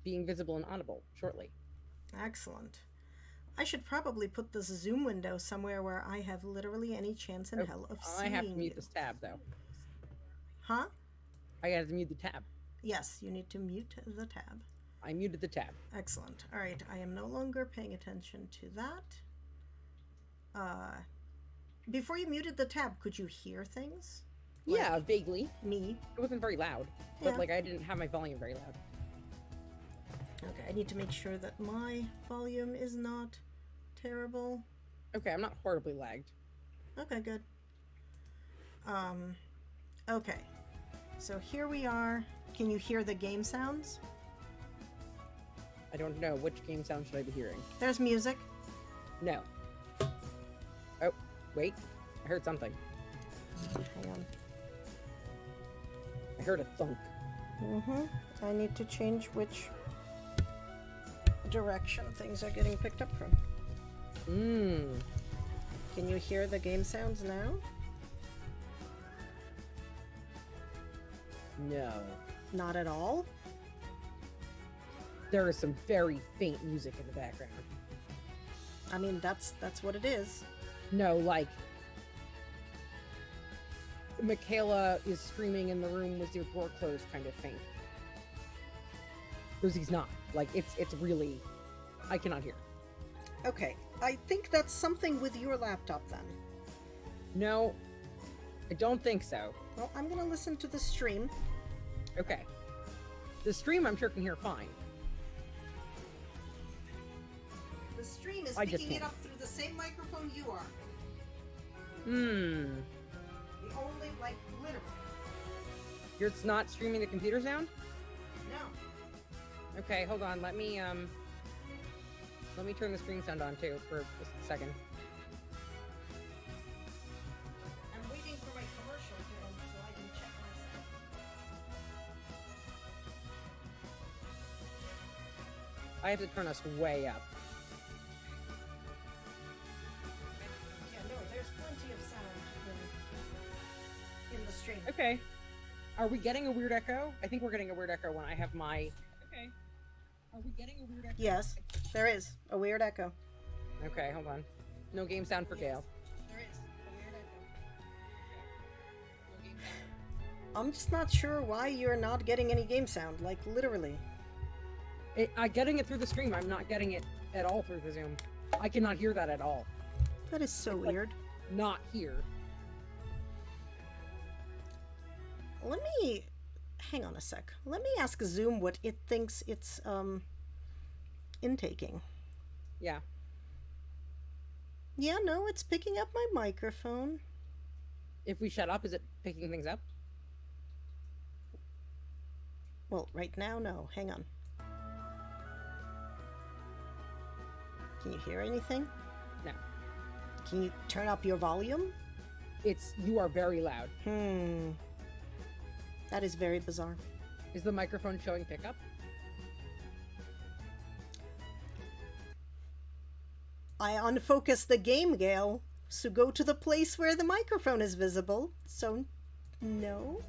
being visible and audible shortly. Excellent. I should probably put this zoom window somewhere where I have literally any chance in Oh, hell of I have to seeing mute you. this tab though. Huh? I gotta mute the tab. Yes, you need to mute the tab. I muted the tab. Excellent. All right, I am no longer paying attention to that. Before you muted the tab, could you hear things? Yeah, vaguely. Me? It wasn't very loud, but Yeah. like I didn't have my volume very loud. Okay, I need to make sure that my volume is not terrible. Okay, I'm not horribly lagged. Okay, good. Okay. So here we are. Can you hear the game sounds? I don't know. Which game sound should I be hearing? There's music. No. Oh, wait. I heard something. Hang on. I heard a thunk. I need to change which direction things are getting picked up from. Can you hear the game sounds now? No. Not at all? There is some very faint music in the background. I mean, that's what it is. No, like Michaela is screaming in the room with your door closed, kind of faint. Rosie's not. Like it's really, I cannot hear. Okay, I think that's something with your laptop then. No, I don't think so. Well, I'm gonna listen to the stream. Okay. The stream I'm sure can hear fine. The stream is I just picking it can't. up through the same microphone you are. Hmm. The only, like, literally. You're not streaming the computer sound? No. Okay, hold on. Let me turn the screen sound on too for just a second. I'm waiting for my commercial to end so I can check myself. I have to turn us way up. Yeah, no, there's plenty of sound in the stream. Okay. Are we getting a weird echo? I think we're getting a weird echo when I have my... Okay. Are we getting a weird echo? Yes, there is a weird echo. Okay, hold on. No game sound for Gale. There is a weird echo. I'm just not sure why you're not getting any game sound, like literally. I'm getting it through the stream. I'm not getting it at all through the Zoom. I cannot hear that at all. That is so It's weird. Like, not here. Let me hang on a sec. Let me ask Zoom what it thinks it's intaking. Yeah. Yeah, no, it's picking up my microphone. If we shut up, is it picking things up? Well, right now, no. Hang on. Can you hear anything? No. Can you turn up your volume? You are very loud. That is very bizarre. Is the microphone showing pickup? I unfocused the game, Gale. So go to the place where the microphone is visible. So, no.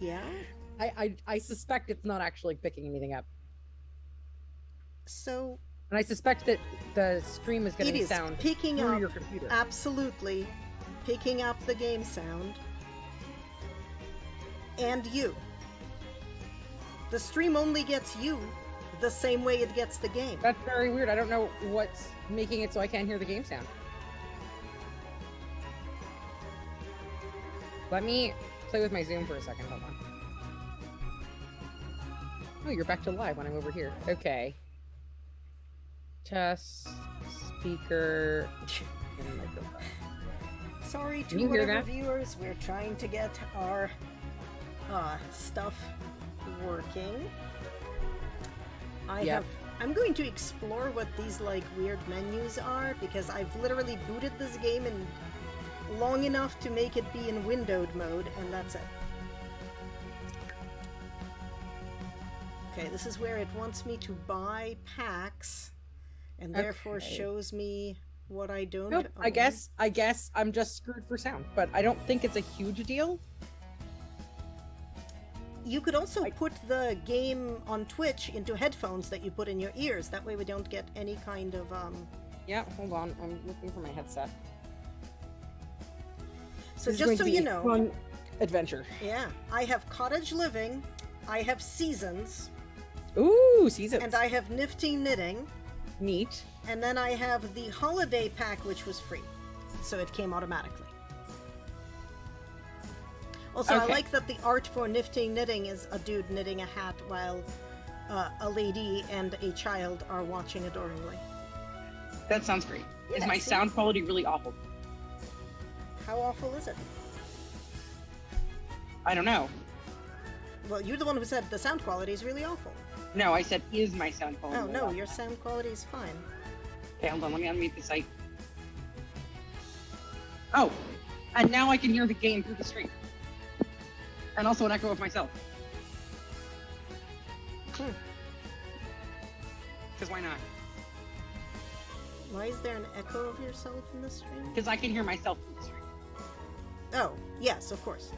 Yeah? I suspect it's not actually picking anything up. So... And I suspect that the stream is getting it is sound picking through up, your computer. absolutely, picking up the game sound. And you. The stream only gets you the same way it gets the game. That's very weird. I don't know what's making it so I can't hear the game sound. Let me play with my Zoom for a second. Hold on. Oh, you're back to live when I'm over here. Okay. Test, speaker, and microphone. Sorry to Can you hear whatever that? viewers, we're trying to get our stuff working. I'm going to explore what these like weird menus are because I've literally booted this game in long enough to make it be in windowed mode, and that's it. Okay, this is where it wants me to buy packs and therefore Okay. shows me what I don't Nope. own. I guess I'm just screwed for sound, but I don't think it's a huge deal. You could also put the game on Twitch into headphones that you put in your ears. That way we don't get any kind of, Yeah, hold on. I'm looking for my headset. So This is just going so to be you a know... fun adventure. Yeah, I have Cottage Living, I have Seasons, Ooh, seasons. and I have Nifty Knitting, Neat. and then I have the Holiday Pack, which was free. So it came automatically. Also, I Okay. like that the art for Nifty Knitting is a dude knitting a hat while a lady and a child are watching adoringly. That sounds great. Is Yeah, my see? sound quality really awful? How awful is it? I don't know. Well, you're the one who said the sound quality is really awful. No, I said is my sound quality Oh, really no, awful? your sound quality is fine. Okay, hold on. Let me unmute the site. Oh, and now I can hear the game through the stream. And also an echo of myself. Hmm. Because why not? Why is there an echo of yourself in the stream? Because I can hear myself through the stream. Oh, yes, of course.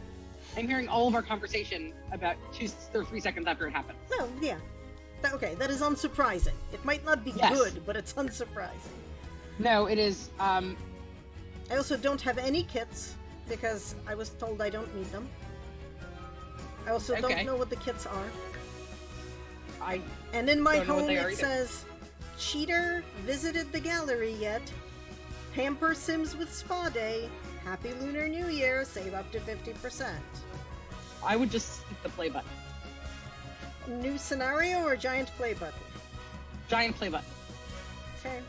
I'm hearing all of our conversation about 2 or 3 seconds after it happens. No, yeah. Okay, that is unsurprising. It might not be Yes. good, but it's unsurprising. No, it is. I also don't have any kits because I was told I don't need them. I also Okay. don't know what the kits are. I And in my Don't know what home they it are either. says, Cheater visited the gallery yet? Pamper Sims with Spa Day. Happy Lunar New Year. Save up to 50%. would just hit the play button. New scenario or giant play button? Giant play button. Okay.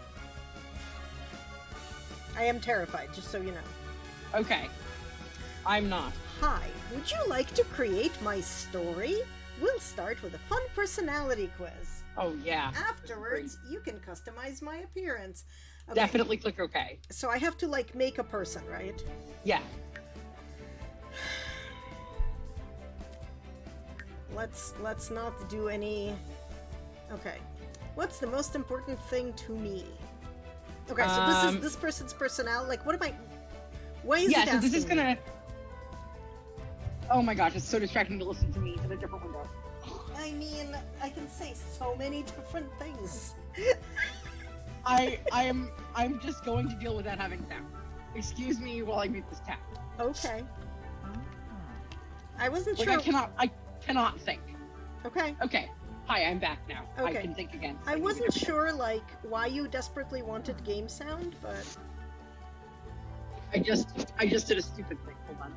I am terrified, just so you know. Okay. I'm not. Hi, would you like to create my story? We'll start with a fun personality quiz. Oh yeah. Afterwards, you can customize my appearance. Okay, Definitely click OK. so I have to, like, make a person, right? Yeah. Let's not do any... Okay. What's the most important thing to me? Okay, so this is this person's personality. Like, what am I... Why is Yeah, it so this is asking me? gonna... Oh my gosh, it's so distracting to listen to me in a different window. I mean, I can say so many different things. I'm just going to deal with that having sound. Excuse me while I mute this cat. Okay. I wasn't Like sure... I cannot think. Okay. Okay. Hi, I'm back now. I Okay. can think again. I wasn't sure, like, why you desperately wanted game sound, but... I just did a stupid thing. Hold on.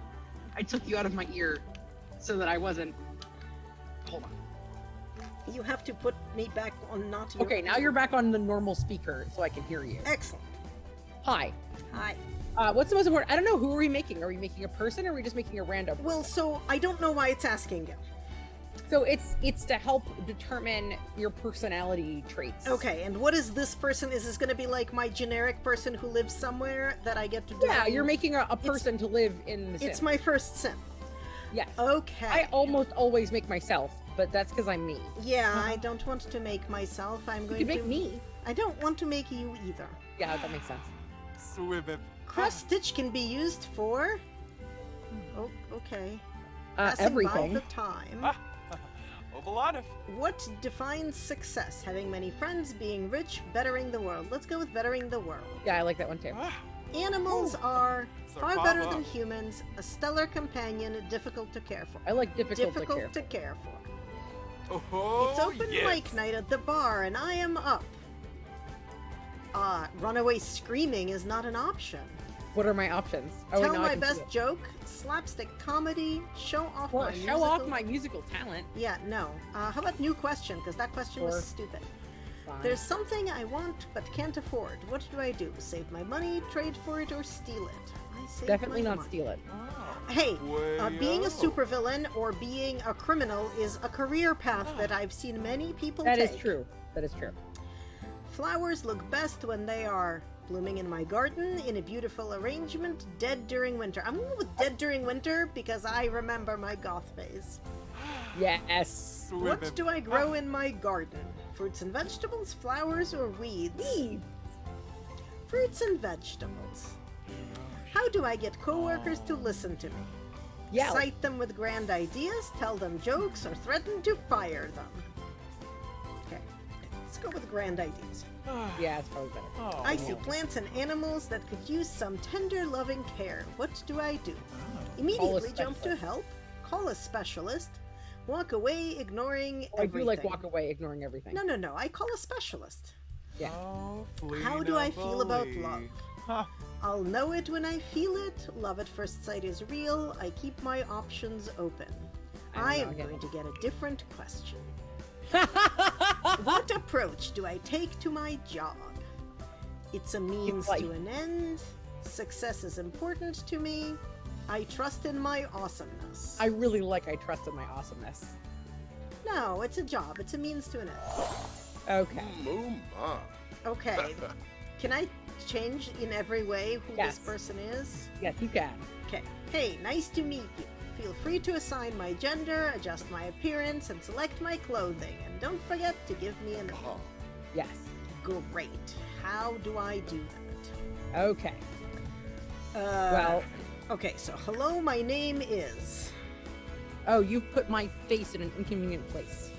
I took you out of my ear so that I wasn't. Hold on. You have to put me back on not your... Okay, now you're back on the normal speaker, so I can hear you. Excellent. Hi. Hi. What's the most important? I don't know. Who are we making? Are we making a person, or are we just making a random? Well, so I don't know why it's asking you. So it's to help determine your personality traits. Okay, and what is this person? Is this going to be like my generic person who lives somewhere that I get to do? Yeah, you're making a person to live in the sim. It's my first sim. Yes. Okay. I almost always make myself, but that's because I'm me. Yeah, I don't want to make myself. I'm You going can to make me. I don't want to make you either. Yeah, that makes sense. Cross stitch can be used for... Oh, okay. Passing Everything. by the time. What defines success? Having many friends, being rich, bettering the world. Let's go with bettering the world. Yeah, I like that one too. Animals are far better than humans, a stellar companion, difficult to care for. I like difficult Difficult to care. to care for. It's open mic night at the bar, and I am up. Runaway screaming is not an option. What are my options? Oh, wait, Tell now I my can see best it. joke, slapstick comedy, show off Well, my show musical... off my musical talent. Yeah, no. How about new question? Because that question Sure. was stupid. Fine. There's something I want but can't afford. What do I do? Save my money, trade for it, or steal it? I save Definitely my not money. steal it. Hey, being a supervillain or being a criminal is a career path that I've seen many people That take. is true. That is true. Flowers look best when they are blooming in my garden, in a beautiful arrangement, dead during winter. I'm going with dead during winter because I remember my goth phase. Yes. What do I grow in my garden? Fruits and vegetables, flowers, or weeds? Weeds. Fruits and vegetables. How do I get coworkers to listen to me? Yeah. Excite them with grand ideas, tell them jokes, or threaten to fire them. Okay, let's go with grand ideas. Yeah, it's probably better. Oh. I see plants and animals that could use some tender, loving care. What do I do? Immediately jump to specialist. help, call a specialist, walk away, ignoring Oh, I do like everything. walk away, ignoring everything. No, I call a specialist. Yeah. Oh, How do I feel about Fleena love? Bully. Huh. I'll know it when I feel it. Love at first sight is real. I keep my options open. I am going to get a different question. What approach do I take to my job? It's a means to an end. Success is important to me. I trust in my awesomeness. I really like I trust in my awesomeness. No, it's a job. It's a means to an end. Okay. Okay. Can I change in every way who Yes. this person is? Yes, you can. Okay. Hey, nice to meet you. Feel free to assign my gender, adjust my appearance, and select my clothing. And don't forget to give me a name. Yes. Great. How do I do that? Okay. Well, Okay, so hello, my name is... oh, you put my face in an inconvenient place.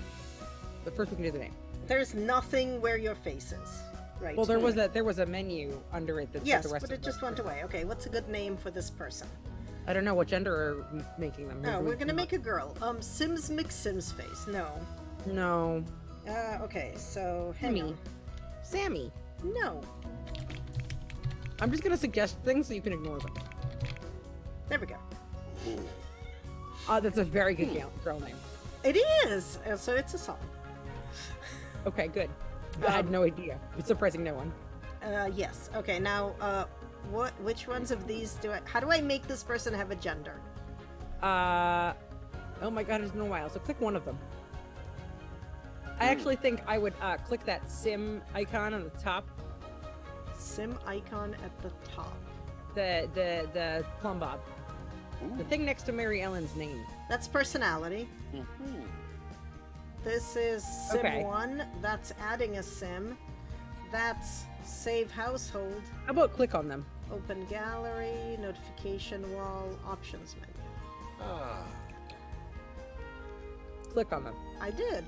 But first we can do the name. There's nothing where your face is. Right. Well, there was a menu under it that said Yes, the rest but of it just went away. Okay, what's a good name for this person? I don't know what gender are making them. No, we're gonna make a girl. Sims McSims face. No. No. Okay, so hang on. Sammy. No. I'm just gonna suggest things so you can ignore them. There we go. That's a very good girl name. It is! So it's a song. Okay, good. I had no idea. It's surprising no one. Yes. Okay, now, which ones of these how do I make this person have a gender? Oh my god, it's been a while. So click one of them. I actually think I would click that sim icon on the top. Sim icon at the top. The plumb bob. The thing next to Mary Ellen's name. That's personality. This is Sim 1. That's adding a sim. That's save household. How about click on them? Open gallery, notification wall, options menu. Click on them. I did.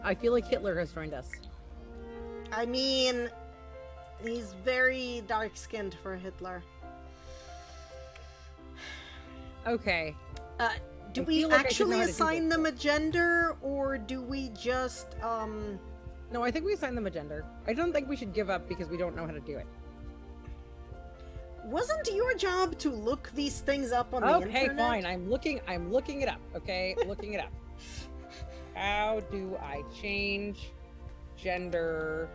I feel like Hitler has joined us. I mean, he's very dark-skinned for Hitler. Okay. Do I we feel like I should know actually how to do assign this. them a gender, or do we just, No, I think we assign them a gender. I don't think we should give up because we don't know how to do it. Wasn't your job to look these things up on the Okay, internet? fine. I'm looking it up. Okay, looking it up. How do I change gender?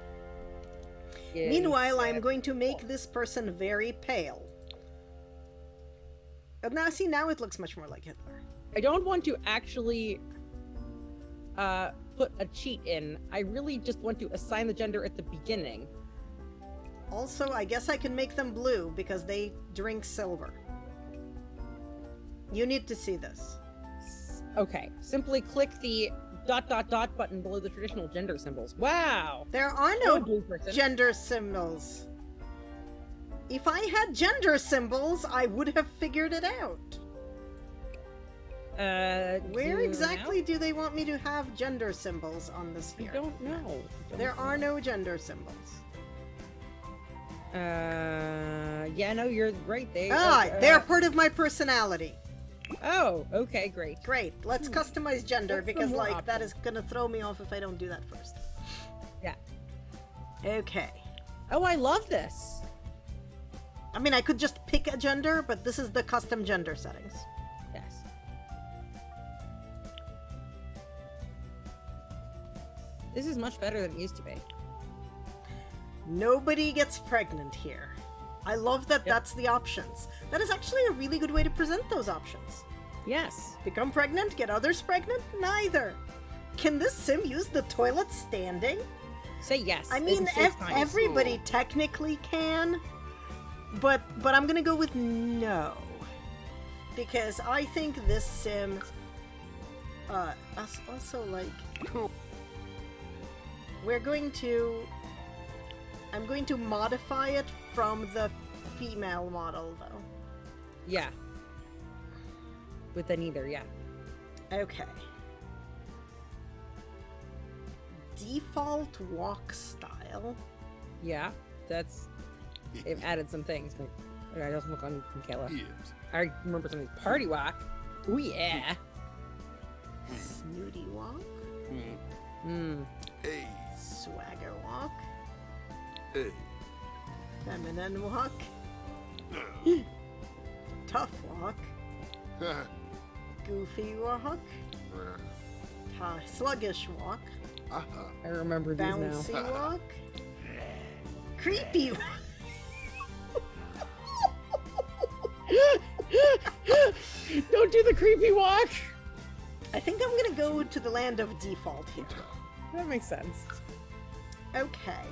Meanwhile, I'm going to make this person very pale. Now, see, now it looks much more like Hitler. I don't want to actually put a cheat in. I really just want to assign the gender at the beginning. Also, I guess I can make them blue because they drink silver. You need to see this. Okay, simply click the ... button below the traditional gender symbols. Wow! There are Hello, no blue person. gender symbols. If I had gender symbols, I would have figured it out. Where do exactly do they want me to have gender symbols on this now? here? I don't know. There are no gender symbols. Yeah, no, you're right. They're part of my personality. Oh, okay, great. Great. Let's customize gender What's the because, more like, that options? is gonna throw me off if I don't do that first. Yeah. Okay. Oh, I love this. I mean, I could just pick a gender, but this is the custom gender settings. Yes. This is much better than it used to be. Nobody gets pregnant here. I love that that's the options. That is actually a really good way to present those options. Yes. Become pregnant, get others pregnant? Neither. Can this sim use the toilet standing? Say yes. I mean, It saves time. everybody technically can, but I'm gonna go with no. Because I think this sim, also, like, we're going to I'm going to modify it from the female model, though. Yeah. With the neither, yeah. Okay. Default walk style. Yeah, that's... They've added some things, but it doesn't look on Michaela. Yes. I remember some of these party walk. Oh yeah. Snooty walk. Hey. Swagger walk. Hey. Feminine walk. Tough walk. Goofy walk. Sluggish walk. I remember these Bouncy now. walk. Creepy walk. Don't do the creepy walk. I think I'm gonna go to the land of default here. That makes sense. Okay.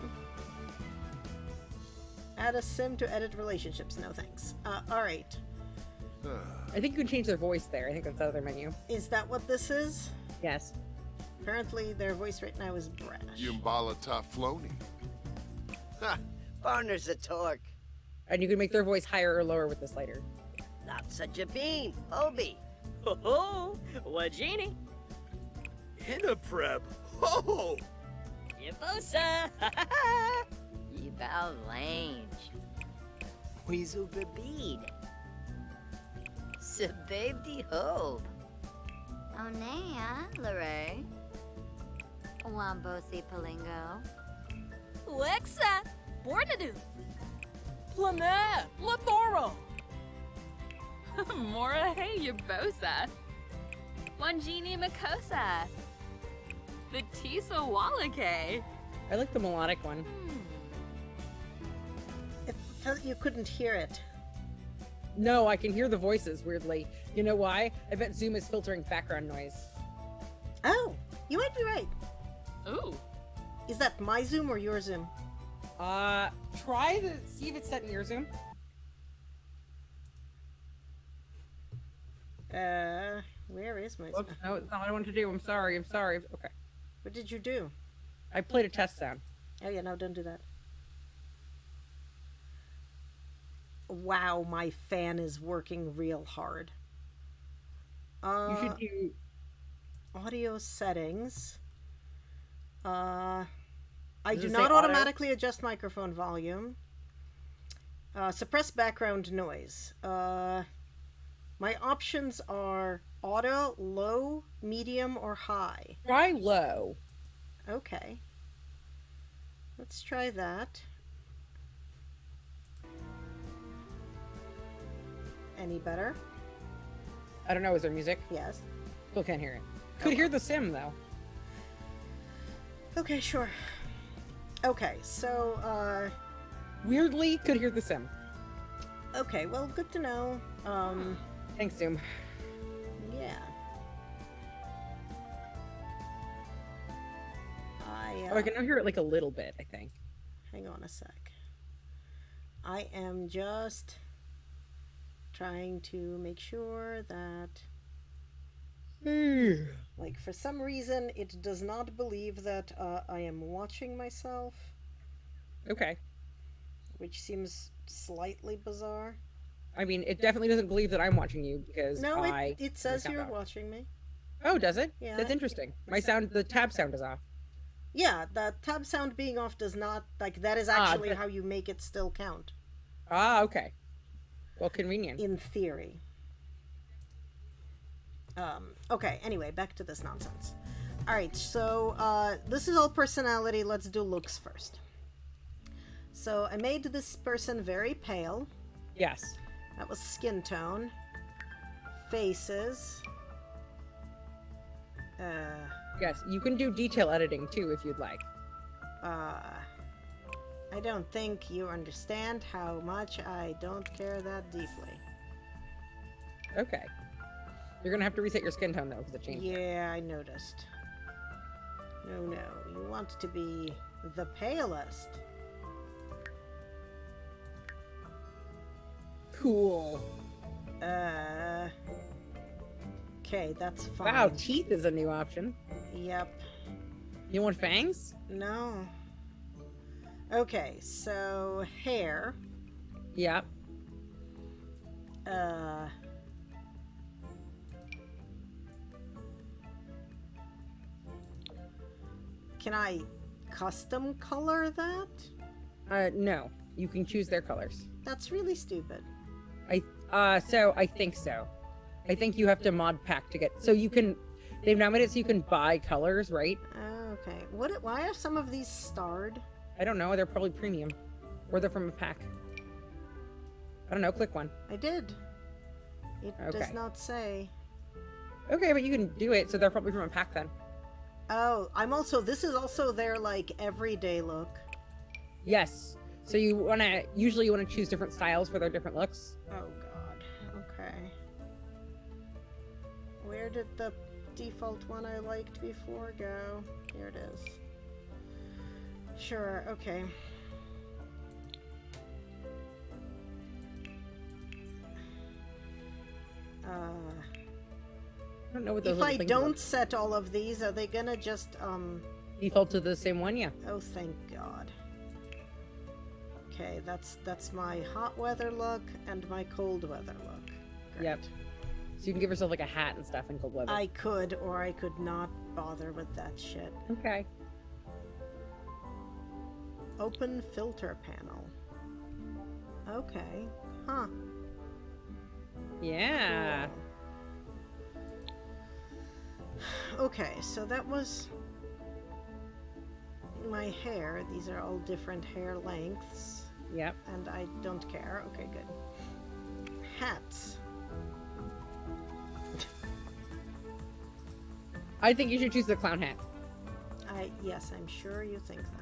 Add a sim to edit relationships. No thanks. Alright. I think you can change their voice there. I think that's the other menu. Is that what this is? Yes. Apparently their voice right now is brash. Yumbala Tafloni. Partner's a torque. And you can make their voice higher or lower with the slider. Not such a bean. Obi. Ho ho. Wajini. In a prep. Ho! Yibosa. Yibal Lange. Weasel Babid. Sababdi Hobe. Onea, Lorray. Wambosi Palingo. Lexa, Bornadu. Plane, Lathora. Mora hey Yabosa. Wanjini Makosa. Batisa Walake. I like the melodic one. It felt you couldn't hear it. No, I can hear the voices weirdly. You know why? I bet Zoom is filtering background noise. Oh, you might be right. Ooh. Is that my Zoom or your Zoom? Try to see if it's set in your Zoom. Where is my Zoom? Oops, no, it's not what I wanted to do. I'm sorry. Okay. What did you do? I played a test sound. Oh yeah, no, don't do that. Wow, my fan is working real hard. You should do... Audio settings. I Does do it not say auto? automatically adjust microphone volume. Suppress background noise. My options are auto, low, medium, or high. Try low. Okay. Let's try that. Any better? I don't know, is there music? Yes. Still can't hear it. Could hear the sim, though. Okay, sure. Okay, so, Weirdly, could hear the sim. okay, well, good to know. Thanks, Zoom. Yeah. Oh, I can now hear it like a little bit, I think. Hang on a sec. I am just trying to make sure that, like, for some reason, it does not believe that I am watching myself, Okay. which seems slightly bizarre. I mean, it definitely doesn't believe that I'm watching you because No, I... it says sound you're off. watching me. Oh, does it? Yeah. That's interesting. My sound, the tab sound is off. Yeah, the tab sound being off does not, like, that is actually that- how you make it still count. Ah, okay. Well, convenient. In theory. Okay, anyway, back to this nonsense. Alright, so, this is all personality. Let's do looks first. So, I made this person very pale. Yes. That was skin tone. Faces. Yes, you can do detail editing, too, if you'd like. I don't think you understand how much I don't care that deeply. Okay. You're gonna have to reset your skin tone, though, because it changed. Yeah, I noticed. No, you want to be the palest. Cool. Okay, that's fine. Wow, teeth is a new option. Yep. You want fangs? No. Okay, so hair. Yep. Can I custom color that? No. You can choose their colors. That's really stupid. So I think so. I think you have to mod pack to get, so you can, they've now made it so you can buy colors, right? Okay. Why are some of these starred? I don't know, they're probably premium. Or they're from a pack. I don't know, click one. I did. It does Okay. not say. Okay, but you can do it, so they're probably from a pack then. Oh, this is also their, like, everyday look. Yes. So usually you wanna choose different styles for their different looks. Oh god. Okay. Where did the default one I liked before go? Here it is. Sure, okay. I don't know what those If little I things don't are. set all of these, are they gonna just, Default to the same one, yeah. Oh, thank God. Okay, that's my hot weather look and my cold weather look. Great. Yep. So you can give yourself like a hat and stuff in cold weather. I could, or I could not bother with that shit. Okay. Open filter panel. Okay. Huh. Yeah. Cool. Okay, so that was my hair. These are all different hair lengths. Yep. And I don't care. Okay, good. Hats. I think you should choose the clown hat. Yes, I'm sure you think that.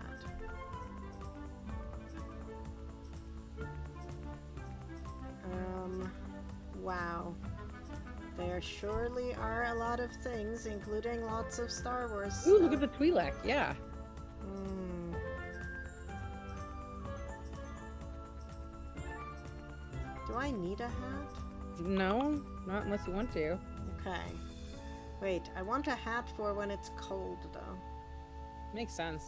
Wow. There surely are a lot of things, including lots of Star Wars. Ooh, look at the Twi'lek, yeah. Do I need a hat? No, not unless you want to. Okay. Wait, I want a hat for when it's cold, though. Makes sense.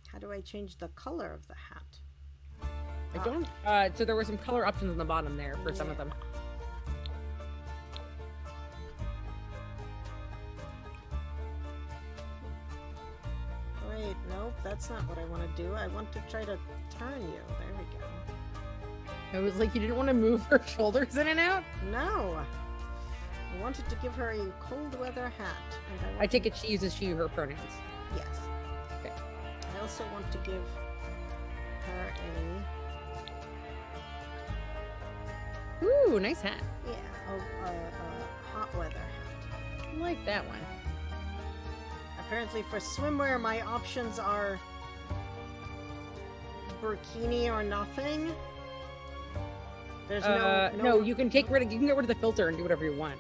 How do I change the color of the hat? I don't, so there were some color options on the bottom there for some of them. Wait, nope, that's not what I want to do. I want to try to turn you. There we go. It was like you didn't want to move her shoulders in and out? No! I wanted to give her a cold weather hat. And I take it she uses she, her pronouns. Yes. Okay. I also want to give her Ooh, nice hat. a hot weather hat. I like that one. Apparently for swimwear, my options are burkini or nothing. There's no, you can get rid of the filter and do whatever you want.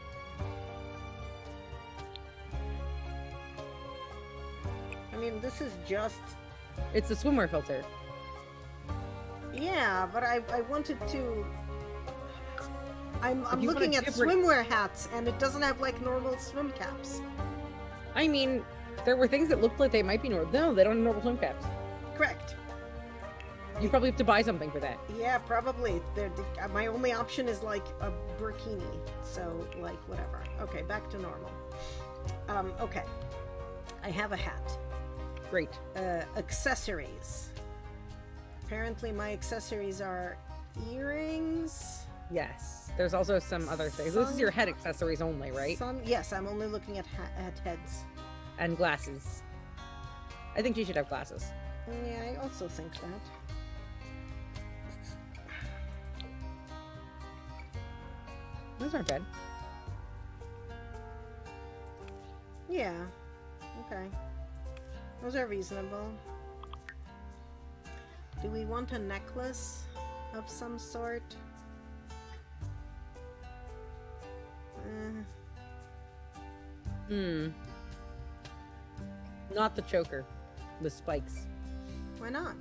I mean, this is just... It's the swimwear filter. Yeah, but I wanted to... I'm you looking want at a different- swimwear hats, and it doesn't have, like, normal swim caps. I mean, there were things that looked like they might be normal. No, they don't have normal swim caps. Correct. You probably have to buy something for that. Yeah, probably. My only option is, like, a burkini. So, like, whatever. Okay, back to normal. Okay. I have a hat. Great. Accessories. Apparently my accessories are earrings. Yes. There's also some other things. This is your head accessories only, right? Yes, I'm only looking at heads. And glasses. I think you should have glasses. Yeah, I also think that. Those aren't bad. Yeah. Okay. Those are reasonable. Do we want a necklace of some sort? Not the choker. The spikes. Why not?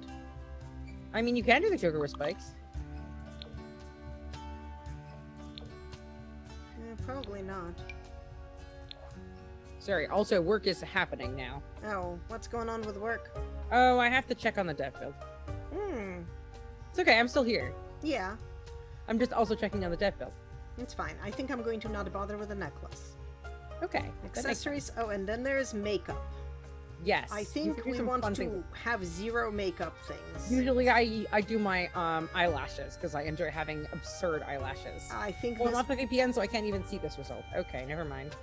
I mean, you can do the choker with spikes. Probably not. Sorry. Also, work is happening now. Oh, what's going on with work? Oh, I have to check on the dev build. Hmm. It's okay. I'm still here. Yeah, I'm just also checking on the dev build. it's fine. I think I'm going to not bother with the necklace. Okay. that makes sense. Accessories. Oh, and then there's makeup. Yes. I you think can do we some want fun to things. have 0 makeup things. Usually, I do my eyelashes because I enjoy having absurd eyelashes. I think Well, I'm this. off the VPN, so I can't even see this result. Okay, never mind.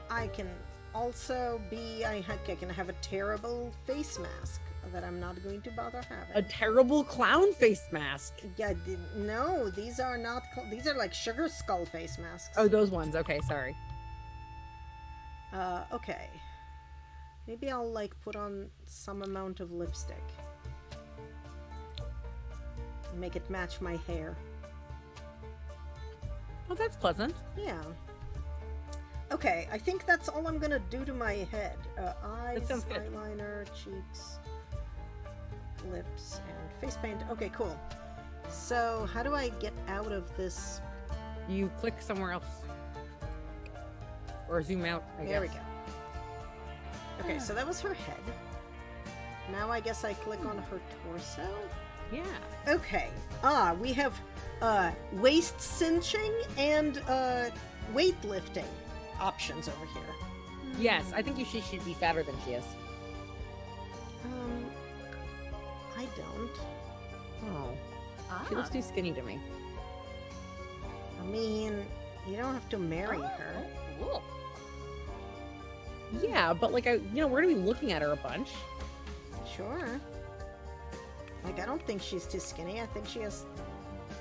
I can also be. I can have a terrible face mask that I'm not going to bother having. A terrible clown face mask. Yeah, no, these are not. These are like sugar skull face masks. Oh, those ones. Okay, sorry. Okay. Maybe I'll like put on some amount of lipstick. Make it match my hair. Well, that's pleasant. Yeah. Okay, I think that's all I'm gonna do to my head. Eyes, sounds good. eyeliner, cheeks, lips, and face paint. Okay, cool. So, how do I get out of this? You click somewhere else. Or zoom out, I There we guess. go. Okay, so that was her head. Now I guess I click on her torso. Yeah. Okay. We have waist cinching and weightlifting options over here. Yes, I think she should be fatter than she is. I don't. Oh. She looks too skinny to me. I mean, you don't have to marry her. Cool. Yeah, but like, we're gonna be looking at her a bunch. Sure. Like, I don't think she's too skinny. I think she has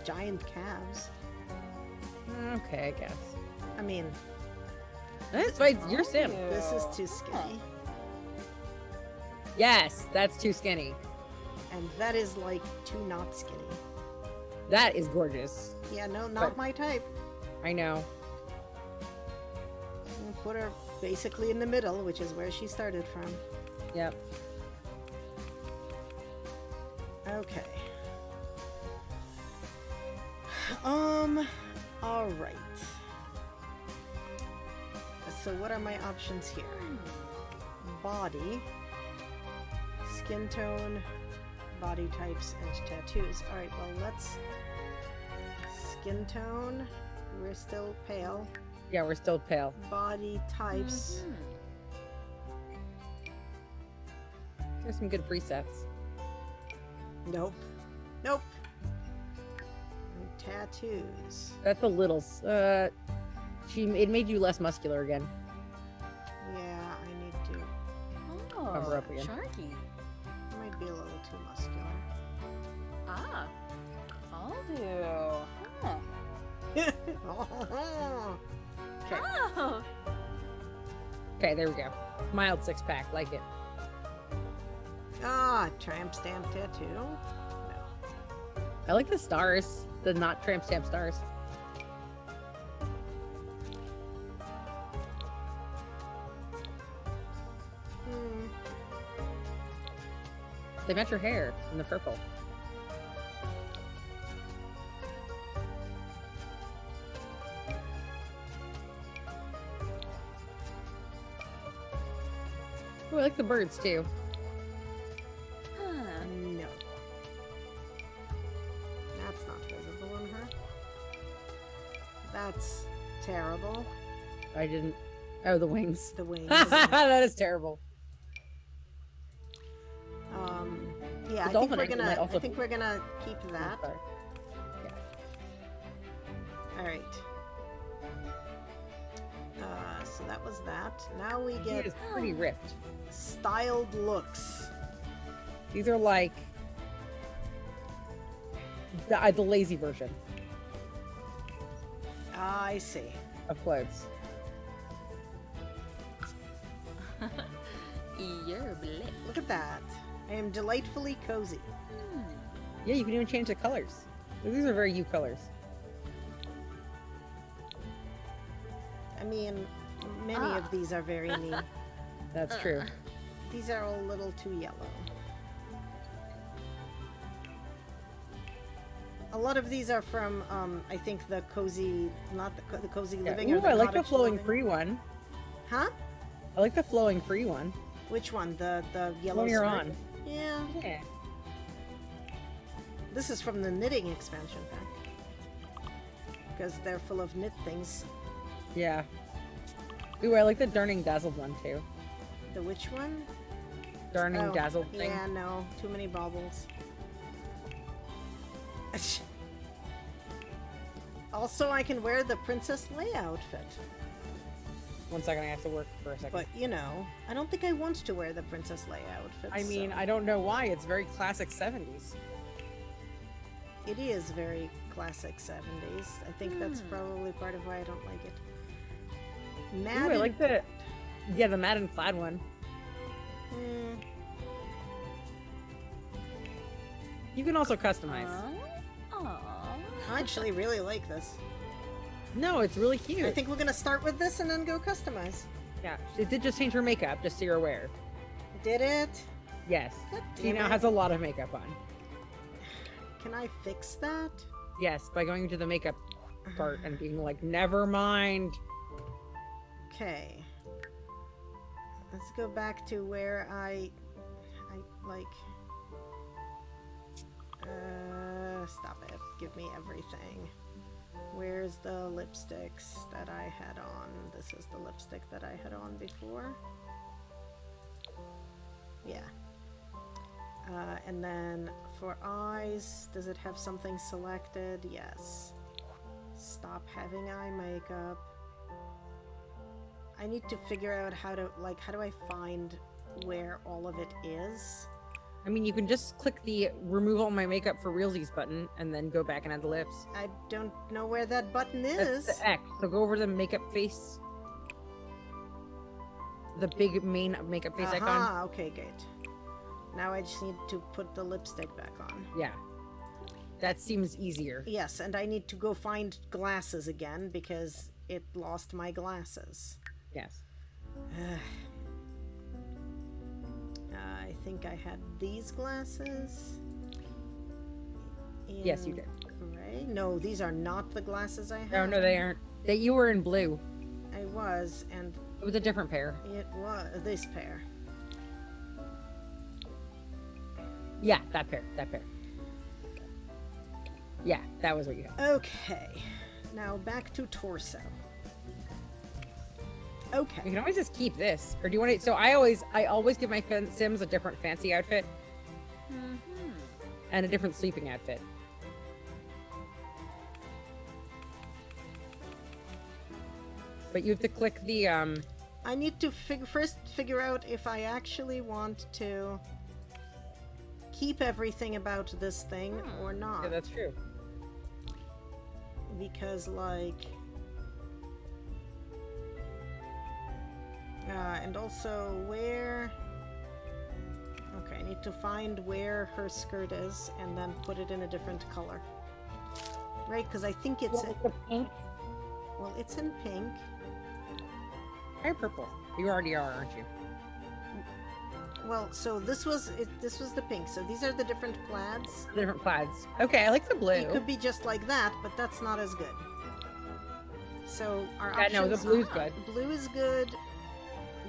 giant calves. Okay, I guess. I mean, That's right, you're Sim. this is too skinny. Yes, that's too skinny. And that is like too not skinny. That is gorgeous. Yeah, no, not But- my type. I know. We'll put her basically in the middle, which is where she started from. Yep. Okay. All right. So what are my options here? Body, skin tone, body types, and tattoos. All right, well, let's skin tone. We're still pale. Yeah, we're still pale. Body types. There's some good presets. Nope. Nope. And tattoos. That's a little. It made you less muscular again. Yeah, I need to. Cover up again. Sharky. Might be a little too muscular. Ah. I'll do. Huh. Okay. Oh. Okay, there we go. Mild six pack, like it. Tramp stamp tattoo. No. I like the stars, the not tramp stamp stars. Hmm. They match your hair in the purple. Oh, I like the birds too. Huh. No. That's not visible on her. That's terrible. I didn't. Oh, the wings. The wings. That is terrible. Yeah, The I think dolphin we're egg gonna. might also I think we're gonna keep that. Sorry. All right. So that was that. Now we He get is pretty ripped. styled looks. These are like the lazy version I see. of clothes. You're lit. Look at that. I am delightfully cozy. Yeah, you can even change the colors. These are very you colors. I mean, many of these are very neat. That's true. These are a little too yellow. A lot of these are from, I think the cozy, not the cozy Yeah. living. Ooh, or the I like the cottage flowing living. free one. Huh? I like the flowing free one. Which one? The yellow One you're skirt? on. Yeah. Yeah. This is from the knitting expansion pack. Because they're full of knit things. Yeah. Ooh, I like the Darning Dazzled one too. The which one? Darning Dazzled thing. Yeah, no. Too many baubles. Also, I can wear the Princess Leia outfit. 1 second, I have to work for a second. But, you know, I don't think I want to wear the Princess Leia outfit. I mean, so- I don't know why. It's very classic 70s. It is very classic 70s. I think that's probably part of why I don't like it. Ooh, I like the the Madden plaid one. Hmm. You can also customize. I actually really like this. No, it's really cute. I think we're gonna start with this and then go customize. Yeah, it did just change her makeup, just so you're aware. Did it? Yes. God She damn now it. has a lot of makeup on. Can I fix that? Yes, by going to the makeup part and being like, never mind. Okay. Let's go back to where I like. Stop it. Give me everything. Where's the lipsticks that I had on? This is the lipstick that I had on before. Yeah. And then for eyes, does it have something selected? Yes. Stop having eye makeup. I need to figure out how to, like, how do I find where all of it is? I mean, you can just click the remove all my makeup for realsies button and then go back and add the lips. I don't know where that button That's is. the X. So go over to the makeup face. The big main makeup face icon. Aha, okay, good. Now I just need to put the lipstick back on. Yeah. That seems easier. Yes, and I need to go find glasses again because it lost my glasses. Yes. I think I had these glasses. Yes, you in did. Gray? No, these are not the glasses I had. No, no, they aren't. That you were in blue. I was, and It was a different pair. it was this pair. Yeah, that pair. That pair. Yeah, that was what you had. Okay, now back to torso. You Okay. can always just keep this, or do you want to? So I always give my Sims a different fancy outfit and a different sleeping outfit. But you have to click the I need to first figure out if I actually want to keep everything about this thing or not. Yeah, that's true. Because, like... and also where... Okay, I need to find where her skirt is and then put it in a different color. Right, because I think it's... What was the pink? Well, it's in pink. Try purple. You already are, aren't you? Well, so this was this was the pink. So these are the different plaids. Different plaids. Okay, I like the blue. It could be just like that, but that's not as good. So our Yeah, no, the options- blue's good. Blue is good.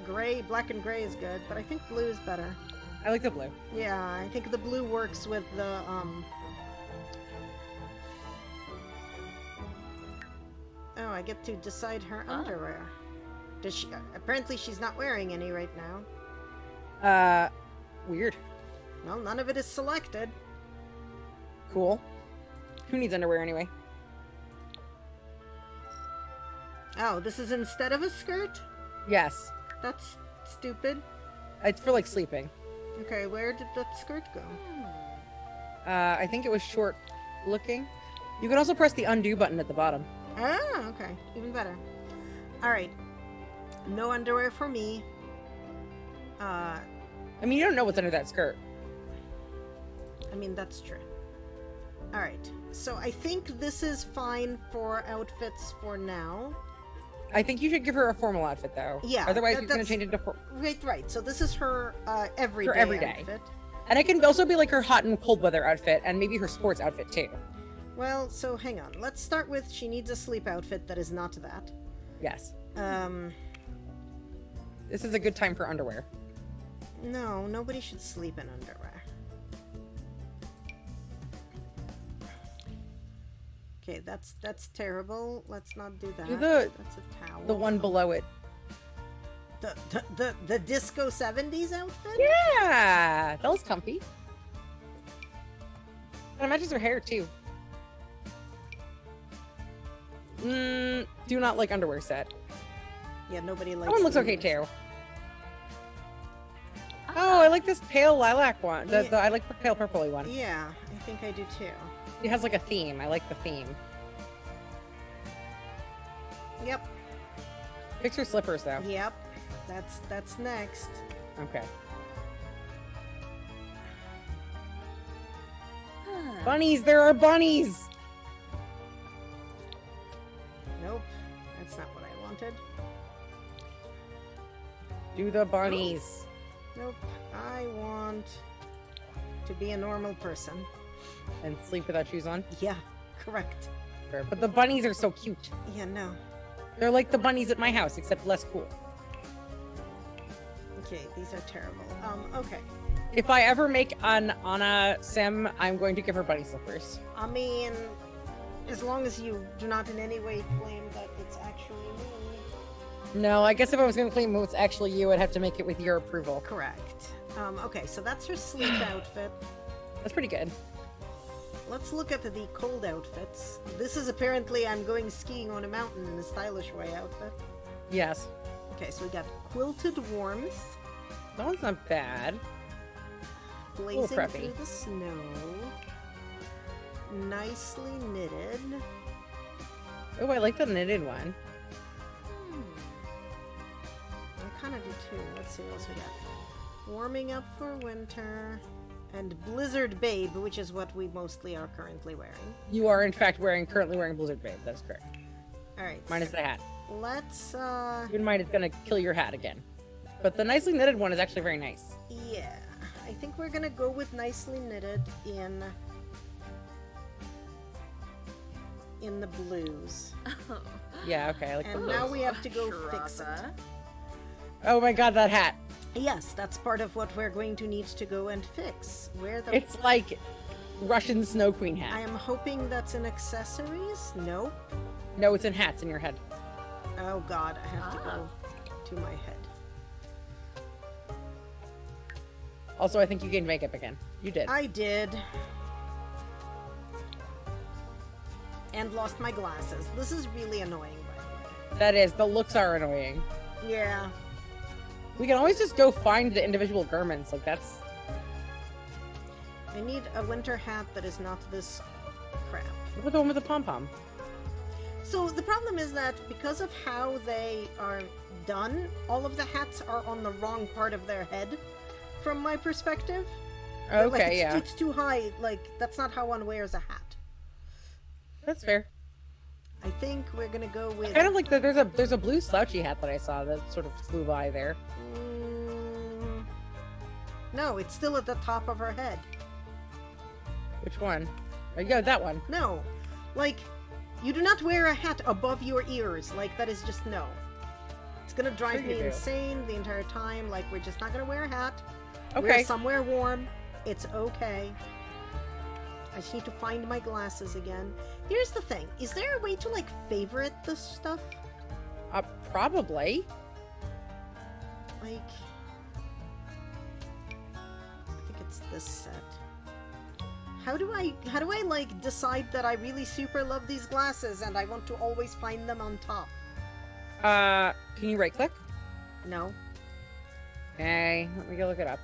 Gray, black and gray is good, but I think blue is better. I like the blue. Yeah, I think the blue works with the Oh, I get to decide her underwear. Does she? Apparently, she's not wearing any right now. Weird. Well, none of it is selected. Cool. Who needs underwear anyway? Oh, this is instead of a skirt? Yes. That's stupid. It's for like sleeping. Okay, where did that skirt go? I think it was short looking. You can also press the undo button at the bottom. Ah, okay. Even better. Alright. No underwear for me. I mean, you don't know what's under that skirt. I mean, that's true. Alright. So I think this is fine for outfits for now. I think you should give her a formal outfit though. Yeah, Otherwise, that- you're gonna that's- change it to. Right. So this is her everyday every day. outfit. And it can also be like her hot and cold weather outfit, and maybe her sports outfit too. Well, so hang on. Let's start with she needs a sleep outfit that is not that. Yes. Um, This is a good time for underwear. no, nobody should sleep in underwear. Okay, that's terrible. Let's not do that. Do the- That's a towel. The one below it. The disco 70s outfit? Yeah, that was comfy. That matches her hair too. Do not like underwear set. Yeah, nobody likes That one looks the- okay too. Oh, I like this pale lilac one. Yeah. I like the pale purpley one. Yeah, I think I do too. It has like a theme. I like the theme. Yep, Fix your slippers though. yep. That's next. Okay. Bunnies! There are bunnies! Nope, that's not what I wanted. Do the bunnies. Nope, I want to be a normal person. And sleep without shoes on. Yeah, correct. Fair. But the bunnies are so cute. Yeah, no. They're like the bunnies at my house, except less cool. Okay, these are terrible. Okay. If I ever make an Anna sim, I'm going to give her bunny slippers. I mean, as long as you do not in any way claim that it's actually me. No, I guess if I was going to claim it was actually you, I'd have to make it with your approval. Correct. Okay, so that's her sleep outfit. That's pretty good. Let's look at the cold outfits. This is apparently I'm going skiing on a mountain in a stylish way outfit. Yes. Okay, so we got quilted warmth, That one's not bad. blazing preppy. through the snow, nicely knitted. Oh, I like the knitted one. I kind of do too. Let's see what else we got. Warming up for winter. And Blizzard Babe, which is what we mostly are currently wearing. You are, in fact, currently wearing Blizzard Babe. That is correct. Alright. Mine is the hat. Let's, Even mine is going to kill your hat again. But the nicely knitted one is actually very nice. yeah. I think we're gonna go with nicely knitted in the blues. Yeah, okay. I like the And blues. now we have to go fix it. Oh my god, that hat. Yes, that's part of what we're going to need to go and fix. Where the It's like Russian Snow Queen hat. I am hoping that's in accessories? Nope. No, it's in hats in your head. Oh god, I have to go to my head. Also, I think you gained makeup again. You did. I did. And lost my glasses. This is really annoying, by the way. That is. The looks are annoying. Yeah. We can always just go find the individual garments. Like, that's... I need a winter hat that is not this crap. What about the one with the pom-pom? So the problem is that because of how they are done, all of the hats are on the wrong part of their head, from my perspective. Okay, Like, yeah. it's too high. Like, that's not how one wears a hat. That's fair. I think we're gonna go with... Kind of like there's a blue slouchy hat that I saw that sort of flew by there. No, it's still at the top of her head. Which one? Oh, yeah, that one. No. Like, you do not wear a hat above your ears. Like, that is just no. It's gonna drive Sure you me do. insane the entire time. Like, we're just not gonna wear a hat. Okay. We're somewhere warm. It's okay. I just need to find my glasses again. Here's the thing. Is there a way to, like, favorite this stuff? Probably. Like... I think it's this set. How do I, like, decide that I really super love these glasses and I want to always find them on top? Can you right click? No. Okay, let me go look it up.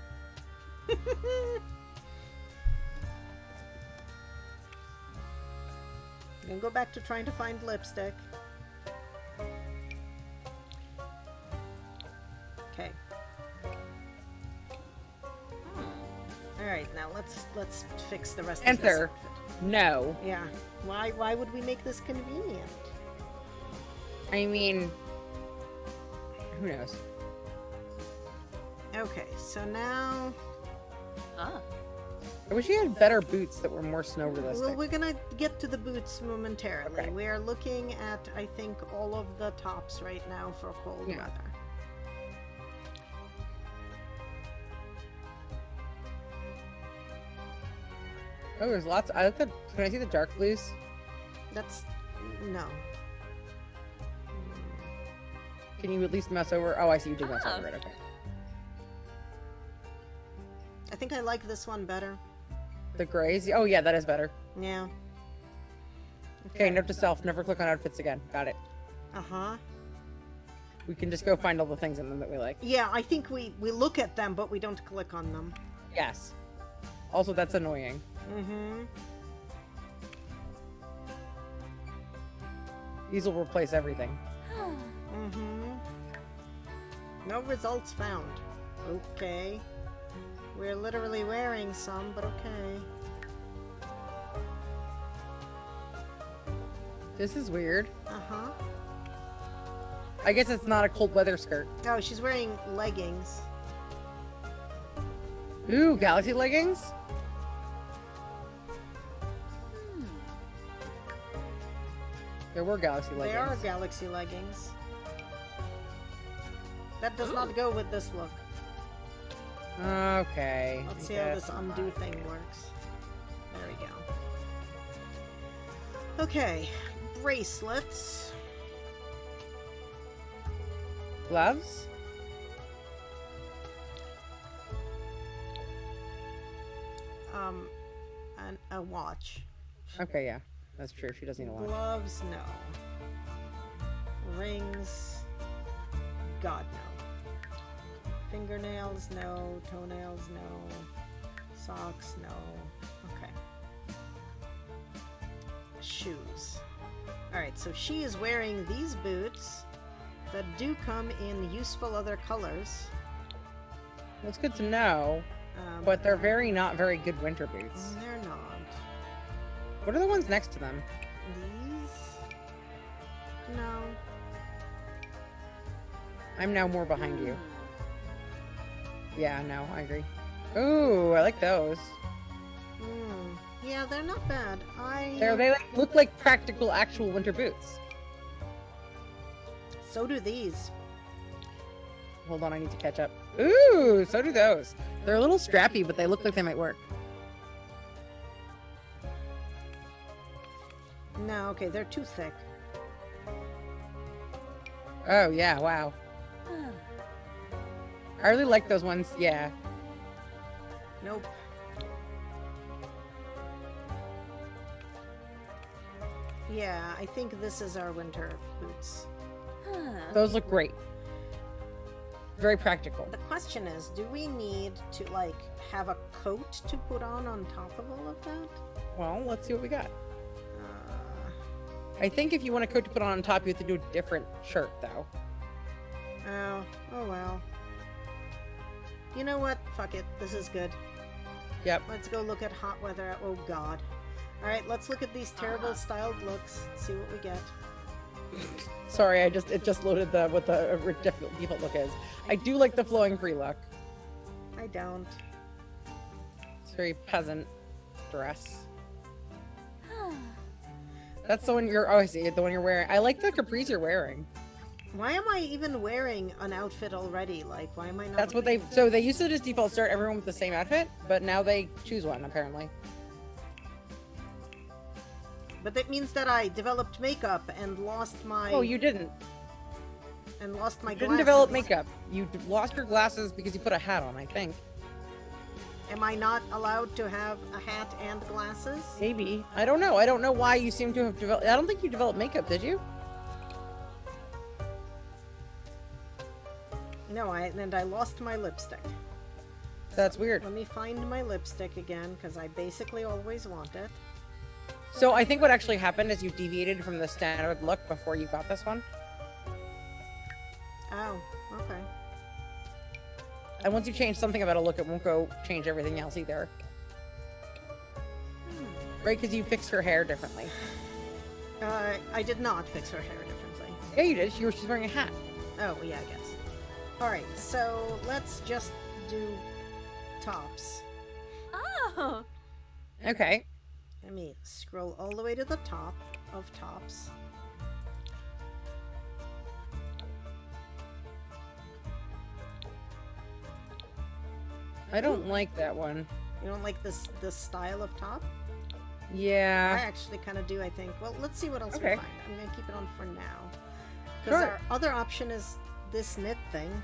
And go back to trying to find lipstick. Okay. Alright, now let's fix the rest of this Enter. outfit. No. Yeah. Why would we make this convenient? I mean, who knows? Okay, so now I wish you had better boots that were more snow Well, realistic. we're gonna get to the boots momentarily. Okay. We are looking at, I think, all of the tops right now for cold Yeah. weather. Oh, there's lots. I like the. Can I see the dark blues? That's no. Can you at least mess over? Oh, I see you did mess over it. Okay. I think I like this one better. The grays. Oh yeah, that is better. Yeah. Okay, note to self: never click on outfits again. Got it. Uh-huh. We can just go find all the things in them that we like. Yeah, I think we look at them, but we don't click on them. Yes. Also, that's annoying. Mm-hmm. These will replace everything. Mm-hmm. No results found. Okay. We're literally wearing some, but okay. This is weird. Uh-huh. I guess it's not a cold weather skirt. Oh, she's wearing leggings. Ooh, galaxy leggings? There were galaxy leggings. They are galaxy leggings. That does not go with this look. Okay. Let's I see how guess this undo not. thing works. There we go. Okay. Bracelets. Gloves? And a watch. Okay, yeah. That's true. She doesn't need a watch. Gloves, no. Rings, God, no. Fingernails, no. Toenails, no. Socks, no. Okay. Shoes. Alright, so she is wearing these boots that do come in useful other colors. That's good to know, but they're not very good winter boots. They're not. What are the ones next to them? These? No. I'm now more behind you. Yeah, no, I agree. Ooh, I like those. Yeah, they're not bad. They like, look like practical, actual winter boots. So do these. Hold on, I need to catch up. Ooh, so do those. They're a little strappy, but they look like they might work. No, okay, they're too thick. Oh, yeah, wow. I really like those ones, yeah. Nope. Yeah, I think this is our winter boots. Those look great. Very practical. The question is, do we need to, like, have a coat to put on top of all of that? Well, let's see what we got. I think if you want a coat to put on top, you have to do a different shirt, though. Oh well. You know what? Fuck it. This is good. Yep. Let's go look at hot weather. Oh god. Alright, let's look at these terrible styled looks. See what we get. Sorry, it just loaded what the default look is. I do like the flowing free look. I don't. It's very peasant dress. That's the one you're. Oh, I see it. The one you're wearing. I like the capris you're wearing. Why am I even wearing an outfit already? Like, why am I not? That's what they. So they used to just default start everyone with the same outfit, but now they choose one apparently. But that means that I developed makeup and lost my. Oh, you didn't. And lost my You glasses. didn't develop makeup. You lost your glasses because you put a hat on. I think. Am I not allowed to have a hat and glasses? Maybe. I don't know. I don't know why you seem to have developed. I don't think you developed makeup, did you? No, I lost my lipstick. That's weird. Let me find my lipstick again, because I basically always want it. So I think what actually happened is you deviated from the standard look before you got this one. Oh, okay. And once you change something about a look, it won't go change everything else either. Right? Because you fixed her hair differently. I did not fix her hair differently. Yeah, you did. She's wearing a hat. Oh, yeah, I guess. Alright, so let's just do tops. Oh. Okay. Let me scroll all the way to the top of tops. I don't like that one. You don't like this style of top? I Yeah. actually kind of do, I think. Well, let's see what else Okay. we find. I'm going to keep it on for now. Because Sure. our other option is this knit thing.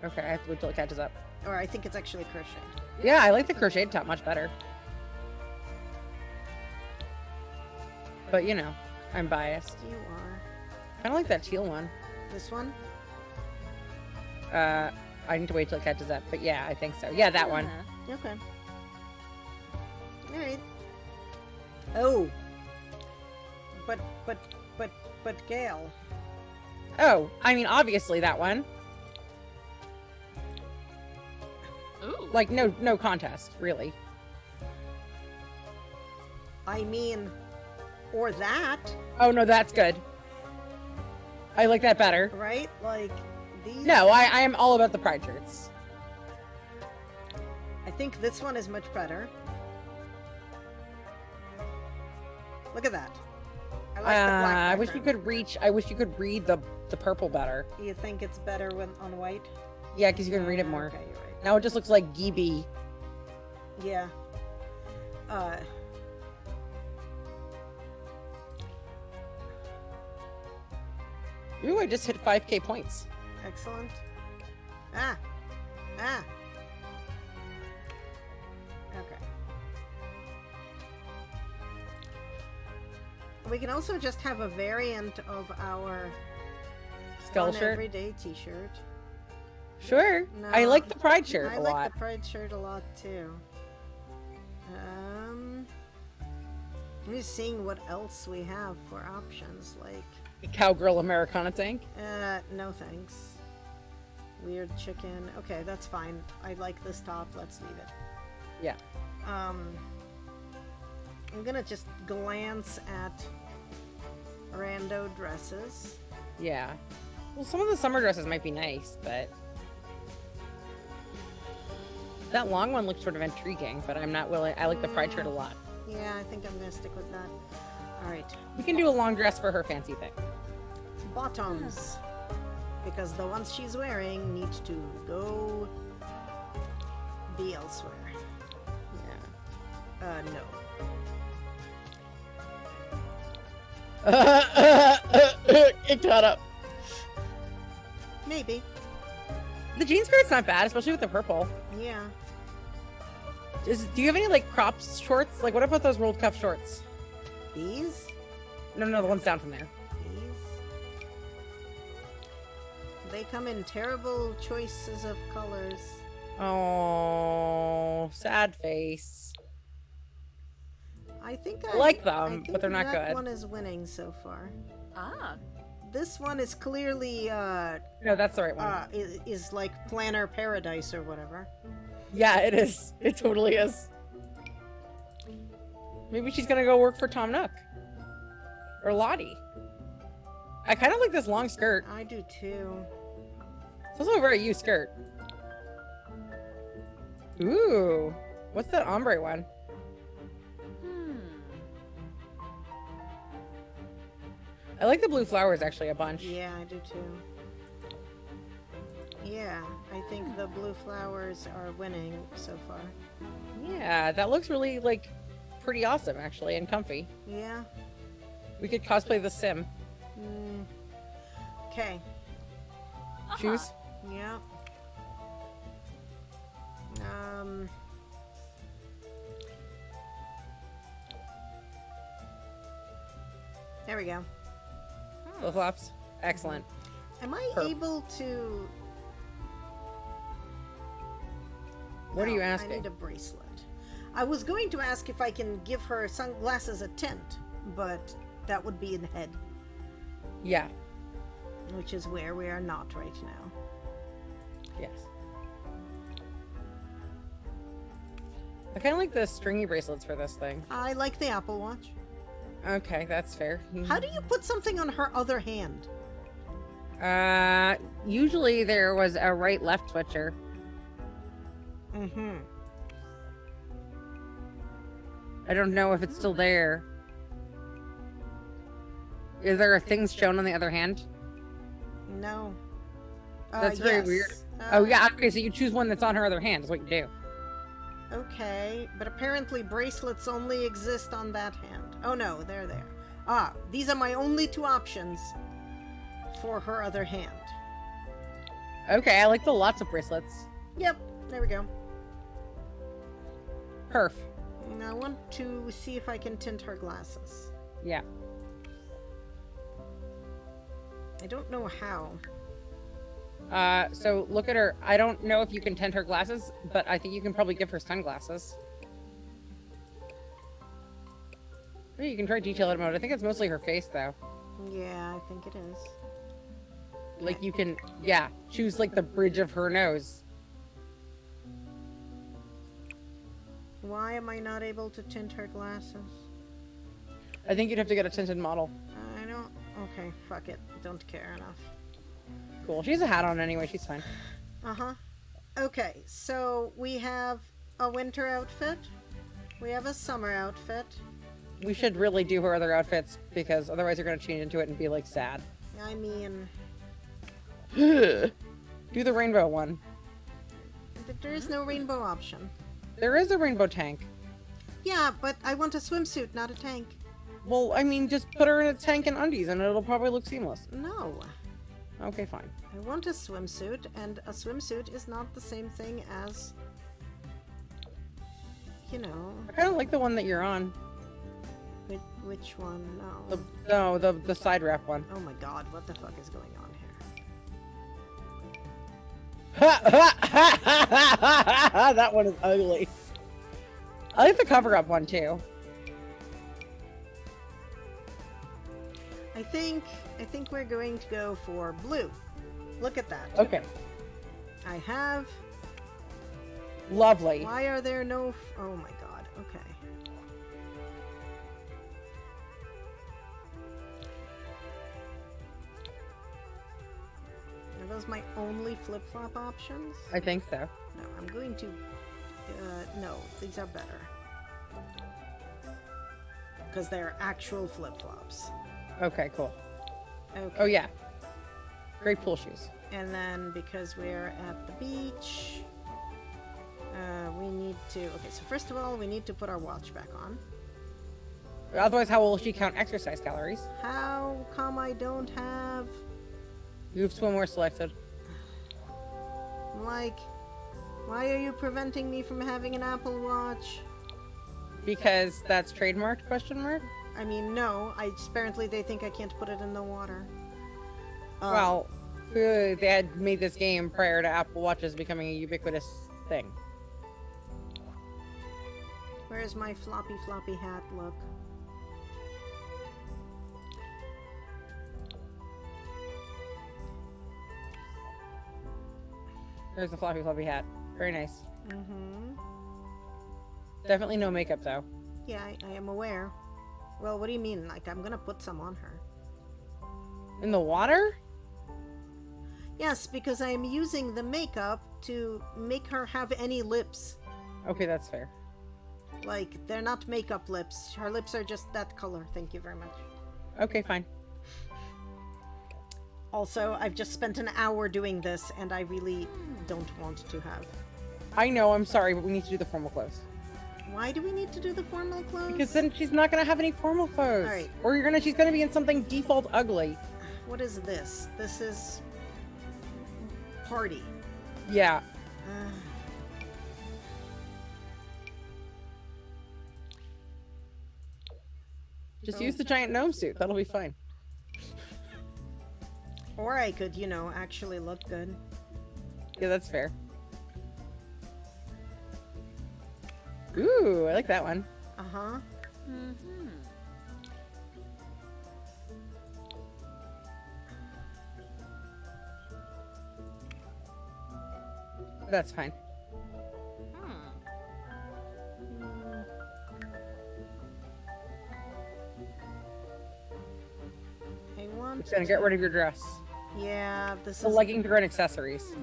Okay, I have to wait till it catches up. Or I think it's actually crocheted. Yeah, I like the crocheted top much better. But you know, I'm biased. You are. I don't like that teal one. This one? I need to wait till it catches up. But yeah, I think so. Yeah, that one. Okay. Alright. Oh! But Gail. Oh, I mean, obviously that one. Ooh. Like, no contest, really. I mean, or that, Oh no, that's good. I like that better. right? Like, these... No, I am all about the pride shirts. I think this one is much better. Look at that. I like the black I wish you background. could reach. I wish you could read the purple better. You think it's better when on white? Yeah, because you can read it more. Okay, you're right. Now it just looks like GB. Yeah. Ooh, I just hit 5K points. Excellent. Ah! Ah! Okay. We can also just have a variant of our Skull fun shirt. everyday t-shirt. Sure. I No, like the pride shirt I a like lot. the pride shirt a lot too. I'm just seeing what else we have for options, like Cowgirl Americana tank. no thanks. Weird chicken. Okay, that's fine. I like this top. Let's leave it. Yeah. I'm gonna just glance at rando dresses. Yeah. Well, some of the summer dresses might be nice, but that long one looks sort of intriguing. But I'm not willing. I like the pride shirt a lot. Yeah, I think I'm gonna stick with that. All right, We can do a long dress for her fancy thing. bottoms, because the ones she's wearing need to go be elsewhere. Yeah. No. It caught up. Maybe. The jean skirt's not bad, especially with the purple. Yeah. Do you have any like crop shorts? Like, what about those World Cup shorts? These? No, the ones down from there. These? They come in terrible choices of colors. Oh, sad face. I think I like them, I think but they're not that good. one is winning so far. Ah. This one is clearly No, that's the right one. is like Planner Paradise or whatever. Yeah, it is. It totally is. Maybe she's gonna go work for Tom Nook. Or Lottie. I kind of like this long skirt. I do too. It's also a very you skirt. Ooh. What's that ombre one? I like the blue flowers actually a bunch. Yeah, I do too. Yeah, I think the blue flowers are winning so far. Yeah, that looks really like pretty awesome actually and comfy. Yeah. We could cosplay the Sim. Okay. Shoes? Yeah. There we go. Flip flops. Excellent. Am I Perp. able to... What are you No, asking? I need a bracelet. I was going to ask if I can give her sunglasses a tint, but that would be in head, Yeah. which is where we are not right now. Yes. I kind of like the stringy bracelets for this thing. I like the Apple Watch. Okay, that's fair. How do you put something on her other hand? Usually there was a right-left switcher. Mm-hmm. I don't know if it's still there. Is there things shown on the other hand? No. That's very yes. weird. Oh yeah, okay, so you choose one that's on her other hand, is what you do. Okay, but apparently bracelets only exist on that hand. Oh no, they're there. Ah, these are my only two options for her other hand. Okay, I like the lots of bracelets. Yep, there we go. Perf. Now I want to see if I can tint her glasses. Yeah. I don't know how. So look at her. I don't know if you can tint her glasses, but I think you can probably give her sunglasses. Maybe you can try detail mode. I think it's mostly her face, though. Yeah, I think it is. Like you can, yeah, choose like the bridge of her nose. Why am I not able to tint her glasses? I think you'd have to get a tinted model. I don't... Okay, fuck it. Don't care enough. Cool. She has a hat on anyway. She's fine. Uh-huh. Okay, so we have a winter outfit. We have a summer outfit. We should really do her other outfits because otherwise you're going to change into it and be like sad. I mean... Do the rainbow one. There is no rainbow option. There is a rainbow tank. Yeah, but I want a swimsuit, not a tank. Well, I mean, just put her in a tank and undies and it'll probably look seamless. No. Okay, fine. I want a swimsuit, and a swimsuit is not the same thing as... You know... I kind of like the one that you're on. Which one? No. The side wrap one. Oh my god, what the fuck is going on here? That one is ugly. I like the cover up one too. I think we're going to go for blue. Look at that. Okay. I have... Lovely. Why are there no... Oh my god, okay. Are those my only flip-flop options? I think so. No, I'm going to... no, these are better. Because they're actual flip-flops. Okay, cool. Okay. Oh yeah. Great pool shoes. And then because we're at the beach, we need to... Okay, so first of all, we need to put our watch back on. Otherwise, how will she count exercise calories? How come I don't have... You have swimwear selected. Like, why are you preventing me from having an Apple Watch? Because that's trademarked, question mark? I mean, no. Apparently they think I can't put it in the water. Well, they had made this game prior to Apple Watches becoming a ubiquitous thing. Where's my floppy hat look? There's the floppy hat. Very nice. Mm-hmm. Definitely no makeup, though. Yeah, I am aware. Well, what do you mean? Like, I'm gonna put some on her. In the water? Yes, because I am using the makeup to make her have any lips. Okay, that's fair. Like, they're not makeup lips. Her lips are just that color. Thank you very much. Okay, fine. Also, I've just spent an hour doing this, and I really don't want to have. I know, I'm sorry, but we need to do the formal clothes. Why do we need to do the formal clothes? Because then she's not gonna have any formal clothes. All right. Or she's gonna be in something default ugly. What is this? This is... party. Yeah. Just use the giant gnome suit. That'll be fine. Or I could, you know, actually look good. Yeah, that's fair. Ooh, I like that one. Uh-huh. Mm-hmm. That's fine. I want It's gonna get rid of your dress. Yeah, this The is... leggings are and accessories.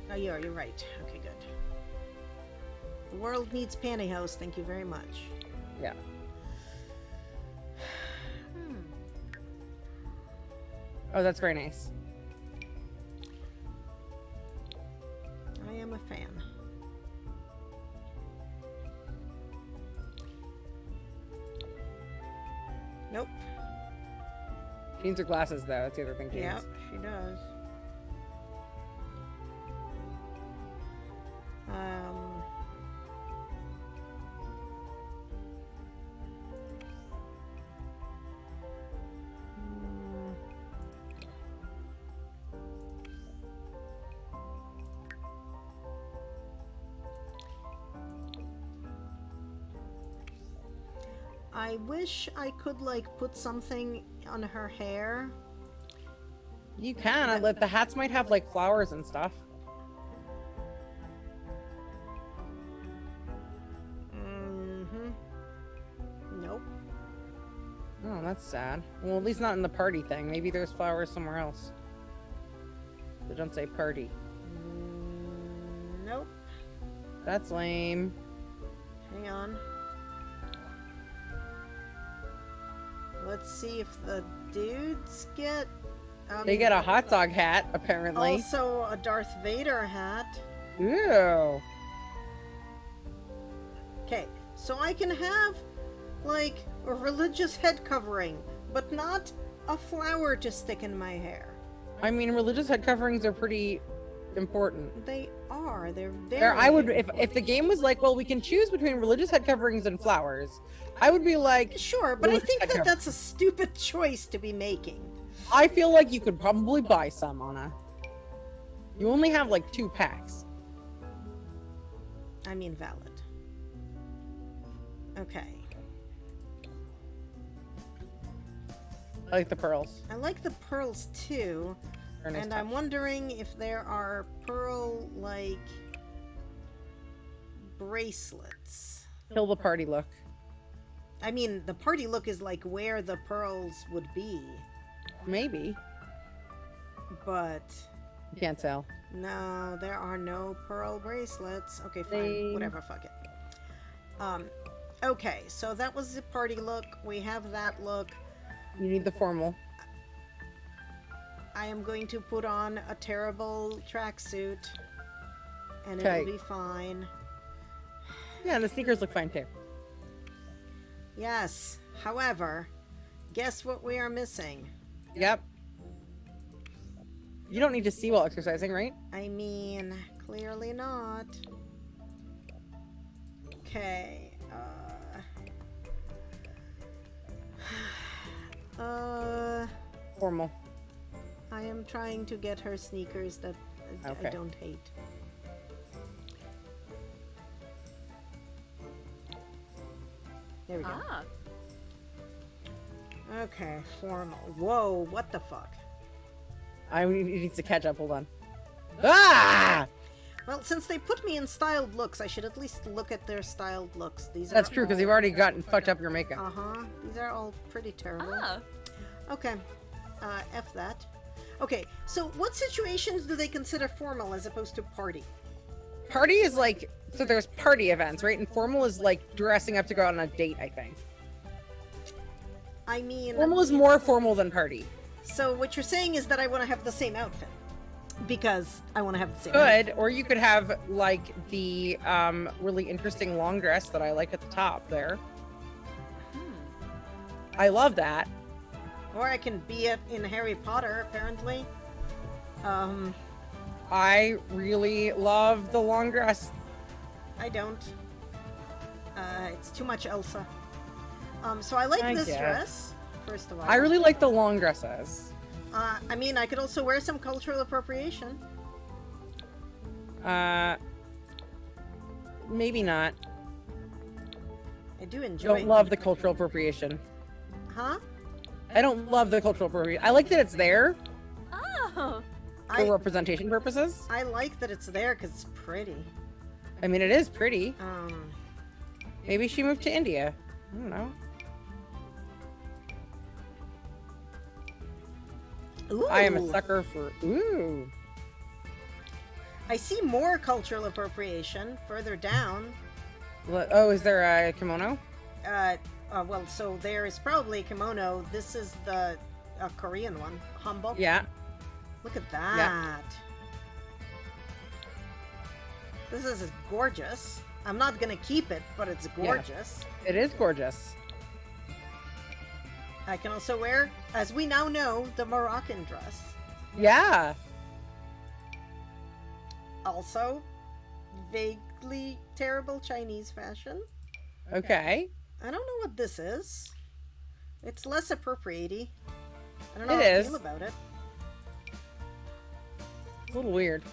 Oh, yeah, you're right. Okay, good. The world needs pantyhose, thank you very much. Yeah. Oh, that's very nice. I am a fan. Nope. She needs her glasses, though. That's the other thing she Yep, needs. she does. Um... mm, I wish I could, like, put something on her hair. You can. The hats might have, like, flowers and stuff. Mm-hmm. Nope. Oh, that's sad. Well, at least not in the party thing. Maybe there's flowers somewhere else. They don't say party. Nope. That's lame. Hang on. Let's see if the dudes get... They get a hot dog hat, apparently. Also a Darth Vader hat. Ew. Okay, so I can have, like, a religious head covering, but not a flower to stick in my hair. I mean, religious head coverings are pretty important. They are. They're very... I would, if the game was like, well, we can choose between religious head coverings and flowers, I would be like... Sure, but I religious think head that cover- that's a stupid choice to be making. I feel like you could probably buy some, Anna. You only have, like, 2 packs. I mean, valid. Okay. I like the pearls. I like the pearls, too. They're a nice And touch. I'm wondering if there are pearl, like, bracelets. Kill the party look. I mean, the party look is like where the pearls would be, Maybe. but You can't tell. no, there are no pearl bracelets. Okay, fine, Lame. whatever, fuck it. Okay, so that was the party look. We have that look. You need the formal. I am going to put on a terrible tracksuit, and Okay. it'll be fine. Yeah, the sneakers look fine, too. Yes, however, guess what we are missing? Yep. You don't need to see while exercising, right? I mean, clearly not. Okay, Formal. I am trying to get her sneakers that I Okay. don't hate. There we go. Ah. Okay, formal. Whoa, what the fuck? I need to catch up. Hold on. Ah! Well, since they put me in styled looks, I should at least look at their styled looks. These That's are true, because all- you've already gotten fucked up your makeup. Uh-huh. These are all pretty terrible. Ah. Okay. F that. Okay, so what situations do they consider formal as opposed to party? Party is like, so there's party events, right? And formal is like dressing up to go out on a date, I think. I mean... Formal is more formal than party. So what you're saying is that I want to have the same outfit. Because I want to have the same outfit. Good, or you could have like the really interesting long dress that I like at the top there. I love that. Or I can be it in Harry Potter, apparently. I really love the long dress. I don't. It's too much Elsa. So I like I this guess. dress, first of all. I really like the long dresses. I mean, I could also wear some cultural appropriation. Maybe not. I do enjoy Don't love the cultural appropriation. Huh? I don't love the cultural appropriation. I like that it's there Oh. for representation purposes. I like that it's there because it's pretty. I mean, it is pretty. Um, Maybe she moved to India. I don't know. ooh. I am a sucker for... Ooh. I see more cultural appropriation further down. Oh, is there a kimono? Well, so there is probably a kimono. This is the Korean one. Hanbok. Yeah. Look at that. This is gorgeous. I'm not gonna keep it, but it's gorgeous. It is gorgeous. I can also wear, as we now know, the Moroccan dress. Yeah. Also, vaguely terrible Chinese fashion. Okay. I don't know what this is. It's less appropriate-y. I don't know It how I is. feel about it. It's a little weird.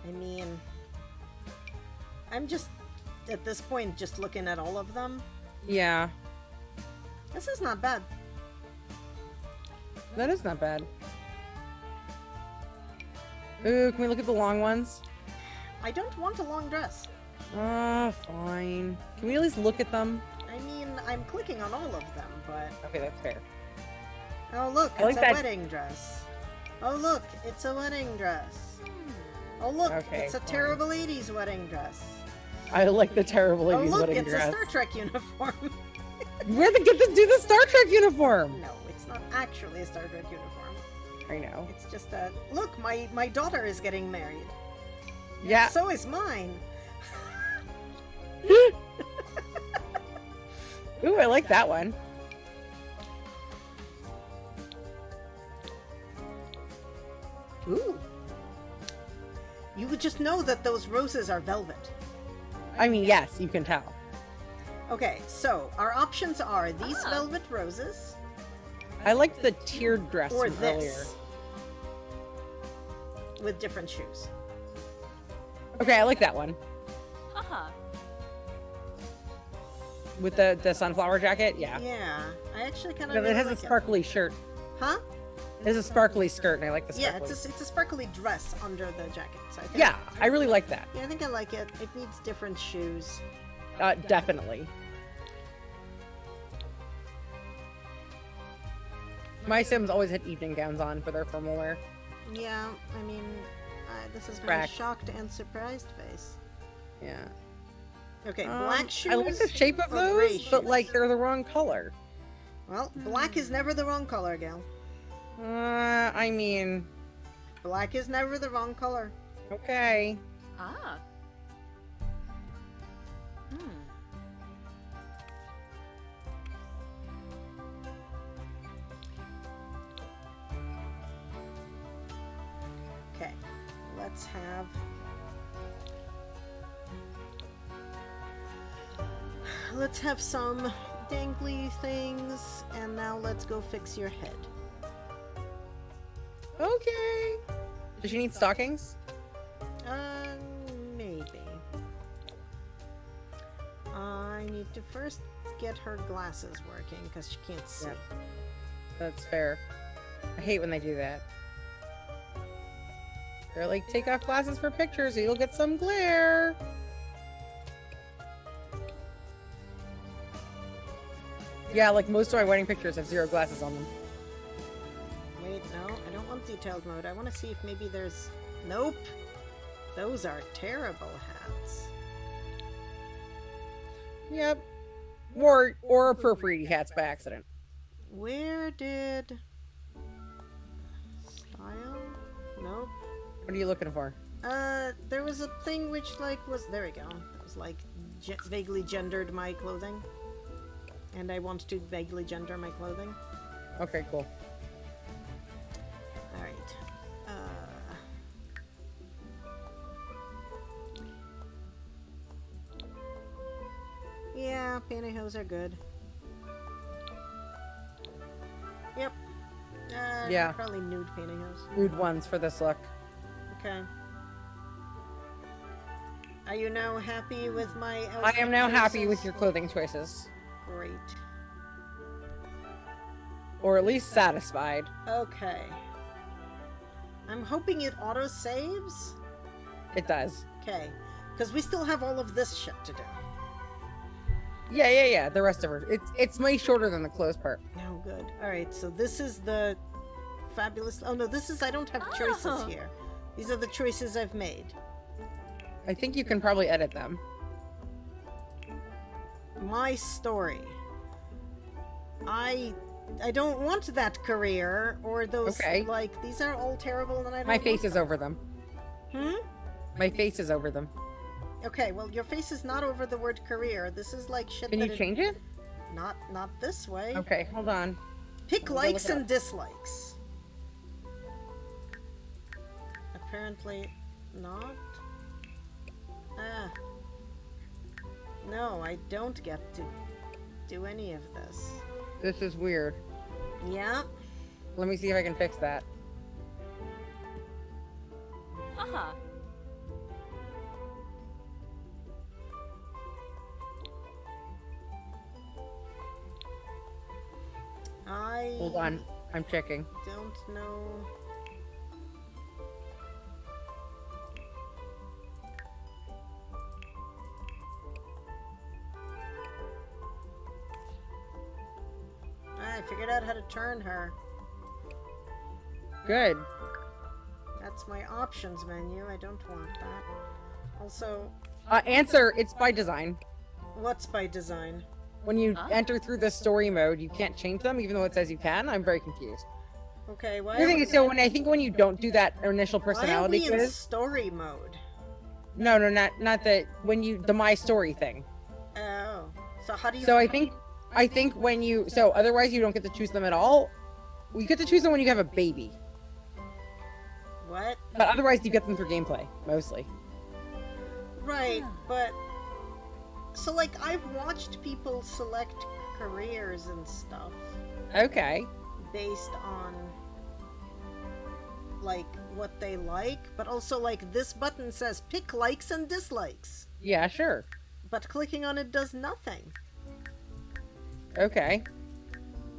I mean, I'm just, at this point, just looking at all of them. Yeah. This is not bad. That is not bad. Ooh, can we look at the long ones? I don't want a long dress. Fine. Can we at least look at them? I mean, I'm clicking on all of them, but... Okay, that's fair. Oh, look, I like it's a that- wedding dress. Oh, look, it's a wedding dress. Oh, look, Okay, it's a fine. terrible 80s wedding dress. I like the terrible Oh, ladies look, wedding it's dress. a Star Trek uniform. Where'd they get to do the Star Trek uniform? No, it's not actually a Star Trek uniform. I know. It's just a... Look, my daughter is getting married. Yeah. So is mine. Ooh, I like that one. Ooh. You would just know that those roses are velvet. I mean, yes, you can tell. Okay, so our options are these Ah. velvet roses I liked the tiered dress or from this earlier. with different shoes. Okay, I like that one. Haha. With the sunflower jacket, yeah. Yeah, I actually kind of But really it has like a sparkly shirt. Huh? It has a sparkly skirt, and I like the Yeah, sparkly. it's a sparkly dress under the jacket. So I think, Yeah, I really like that. Yeah, I think I like it. It needs different shoes. Definitely. My Sims always had evening gowns on for their formal wear. Yeah, I mean, this is my Correct. shocked and surprised face. Yeah. Okay, black shoes. I like the shape of or gray those, but shoes? like they're the wrong color. Well, black is never the wrong color, gal. I mean, Black is never the wrong color. okay. Ah. Hmm. Okay, let's have... Let's have some dangly things, and now let's go fix your head. Okay. Does she need stockings? Maybe. I need to first get her glasses working, because she can't see. Yeah. That's fair. I hate when they do that. They're like, take off glasses for pictures or you'll get some glare. Yeah, like most of my wedding pictures have 0 glasses on them. Wait, no, I don't want detailed mode. I want to see if maybe there's... Nope! Those are terrible hats. Yep. Or appropriate hats by accident. Where did... Style? Nope. What are you looking for? There was a thing which, like, was... There we go. It was, like, vaguely gendered my clothing. And I want to vaguely gender my clothing. Okay, cool. Alright. Yeah, pantyhose are good. Yep. Yeah. Probably nude pantyhose. Rude ones for this look. Okay. Are you now happy with my I outfit am now happy choices? with your clothing choices. Great. Or at least satisfied. Okay. I'm hoping it auto-saves. It does. Okay. Because we still have all of this shit to do. Yeah. The rest of her. It's way shorter than the clothes part. Oh, good. Alright, so this is the fabulous... Oh, no, this is... I don't have choices Oh. here. These are the choices I've made. I think you can probably edit them. My story. I don't want that career or those Okay. like these are all terrible and I don't My face want is them. over them. Hmm? My face is over them. Okay, well your face is not over the word career. This is like shit Can that you change it? Not this way. Okay, hold on. Pick I'll go likes look it and up. dislikes. Apparently not. Ah. No, I don't get to do any of this. This is weird. Yeah. Let me see if I can fix that. Haha. I Hold on. I'm checking. don't know. I figured out how to turn her. Good. That's my options menu. I don't want that. Also, Answer, it's by design. what's by design? When you Huh? enter through the story mode, you can't change them, even though it says you can. I'm very confused. Okay, why The are thing we, is, so when when you don't do that initial why are personality we in quiz, story mode? no, not the the my story thing. Oh, so how do you? So I think when you otherwise you don't get to choose them at all. You get to choose them when you have a baby, What? but otherwise you get them through gameplay mostly. Right, but so like I've watched people select careers and stuff Okay. based on like what they like, but also like this button says pick likes and dislikes, Yeah, sure. but clicking on it does nothing. Okay.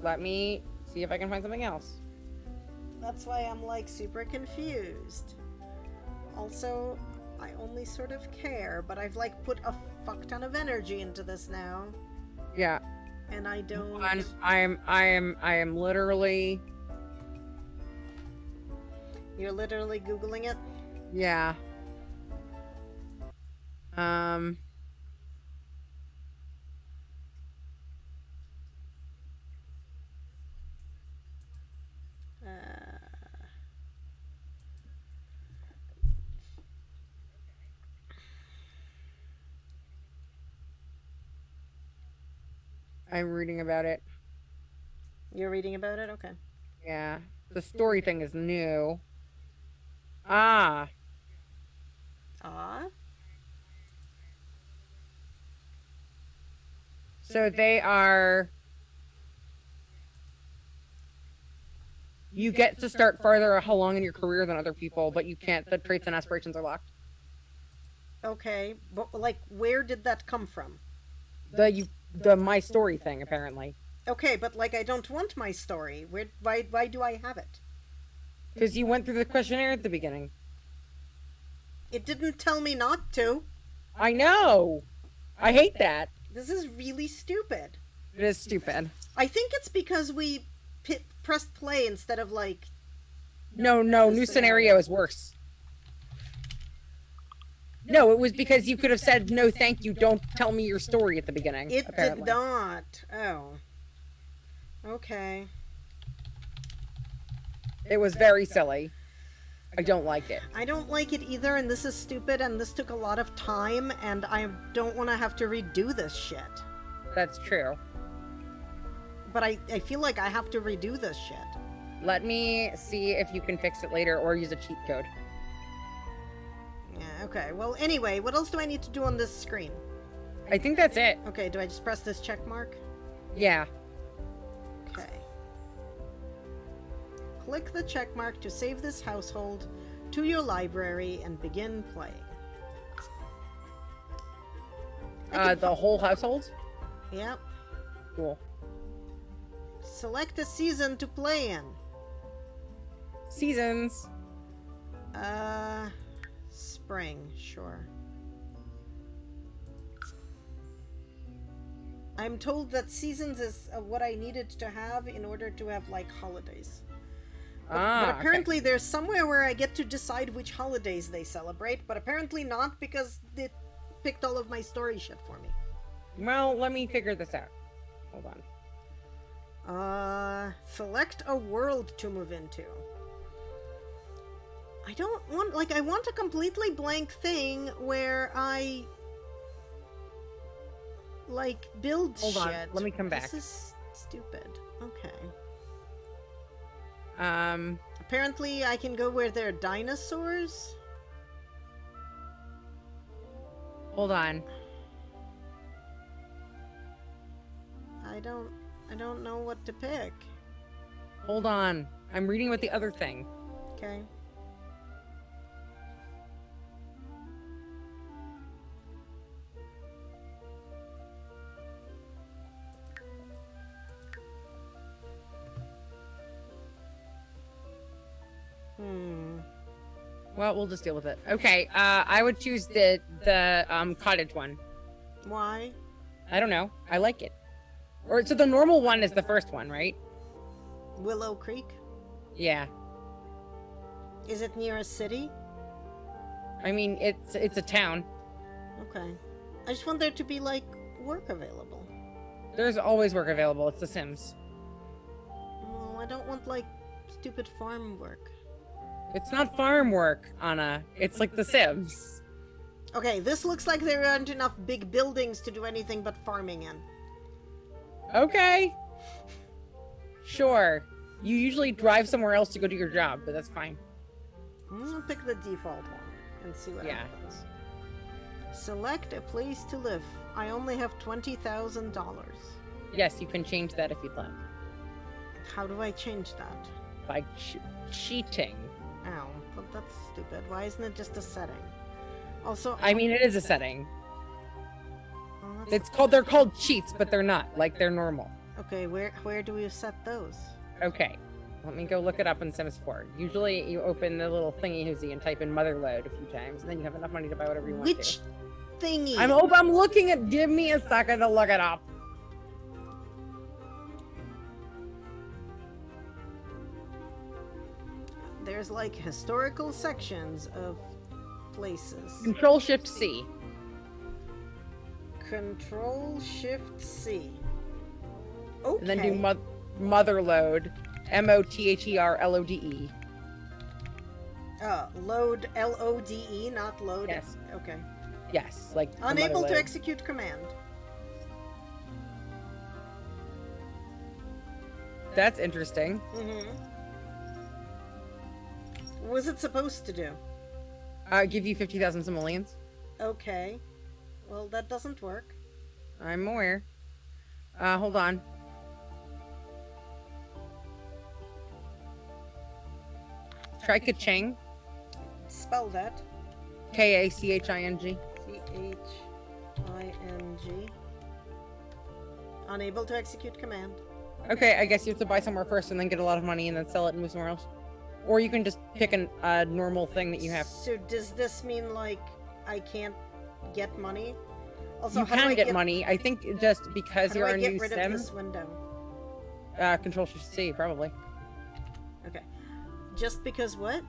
Let me see if I can find something else. That's why I'm like super confused. Also, I only sort of care, but I've like put a fuck ton of energy into this now, Yeah. and I don't. I am literally. You're literally Googling it? Yeah. I'm reading about it. You're reading about it? Okay. Yeah. The story thing is new. Ah. Ah? So they are. You get to start farther along in your career than other people, but you can't. The traits and aspirations are locked. Okay, but like, where did that come from? The my story thing apparently, Okay, but like, I don't want my story. Why do I have it? because you went through the questionnaire at the beginning. It didn't tell me not to. I know. I hate that. This is really stupid. It is stupid. I think it's because we pressed play instead of like. No, new scenario is worse. No, it was because you could have said no, thank you. Don't tell me your story at the beginning. It apparently. did not. Oh. Okay. It was very silly. I don't like it. I don't like it either, and this is stupid, and this took a lot of time, and I don't want to have to redo this shit. That's true. But I feel like I have to redo this shit. Let me see if you can fix it later or use a cheat code. Yeah, okay. Well, anyway, what else do I need to do on this screen? I think that's it. Okay, do I just press this check mark? Yeah. Okay. Click the check mark to save this household to your library and begin playing. The whole household? Yep. Cool. Select a season to play in. Seasons. Spring, sure. I'm told that seasons is what I needed to have in order to have, like, holidays. But apparently there's somewhere where I get to decide which holidays they celebrate, but apparently not because it picked all of my story shit for me. Well, let me figure this out. Hold on. Select a world to move into. I don't want, like, I want a completely blank thing where I, like, build Hold shit. on, let me come back. This is stupid. Okay. Apparently I can go where there are dinosaurs? Hold on. I don't know what to pick. Hold on. I'm reading about the other thing. Okay. Well, we'll just deal with it. Okay, I would choose the cottage one. Why? I don't know. I like it. Or so the normal one is the first one, right? Willow Creek? Yeah. Is it near a city? I mean, it's a town. Okay. I just want there to be, like, work available. There's always work available. It's The Sims. Well, I don't want, like, stupid farm work. It's not farm work, Anna. It's like The Sims. Okay, this looks like there aren't enough big buildings to do anything but farming in. Okay. Sure. You usually drive somewhere else to go do your job, but that's fine. I'm gonna pick the default one and see what Yeah. happens. Select a place to live. I only have $20,000. Yes, you can change that if you'd like. How do I change that? By cheating. Ow, but that's stupid. Why isn't it just a setting? Also, I mean, it is a setting. well, that's- They're called cheats, but they're not. Like, they're normal. okay, where do we set those? Okay. Let me go look it up in Sims 4. Usually you open the little thingy-hoozy and type in motherload a few times, and then you have enough money to buy whatever you want Which to. thingy? I'm looking at. Give me a second to look it up. There's like historical sections of places. Control Shift C. Control Shift C. Okay. And then do motherload. MOTHERLODE. Load LODE, not load. Yes. Okay. Yes, like the Unable to motherload. execute command. That's interesting. Mm-hmm. What was it supposed to do? Give you 50,000 simoleons. Okay. Well, that doesn't work. I'm aware. Hold on. Try Kaching. Spell that. Kaching. CHING. Unable to execute command. Okay, I guess you have to buy somewhere first and then get a lot of money and then sell it and move somewhere else. Or you can just pick a normal thing that you have. So does this mean, like, I can't get money? Also, You how do can I get money. I think just because How do you're I a get new rid of sim. this window? Control Shift C, probably. Okay. Just because what?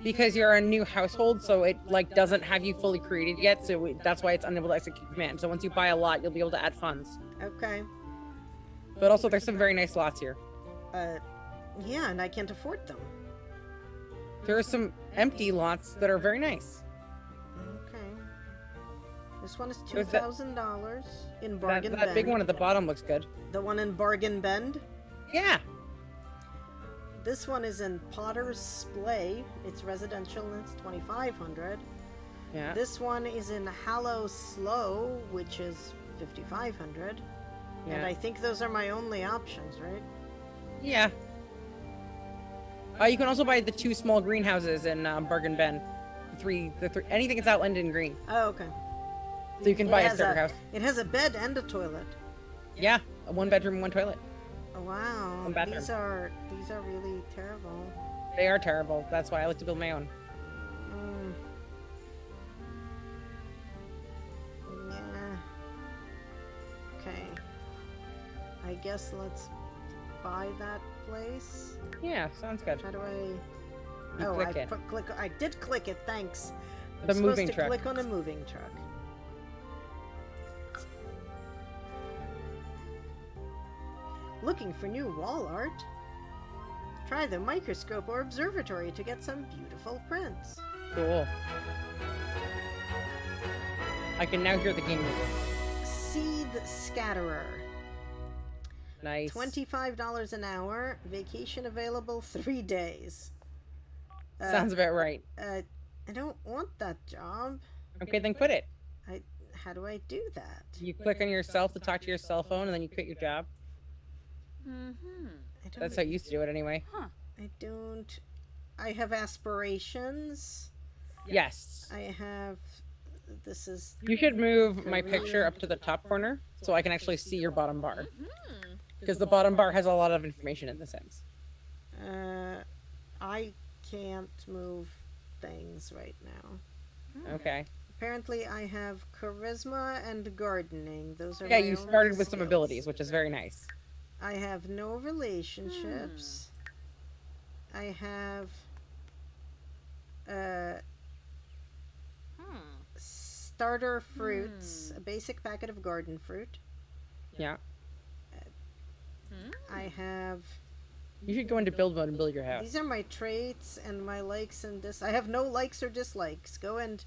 Because you're a new household, so it like doesn't have you fully created yet, so that's why it's unable to execute command. So once you buy a lot, you'll be able to add funds. Okay. But also, there's some very nice lots here. Yeah, and I can't afford them. There are some empty lots that are very nice. Okay. This one is There's that- $2,000 in Bargain That Bend. big one at the bottom looks good. The one in Bargain Bend. Yeah. This one is in Potter's Splay. It's residential and it's $2,500. Yeah. This one is in Hallow Slow, which is $5,500. Yeah. And I think those are my only options, right? Yeah. You can also buy the 2 small greenhouses in Bargain Bend. The three, anything that's outlined in green. Oh, okay. So you can It buy a has starter house. It has a bed and a toilet. Yeah, a 1 bedroom, 1 toilet. Oh, wow. One bathroom. These are really terrible. They are terrible. That's why I like to build my own. Mm. Yeah. Okay. I guess let's buy that place. Yeah, sounds good. How do I? You Oh, click it. I did click it. Thanks. The I'm moving supposed to truck. click on a moving truck. Looking for new wall art? Try the microscope or observatory to get some beautiful prints. Cool. I can now hear the game music. Seed Scatterer. Nice. $25 an hour. Vacation available 3 days. Sounds about right. I don't want that job. Okay, then quit it. How do I do that? You click on yourself to talk to your cell phone, and then you quit your job. Mm-hmm. That's how you used to do it anyway. I don't. I have aspirations. Yes. I have. This is. You should move my picture up to the top corner so I can actually see your bottom bar. Because the bottom bar has a lot of information in The Sims. I can't move things right now. Okay. Apparently, I have charisma and gardening. Those are Yeah, my you only started with some skills. abilities, which is very nice. I have no relationships. I have starter fruits, a basic packet of garden fruit. Yeah. I have. You should go into build mode and build your house. These are my traits and my likes and I have no likes or dislikes. Go and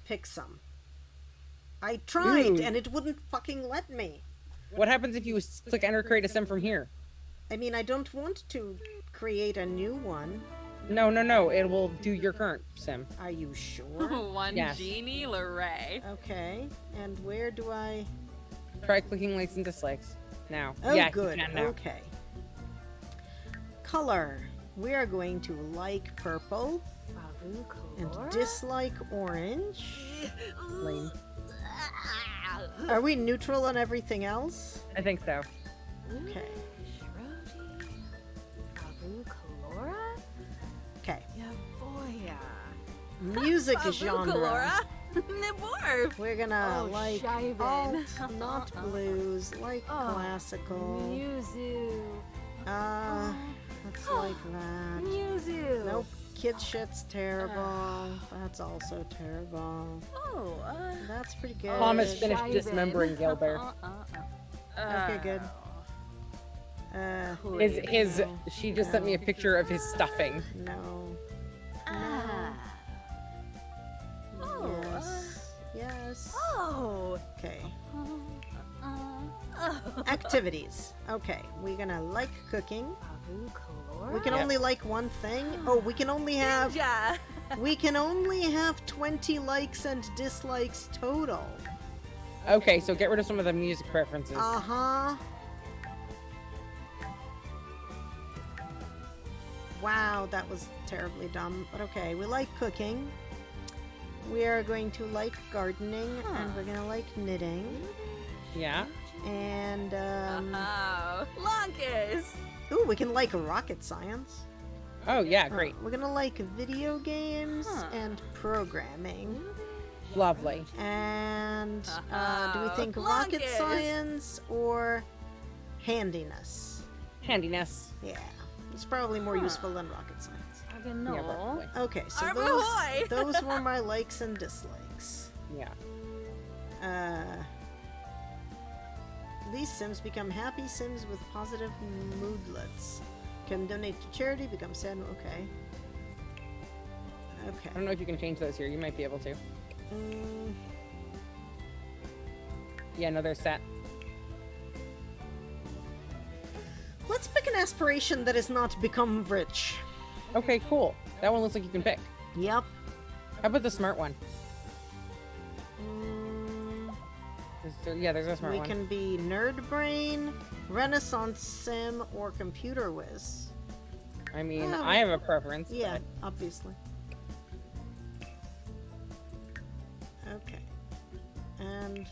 pick some. I tried Ooh. and it wouldn't fucking let me. What happens if you click enter create a sim from here? I mean, I don't want to create a new one. No. It will do your current sim. Are you sure? One Yes. genie, Lorray. Okay. And where do I? Try clicking likes and dislikes. Now. Oh, yeah, good. You can now. Okay. Color. We are going to like purple and dislike orange. Lame. Are we neutral on everything else? I think so. Okay. Okay. Music genre. We're gonna Oh, like Shivan. alt, not blues, like Oh, classical. Yuzu. Let's like that. Yuzu. Nope. Kid shit's terrible. That's also terrible. Oh, That's pretty good. Thomas finished Shivan. dismembering Gilbert. Okay, good. His she just sent me a picture of his stuffing. No. Ah. Oh, Yes. Yes. Oh. Okay. Oh. Activities. Okay. We're gonna like cooking. We can Yep. only like one thing. Oh, we can only have. Yeah. We can only have 20 likes and dislikes total. Okay, so get rid of some of the music preferences. Uh-huh. Wow, that was terribly dumb. But okay, we like cooking. We are going to like gardening, and we're gonna like knitting. Yeah. And, Oh, Lonkus! ooh, we can like rocket science. Oh yeah, great. We're gonna like video games and programming. Lovely. And do we think Lungus. rocket science or handiness? Handiness. Yeah, it's probably more useful than rocket science. Yeah, probably. Okay, so Arboy! those were my likes and dislikes. Yeah. These Sims become happy Sims with positive moodlets. Can donate to charity, become sad. Okay. Okay. I don't know if you can change those here. You might be able to. Yeah, no, they're set. Let's pick an aspiration that is not become rich. Okay, cool. That one looks like you can pick. Yep. How about the smart one? There's a smart We one. can be nerd brain, Renaissance sim, or computer whiz. I mean, Yeah, I have a preference. Yeah, but obviously. Okay. And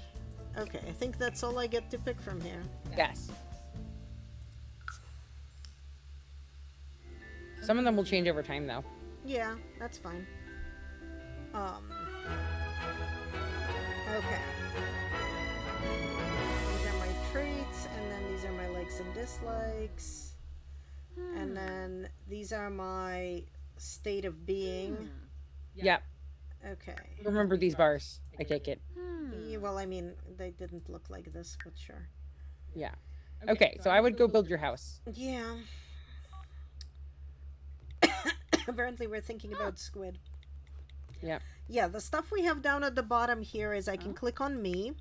okay, I think that's all I get to pick from here. yes. Some of them will change over time, though. Yeah, that's fine. Okay. These are my traits, and then these are my likes and dislikes. And then these are my state of being. Yep. Okay. Remember these bars. I take it. Yeah, well, I mean, they didn't look like this, but sure. Yeah. Okay, so I would go build your house. Yeah. Apparently we're thinking about squid. Yeah. Yeah, the stuff we have down at the bottom here is I can click on me.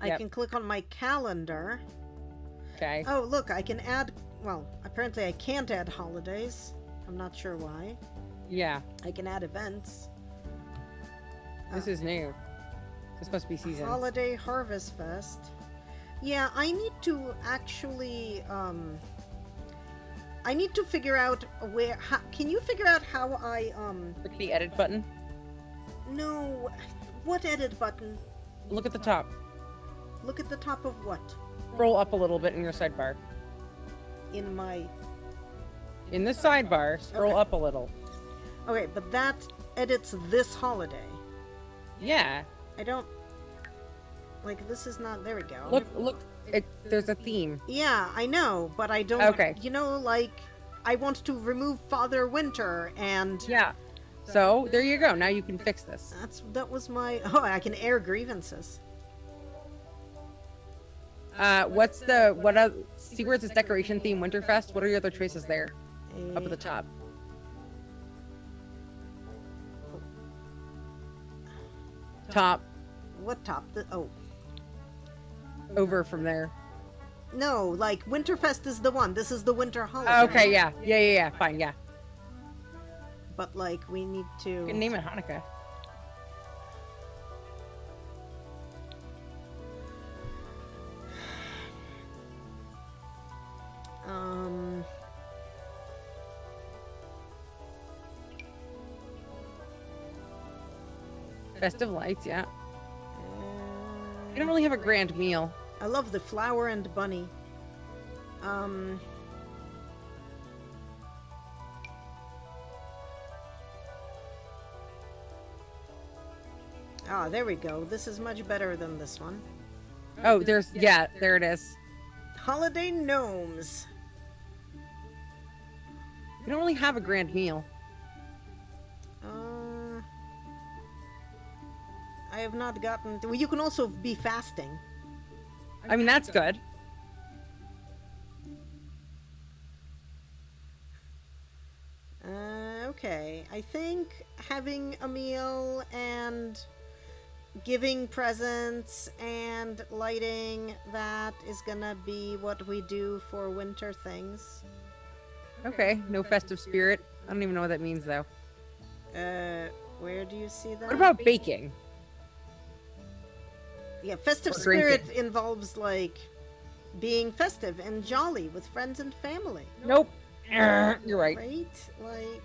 I Yep. can click on my calendar. Okay. Oh, look, I can add... Well, apparently I can't add holidays. I'm not sure why. Yeah. I can add events. This is new. This must be seasons. Holiday Harvest Fest. Yeah, I need to actually... I need to figure out where... can you figure out how I... Click the edit button. No. What edit button? Look at the top. Look at the top of what? Scroll up a little bit in your sidebar. In my... In the sidebar, scroll Okay. up a little. Okay, but that edits this holiday. Yeah. I don't... Like, this is not... There we go. Look. There's a theme. Yeah, I know, but I don't... Okay. You know, like, I want to remove Father Winter, and... Yeah. So, there you go. Now you can fix this. That was my... Oh, I can air grievances. See where it says decoration theme Winterfest? What are your other choices there? Up at the top. Top. What top? Oh. Over from there. No, like, Winterfest is the one. This is the winter holiday. Okay, yeah. Yeah. Fine, yeah. But, like, we need to... You can name it Hanukkah. Festive lights, yeah. You don't really have a grand meal. I love the flower and bunny. Ah, there we go. This is much better than this one. Oh, there it is. Holiday gnomes. You don't really have a grand meal. I have not gotten... Well, you can also be fasting. I mean, that's good. Okay. I think having a meal and giving presents and lighting, that is gonna be what we do for winter things. Okay, no festive spirit. I don't even know what that means, though. Where do you see that? What about baking? Yeah, festive Or spirit drinking? involves, like, being festive and jolly with friends and family. Nope. You're right. Right? Like...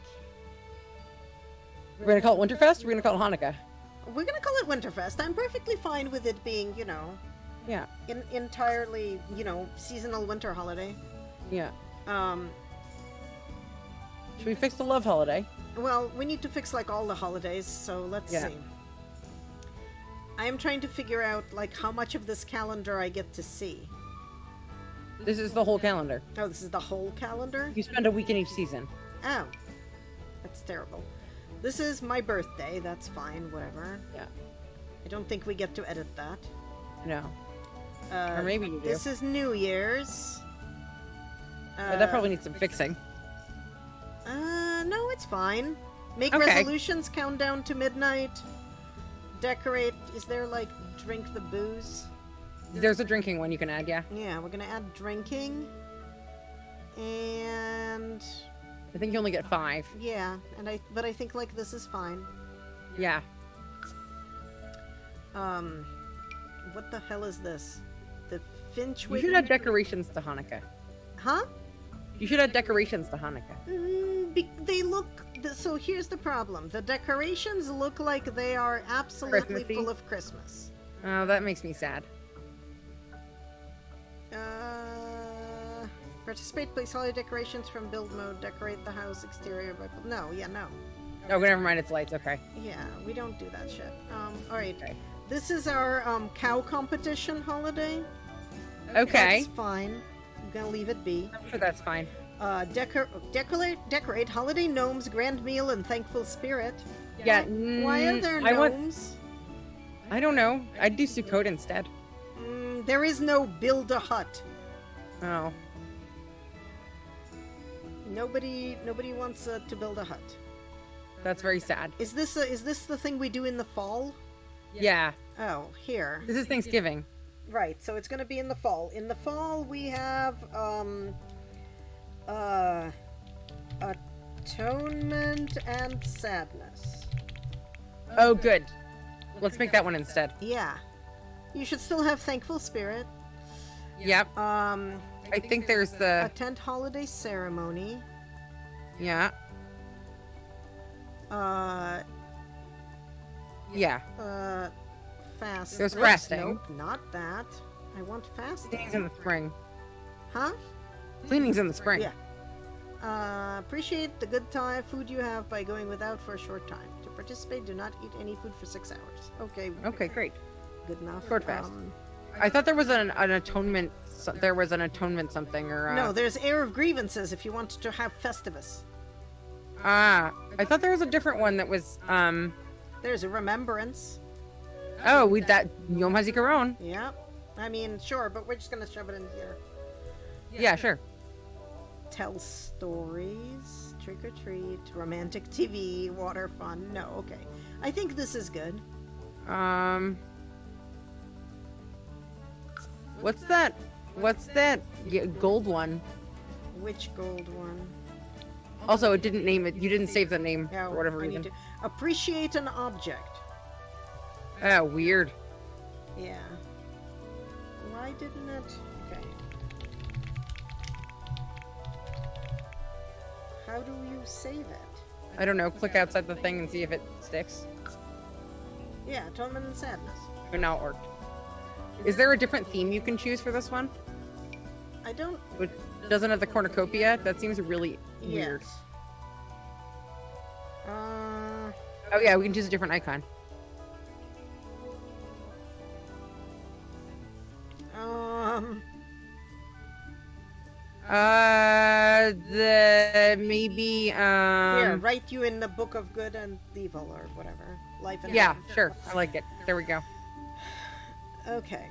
We're gonna call it Winterfest? We're gonna call it Hanukkah. We're gonna call it Winterfest. I'm perfectly fine with it being, you know... Yeah. Entirely, you know, seasonal winter holiday. Yeah. Um... Should we fix the love holiday? Well, we need to fix, like, all the holidays, so let's Yeah. see. I am trying to figure out, like, how much of this calendar I get to see. This is the whole calendar. Oh, this is the whole calendar? You spend a week in each season. Oh. That's terrible. This is my birthday, that's fine, whatever. Yeah. I don't think we get to edit that. No. Or maybe you do. This is New Year's. But that probably needs some fixing. No, it's fine. Make Okay. resolutions, count down to midnight. Decorate. Is there, like, drink the booze? There's a drinking one you can add, yeah. Yeah, we're gonna add drinking. And... I think you only get 5. yeah, but I think, like, this is fine. Yeah. What the hell is this? The Finch You should add decorations to Hanukkah. Huh? You should add decorations to Hanukkah. They look... So here's the problem. The decorations look like they are absolutely Christmassy? full of Christmas. Oh, that makes me sad. Participate, place holiday decorations from build mode, decorate the house exterior by... No, yeah, no. Oh, never mind, it's lights, okay. Yeah, we don't do that shit. Alright. Okay. This is our, cow competition holiday. Okay. That's fine. I'm gonna leave it be. I'm sure that's fine. Decorate holiday gnomes, grand meal, and thankful spirit. Yeah. Why are there I gnomes? don't know. I'd do Sukkot instead. There is no build a hut. Oh. Nobody wants to build a hut. That's very sad. Is this the thing we do in the fall? Yeah. Oh, here. This is Thanksgiving. Right, so it's gonna be in the fall. In the fall we have atonement and sadness. Oh, good. Let's make that one instead. Yeah. You should still have thankful spirit. Yep. I think there's the... attend holiday ceremony. Yeah. Yeah. Fast. There's Oops, fasting. Nope, not that. I want fasting. Cleaning's in the spring. Huh? Cleaning's in the spring. Yeah. Appreciate the good time food you have by going without for a short time. To participate, do not eat any food for 6 hours. Okay. Okay, great. Good enough. Short fast. I thought there was an atonement. There was an atonement something or. No, there's air of grievances if you want to have Festivus. I thought there was a different one that was. There's a remembrance. Oh, that Yom HaZikaron. Yeah. I mean, sure, but we're just gonna shove it in here. Yeah, sure. Tell stories, trick or treat, romantic TV, water fun. No, okay. I think this is good. What's that? What's that gold one? Which gold one? Also, it didn't name it. You didn't save the name Yeah, for whatever I need reason. to appreciate an object. Oh, weird. Yeah. Why didn't it? Okay. How do you save it? I don't know. Click outside the thing and see if it sticks. Yeah, atonement and sadness. But now it worked. Is there a different theme you can choose for this one? I don't. It doesn't have the cornucopia? That seems really weird. Yes. Oh yeah, we can choose a different icon. Maybe Here, write you in the book of good and evil or whatever. Life and yeah, death. sure. I like it. There we go. Okay.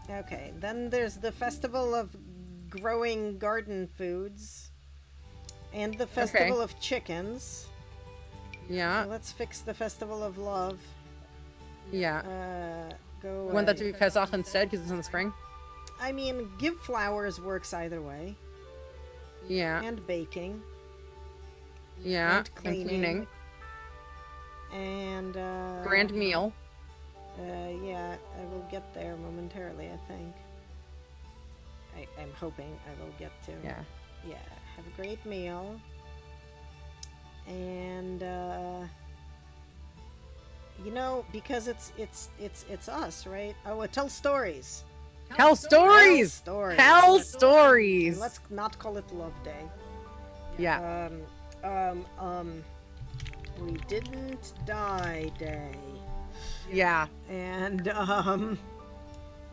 Okay, then there's the Festival of Growing Garden Foods. And the Festival of Chickens. Yeah. So let's fix the Festival of Love. Yeah. Go Want that to away. be Pesach instead because it's in the spring? I mean, give flowers works either way. Yeah. And baking. Yeah. And cleaning. And, Grand meal. yeah, I will get there momentarily, I think. I'm hoping I will get to. Yeah. Yeah, have a great meal. And, you know, because it's us, right? Oh, tell stories. Tell stories! Stories. Tell stories! Let's not call it Love Day. Yeah. We didn't die day. Yeah. And,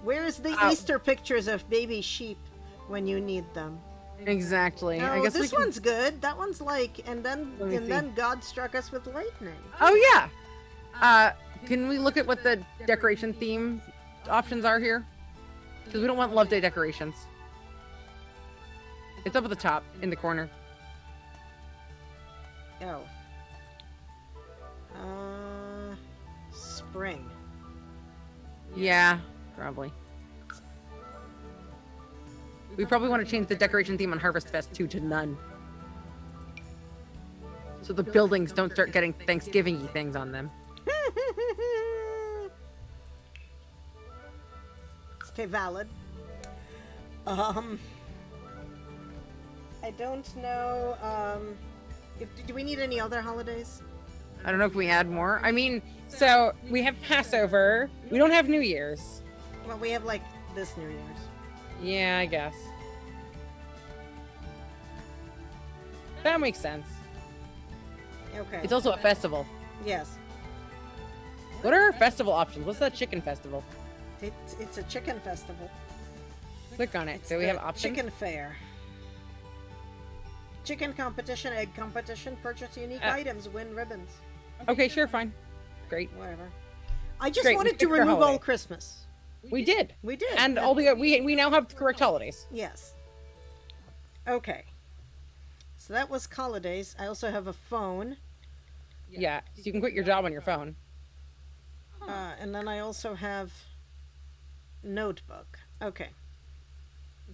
where's the Easter pictures of baby sheep when you need them? Exactly. No, I guess this we can... one's good. That one's like, and Let me see. then God struck us with lightning. Oh, yeah. Can we look at what the decoration theme options are here? Because we don't want Love Day decorations. It's up at the top, in the corner. Oh. Spring. Yeah, probably. We probably want to change the decoration theme on Harvest Fest 2 to none. So the buildings don't start getting Thanksgiving-y things on them. Okay, valid. I don't know, do we need any other holidays? I don't know if we add more. I mean, so we have Passover. We don't have New Year's. Well, we have, like, this New Year's. Yeah, I guess. That makes sense. Okay. It's also a festival. Yes. What are our festival options? What's that chicken festival? It's a chicken festival. Click on it. It's So we the have options. Chicken fair. Chicken competition, egg competition, purchase unique Ah. items, win ribbons. Okay, sure, fine. Great. Whatever. I just Great, we wanted to fixed our remove all holiday. Christmas. We did. We did. And all we now have correct holidays. Yes. Okay. So that was holidays. I also have a phone. Yeah, so you can quit your job on your phone. And then I also have notebook. Okay.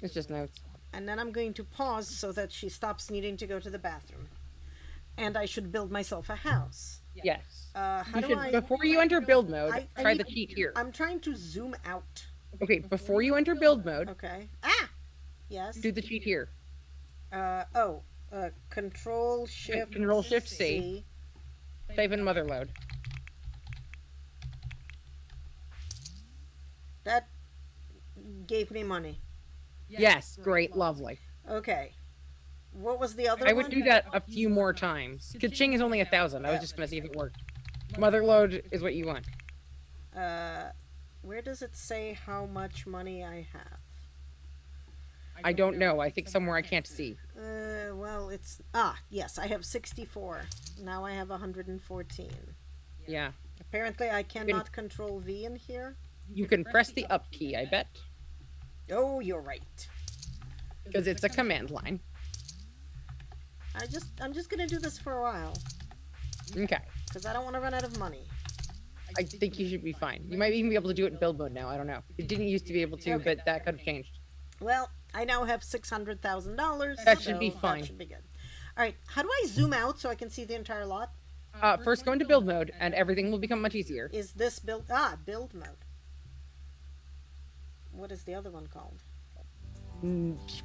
It's just notes. And then I'm going to pause so that she stops needing to go to the bathroom. And I should build myself a house. Yes. How You do should, I... before you enter build mode, I try need- the cheat here. I'm trying to zoom out. Okay, before you enter build mode, Okay. Ah! Yes. do the cheat here. Control Shift Control Shift C. Type in motherload. That gave me money. Yes, great, lovely. Okay. What was the other I one? would do that a few more times. Kaching is only 1,000. I was just gonna see if it worked. Motherload is what you want. Where does it say how much money I have? I don't know. I think somewhere I can't see. Well, it's... yes, I have 64. Now I have 114. Yeah. Apparently I cannot control V in here. You can press the up key, I bet. Oh, you're right. Because it's a command line. I'm just gonna do this for a while. Okay. Because I don't want to run out of money. I think you should be fine. You might even be able to do it in build mode now. I don't know. It didn't used to be able to, Okay. but that could have changed. Well, I now have $600,000. That should be fine. That should be good. Alright, how do I zoom out so I can see the entire lot? First go into build mode, and everything will become much easier. Is this build... build mode. What is the other one called?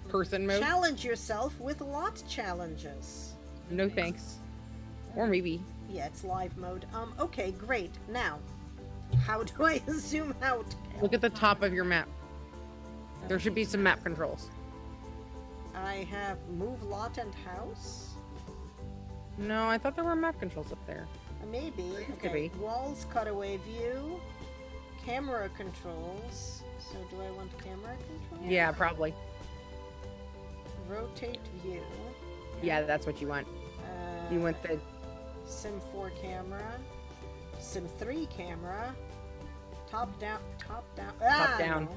Person mode? Challenge yourself with lot challenges. No thanks. Or maybe. Yeah, it's live mode. Okay, great. Now, how do I zoom out? Look at the top of your map. There should be some map controls. I have move lot and house. No, I thought there were map controls up there. Maybe. Could Okay. be. Walls, cutaway view, camera controls. So do I want camera controls? Yeah, probably. Rotate view. Yeah, that's what you want. You want the... Sim 4 camera. Sim 3 camera. Top down. Top down. Top down.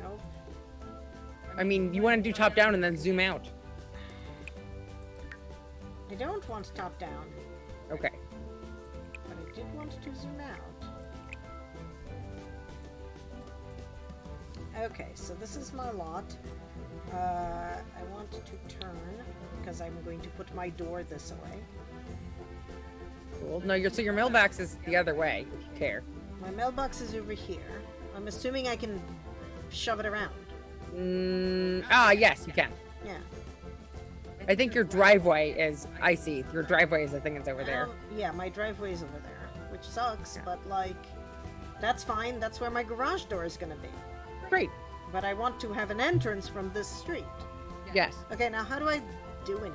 No. Nope. I mean, you want to do top down and then zoom out. I don't want top down, Okay. but I did want to zoom out. Okay, so this is my lot. I want to turn because I'm going to put my door this way. Cool. No, so your mailbox is the other way, if you care. My mailbox is over here. I'm assuming I can shove it around. Yes, you can. Yeah. I think your driveway is... I see. Your driveway is the thing that's over there. Yeah, my driveway is over there, which sucks, but like, that's fine. That's where my garage door is gonna be. Great. But I want to have an entrance from this street. Yes. Okay, now how do I do anything?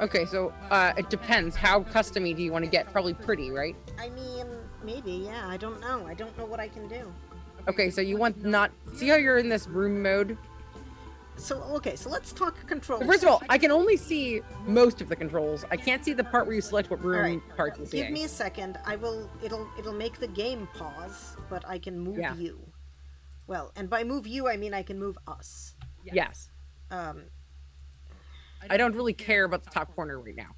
Okay, so it depends. How custom-y do you want to get? Probably pretty, right? I mean, maybe, yeah, I don't know. I don't know what I can do. Okay, so you want not... See how you're in this room mode? So, okay, so let's talk controls. First of all, I can only see most of the controls. I can't see the part where you select what room Alright, parts you're give seeing. me a second. It'll make the game pause, but I can move you. Well, and by move you, I mean I can move us. Yes. I don't really care about the top corner right now.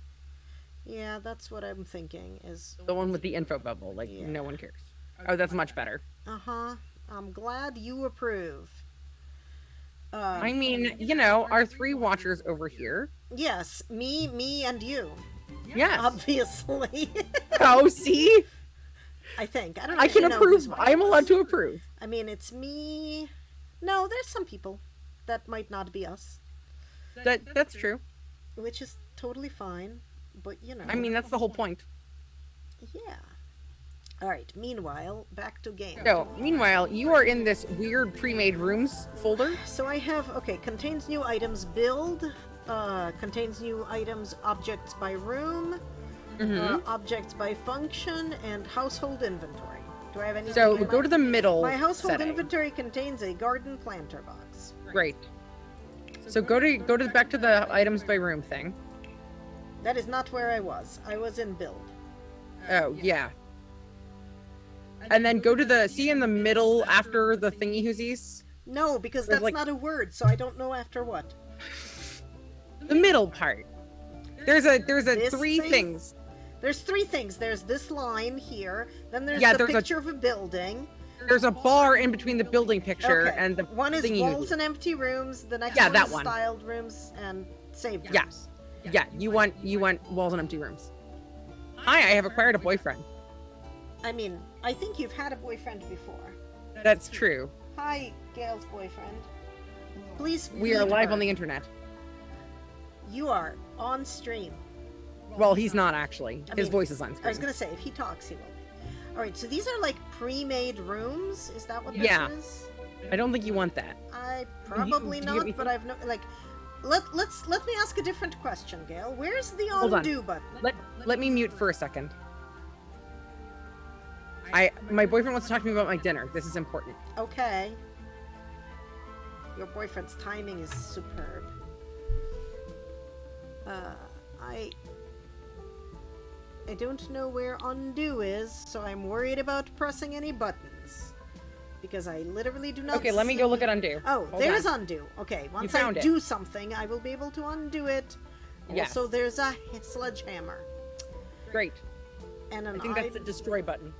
Yeah, that's what I'm thinking is... The one with the info bubble, like, Yeah. no one cares. Oh, that's much better. Uh-huh. I'm glad you approve. I mean, you know, our 3 watchers over here. Yes, me, and you. Yes. Obviously. Oh, see? I think. I don't know. I can approve. I'm allowed to approve. I mean, it's me. No, there's some people that might not be us, That's true. which is totally fine. But, you know. I mean, that's the whole point. Yeah. Alright, meanwhile, back to game. So, meanwhile, you are in this weird pre-made rooms folder. So I have, okay, contains new items build, contains new items objects by room, objects by function, and household inventory. Do I have anything? So, in go to the middle My household setting. inventory contains a garden planter box. Great. So go to back to the items by room thing. That is not where I was. I was in build. Oh, yeah. And then go to the, see in the middle after the thingy whoosies? No, because There's, that's like- not a word, so I don't know after what. The middle part. There's This three thing? things. There's three things. There's this line here, then there's Yeah, the there's a- picture of a building. There's a bar in between the building picture Okay. and the One is thingy walls hoosie. and empty rooms, the next Yeah, one that is one. styled rooms and saved Yeah. rooms. Yeah, you want walls and empty rooms. Hi, I have acquired a boyfriend. I mean, I think you've had a boyfriend before. That's true. Hi, Gail's boyfriend. Please We are feed live her. on the internet. You are on stream. Well, he's not actually. I His mean, voice is on I was screen. gonna say, if he talks, he will be. Alright, so these are like pre-made rooms? Is that what this Yeah. is? I don't think you want that. I probably do you get not, me but I've no like let me ask a different question, Gail. Where's the Hold on. undo button? Let me mute for a second. My boyfriend wants to talk to me about my dinner. This is important. Okay. Your boyfriend's timing is superb. I don't know where undo is, so I'm worried about pressing any buttons. Because I literally do not Okay, let me go see- look at undo. Oh, Hold there's on. undo. Okay, once I found it. do something, I will be able to undo it. Yes. Also, there's a sledgehammer. Great. And I an think that's the destroy button.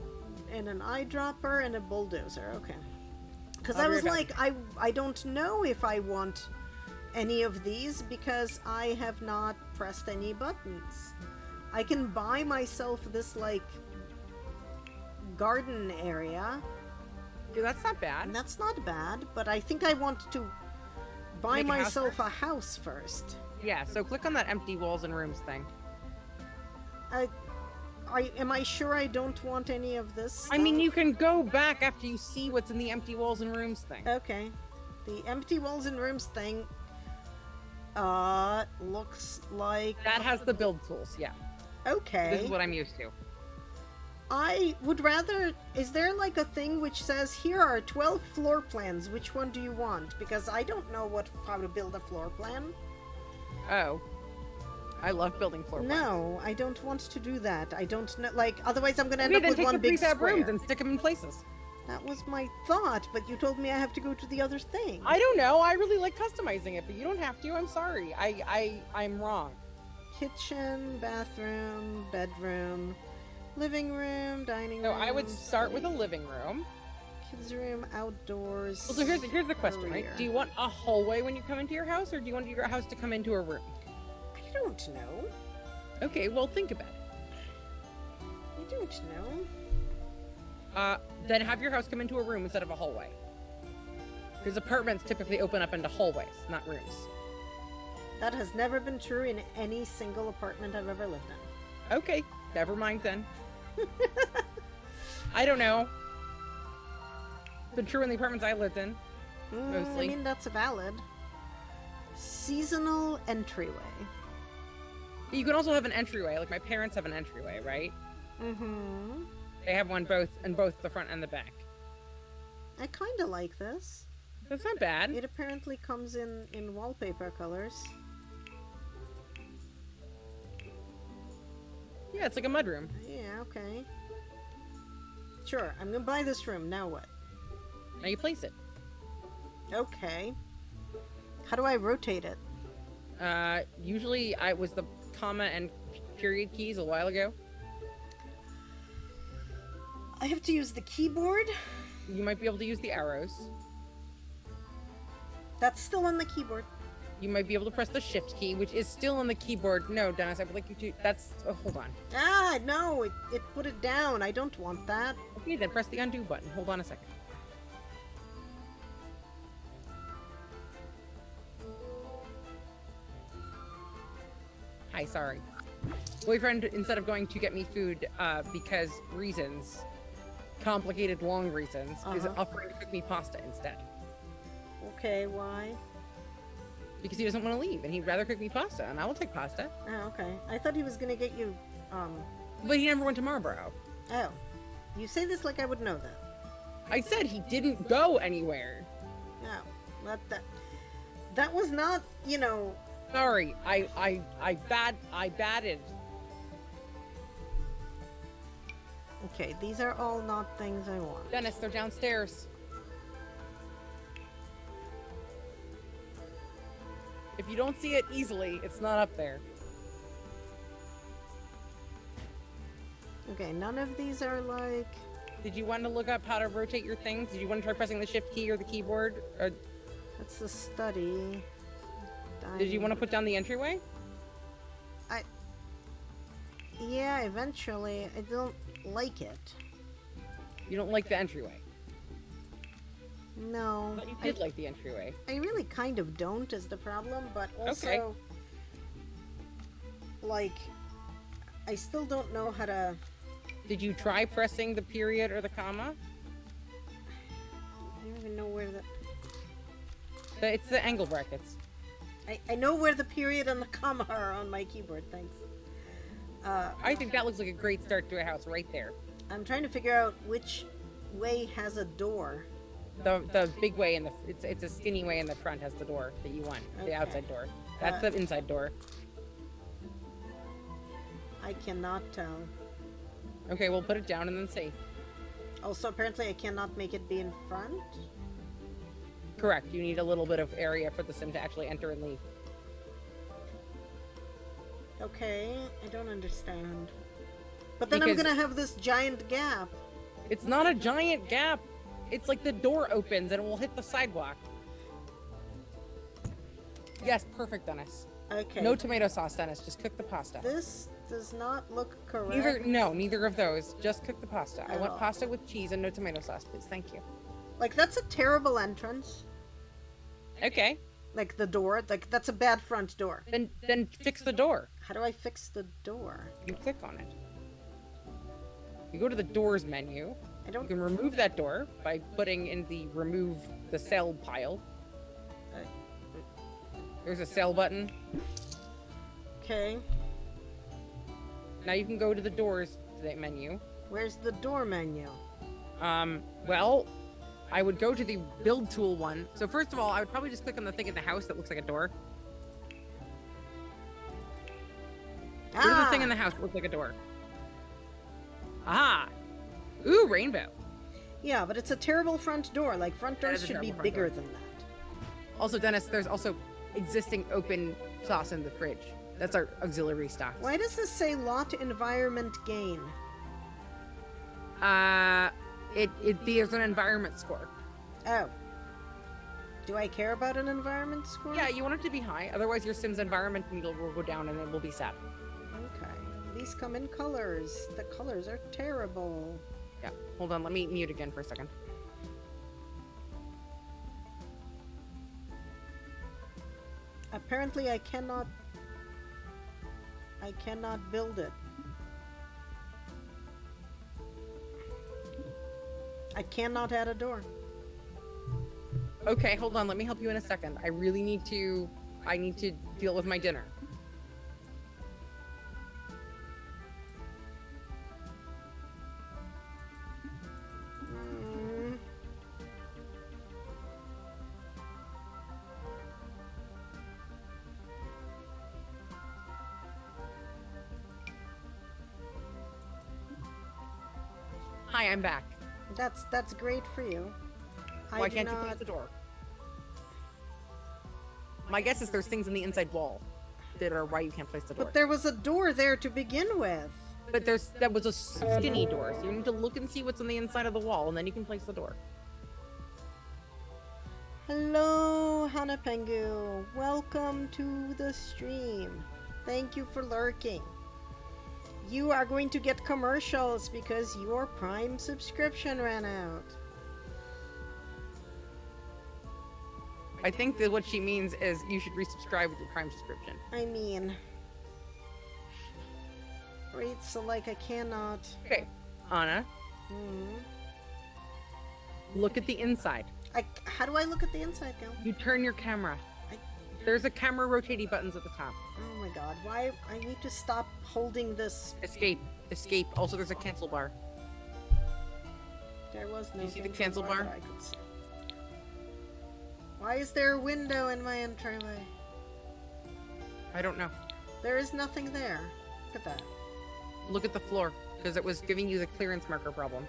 and an eyedropper and a bulldozer. Okay. Because I'll I be was right like, I don't know if I want any of these because I have not pressed any buttons. I can buy myself this like garden area, Dude, that's not bad. and that's not bad. But I think I want to buy Make a house myself a house first. Yeah, so click on that empty walls and rooms thing. Am I sure I don't want any of this? I mean, stuff? you can go back after you see what's in the empty walls and rooms thing. Okay. The empty walls and rooms thing looks like That has the build tools, yeah. okay. This is what I'm used to. I would rather is there like a thing which says here are 12 floor plans, which one do you want? Because I don't know how to build a floor plan. Oh. I love building floor plans. No, I don't want to do that. I don't know like otherwise I'm going to end Okay, up then with take one the big prefab square. rooms and stick them in places. That was my thought, but you told me I have to go to the other thing. I don't know. I really like customizing it, but you don't have to. I'm sorry. I'm wrong. Kitchen, bathroom, bedroom, living room, dining So room. I would start with a study, living room. kids room, outdoors. Well, so here's the question, right? career. Do you want a hallway when you come into your house, or do you want your house to come into a room? I don't know. Okay, well, think about it. I don't know. Then have your house come into a room instead of a hallway. Because apartments typically open up into hallways, not rooms. That has never been true in any single apartment I've ever lived in. Okay, never mind then. I don't know. It's been true in the apartments I lived in. Mostly. I mean, that's valid. Seasonal entryway. You can also have an entryway, like my parents have an entryway, right? Mm-hmm. They have one both in both the front and the back. I kind of like this. That's not bad. It apparently comes in wallpaper colors. Yeah, it's like a mudroom. Yeah, okay. Sure, I'm gonna buy this room. Now what? Now you place it. Okay. How do I rotate it? Usually I was the comma and period keys a while ago. I have to use the keyboard. You might be able to use the arrows. That's still on the keyboard. You might be able to press the shift key, which is still on the keyboard. No, Dennis, I would like you to... That's... Oh, hold on. Ah, no, it put it down. I don't want that. Okay, then press the undo button. Hold on a second. Hi, sorry. Boyfriend, instead of going to get me food, because reasons, complicated, long reasons, is Uh-huh. offering to cook me pasta instead. Okay, why? Because he doesn't want to leave, and he'd rather cook me pasta, and I will take pasta. Oh, okay. I thought he was gonna get you, But he never went to Marlboro. oh. You say this like I would know that. I said he didn't go anywhere. No, that was not, you know, Sorry, I batted. Okay, these are all not things I want. Dennis, they're downstairs. If you don't see it easily, it's not up there. Okay, none of these are like... Did you want to look up how to rotate your things? Did you want to try pressing the shift key or the keyboard? Or That's the study. did you want to put down the entryway? Yeah, eventually. I don't like it. You don't like the entryway. No. But you did like the entryway. I really kind of don't is the problem, but also... Okay. Like, I still don't know how to... Did you try pressing the period or the comma? I don't even know where the... It's the angle brackets. I know where the period and the comma are on my keyboard, thanks. I think that looks like a great start to a house right there. I'm trying to figure out which way has a door. The big way in the it's a skinny way in the front has the door that you want. Okay. The outside door. That's the inside door. I cannot tell. Okay, we'll put it down and then see. Also, apparently I cannot make it be in front. Correct. You need a little bit of area for the sim to actually enter and leave. Okay, I don't understand. But then Because- I'm gonna have this giant gap. It's not a giant gap. It's like the door opens and it will hit the sidewalk. Yes, perfect, Dennis. Okay. No tomato sauce, Dennis. Just cook the pasta. This does not look correct. Neither of those. Just cook the pasta. I want Oh. pasta with cheese and no tomato sauce, please. Thank you. Like, that's a terrible entrance. Okay. Like, the door. Like, that's a bad front door. Then fix the door. How do I fix the door? You click on it. You go to the doors menu. I You don't... can remove that door by putting in the remove the cell pile. There's a cell button. Okay. Now you can go to the doors menu. Where's the door menu? Well, I would go to the build tool one. So first of all, I would probably just click on the thing in the house that looks like a door. Go to the thing in the house that looks like a door. Aha! Ooh, rainbow. Yeah, but it's a terrible front door. Like, front That doors is a should be terrible front bigger door. than that. Also, Dennis, there's also existing open sauce in the fridge. That's our auxiliary stock. Why does this say lot environment gain? There's an environment score. Oh. Do I care about an environment score? Yeah, you want it to be high. Otherwise, your Sim's environment needle will go down and it will be sad. Okay. These come in colors. The colors are terrible. Yeah. Hold on. Let me mute again for a second. Apparently I cannot build it. I cannot add a door. Okay, hold on. Let me help you in a second. I need to deal with my dinner. Mm. Hi, I'm back. That's great for you. Why can't you close the door? My guess is there's things in the inside wall that are why you can't place the door. But there was a door there to begin with. But that was a skinny door, so you need to look and see what's on the inside of the wall, and then you can place the door. Hello, Hana Pengu. Welcome to the stream. Thank you for lurking. You are going to get commercials because your Prime subscription ran out. I think that what she means is you should resubscribe with your Prime subscription. I mean... Wait, so like I cannot... Okay, Anna, look at the inside. How do I look at the inside now? You turn your camera. There's a camera rotating buttons at the top. Oh my god, why? I need to stop holding this. Escape. Escape. Also, there's a cancel bar. There was no You see the cancel bar? that I could see. Why is there a window in my entryway? I don't know. There is nothing there. Look at that. Look at the floor, because it was giving you the clearance marker problem.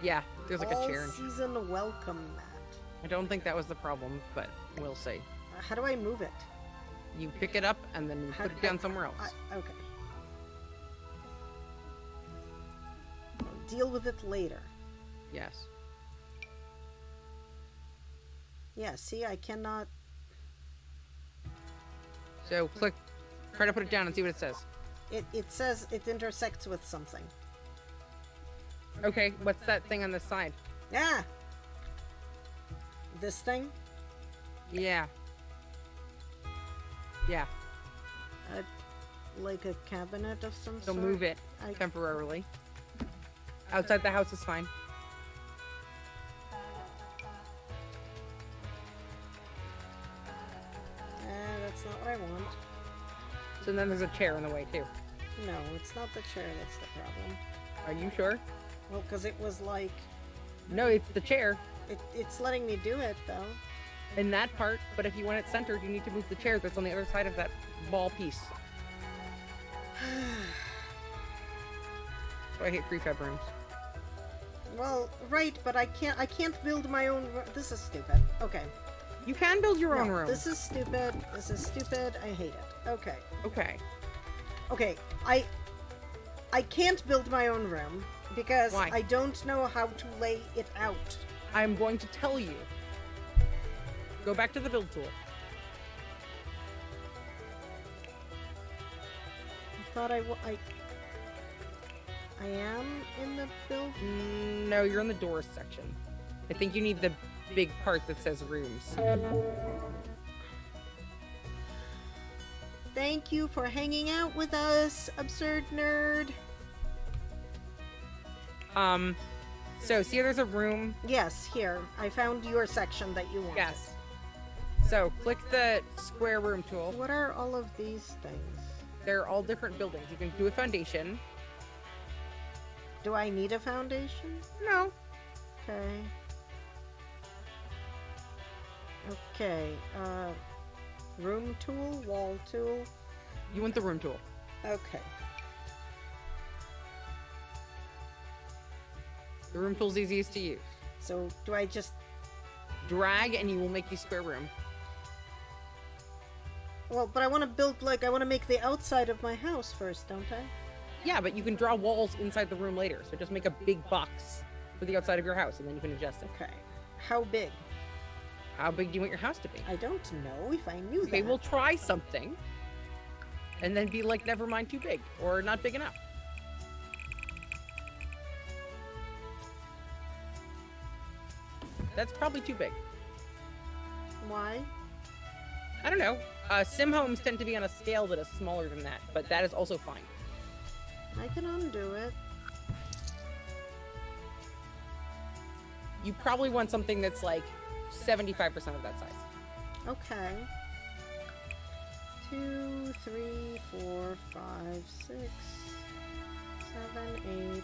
Yeah, there's like a chair. All-season welcome mat. I don't think that was the problem, but we'll see. How do I move it? You pick it up and then you put it down somewhere else. Okay. I'll deal with it later. Yes. Yeah, see, I cannot... So click, try to put it down and see what it says. It says it intersects with something. Okay, what's that thing on the side? Ah! This thing? Yeah. Yeah. Like a cabinet of some So sort? move it I- temporarily. Outside the house is fine. That's not what I want. So then there's a chair in the way too. No, it's not the chair that's the problem. Are you sure? Well, because it was like... No, it's the chair It's letting me do it, though. in that part, but if you want it centered, you need to move the chair that's on the other side of that ball piece. So I hate prefab rooms. Well, right, but I can't build my own... This is stupid. Okay. You can build your own No, room. This is stupid. This is stupid. I hate it. Okay. Okay. Okay, I can't build my own room because Why? I don't know how to lay it out. I'm going to tell you. Go back to the build tool. I thought I am in the build. No, you're in the doors section. I think you need the big part that says rooms. Thank you for hanging out with us, absurd nerd. So see there's a room. Yes, here. I found your section that you wanted. Yes. So click the square room tool. What are all of these things? They're all different buildings. You can do a foundation. Do I need a foundation? No. Okay. Okay, room tool, wall tool. You want the room tool. Okay. The room tool's easiest to use. So do I just... Drag and you will make a square room. Well, but I want to build, like, I want to make the outside of my house first, don't I? Yeah, but you can draw walls inside the room later. So just make a big box for the outside of your house and then you can adjust it. Okay. How big? How big do you want your house to be? I don't know if I knew Okay, that. we'll try something. And then be like, never mind, too big. Or not big enough. That's probably too big. Why? I don't know. Sim homes tend to be on a scale that is smaller than that, but that is also fine. I can undo it. You probably want something that's like 75% of that size. Okay. 2, 3, 4, 5, 6, 7, 8, 9, 10,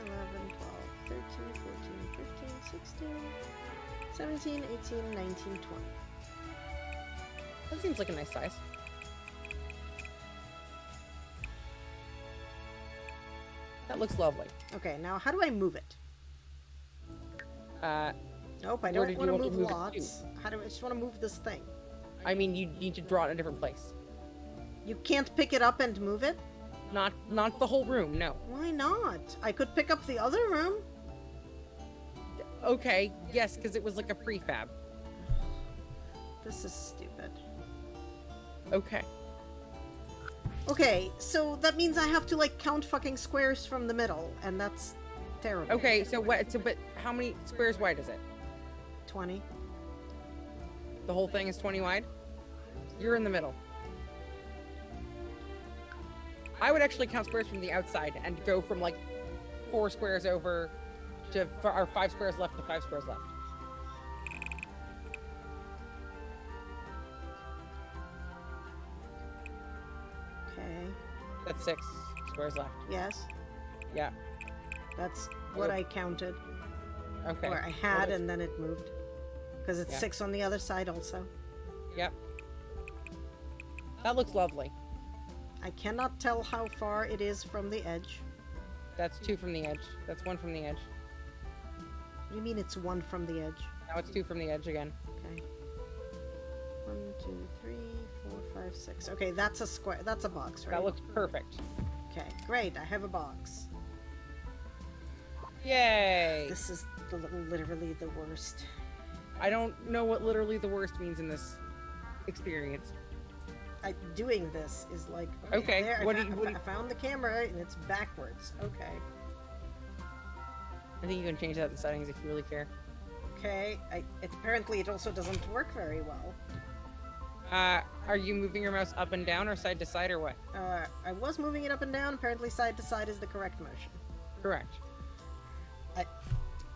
11, 12, 13, 14, 15, 16, 17, 18, 19, 20. That seems like a nice size. That looks lovely. Okay, now how do I move it? Nope, I Where don't did want you to want to move move it lots. How do I just want to move this thing? I mean, you need to draw it in a different place. You can't pick it up and move it? Not the whole room, no. Why not? I could pick up the other room. Okay, yes, because it was like a prefab. This is stupid. Okay. Okay, so that means I have to like count fucking squares from the middle, and that's terrible. Okay, so what? So, but how many squares wide is it? 20. The whole thing is 20 wide? You're in the middle. I would actually count squares from the outside and go from like 4 squares over to, or 5 squares left to 5 squares left. Okay. That's 6 squares left. Yes. Yeah. That's what I counted. Okay. Or I had and then it moved. Because it's Yeah. 6 on the other side also. Yep. That looks lovely. I cannot tell how far it is from the edge. That's 2 from the edge. That's 1 from the edge. What do you mean it's 1 from the edge? Now it's 2 from the edge again. Okay. 1, 2, 3, 4, 5, 6. Okay, that's a square. That's a box, right? That looks perfect. Okay, great. I have a box. Yay! This is literally the worst. I don't know what literally the worst means in this experience. Doing this is like Okay, There, what I, do you- fo- what do you- I found the camera and it's backwards. Okay. I think you can change that in settings if you really care. Okay. Apparently it also doesn't work very well. Are you moving your mouse up and down or side to side or what? I was moving it up and down. Apparently side to side is the correct motion. Correct.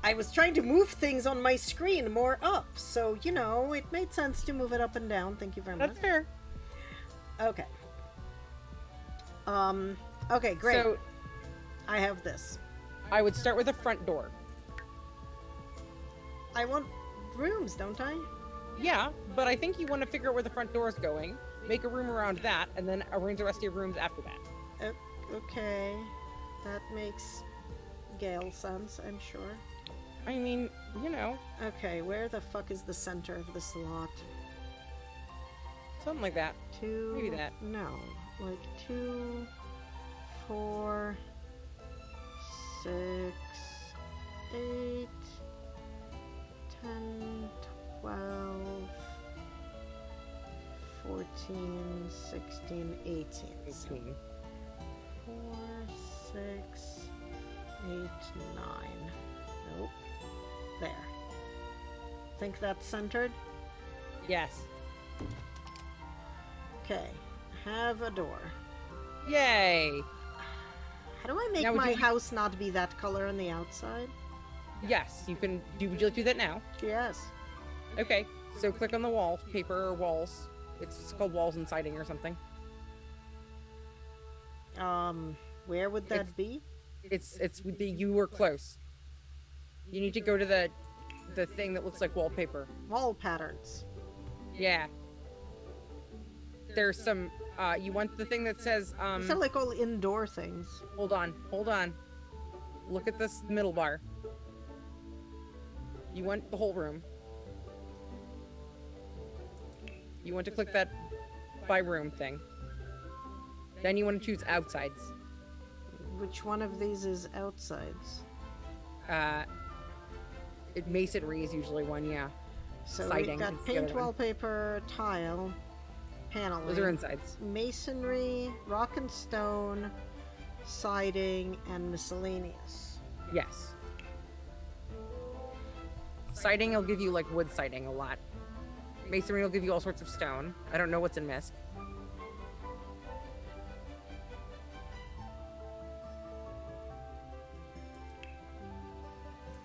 I was trying to move things on my screen more up, so, you know, it made sense to move it up and down. Thank you very much. That's fair. Okay. Okay, great. So I have this. I would start with the front door. I want rooms, don't I? Yeah, but I think you want to figure out where the front door is going, make a room around that, and then arrange the rest of your rooms after that. Okay. That makes Gale sense, I'm sure. I mean, you know, Okay, where the fuck is the center of this lot? something like that. 2... Maybe that. No. Like 2, 4, 6, 8, 10, 12, 14, 16, 18. 18. 4, 6, 8, 9. Nope. There. Think that's centered? Yes. Okay. Have a door. Yay! How do I make Now, would my you- house not be that color on the outside? Yes, you can do. Would you like to do that now? Yes. Okay, so click on the wall, paper or walls. It's called walls and siding or something. Where would that be? It's with the you were close. You need to go to the thing that looks like wallpaper. Wall patterns. Yeah. There's some you want the thing that says These are like all indoor things. hold on. Look at this middle bar. You want the whole room. You want to click that by room thing. Then you want to choose outsides. Which one of these is outsides? Masonry is usually one, yeah. So Siding we've got is the other paint, one. wallpaper, tile, paneling. Those are insides. Masonry, rock and stone, siding, and miscellaneous. Yes. Siding will give you like wood siding a lot. Masonry will give you all sorts of stone. I don't know what's in Mist.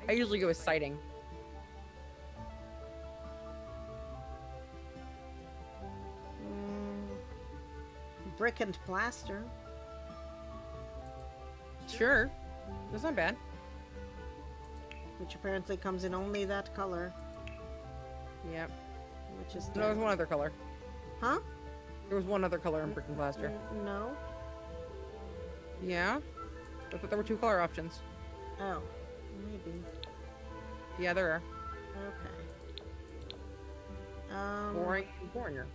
I usually go with siding. Brick and plaster. Sure. That's not bad. Which apparently comes in only that color. Yep. Which is No, there's one other color. Huh? There was one other color in brick and plaster. No. Yeah? I thought there were 2 color options. Oh. Maybe. Yeah, there are. Okay. Boring and boringer.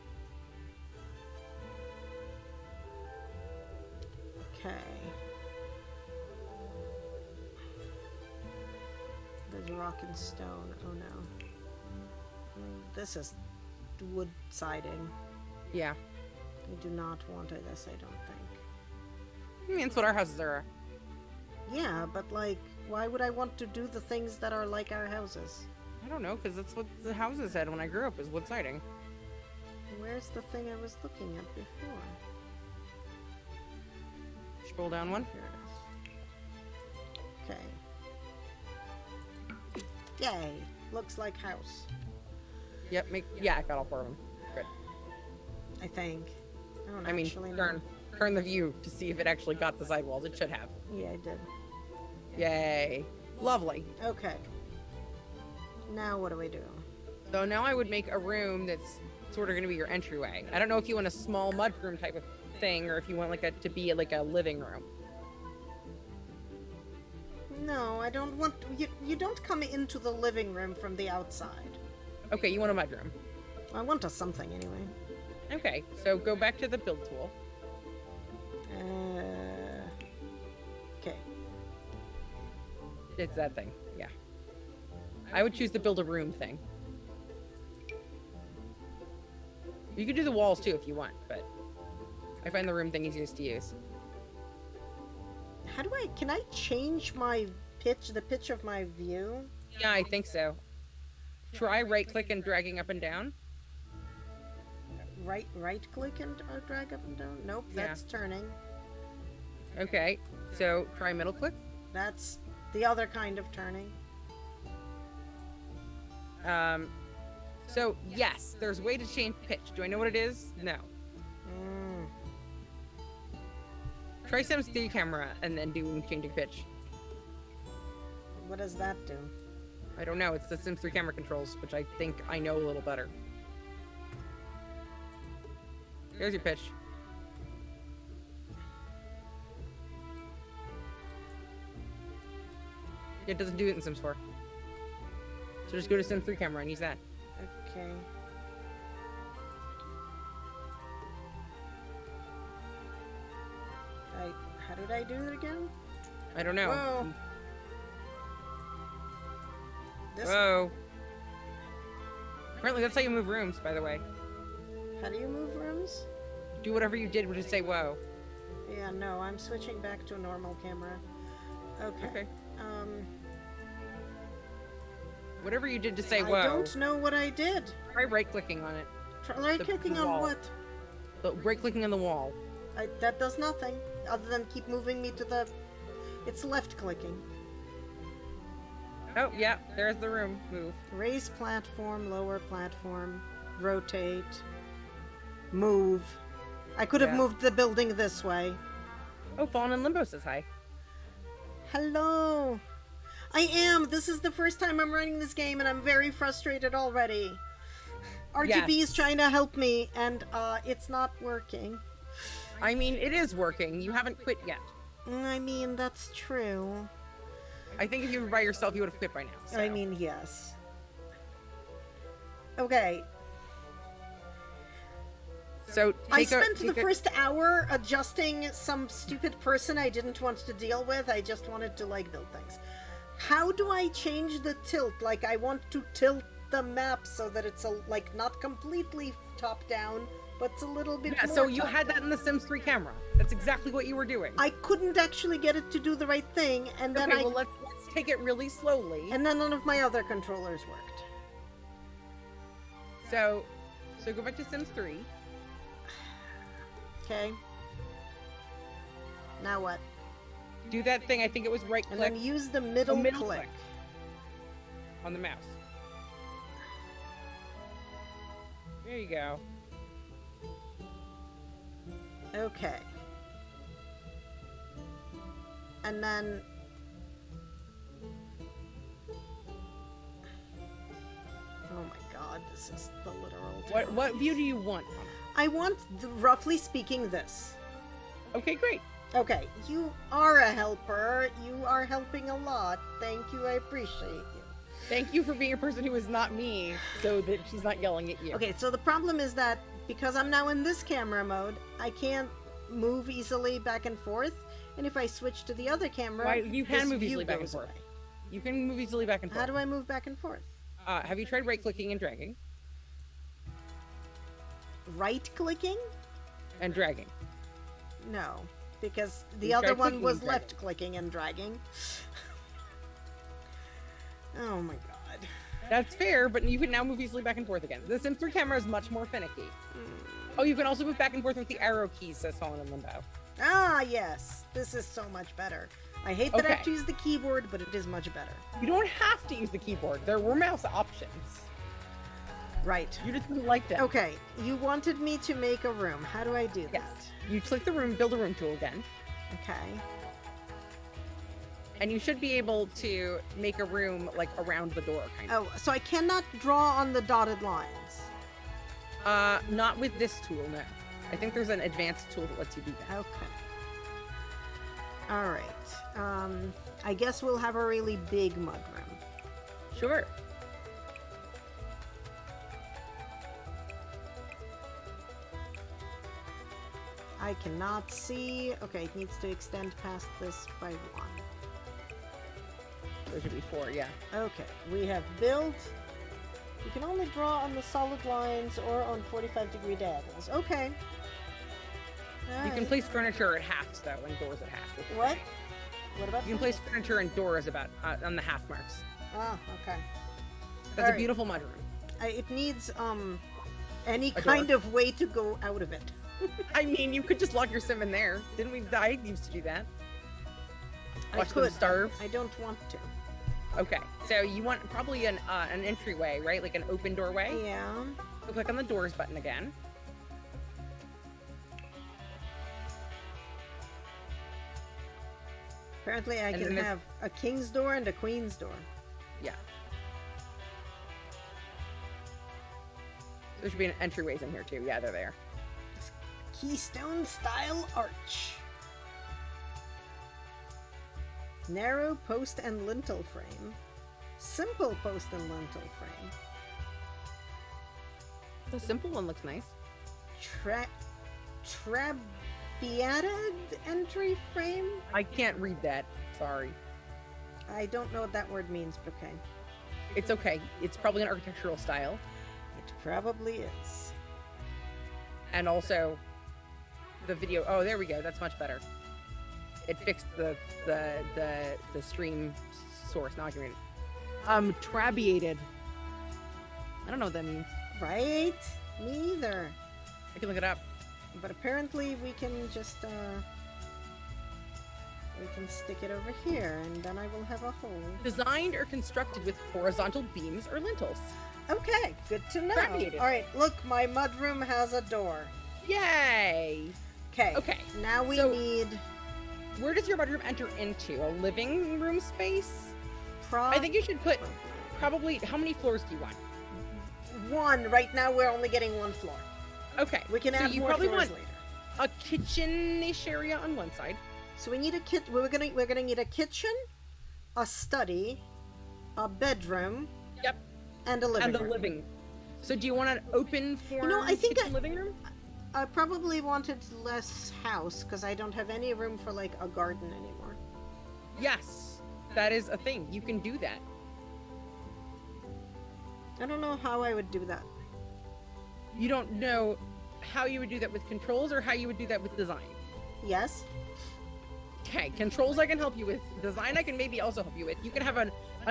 Okay. There's rock and stone. Oh no. This is wood siding. Yeah. I do not want this, I don't think. I mean, that's what our houses are. Yeah, but like, why would I want to do the things that are like our houses? I don't know, because that's what the houses had when I grew up, is wood siding. Where's the thing I was looking at before? Scroll down one. Here it is. Okay. Yay! Looks like house. Yep, yeah, I got all 4 of them. Good. I think. I don't I mean, actually know. turn the view to see if it actually got the sidewalls. It should have. Yeah, I did. Yay. Lovely. Okay. Now what do we do? So now I would make a room that's sort of going to be your entryway. I don't know if you want a small mudroom type of thing or if you want like to be like a living room. No, I don't want... You don't come into the living room from the outside. Okay, you want a mudroom. I want a something anyway. Okay, so go back to the build tool. Okay. It's that thing, yeah. I would choose the build a room thing. You could do the walls too if you want, but I find the room thing easiest to use. How do I... Can I change my pitch, the pitch of my view? Yeah, I think so. Try right-click and dragging up and down. Right-click and drag up and down? Nope, Yeah. that's turning. Okay, so try middle click. That's the other kind of turning. So yes, there's a way to change pitch. Do I know what it is? No. Mm. Try Sims 3 camera and then do changing pitch. What does that do? I don't know. It's the Sims 3 camera controls, which I think I know a little better. Here's your pitch. It doesn't do it in Sims 4. So just go to Sims 3 camera and use that. Okay. How did I do it again? I don't know. Whoa. This... Whoa. Apparently that's how you move rooms, by the way. How do you move rooms? Do whatever you did, which is say whoa. Yeah, no, I'm switching back to a normal camera. Okay. Okay. Whatever you did to say I whoa. don't know what I did. Try right-clicking on it. Try clicking on wall. what? Right-clicking on the wall. That does nothing, other than keep moving me to the... It's left-clicking. Oh, yeah, there's the room. Move. Raise platform, lower platform, rotate, move. I could have Yeah. moved the building this way. Oh, Fallen in Limbo says hi. Hello! I am! This is the first time I'm running this game and I'm very frustrated already. RGB is trying to help me and it's not working. I mean, it is working. You haven't quit yet. I mean, that's true. I think if you were by yourself, you would have quit by now. So. I mean, yes. Okay. So I spent the first hour adjusting some stupid person I didn't want to deal with. I just wanted to, like, build things. How do I change the tilt? Like, I want to tilt the map so that it's, like, not completely top-down, but it's a little bit more so you had top-down. that in the Sims 3 camera. That's exactly what you were doing. I couldn't actually get it to do the right thing, and then okay, well, let's take it really slowly. And then none of my other controllers worked. So go back to Sims 3. Okay. Now what? Do that thing. I think it was right click. And then use the middle middle click on the mouse. There you go. Okay. And then... Oh my god, this is the literal... What view do you want? I want, roughly speaking, this. Okay, great. Okay, you are a helper. You are helping a lot. Thank you, I appreciate you. Thank you for being a person who is not me, so that she's not yelling at you. Okay, so the problem is that because I'm now in this camera mode, I can't move easily back and forth. And if I switch to the other camera, you can this move view easily back and goes forth. away. You can move easily back and forth. How do I move back and forth? Have you tried right-clicking and dragging? Right-clicking? And dragging. No, because the You other tried one clicking was and dragging. left-clicking and dragging. Oh my god. That's fair, but you can now move easily back and forth again. The Sims 3 camera is much more finicky. Oh, you can also move back and forth with the arrow keys, says Fallen in Limbo. Ah, yes. This is so much better. I hate that I have Okay. to use the keyboard, but it is much better. You don't have to use the keyboard. There were mouse options. Right. You just didn't like them. Okay, you wanted me to make a room. How do I do Yes. that? You click the room, build a room tool again. Okay. And you should be able to make a room like around the door, kind of. Oh, so I cannot draw on the dotted lines. Not with this tool, no. I think there's an advanced tool that lets you do that. Okay. Alright. I guess we'll have a really big mudroom. Sure. I cannot see. Okay, it needs to extend past this by 1. There should be 4, yeah. Okay, we have built. You can only draw on the solid lines or on 45-degree diagonals. Okay. You can Alright. place furniture at halves, though, and doors at half. which is What? great. What about You can place furniture and doors about on the half marks. Ah, okay. That's a Alright. beautiful mudroom. It needs any A kind door? of way to go out of it. I mean, you could just lock your sim in there. Didn't we? I used to do that. I Watch them could. starve. I don't want to. Okay, so you want probably an entryway, right? Like an open doorway. Yeah. So click on the doors button again. Apparently, I And can then there's- have a king's door and a queen's door. Yeah. There should be an entryways in here too. Yeah, they're there. Keystone style arch. Narrow post and lintel frame. Simple post and lintel frame. The simple one looks nice. Trabeated entry frame? I can't read that. Sorry. I don't know what that word means, but okay. It's okay. It's probably an architectural style. It probably is. And also, the video. Oh, there we go. That's much better. It fixed the stream source. Now I can read it. Trabeated. I don't know what that means. Right? Me either. I can look it up. But apparently we can just, we can stick it over here, and then I will have a hole. Designed or constructed with horizontal beams or lintels. Okay, good to know. Trabeated. Alright, look, my mudroom has a door. Yay! Okay. Okay, Now we so- need Where does your bedroom enter into? A living room space? I think you should put probably. How many floors do you want? 1. Right now we're only getting 1 floor. Okay. We can so add you more probably floors want later. a kitchen-ish area on one side. So we need a we're gonna need a kitchen, a study, a bedroom, Yep. and a living And the room. living. So do you want an open form I think kitchen living room? I probably wanted less house because I don't have any room for like a garden anymore. Yes. That is a thing. You can do that. I don't know how I would do that. You don't know how you would do that with controls or how you would do that with design. Yes. Okay, controls I can help you with. Design I can maybe also help you with. You can have an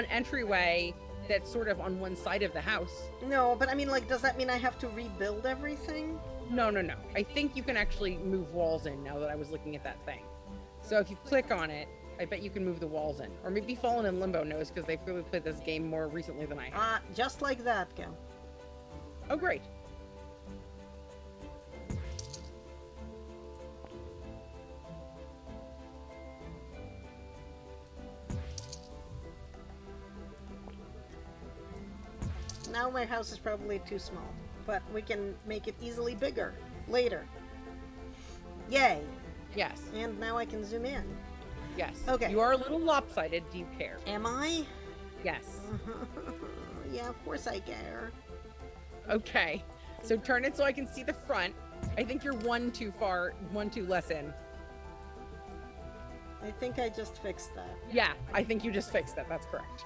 entryway that's sort of on one side of the house. No, but I mean, like, does that mean I have to rebuild everything? No. I think you can actually move walls in now that I was looking at that thing. So if you click on it, I bet you can move the walls in. Or maybe Fallen in Limbo knows because they've really played this game more recently than I have. Just like that, Gal. Oh, great. Now my house is probably too small, but we can make it easily bigger later. Yay! Yes. And now I can zoom in. Yes. Okay. You are a little lopsided. Do you care? Am I? Yes. Yeah, of course I care. Okay. So turn it so I can see the front. I think you're one too far, one too less in. I think I just fixed that. Yeah, I think you just fixed that. That's correct.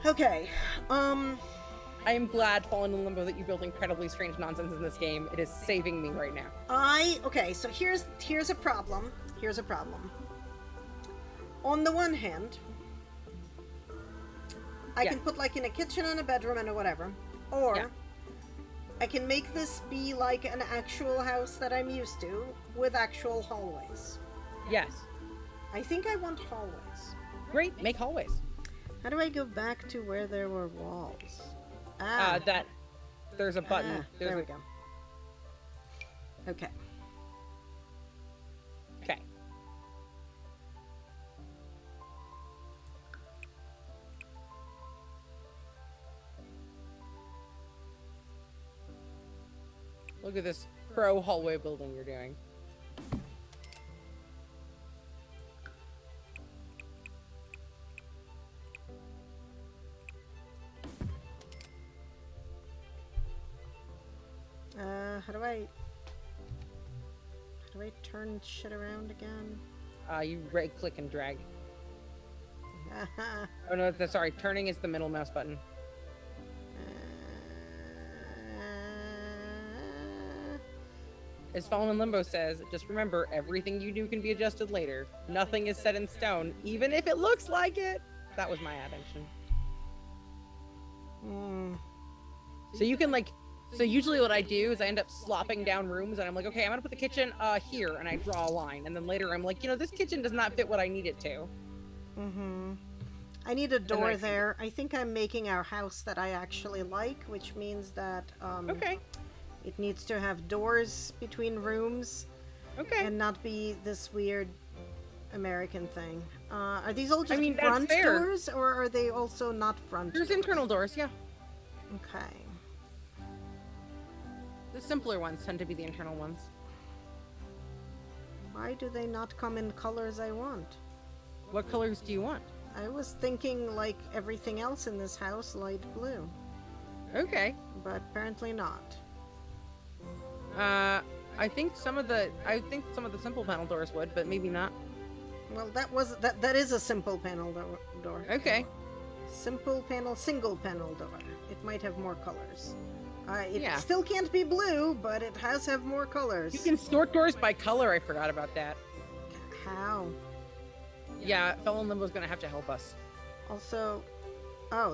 Okay. I am glad, Fallen in Limbo, that you built incredibly strange nonsense in this game. It is saving me right now. Okay, so here's a problem. Here's a problem. On the one hand, I Yeah. can put like in a kitchen and a bedroom and a whatever. Or Yeah. I can make this be like an actual house that I'm used to with actual hallways. Yes. I think I want hallways. Great. Make hallways. How do I go back to where there were walls? There's a button. There we go. Okay. Okay. Look at this pro hallway building you're doing. How do I turn shit around again? You right click and drag. Oh no, sorry. Turning is the middle mouse button. As Fallen in Limbo says, just remember, everything you do can be adjusted later. Nothing is set in stone, even if it looks like it. That was my addiction. So you can so usually what I do is I end up slopping down rooms and I'm like, okay, I'm gonna put the kitchen here, and I draw a line, and then later I'm like, this kitchen does not fit what I need it to. I need a door there. I think I'm making our house that I actually like, which means that okay. It needs to have doors between rooms. Okay. And not be this weird American thing. Are these all just that's front fair. doors, or are they also not front There's doors? internal doors, yeah. Okay. The simpler ones tend to be the internal ones. Why do they not come in colors I want? What colors do you want? I was thinking like everything else in this house, light blue. Okay. But apparently not. I think some of the simple panel doors would, but maybe not. Well, that is a simple panel door. Okay. Simple panel, single panel door. It might have more colors. It Yeah. still can't be blue, but it has have more colors. You can sort doors by color. I forgot about that. How? Yeah, Fallen Limbo's gonna have to help us. Also,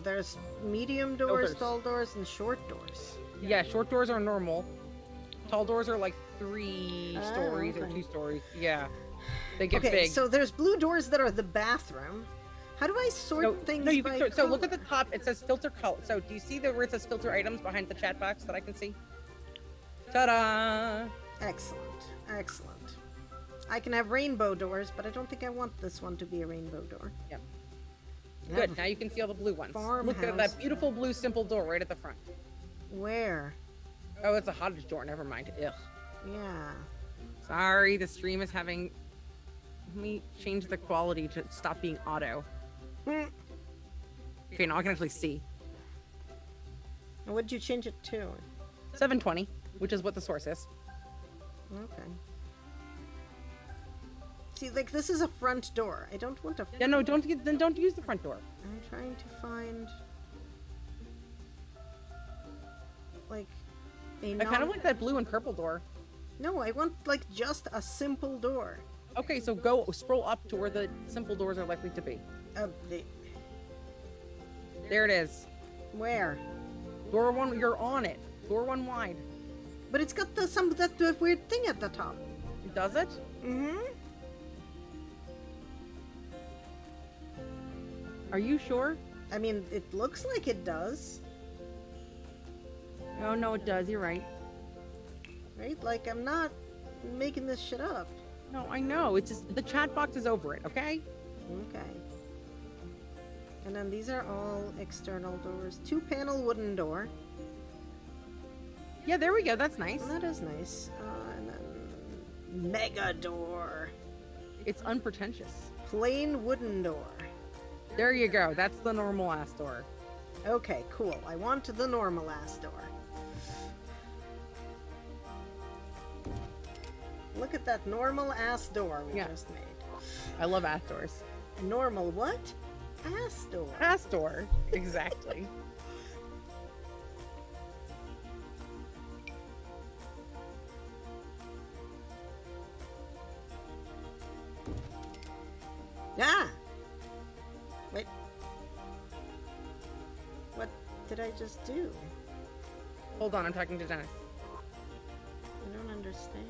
there's medium doors, Filters. tall doors, and short doors. Yeah, short doors are normal. Tall doors are like 3 stories or okay. 2 stories. Yeah, they get Okay, big. so there's blue doors that are the bathroom. How do I sort things No, you by can so look at color? the top. It says filter color. So do you see where it says filter items behind the chat box that I can see? Ta-da! Excellent, excellent. I can have rainbow doors, but I don't think I want this one to be a rainbow door. Yep. I Good. have Now you can see all the blue ones. Look at farmhouse. that beautiful blue simple door right at the front. Where? Oh, it's a cottage door. Never mind. Ugh. Yeah. Sorry, the stream is having. Let me change the quality to stop being auto. Hmm. Okay, now I can actually see. And what'd you change it to? 720, which is what the source is. Okay. See, like, this is a front door. I don't want a... Yeah, no, don't use the front door. I'm trying to find... like, a I kind of like that blue and purple door. No, I want, like, just a simple door. Okay, so scroll up to where the simple doors are likely to be. There it is. Where? Door 1, you're on it. Door 1 wide. But it's got that weird thing at the top. Does it? Mm-hmm. Are you sure? I mean, it looks like it does. Oh, no, it does. You're right. Right? Like, I'm not making this shit up. No, I know. It's just the chat box is over it, okay? Okay. And then these are all external doors. 2-panel wooden door. Yeah, there we go. That's nice. That is nice. And then mega door. It's unpretentious. Plain wooden door. There you go. That's the normal ass door. Okay, cool. I want the normal ass door. Look at that normal ass door we just made. I love ass doors. Normal what? Ass door. Ass door. Exactly. Ah! Wait. What did I just do? Hold on, I'm talking to Dennis. I don't understand.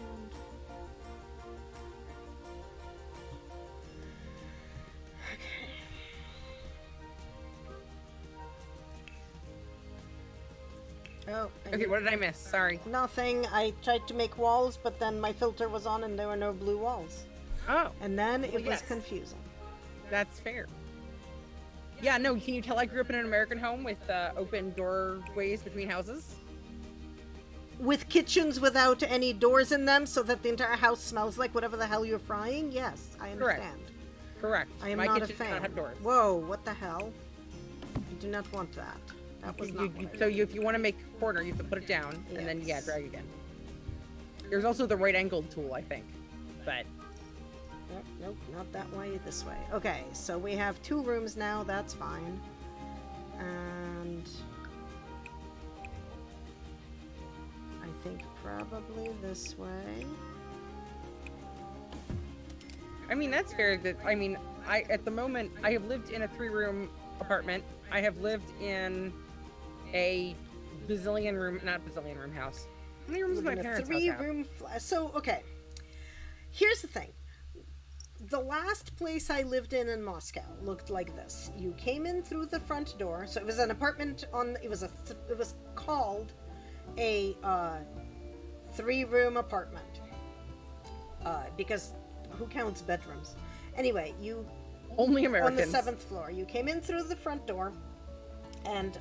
Oh. Okay, what did I miss? Sorry. Nothing. I tried to make walls, but then my filter was on and there were no blue walls. Oh. And then it Well, was yes. confusing. That's fair. Yeah, no, can you tell I grew up in an American home with open doorways between houses? with kitchens without any doors in them so that the entire house smells like whatever the hell you're frying? Yes, I Correct. understand. Correct. I am My not a kitchen does not fan. have doors. Whoa, what the hell? I do not want that. That was not what I So if you want to make a corner, you have to put it down and then Yes. drag again. There's also the right angled tool, I think. But Nope, not that way, this way. Okay, so we have 2 rooms now, that's fine. And I think probably this way. I mean that's fair. At the moment I have lived in a 3-room apartment. I have lived in a not bazillion room house. How many rooms does my In a parents' house have? 3-room so okay. Here's the thing. The last place I lived in Moscow looked like this. You came in through the front door. So it was an apartment it was called a 3-room apartment. Because who counts bedrooms? Anyway, you Only on the Americans. 7th floor. You came in through the front door, and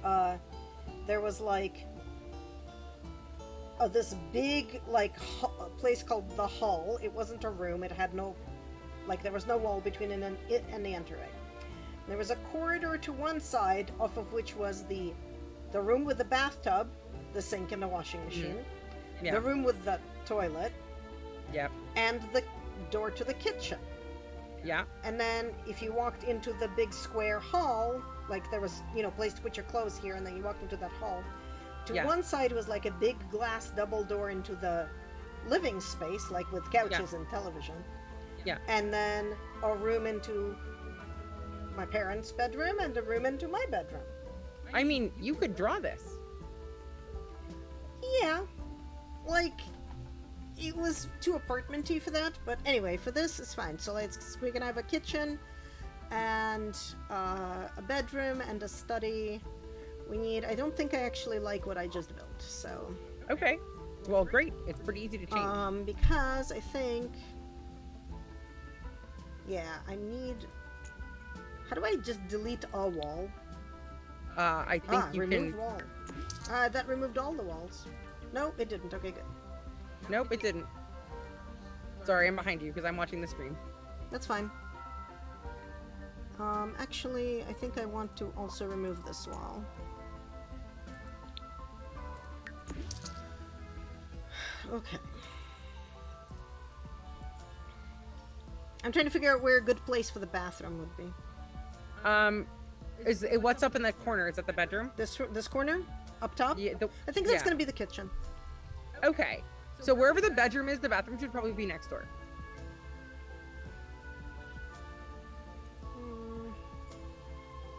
there was like this big place called the hall. It wasn't a room. It had no there was no wall between it and the entryway. There was a corridor to one side, off of which was the room with the bathtub, the sink, and the washing machine. Yeah. The room with the toilet, Yep. and the door to the kitchen. Yeah. And then if you walked into the big square hall, there was, place to put your clothes here, and then you walked into that hall. To Yeah. one side was like a big glass double door into the living space, with couches and television. Yeah. And then a room into my parents' bedroom and a room into my bedroom. I mean, you could draw this. Yeah. It was too apartmenty for that, but anyway, for this it's fine. So we're gonna have a kitchen and a bedroom and a study. I don't think I actually like what I just built, so Okay. Well, great. It's pretty easy to change. because I think I need, how do I just delete a wall? I think you remove can. wall. That removed all the walls. No, it didn't. Okay, good. Nope, it didn't. Sorry, I'm behind you because I'm watching the stream. That's fine. Actually, I think I want to also remove this wall. Okay. I'm trying to figure out where a good place for the bathroom would be. What's up in that corner? Is that the bedroom? This corner? Up top? Yeah. I think that's yeah. going to be the kitchen. Okay. So wherever the bedroom is, the bathroom should probably be next door.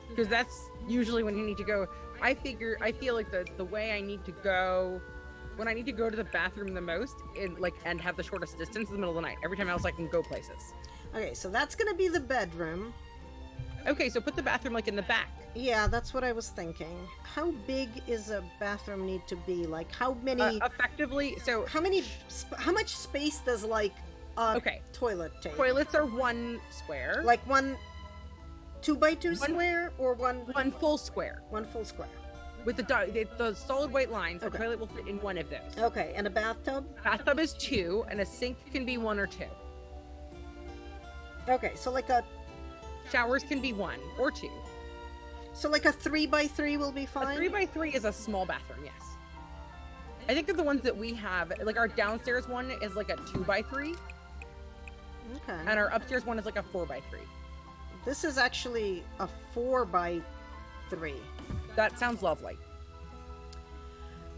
Because that's usually when you need to go. I feel like the way I need to go, when I need to go to the bathroom the most, and have the shortest distance, in the middle of the night. Every time else I can go places. Okay, so that's going to be the bedroom. Okay, so put the bathroom in the back. Yeah, that's what I was thinking. How big is a bathroom need to be? How many? Effectively, so How much space does a okay. toilet take? Toilets are 1 square. One 2x2 square or one 1 full square. 1 full square. With the solid white lines, the Okay. toilet will fit in one of those. Okay, and a bathtub? Bathtub is 2, and a sink can be 1 or 2. Okay, so Showers can be 1 or 2. a 3x3 will be A fine. 3x3 is a small bathroom, yes. I think that the ones that we have, our downstairs one is a 2x3, Okay. and our upstairs one is a 4x3. This is actually a 4x3. That sounds lovely.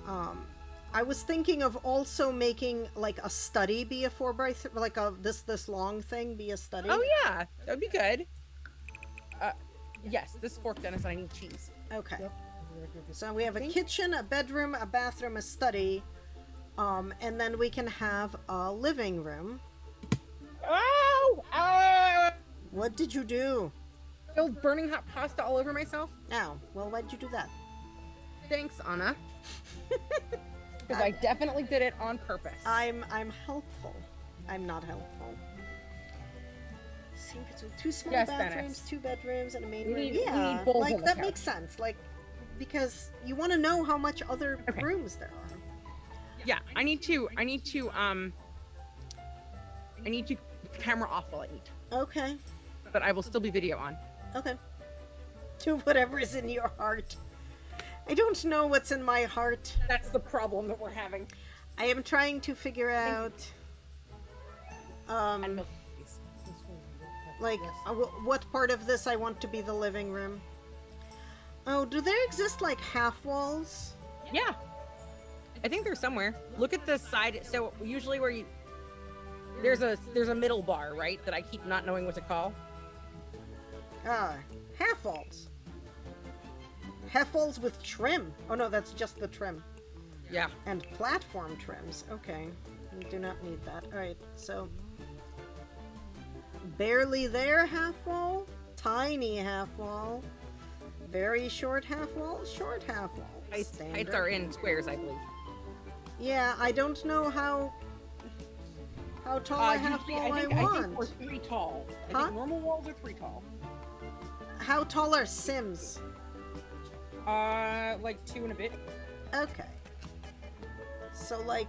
I was thinking of also making a study be a 4x3, this long thing be a study. Oh yeah, that would be good. Yes, this fork, Dennis, and I need cheese. Okay. So we have a kitchen, a bedroom, a bathroom, a study, and then we can have a living room. Ow! Ow! What did you do? Spilled burning hot pasta all over myself. Oh, well, why'd you do that? Thanks, Anna. Because I definitely did it on purpose. I'm helpful. I'm not helpful. See, so 2 small Yes, bathrooms, Dennis. 2 bedrooms, and a main We room. need- we Yeah, need bowls on the that couch. makes sense. Because you want to know how much other Okay. rooms there are. Yeah, I need to camera off while I eat, Okay. but I will still be video on. Okay. Do whatever is in your heart. I don't know what's in my heart. That's the problem that we're having. I am trying to figure out, And milk. like, what part of this I want to be the living room. Oh, do there exist, like, half walls? Yeah, I think they're somewhere. Look at the side. So usually where you there's a middle bar, right? That I keep not knowing what to call. Half walls. Half walls with trim. Oh no, that's just the trim. Yeah. And platform trims. Okay. We do not need that. Alright, so. Barely there half wall. Tiny half wall. Very short half wall. Short half wall. Heights are in squares, I believe. Yeah, I don't know how tall a half usually, wall I I think want. we're 3 tall. I Huh? think normal walls are 3 tall. How tall are Sims? Like 2 and a bit. Okay. So like,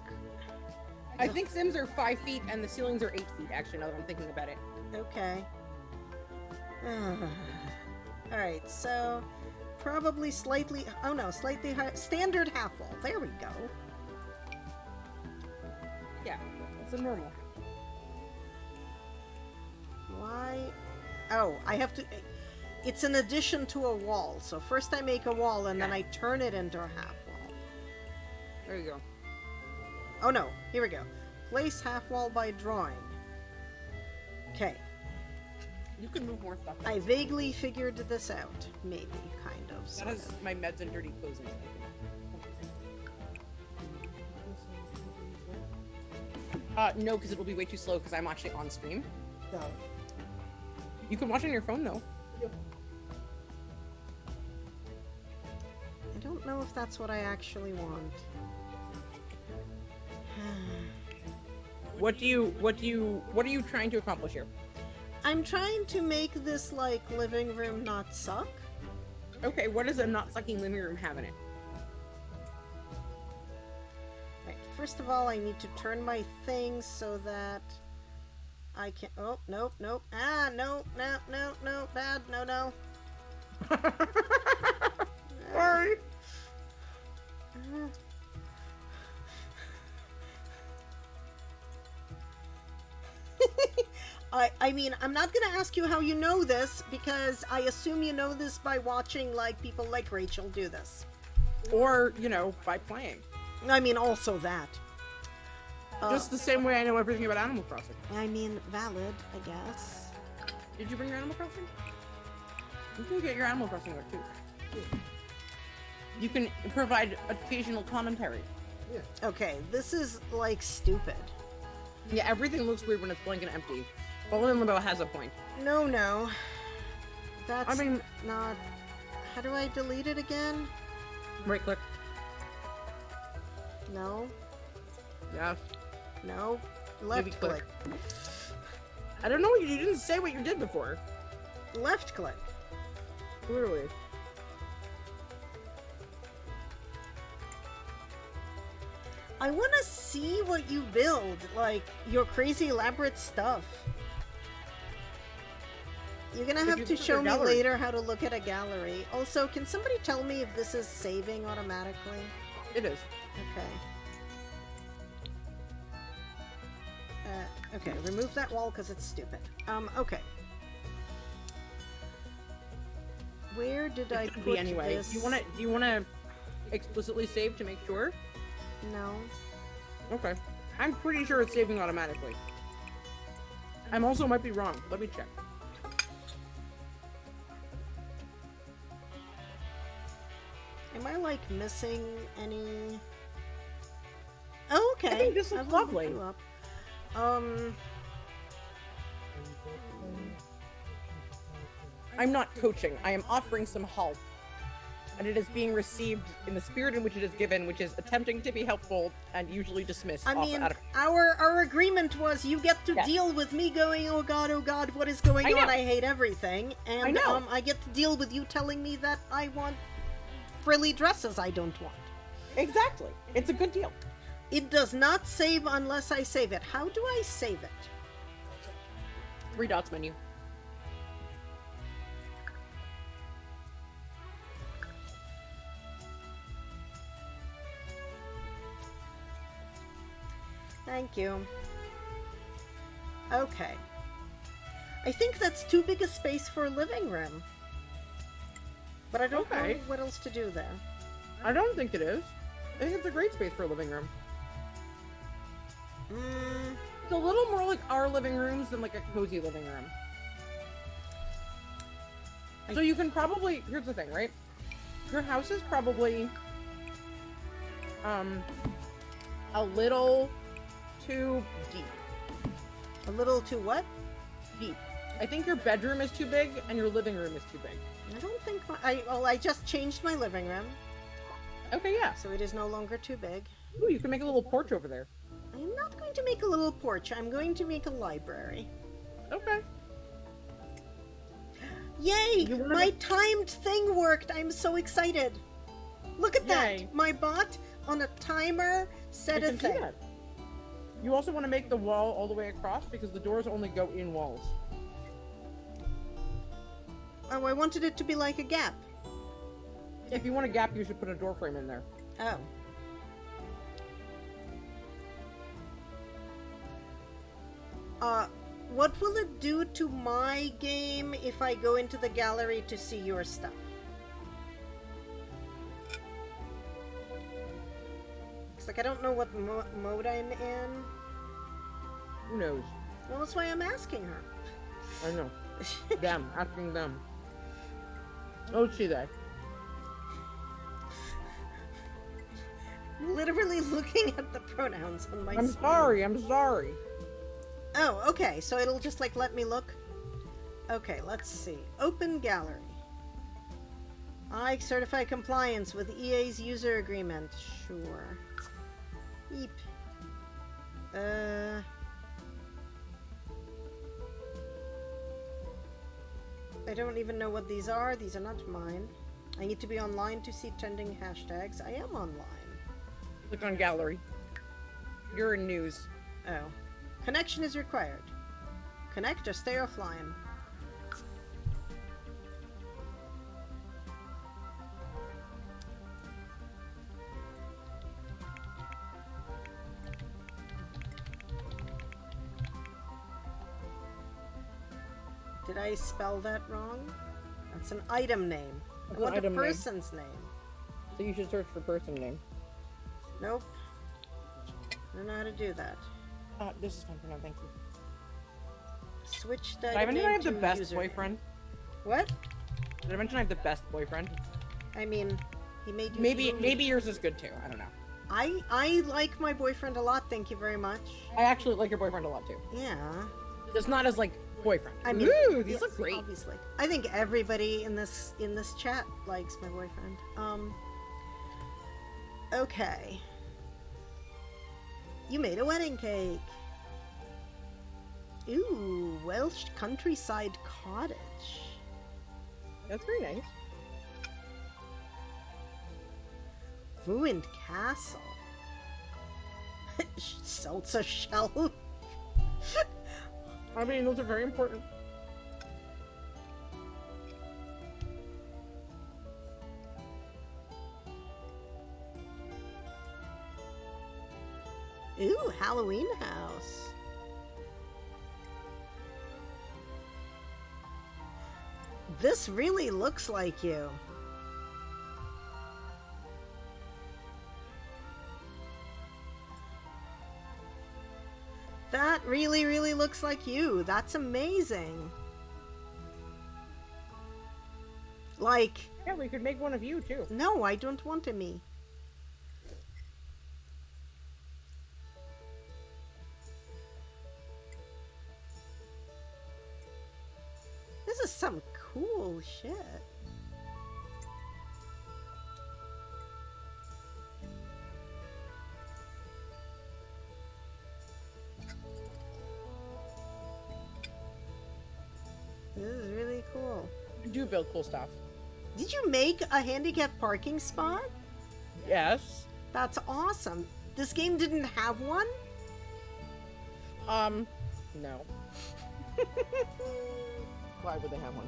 I think Sims are 5 feet and the ceilings are 8 feet. Actually, now that I'm thinking about it. okay. Alright, so probably slightly, oh no, slightly high, standard half wall. There we go. Yeah, it's a normal. Why? Oh, I have to, it's an addition to a wall. So first I make a wall and then I turn it into a half wall. There you go. Oh no, here we go. Place half wall by drawing. Okay. You can move more stuff. I vaguely figured this out. Maybe, kind of. That sort has of. my meds and dirty clothes in it. No, because it will be way too slow because I'm actually on stream. No. You can watch on your phone though. I don't know if that's what I actually want. What are you trying to accomplish here? I'm trying to make this, like, living room not suck. Okay, what does a not sucking living room have in it? Right, first of all, I need to turn my things so that I can. Oh, nope, nope. Ah, nope, nope, nope, nope, bad, no, no. Sorry. I mean, I'm not gonna ask you how you know this, because I assume you know this by watching, like, people like Rachel do this. Or, you know, by playing. I mean, also that. Just the same way I know everything about Animal Crossing. I mean, valid, I guess. Did you bring your Animal Crossing? You can get your Animal Crossing work too. You can provide occasional commentary. Okay, this is, like, stupid. Yeah, everything looks weird when it's blank and empty. Fallen Limbo has a point. No. That's I mean, not... How do I delete it again? right click. No. Yeah. No. Maybe Left click. I don't know what you didn't say what you did before. Left click. Literally. I want to see what you build, like, your crazy elaborate stuff. You're gonna If have you to look at show your me gallery. later how to look at a gallery. Also, can somebody tell me if this is saving automatically? It is. Okay. Okay, remove that wall because it's stupid. Okay. Where did I It should put be anyway. this? Do you wanna explicitly save to make sure? No. Okay. I'm pretty sure it's saving automatically. I'm also might be wrong. Let me check. Am I, like, missing any... Oh, okay. I think this looks I will look lovely. you up. I'm not coaching. I am offering some help. And it is being received in the spirit in which it is given, which is attempting to be helpful and usually dismissed. I mean, out of... our agreement was you get to Yes. deal with me going, oh god, what is going I on? know. I hate everything. And I know. I get to deal with you telling me that I want frilly dresses I don't want. Exactly. It's a good deal. It does not save unless I save it. How do I save it? 3 dots menu. Thank you. Okay. I think that's too big a space for a living room. But I don't know Okay. what else to do there. I don't think it is. I think it's a great space for a living room. It's a little more like our living rooms than like a cozy living room. So you can probably, here's the thing, right? Your house is probably a little too deep. A little too what? Deep. I think your bedroom is too big and your living room is too big. I don't think I just changed my living room, Okay, yeah. so it is no longer too big. Ooh, you can make a little porch over there. I'm not going to make a little porch. I'm going to make a library. Okay. Yay! You wanna My timed thing worked. I'm so excited. Look at Yay. that. My bot on a timer said I a can see thing. that. You also want to make the wall all the way across because the doors only go in walls. Oh, I wanted it to be like a gap. If you want a gap, you should put a door frame in there. Oh. What will it do to my game if I go into the gallery to see your stuff? It's like I don't know what mode I'm in. Who knows? Well, that's why I'm asking her. I know. Them. Asking them. Oh, see that. Literally looking at the pronouns on my I'm screen. sorry. I'm sorry. Oh, okay. So it'll just like let me look. Okay, let's see. Open gallery. I certify compliance with EA's user agreement. Sure. Eep. I don't even know what these are. These are not mine. I need to be online to see trending hashtags. I am online. Click on gallery. You're in news. Oh. Connection is required. Connect or stay offline. Did I spell that wrong? That's an item name. I That's an want a item name. person's name. So you should search for person name. Nope. I don't know how to do that. This is fine for now. Thank you. Switch the Did I item mention I name have the to best username. boyfriend? What? Did I mention I have the best boyfriend? I mean, he made you Maybe feel- maybe yours is good too. I don't know. I like my boyfriend a lot, thank you very much. I actually like your boyfriend a lot too. Yeah. Just not as like boyfriend. I mean, Ooh, these yes, look great. Obviously. I think everybody in this chat likes my boyfriend. Okay. You made a wedding cake. Ooh, Welsh countryside cottage. That's very nice. Ruined castle. Salsa shell. I mean, those are very important. Ooh, Halloween house. This really looks like you. That really, really looks like you. That's amazing. Like, Yeah, we could make one of you too. no, I don't want a me. This is some cool shit. This is really cool. We do build cool stuff. Did you make a handicapped parking spot? Yes. That's awesome. This game didn't have one? No. Why would they have one?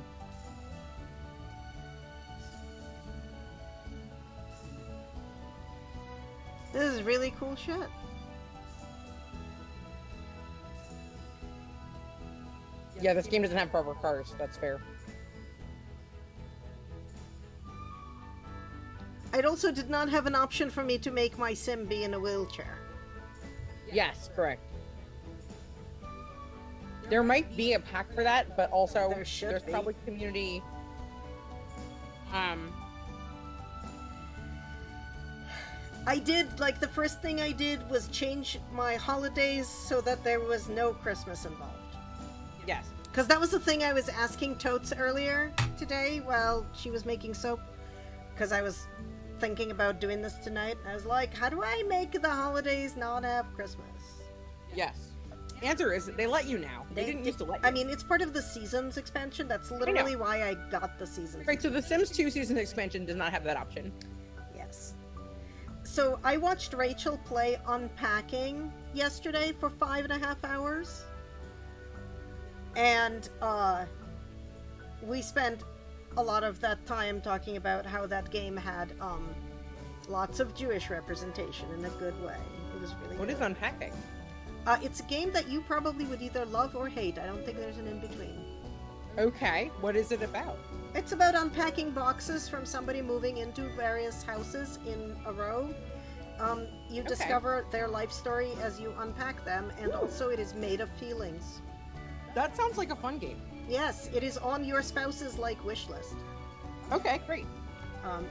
This is really cool shit. Yeah, this game doesn't have proper cars. That's fair. It also did not have an option for me to make my sim be in a wheelchair. Yes, correct. There might be a pack for that, but also There should there's be. probably community. I did, like, the first thing I did was change my holidays so that there was no Christmas involved. Yes. Because that was the thing I was asking Totes earlier today while she was making soap. Because I was thinking about doing this tonight. I was like, how do I make the holidays not have Christmas? Yes. Answer is they let you now. They didn't used to let you. I mean, it's part of the Seasons expansion. That's literally why I got the Seasons. Right, so the Sims 2 season expansion does not have that option. Yes. So I watched Rachel play Unpacking yesterday for 5.5 hours. And we spent a lot of that time talking about how that game had lots of Jewish representation in a good way. It was really What good. is Unpacking? It's a game that you probably would either love or hate. I don't think there's an in-between. Okay, what is it about? It's about unpacking boxes from somebody moving into various houses in a row. You discover their life story as you unpack them, and also it is made of feelings. That sounds like a fun game. Yes, it is on your spouse's wish list. Okay, great.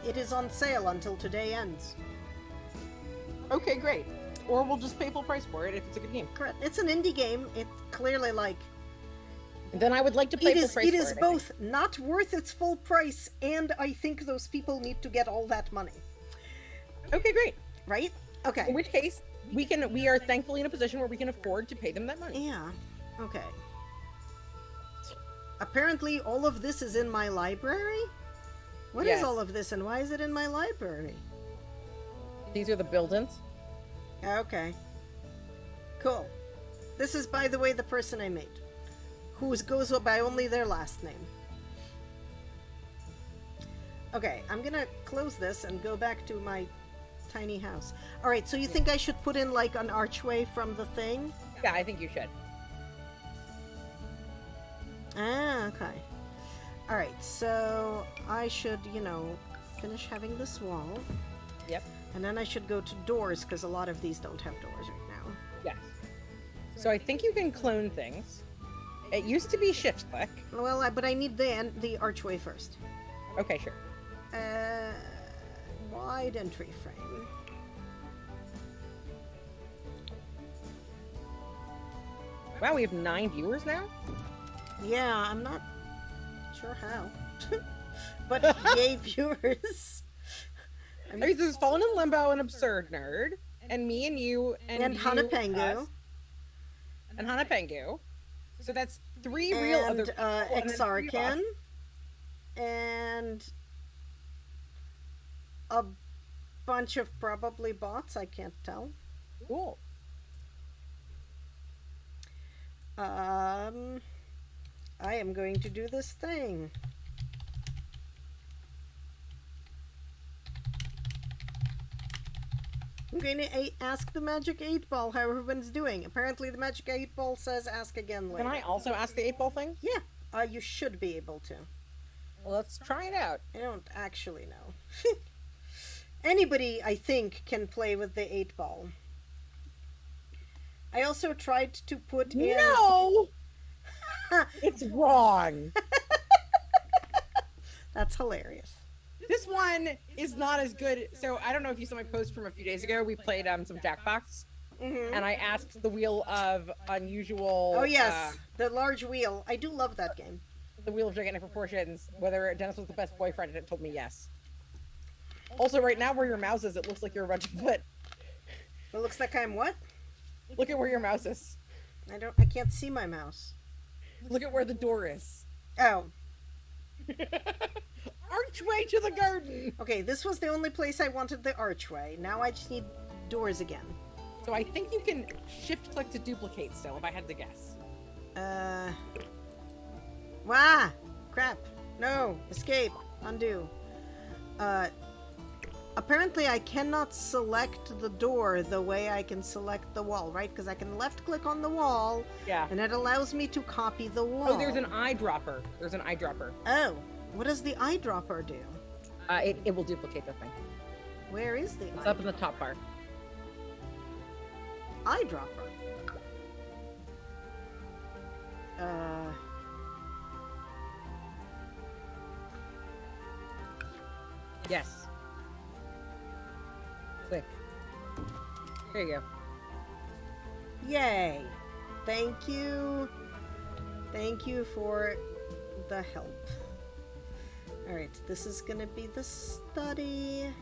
It is on sale until today ends. Okay, great. Or we'll just pay full price for it if it's a good game. Correct. It's an indie game. It clearly Then I would like to pay full price it for is it. both not worth its full price, and I think those people need to get all that money. Okay, great. Right? Okay. In which case, we are thankfully in a position where we can afford to pay them that money. Yeah. Okay. Apparently, all of this is in my library? What is Yes. all of this, and why is it in my library? These are the build-ins. Okay. Cool. This is, by the way, the person I made, who goes by only their last name. Okay, I'm gonna close this and go back to my tiny house. Alright, so you think I should put in, an archway from the thing? Yeah, I think you should. Ah, okay. Alright, so I should, finish having this wall. Yep. And then I should go to doors, because a lot of these don't have doors right now. Yes. So I think you can clone things. It used to be shift click. Well, but I need the archway first. Okay, sure. Wide entry frame. Wow, we have 9 viewers now? Yeah, I'm not sure how. But yay, viewers. Okay, so there's Fallen in Limbo and Absurd Nerd, and me and you, and you, Hanapengu. us, and Hanapengu. So that's 3 real other And people, and then 3 of us. Exarchan. And a bunch of probably bots, I can't tell. Cool. I am going to do this thing. I'm going to ask the Magic 8 Ball how everyone's doing. Apparently the Magic 8 Ball says ask again later. Can I also ask the 8-ball thing? Yeah, you should be able to. Well, let's try it out. I don't actually know. Anybody, I think, can play with the 8 Ball. I also tried to put in... No! It's wrong. That's hilarious. This one is not as good. So I don't know if you saw my post from a few days ago. We played some Jackbox, and I asked the Wheel of Unusual. Oh yes, the large wheel. I do love that game. The Wheel of Gigantic Proportions. Whether Dennis was the best boyfriend, and it told me yes. Also, right now where your mouse is, it looks like you're about to put. It looks like I'm what? Look at where your mouse is. I can't see my mouse. Look at where the door is. Oh. Archway to the garden. Okay, this was the only place I wanted the archway. Now I just need doors again. So I think you can shift click to duplicate still, if I had to guess. Wah! Crap. No. Escape. Undo. Apparently I cannot select the door the way I can select the wall, right? Because I can left click on the wall, Yeah. and it allows me to copy the wall. Oh, there's an eyedropper. There's an eyedropper. Oh. What does the eyedropper do? It will duplicate the thing. Where is the It's up in the top bar. eyedropper? Yes. Click. There you go. Yay! Thank you. Thank you for the help. Alright, this is gonna be the study.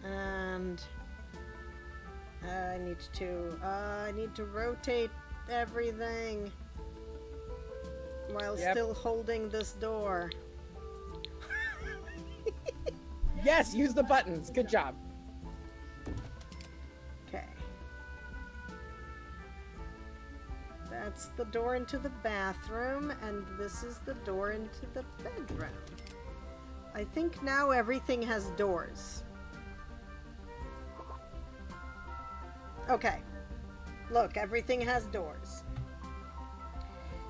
And I need to rotate everything while still holding this door. Yes, use the buttons. Good job. Okay. That's the door into the bathroom, and this is the door into the bedroom. I think now everything has doors. Okay. Look, everything has doors.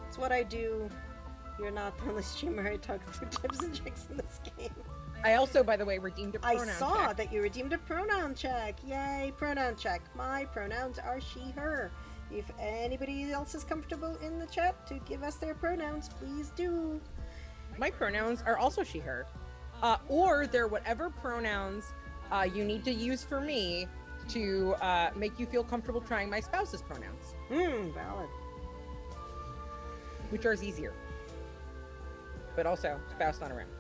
It's what I do. You're not the only streamer I talk through tips and tricks in this game. I also, by the way, redeemed a pronoun I saw check. that you redeemed a pronoun check. Yay, pronoun check. My pronouns are she, her. If anybody else is comfortable in the chat to give us their pronouns, please do. My pronouns are also she, her. Or they're whatever pronouns you need to use for me to make you feel comfortable trying my spouse's pronouns. Valid. Which is easier. But also, spouse not around.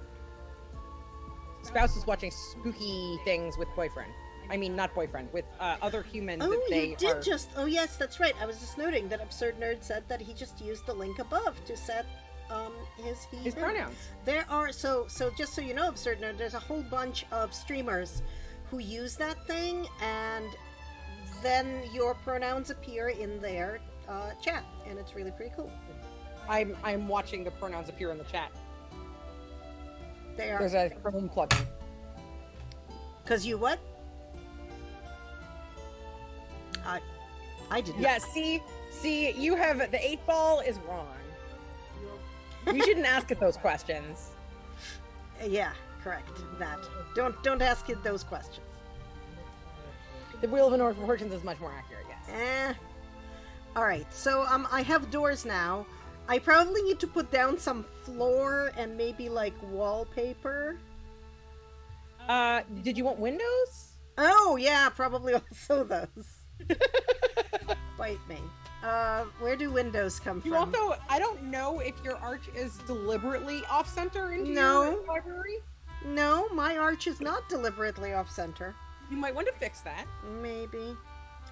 Spouse is watching spooky things with boyfriend. I mean, not boyfriend, with other humans Oh, that they you did are... just... Oh, yes, that's right. I was just noting that Absurd Nerd said that he just used the link above to set his pronouns. There are... So just so you know, Absurd Nerd, there's a whole bunch of streamers who use that thing, and then your pronouns appear in their chat, and it's really pretty cool. I'm watching the pronouns appear in the chat. They are... There's a Chrome plugin. Because you what? I did not. Yeah, see, you have... The 8-ball is wrong. You shouldn't ask it those questions. Yeah, correct. That. Don't ask it those questions. The Wheel of Fortunes is much more accurate, yes. Alright, so I have doors now. I probably need to put down some floor and maybe like wallpaper. Did you want windows? Oh yeah, probably also those. Bite me. Where do windows come from? You also, I don't know if your arch is deliberately off-center into No. your library. No, my arch is not deliberately off-center. You might want to fix that. Maybe.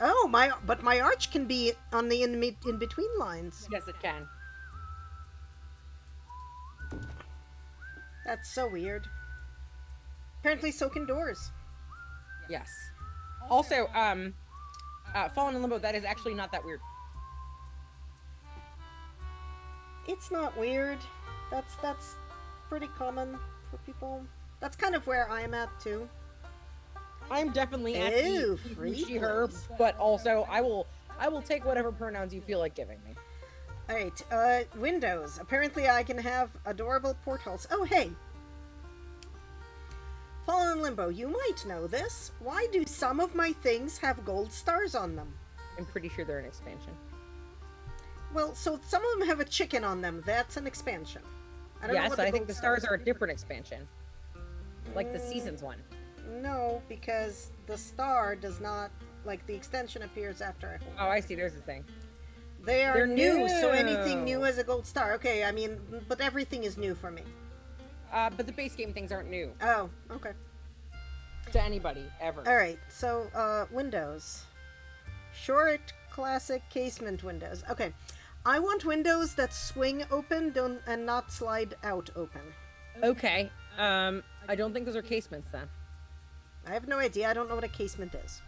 Oh, but my arch can be on the in-between lines. Yes, it can. That's so weird. Apparently so can doors. Yes. Also, Fallen in Limbo, that is actually not that weird. It's not weird. That's pretty common for people. That's kind of where I'm at too. I'm definitely at Ew, the free she, her, place. but also I will take whatever pronouns you feel like giving me. Alright, windows. Apparently I can have adorable portholes. Oh, hey! Fallen Limbo, you might know this. Why do some of my things have gold stars on them? I'm pretty sure they're an expansion. Well, so some of them have a chicken on them. That's an expansion. I don't know Yes, what I think gold the stars are a different expansion. Like the seasons one. No, because the star does not... Like, the extension appears after I hold it. Oh, I see. There's the thing. They're new, so anything new. new has a gold star. Okay, I mean, but everything is new for me. But the base game things aren't new Oh, okay. to anybody, ever. Alright, so, windows. Short, classic casement windows. Okay, I want windows that swing open and not slide out open. Okay. I don't think those are casements then. I have no idea. I don't know what a casement is.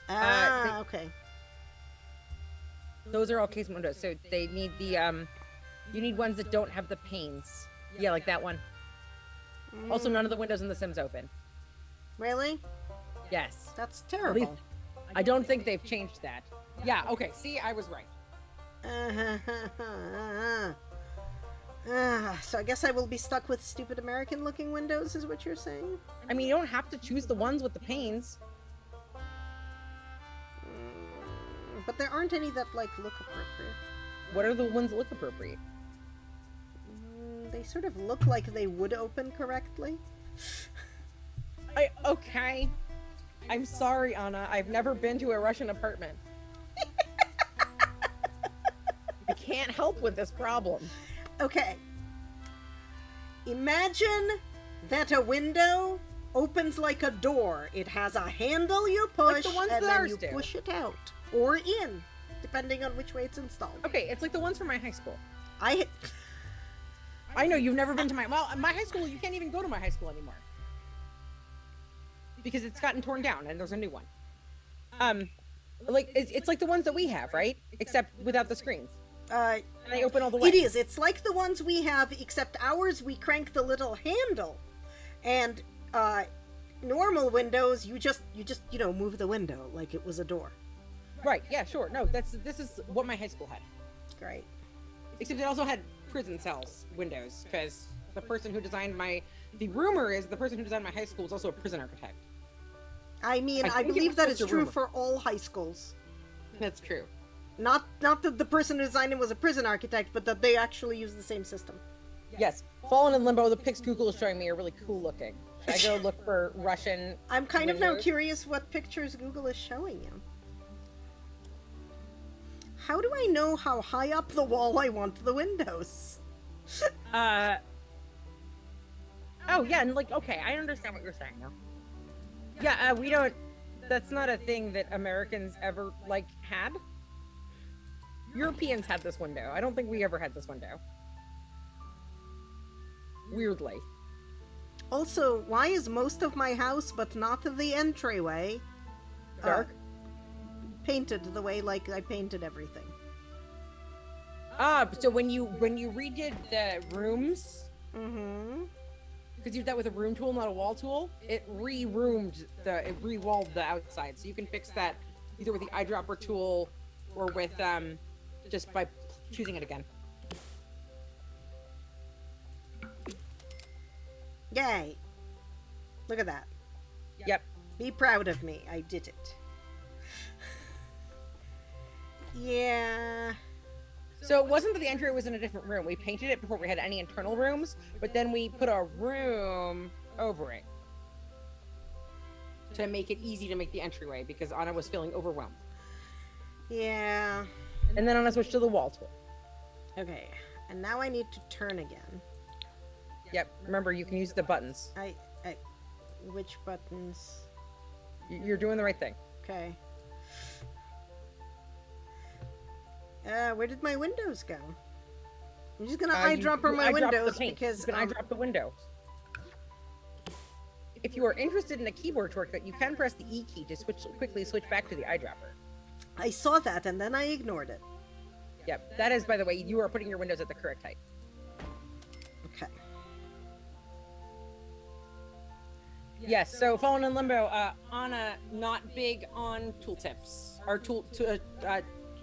Okay. Those are all casement windows, so they need the you need ones that don't have the panes. Yeah, like that one. Also, none of the windows in The Sims open. Really? Yes. That's At terrible. least, I don't think they've changed that. Yeah, okay, see, I was right. So I guess I will be stuck with stupid American-looking windows, is what you're saying? I mean, you don't have to choose the ones with the panes. But there aren't any that, like, look appropriate. What are the ones that look appropriate? They sort of look like they would open correctly. Okay. I'm sorry, Anna. I've never been to a Russian apartment. I can't help with this problem. Okay. Imagine that a window opens like a door. It has a handle you push, Like the ones and that then ours you do. push it out. Or in, depending on which way it's installed. Okay, it's like the ones from my high school. I know you've never been to my high school. You can't even go to my high school anymore because it's gotten torn down and there's a new one. Like it's like the ones that we have, right? Except without the screens. And they open all the way. It is. It's like the ones we have, except ours we crank the little handle, and normal windows you just move the window like it was a door. Right? Yeah, sure. No, this is what my high school had. Great. Except it also had prison cells windows because the person who designed the rumor is the person who designed my high school is also a prison architect. I mean, I I think it believe was that just is a true rumor. for all high schools. That's true. Not that the person who designed it was a prison architect, but that they actually use the same system. Yes. Fallen in Limbo, the pics Google is showing me are really cool looking. Should I go look for Russian I'm kind of now windows? curious what pictures Google is showing you. How do I know how high up the wall I want the windows? Oh yeah, and like okay, I understand what you're saying now. Yeah, we don't. That's not a thing that Americans ever like had. Europeans had this window. I don't think we ever had this window. Weirdly. Also, why is most of my house, but not the entryway, Dark. painted the way like I painted everything? So when you redid the rooms, Mm-hmm. because you did that with a room tool, not a wall tool, it re-walled the outside. So you can fix that either with the eyedropper tool or with just by choosing it again. Yay! Look at that. Yep. Be proud of me. I did it. Yeah. So it wasn't that the entryway was in a different room. We painted it before we had any internal rooms, but then we put a room over it to make it easy to make the entryway because Anna was feeling overwhelmed. Yeah. And then Anna switched to the wall tool. Okay. And now I need to turn again. Yep. Remember, you can use the buttons. Which buttons? You're doing the right thing. Okay. Where did my windows go? I'm just gonna eyedropper my windows because you can eyedrop the windows. If you are interested in a keyboard shortcut, you can press the E key to quickly switch back to the eyedropper. I saw that and then I ignored it. Yep. That is, by the way, you are putting your windows at the correct height. Okay. Yes, so Fallen in Limbo, Anna, not big on tooltips or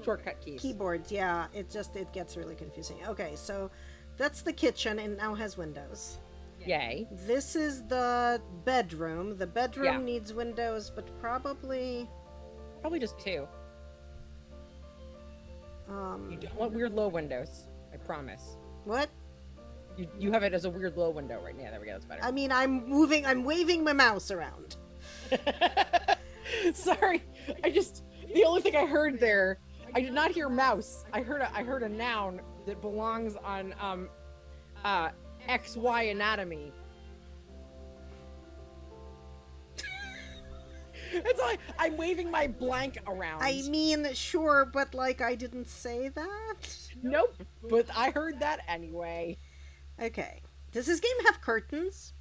shortcut keys. Keyboards, yeah. It gets really confusing. Okay, so that's the kitchen and now has windows. Yay. This is the bedroom. The bedroom Yeah. needs windows, but probably Just two. um You don't want weird low windows. I promise. what? You have it as a weird low window right now. There we go. That's better. I mean, I'm waving my mouse around. Sorry. The only thing I heard there, I did not hear mouse. I heard a noun that belongs on XY anatomy. It's like I'm waving my blank around. I mean, sure, but like I didn't say that. Nope, but I heard that anyway. Okay. Does this game have curtains?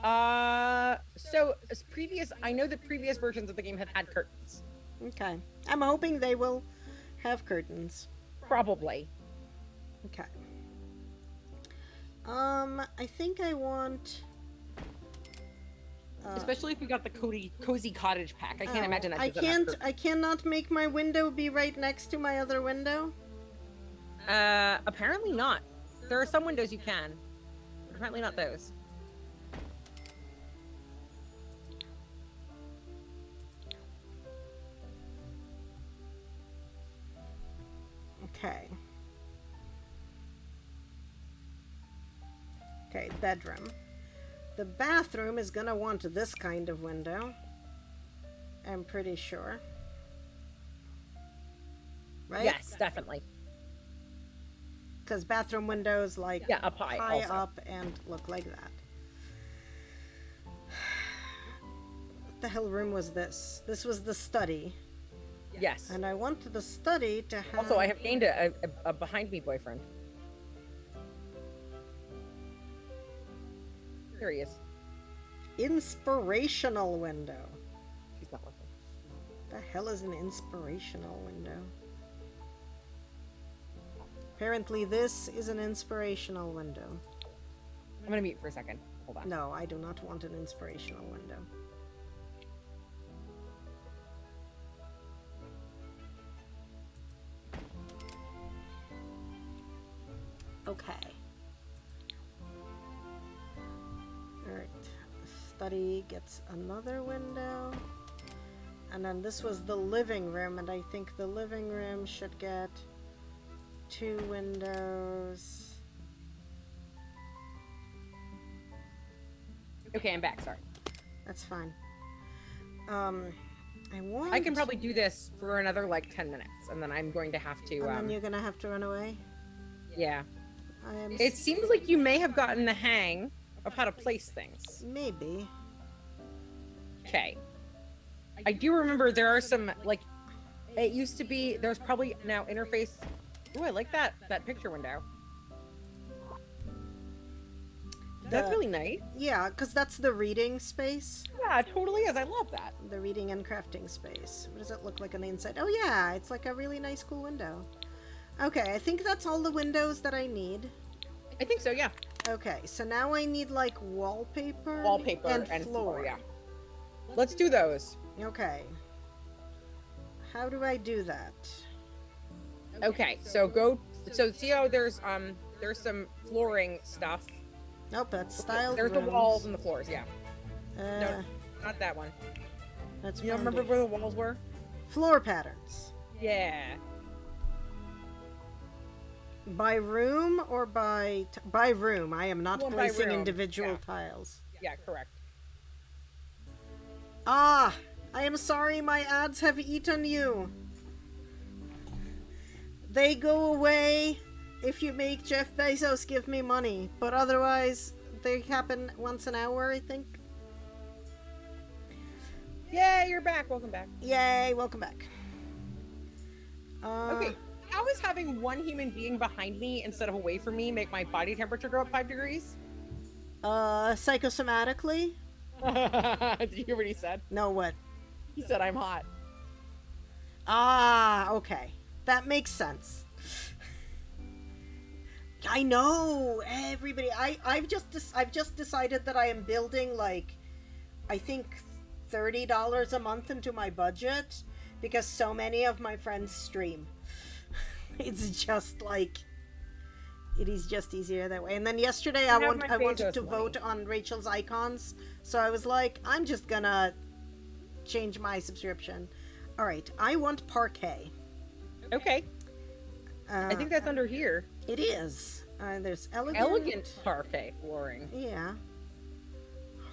So as previous, I know that previous versions of the game have had curtains. Okay. I'm hoping they will have curtains. Probably. Okay. I think I want... Especially if we got the cozy cottage pack. I can't imagine that. I cannot make my window be right next to my other window. Apparently not. There are some windows you can, but apparently not those. Okay. Okay, bedroom. The bathroom is gonna want this kind of window. I'm pretty sure. Right? Yes, definitely. Because bathroom windows like up high also. up and look like that. What the hell room was this? This was the study. Yes. And I want the study to have... Also, I have gained a behind me boyfriend. Here he is. Inspirational window. He's not looking. The hell is an inspirational window? Apparently this is an inspirational window. I'm gonna mute for a second. Hold on. No, I do not want an inspirational window. Okay. Alright. Study gets another window. And then this was the living room, and I think the living room should get 2 windows. Okay, I'm back. Sorry. That's fine. I can probably do this for another like 10 minutes, and then I'm going to have to. And then you're gonna have to run away. Yeah. I am. It seems like you may have gotten the hang of how to place things. Maybe. Okay. I do remember there are some like. It used to be. There's probably now interface. Ooh, I like that picture window. That's really nice. Yeah, because that's the reading space. Yeah, it totally is. I love that. The reading and crafting space. What does it look like on the inside? Oh yeah, it's like a really nice cool window. Okay, I think that's all the windows that I need. I think so, yeah. Okay, so now I need like wallpaper. And floor, yeah. Let's do those. Okay. How do I do that? Okay, so see how there's some flooring stuff. Nope, that's styled There's rooms. the walls and the floors, yeah. No, not that one. That's you don't remember where the walls were? Floor patterns. Yeah. By room or by room? I am not placing individual tiles. Yeah, correct. Ah, I am sorry my ads have eaten you. They go away if you make Jeff Bezos give me money, but otherwise they happen once an hour, I think. Yay, you're back. Welcome back. Yay, welcome back. Okay, how is having one human being behind me instead of away from me make my body temperature go up 5 degrees? Psychosomatically? Did you hear what he said? No, what? He said I'm hot. Ah, okay. That makes sense. I know, everybody. I've just decided that I am building like, I think $30 a month into my budget because so many of my friends stream. It's just like, it is just easier that way. And then yesterday I wanted to vote on Rachel's icons, so I was like, I'm just gonna change my subscription. All right, I want parquet. Okay. I think that's under here. It is. There's elegant parquet flooring. Yeah.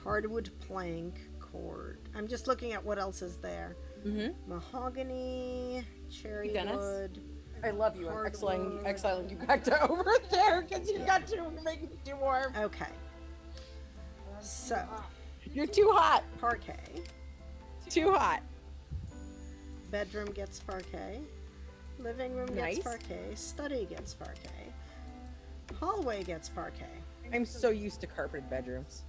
Hardwood plank cord. I'm just looking at what else is there. Mahogany, cherry wood. I love you. I'm exiling you back to over there because you got to make me too warm. Okay. So. You're too hot. Parquet. Too hot. Bedroom gets parquet. Living room gets parquet. Study gets parquet. Hallway gets parquet. I'm so used to carpeted bedrooms.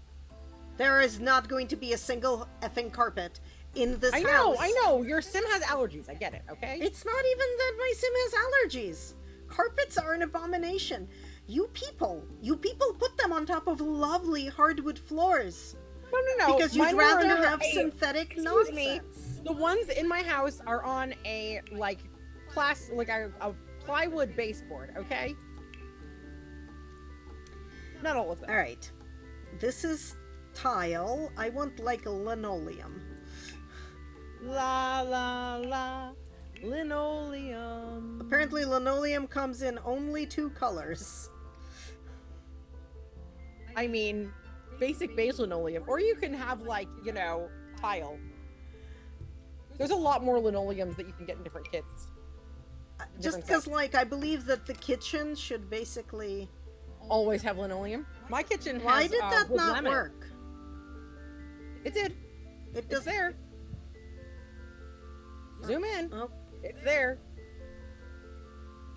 There is not going to be a single effing carpet in this house. I know. Your sim has allergies. I get it, okay? It's not even that my sim has allergies. Carpets are an abomination. You people put them on top of lovely hardwood floors. No. Because you'd Mine were rather under have synthetic excuse me. nonsense. The ones in my house are on a a plywood baseboard, okay? Not all of them. All right. This is tile. I want like a linoleum. La la la, linoleum. Apparently linoleum comes in only 2 colors. I mean, basic beige linoleum, or you can have like, tile. There's a lot more linoleums that you can get in different kits. Just because, like, I believe that the kitchen should basically... Always have linoleum. My kitchen has Why did that wood not laminate. work? It did. It It's does. there. Zoom in. Oh. It's there.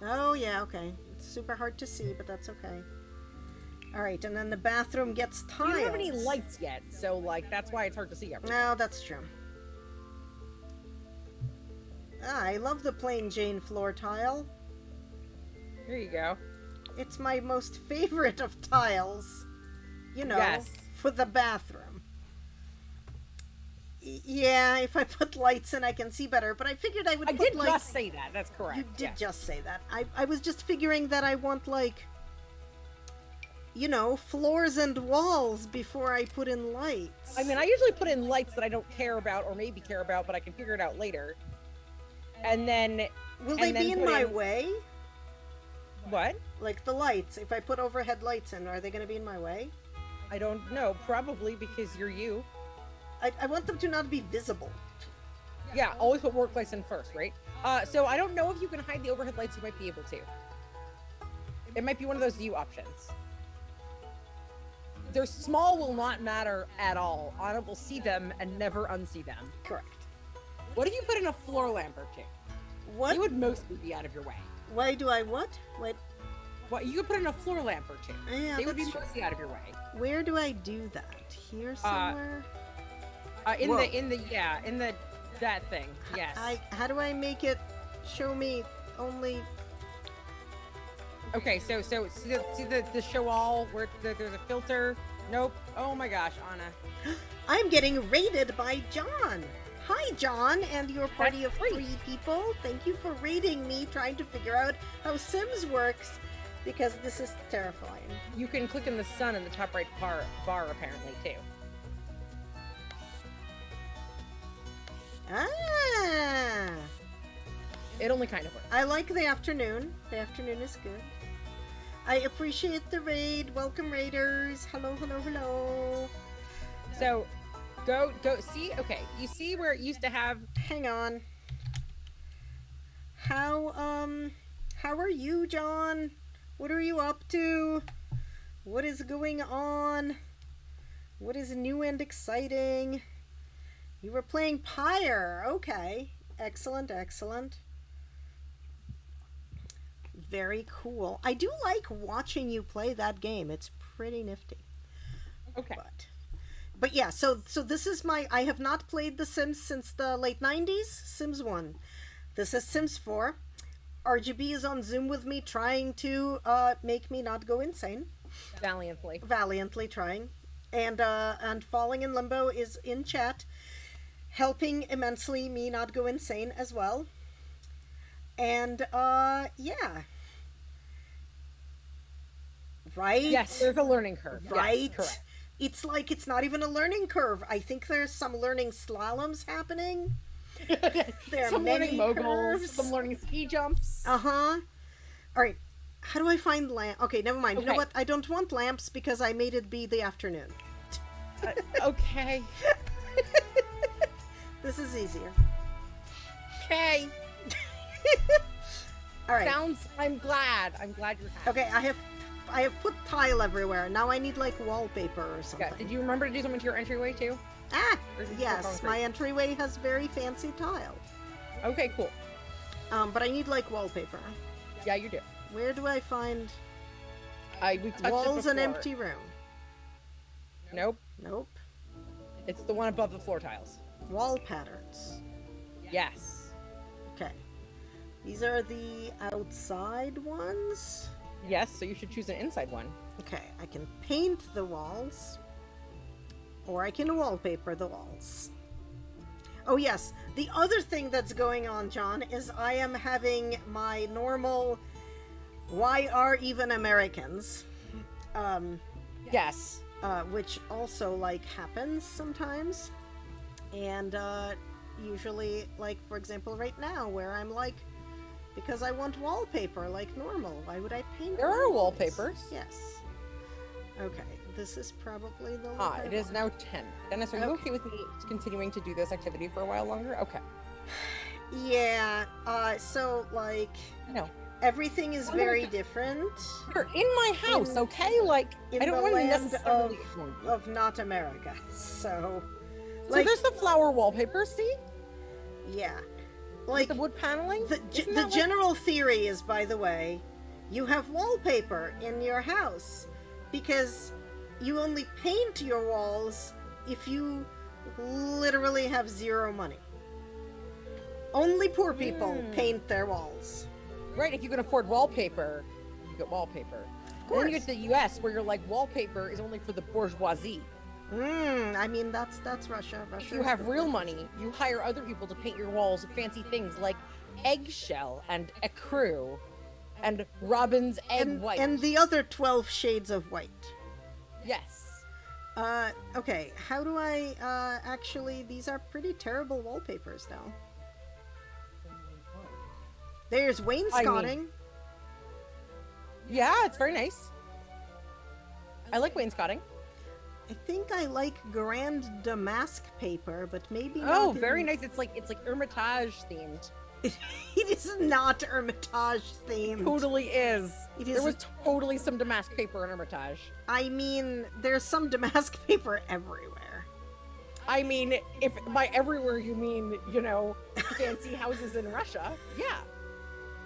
Oh, yeah, okay. It's super hard to see, but that's okay. Alright, and then the bathroom gets We tiles. don't have any lights yet, so like that's why it's hard to see everything. No, that's true. I love the plain Jane floor tile. Here you go. It's my most favorite of tiles. You know, Yes. for the bathroom. Yeah, if I put lights in, I can see better, but I figured I would I put did lights... just say that. That's correct. You did yes. just say that. I was just figuring that I want, like, floors and walls before I put in lights. I mean, I usually put in lights that I don't care about or maybe care about, but I can figure it out later. And then... Will they be in my way? What? Like the lights. If I put overhead lights in, are they going to be in my way? I don't know. Probably because you're you. I want them to not be visible. Yeah, always put work lights in first, right? So I don't know if you can hide the overhead lights. You might be able to. It might be one of those view options. They're small will not matter at all. Anna will see them and never unsee them. Correct. What if you put in a floor lamp or two? What? You would mostly be out of your way. Why do I what? What? What you could put in a floor lamp or two. Yeah, They would be that's true. mostly out of your way. Where do I do that? Here somewhere? In Whoa. the that thing. Yes. How do I make it show me only... Okay, so see the show all where there's a filter. Nope. Oh my gosh, Anna. I'm getting raided by John. Hi, John, and your party of That's 3 people. Thank you for raiding me, trying to figure out how Sims works, because this is terrifying. You can click in the sun in the top right bar apparently too. Ah! It only kind of works. I like the afternoon. The afternoon is good. I appreciate the raid. Welcome, raiders. Hello, hello, hello. So, go see. Okay, you see where it used to have. Hang on. How are you, John? What are you up to? What is going on? What is new and exciting? You were playing Pyre. Okay. Excellent, excellent. Very cool. I do like watching you play that game. It's pretty nifty. Okay. But yeah, so this is I have not played The Sims since the late 90s. Sims 1. This is Sims 4. RGB is on Zoom with me trying to make me not go insane. Valiantly trying. And Falling in Limbo is in chat, helping immensely me not go insane as well. And yeah. Right? Yes, there's a learning curve. Right? Yes, correct. It's like it's not even a learning curve. I think there's some learning slaloms happening. There are some many learning moguls, curves. some learning ski jumps. Uh-huh. Alright. How do I find lamp? Okay, never mind. You know Okay. what? I don't want lamps because I made it be the afternoon. Okay. This is easier. Okay. Alright. I'm glad you're happy. Okay, I have put tile everywhere. Now I need like wallpaper or something. Yeah. Did you remember to do something to your entryway too? Ah! Or is it Yes, still my concrete? entryway has very fancy tile. Okay, cool. But I need like wallpaper. Yeah, you do. Where do I find We touched it walls and before. empty room? Nope. Nope. It's the one above the floor tiles. Wall patterns. Yes. Okay. These are the outside ones. Yes, so you should choose an inside one. Okay, I can paint the walls, or I can wallpaper the walls. Oh yes, the other thing that's going on, John, is I am having my normal "Why are even Americans?" Yes. Which also like happens sometimes, and usually, like for example, right now, where I'm like, because I want wallpaper like normal. Why would I paint? There are walls? wallpapers. Yes. Okay, this is probably the look Ah, I it is want. now 10. Dennis, are you Okay. okay with me continuing to do this activity for a while longer? Okay. Yeah, so like No. everything is very different You're in my house, In- okay? Like, in I don't the want to land necessarily ignore you. of not America. So So like there's the flower wallpaper, see? yeah. With Like the wood paneling? the Isn't the that like- general theory is, by the way, you have wallpaper in your house because you only paint your walls if you literally have zero money. Only poor people paint their walls. Right, if you can afford wallpaper, you get wallpaper. Of And then you course. get the US where you're like, wallpaper is only for the bourgeoisie. I mean that's Russia. Russia. If you is have the real poor- money, you hire other people to paint your walls with fancy things like eggshell and ecru and robin's egg and, white. and the other 12 shades of white. Yes. Okay, how do I, actually, these are pretty terrible wallpapers, though. There's wainscoting. Yeah, it's very nice. I like wainscoting. I think I like Grand Damask paper, but maybe Oh, not very in- nice. It's like Hermitage themed. It is not Hermitage themed. Totally is. It There is- was totally some damask paper in Hermitage. I mean, there's some damask paper everywhere. I mean, if by everywhere you mean, you know, fancy houses in Russia, yeah.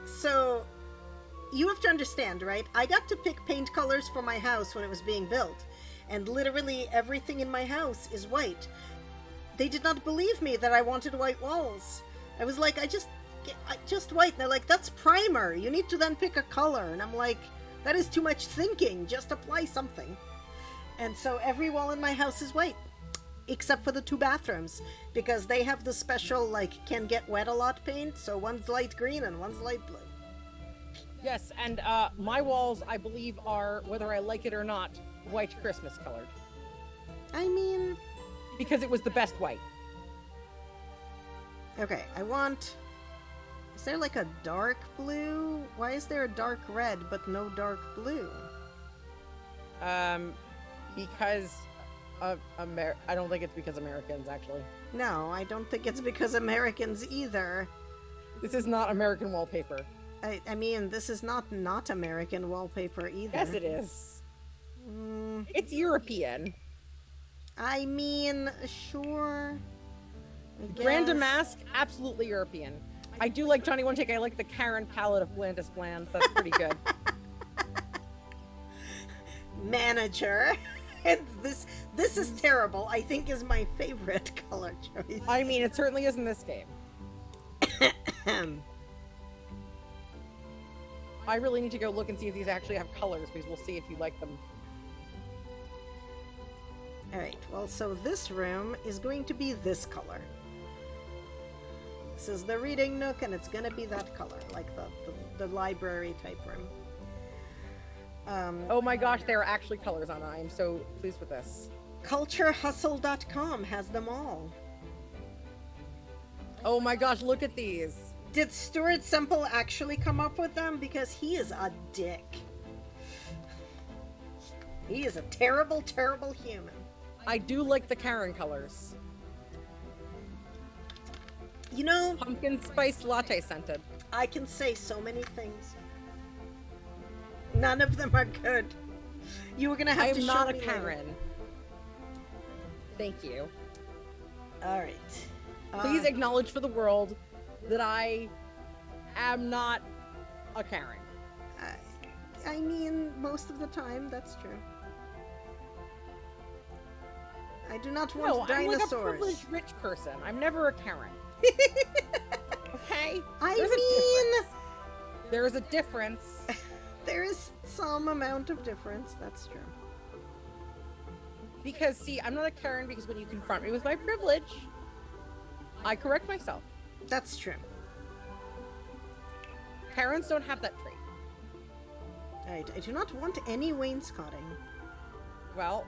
So, you have to understand, right? I got to pick paint colors for my house when it was being built, and literally everything in my house is white. They did not believe me that I wanted white walls. I was like, just white. And they're like, that's primer. You need to then pick a color. And I'm like, that is too much thinking. Just apply something. And so every wall in my house is white, except for the 2 bathrooms, because they have the special, like, can get wet a lot paint. So one's light green and one's light blue. Yes, and my walls, I believe, are, whether I like it or not, white Christmas colored. I mean, Because it was the best white. okay, I want... Is there like a dark blue? Why is there a dark red but no dark blue? Because of I don't think it's because Americans, actually. No, I don't think it's because Americans either. This is not American wallpaper. I mean, this is not American wallpaper either. Yes, it is. Mm, It's European. I mean, sure. I Grand guess. Damask, absolutely European. I do like Johnny One Take. I like the Karen palette of blandest blands. That's pretty good. Manager. And this is terrible. I think is my favorite color choice. I mean, it certainly is in this game. I really need to go look and see if these actually have colors, because we'll see if you like them. Alright, well, so this room is going to be this color. This is the reading nook, and it's going to be that color, like the library type room. Oh my gosh, there are actually colors on it. I am so pleased with this. CultureHustle.com has them all. Oh my gosh, look at these. Did Stuart Semple actually come up with them? Because he is a dick. He is a terrible, terrible human. I do like the Karen colors. You know, Pumpkin spice latte scented. I can say so many things. None of them are good. You were gonna have I to am show not a me later. Karen. Thank you. All right. Please acknowledge for the world that I am not a Karen. I mean, most of the time, that's true. I do not No, want I'm like a dinosaurs. privileged rich person. I'm never a Karen. Okay? I There's a mean, difference. There is a difference. there is some amount of difference. That's true. Because, see, I'm not a Karen because when you confront me with my privilege, I correct myself. That's true. Karens don't have that trait. I do not want any wainscoting. Well,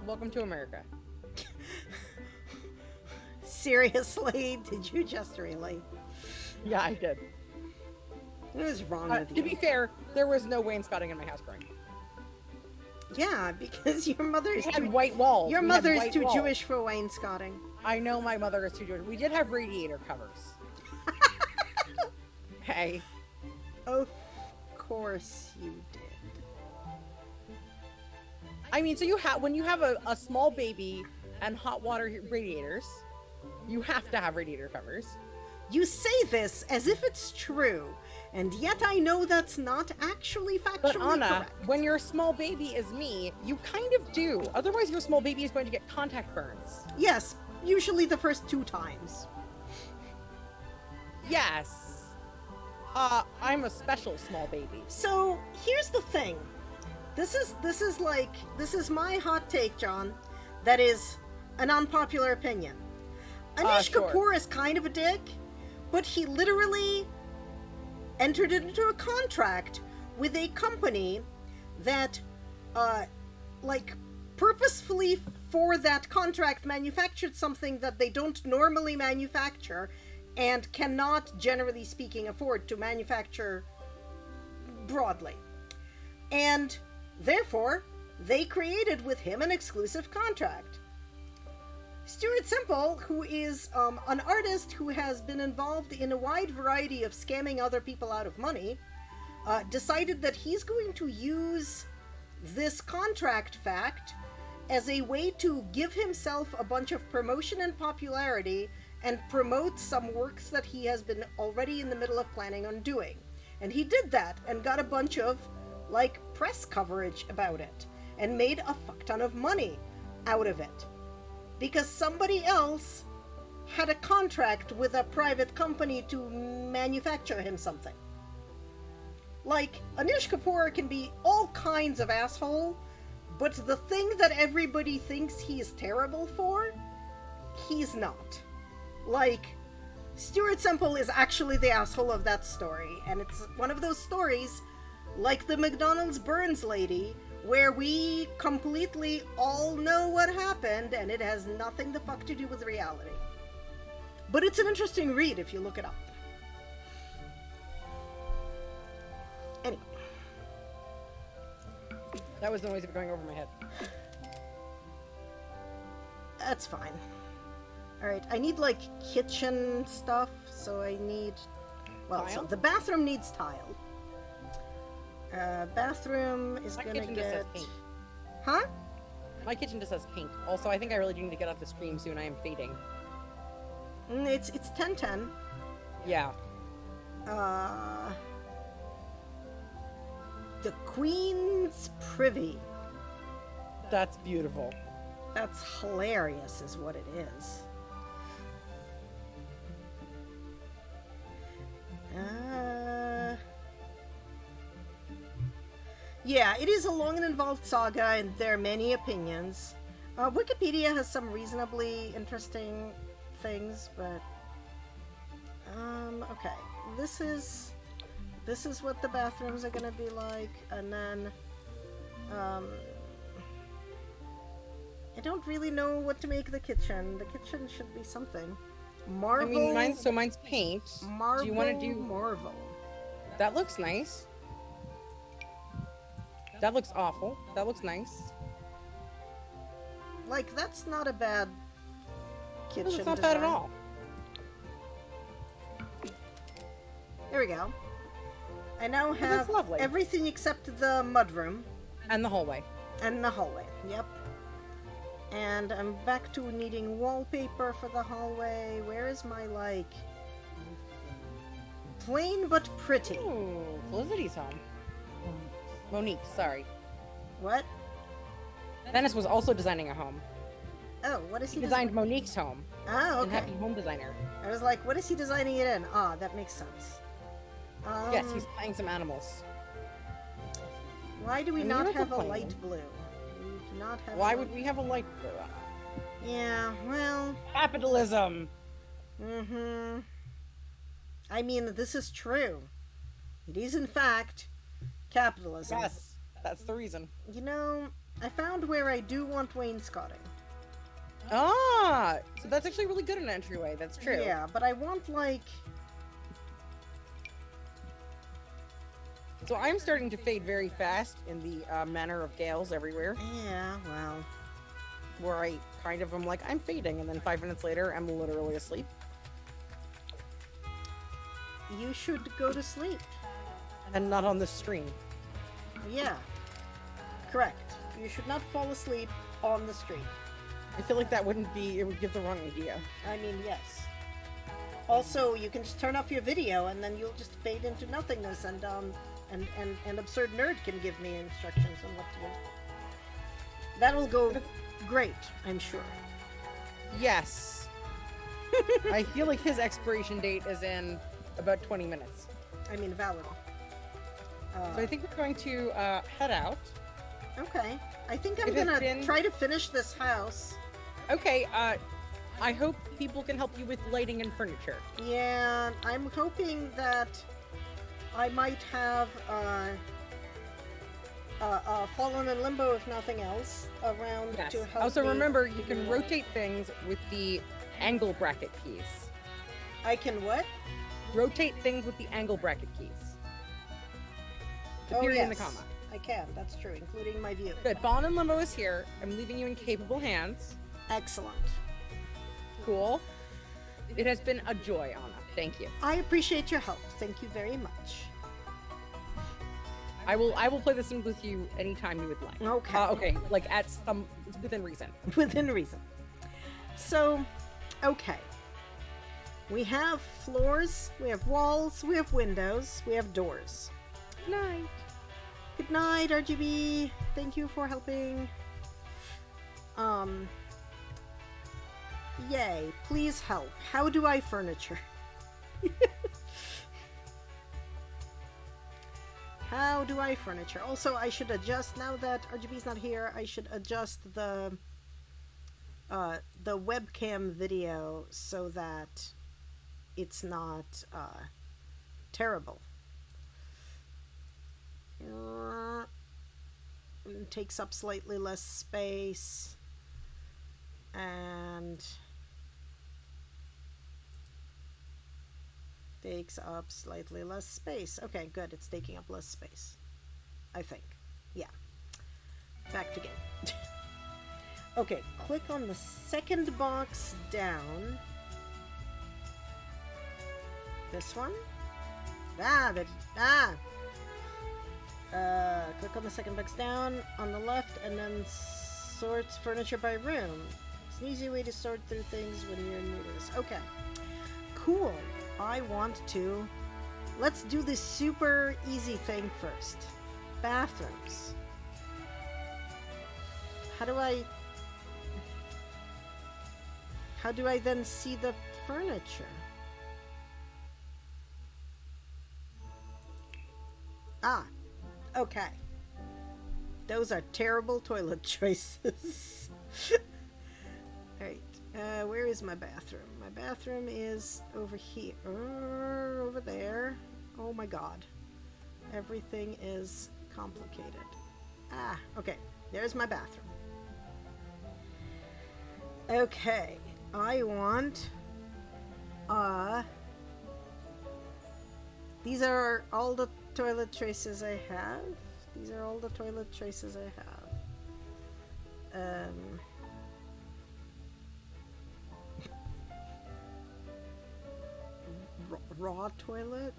welcome to America. Seriously? Did you just really? Yeah, I did. What is wrong with To you? be fair, there was no wainscoting in my house growing up. Yeah, because your mother is We had too... white walls. Your We had mother is white too walls. Jewish for wainscoting. I know my mother is too Jewish. We did have radiator covers. Hey. Of course you did. I mean, so you have when you have a small baby and hot water radiators, you have to have radiator covers. You say this as if it's true, and yet I know that's not actually factually But Anna, correct. when your small baby is me, you kind of do. Otherwise, your small baby is going to get contact burns. Yes, usually the first 2 times. Yes. I'm a special small baby. So here's the thing. This is my hot take, John. That is an unpopular opinion. Anish Sure. Kapoor is kind of a dick, but he literally entered into a contract with a company that, purposefully for that contract manufactured something that they don't normally manufacture and cannot, generally speaking, afford to manufacture broadly. And therefore, they created with him an exclusive contract. Stuart Semple, who is an artist who has been involved in a wide variety of scamming other people out of money, decided that he's going to use this contract fact as a way to give himself a bunch of promotion and popularity and promote some works that he has been already in the middle of planning on doing. And he did that and got a bunch of, press coverage about it and made a fuck ton of money out of it. Because somebody else had a contract with a private company to manufacture him something. Anish Kapoor can be all kinds of asshole, but the thing that everybody thinks he is terrible for, he's not. Stuart Semple is actually the asshole of that story, and it's one of those stories, like the McDonald's Burns lady, where we completely all know what happened, and it has nothing the fuck to do with reality. But it's an interesting read if you look it up. Anyway. That was the noise of it going over my head. That's fine. Alright, I need, kitchen stuff, so I need... Well, so Tile? the bathroom needs tile. Bathroom is My gonna kitchen just says get... pink. Huh? My kitchen just says pink. Also, I think I really do need to get off the stream soon. I am fading. It's 10:10. Yeah. The Queen's Privy. That's beautiful. That's hilarious, is what it is. Yeah, it is a long and involved saga, and there are many opinions. Wikipedia has some reasonably interesting things, but... okay. This is what the bathrooms are gonna be like, and then... I don't really know what to make the kitchen. The kitchen should be something. Marvel... I mean, mine's paint. Marvel, Do you want to do... Marvel. That looks nice. That looks awful. That looks nice. That's not a bad kitchen It's not design. bad at all. There we go. I now that's have lovely. everything except the mudroom And the hallway. and the hallway. Yep. And I'm back to needing wallpaper for the hallway. Where is my, plain but pretty? Ooh, Felicity's home. Monique, sorry. What? Dennis was also designing a home. Oh, what is He he designed Monique's home. Oh, And okay. Happy Home Designer. I was like, what is he designing it in? Ah, that makes sense. Yes, he's playing some animals. Why do we And not you're have a complaining. light blue? We do not have. Why a would light... we have a light blue? Yeah, well. Capitalism. Mm-hmm. I mean, this is true. It is, in fact, capitalism. Yes, that's the reason. You know, I found where I do want wainscoting. Ah, so that's actually really good in an entryway. That's true. Yeah, but I want, like... So I'm starting to fade very fast in the manner of gales everywhere, Yeah, well... where I kind of am like, I'm fading, and then 5 minutes later, I'm literally asleep. You should go to sleep. And not on the stream. Yeah. Correct. You should not fall asleep on the street. I feel like that wouldn't be, it would give the wrong idea. I mean, yes. Also, you can just turn off your video and then you'll just fade into nothingness and Absurd Nerd can give me instructions on what to do. That'll go great, I'm sure. Yes. I feel like his expiration date is in about 20 minutes. I mean, valid. So I think we're going to head out. Okay. I think I'm It has gonna been- try to finish this house. Okay, I hope people can help you with lighting and furniture. Yeah, I'm hoping that I might have Fallen in Limbo, if nothing else, around Yes. to help Also me remember, you do can the- rotate things with the angle bracket keys. I can what? Rotate things with the angle bracket keys. The Oh, period yes. and the comma. I can, that's true, including my view. Good. Fallen in Limbo is here. I'm leaving you in capable hands. Excellent. Cool. It has been a joy, Anna. Thank you. I appreciate your help. Thank you very much. I will play this in with you anytime you would like. Okay. Okay, like at some within reason. Within reason. So, okay. We have floors, we have walls, we have windows, we have doors. Night. Good night, RGB. Thank you for helping. Yay. Please help. How do I furniture? How do I furniture? Also, I should adjust, now that RGB's not here, I should adjust the webcam video so that it's not terrible. It takes up slightly less space and takes up slightly less space. Okay, good. It's taking up less space, I think. Yeah. Back to game. Okay, click on the second box down. This one? Click on the second box down on the left and then sorts furniture by room. It's an easy way to sort through things when you're new to this. Okay. Cool. I want to... Let's do this super easy thing first. Bathrooms. How do I then see the furniture? Ah, okay. Those are terrible toilet choices. Alright, where is my bathroom? My bathroom is over here. Over there. Oh my god. Everything is complicated. Ah, okay. There's my bathroom. Okay. I want... These are all the toilet choices I have. These are all the toilet choices I have. Raw toilet.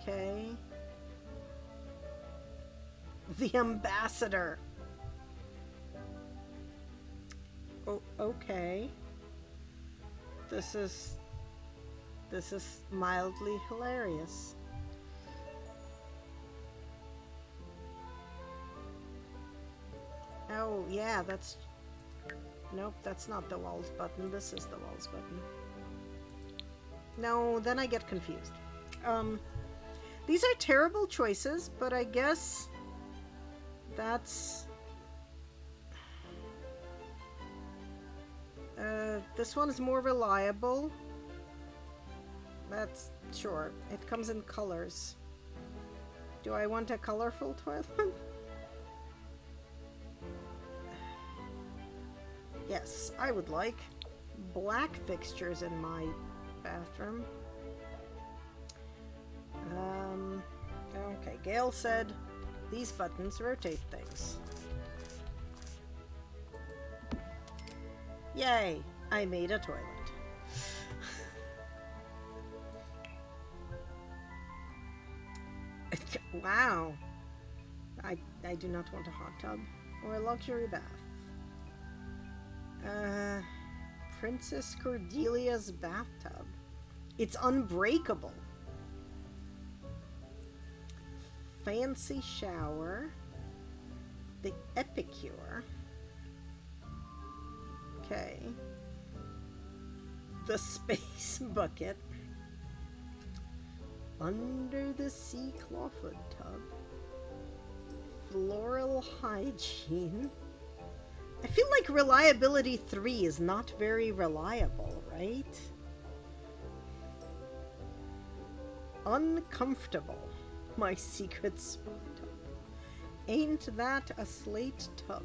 Okay. The ambassador. Oh, okay. This is mildly hilarious. Oh, yeah, that's... Nope, that's not the walls button. This is the walls button. No, then I get confused. These are terrible choices, but I guess that's... this one is more reliable. That's... sure. It comes in colors. Do I want a colorful toilet? Yes, I would like black fixtures in my bathroom. Okay, Gail said these buttons rotate things. Yay, I made a toilet. Wow. I do not want a hot tub or a luxury bath. Princess Cordelia's bathtub. It's unbreakable. Fancy shower. The Epicure. Okay. The space bucket. Under the sea clawfoot tub. Floral hygiene. I feel like reliability 3 is not very reliable, right? Uncomfortable. My secret spot tub. Ain't that a slate tub?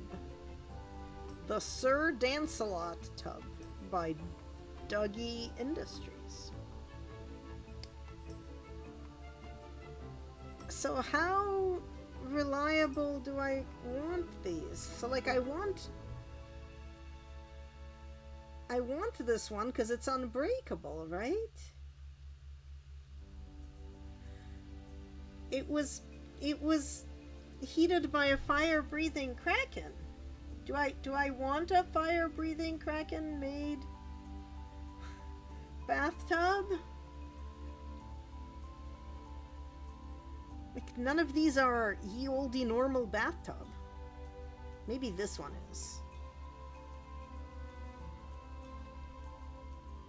The Sir Dancelot tub by Dougie Industries. So how reliable do I want these? So like I want this one because it's unbreakable, right? It was heated by a fire-breathing kraken. Do I want a fire-breathing kraken made bathtub? Like none of these are ye olde normal bathtub. Maybe this one is.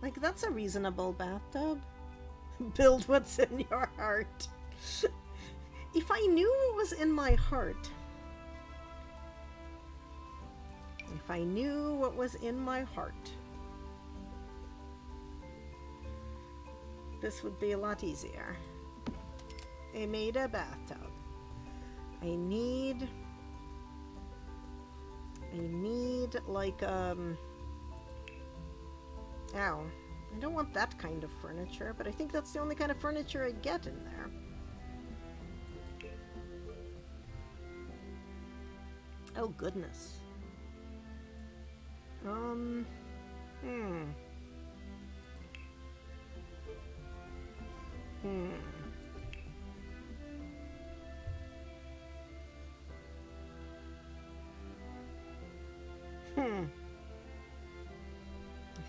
Like, that's a reasonable bathtub. Build what's in your heart. If I knew what was in my heart. If I knew what was in my heart. This would be a lot easier. I made a bathtub. I need like ow. I don't want that kind of furniture, but I think that's the only kind of furniture I get in there. Oh goodness. I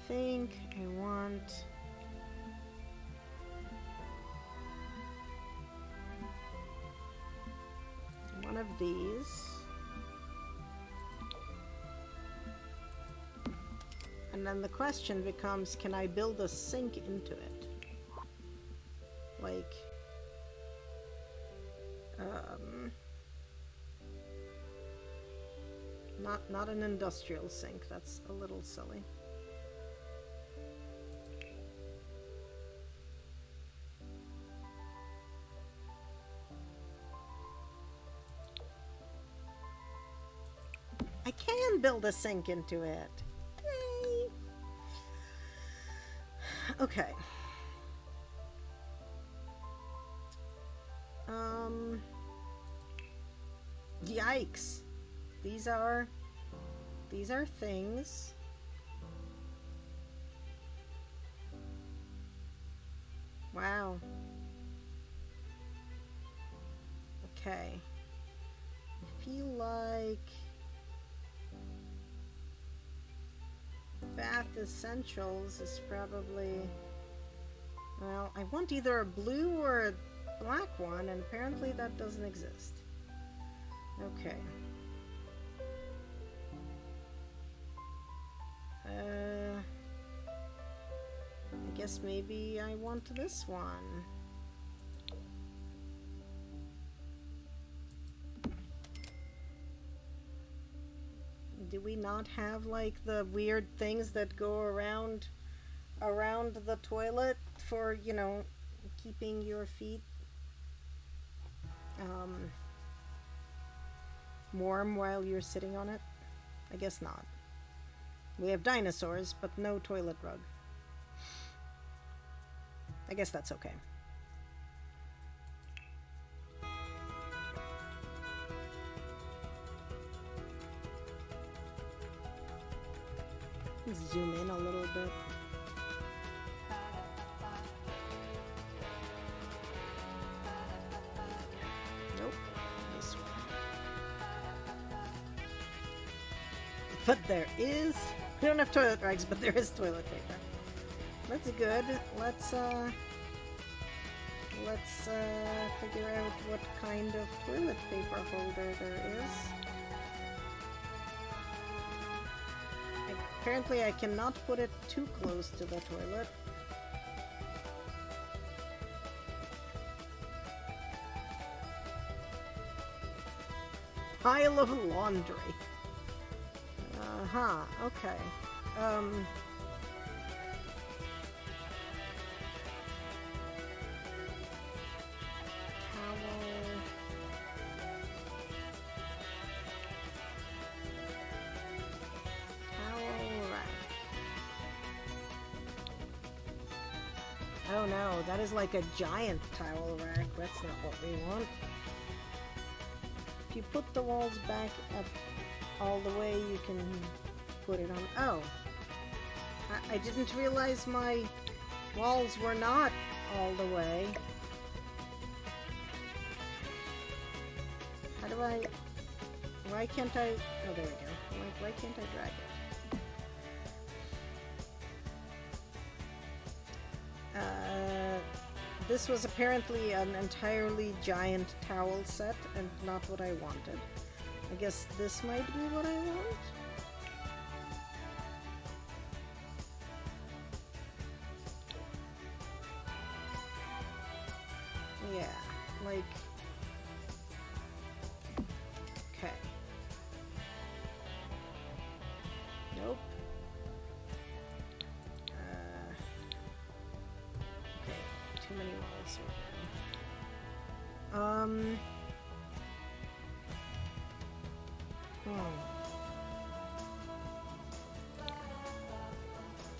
think I want one of these. And then the question becomes, can I build a sink into it? Like, not an industrial sink. That's a little silly. I can build a sink into it. Yay! Okay. Yikes. These are things. Wow. Okay. I feel like Bath Essentials is probably... Well, I want either a blue or a black one, and apparently that doesn't exist. Okay. I guess maybe I want this one. Do we not have like the weird things that go around the toilet for, you know, keeping your feet warm while you're sitting on it? I guess not. We have dinosaurs, but no toilet rug. I guess that's okay. Zoom in a little bit. Nope, this one. But there is... We don't have toilet rags, but there is toilet paper. That's good. Let's figure out what kind of toilet paper holder there is. Apparently I cannot put it too close to the toilet. Pile of laundry. Uh-huh, okay. Oh no, that is like a giant towel rack. That's not what we want. If you put the walls back up all the way, you can put it on. Oh, I didn't realize my walls were not all the way. How do I... Why can't I... Oh, there we go. Why can't I drag it? This was apparently an entirely giant towel set and not what I wanted. I guess this might be what I want? Yeah, like... Okay. Nope. Too many walls right now.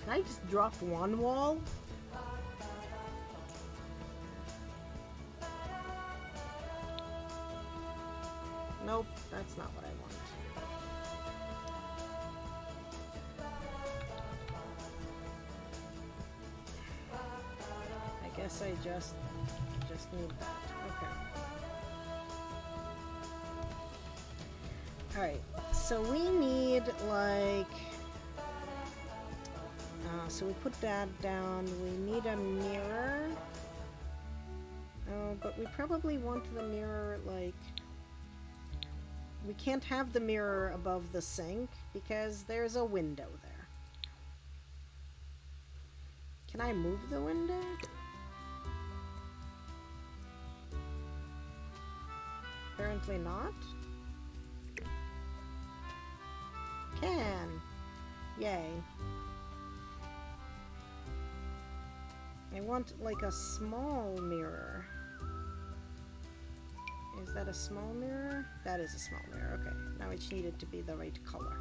Can I just drop one wall? Nope, that's not what I want. I guess I just need that. Okay. Alright, so we need like... so we put that down. We need a mirror. Oh, but we probably want the mirror like... We can't have the mirror above the sink because there's a window there. Can I move the window? Apparently not. Can. Yay. I want like a small mirror. Is that a small mirror? That is a small mirror. Okay. Now it needed to be the right color.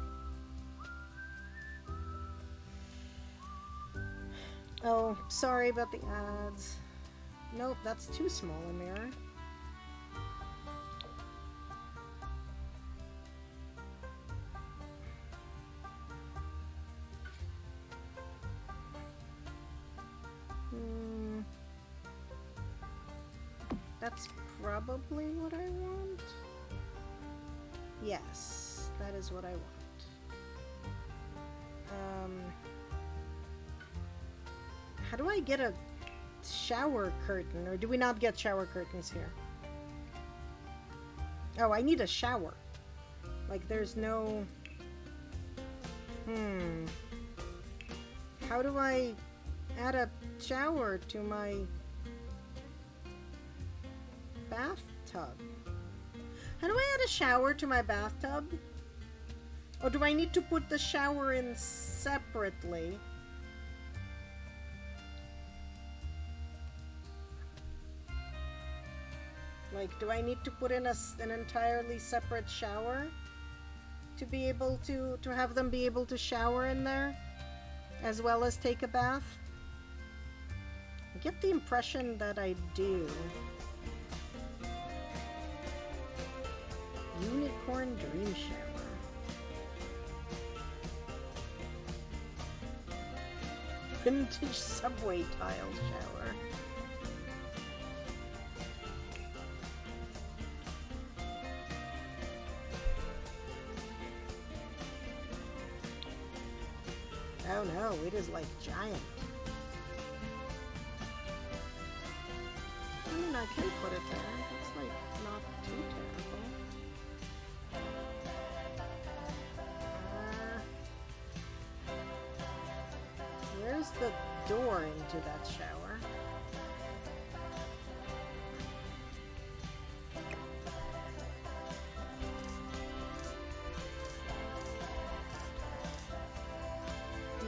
Oh, sorry about the ads. Nope, that's too small a mirror. That's probably what I want. Yes, that is what I want. How do I get a shower curtain? Or do we not get shower curtains here? Oh, I need a shower. Like, there's no... How do I add a shower to my bathtub? How do I add a shower to my bathtub? Or do I need to put the shower in separately? Like, do I need to put in an entirely separate shower to be able to have them be able to shower in there as well as take a bath? I get the impression that I do. Unicorn Dream Shower. Vintage subway tile shower. Oh no, it is like giant. I mean, I can put it there. It's like not too terrible. Where's the door into that shower?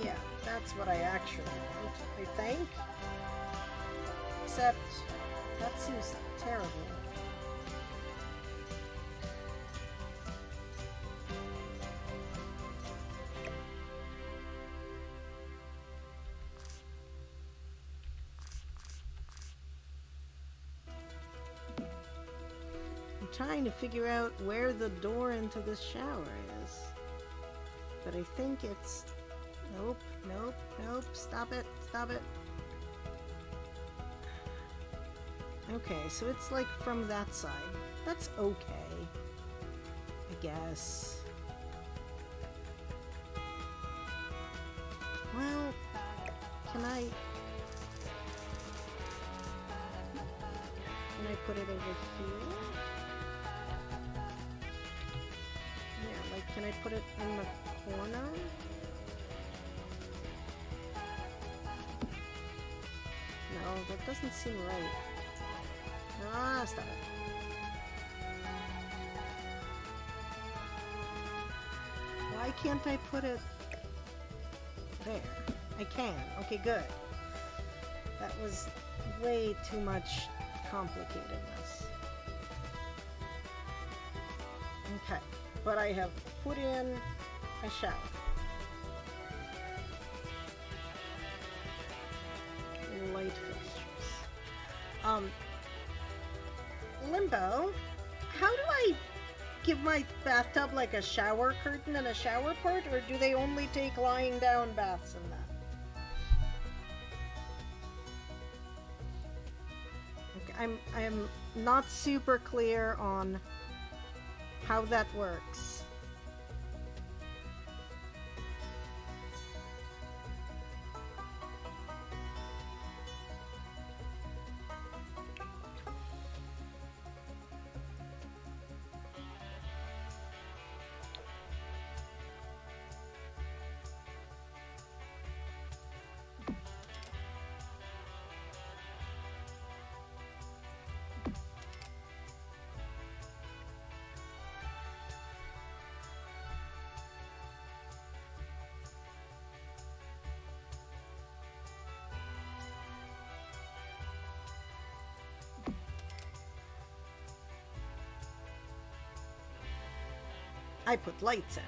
Yeah, that's what I actually want, I think. Except, that seems terrible. I'm trying to figure out where the door into this shower is. But I think it's... Nope, nope, nope. Stop it, stop it. Okay, so it's like from that side. That's okay, I guess. Well, can I put it over here? Yeah, like, can I put it in the corner? No, that doesn't seem right. Ah, stop it. Why can't I put it there? I can. Okay, good. That was way too much complicatedness. Okay, but I have put in a shower. Light fixtures. Limbo, how do I give my bathtub like a shower curtain and a shower part, or do they only take lying down baths in that? Okay, I'm not super clear on how that works. I put lights in.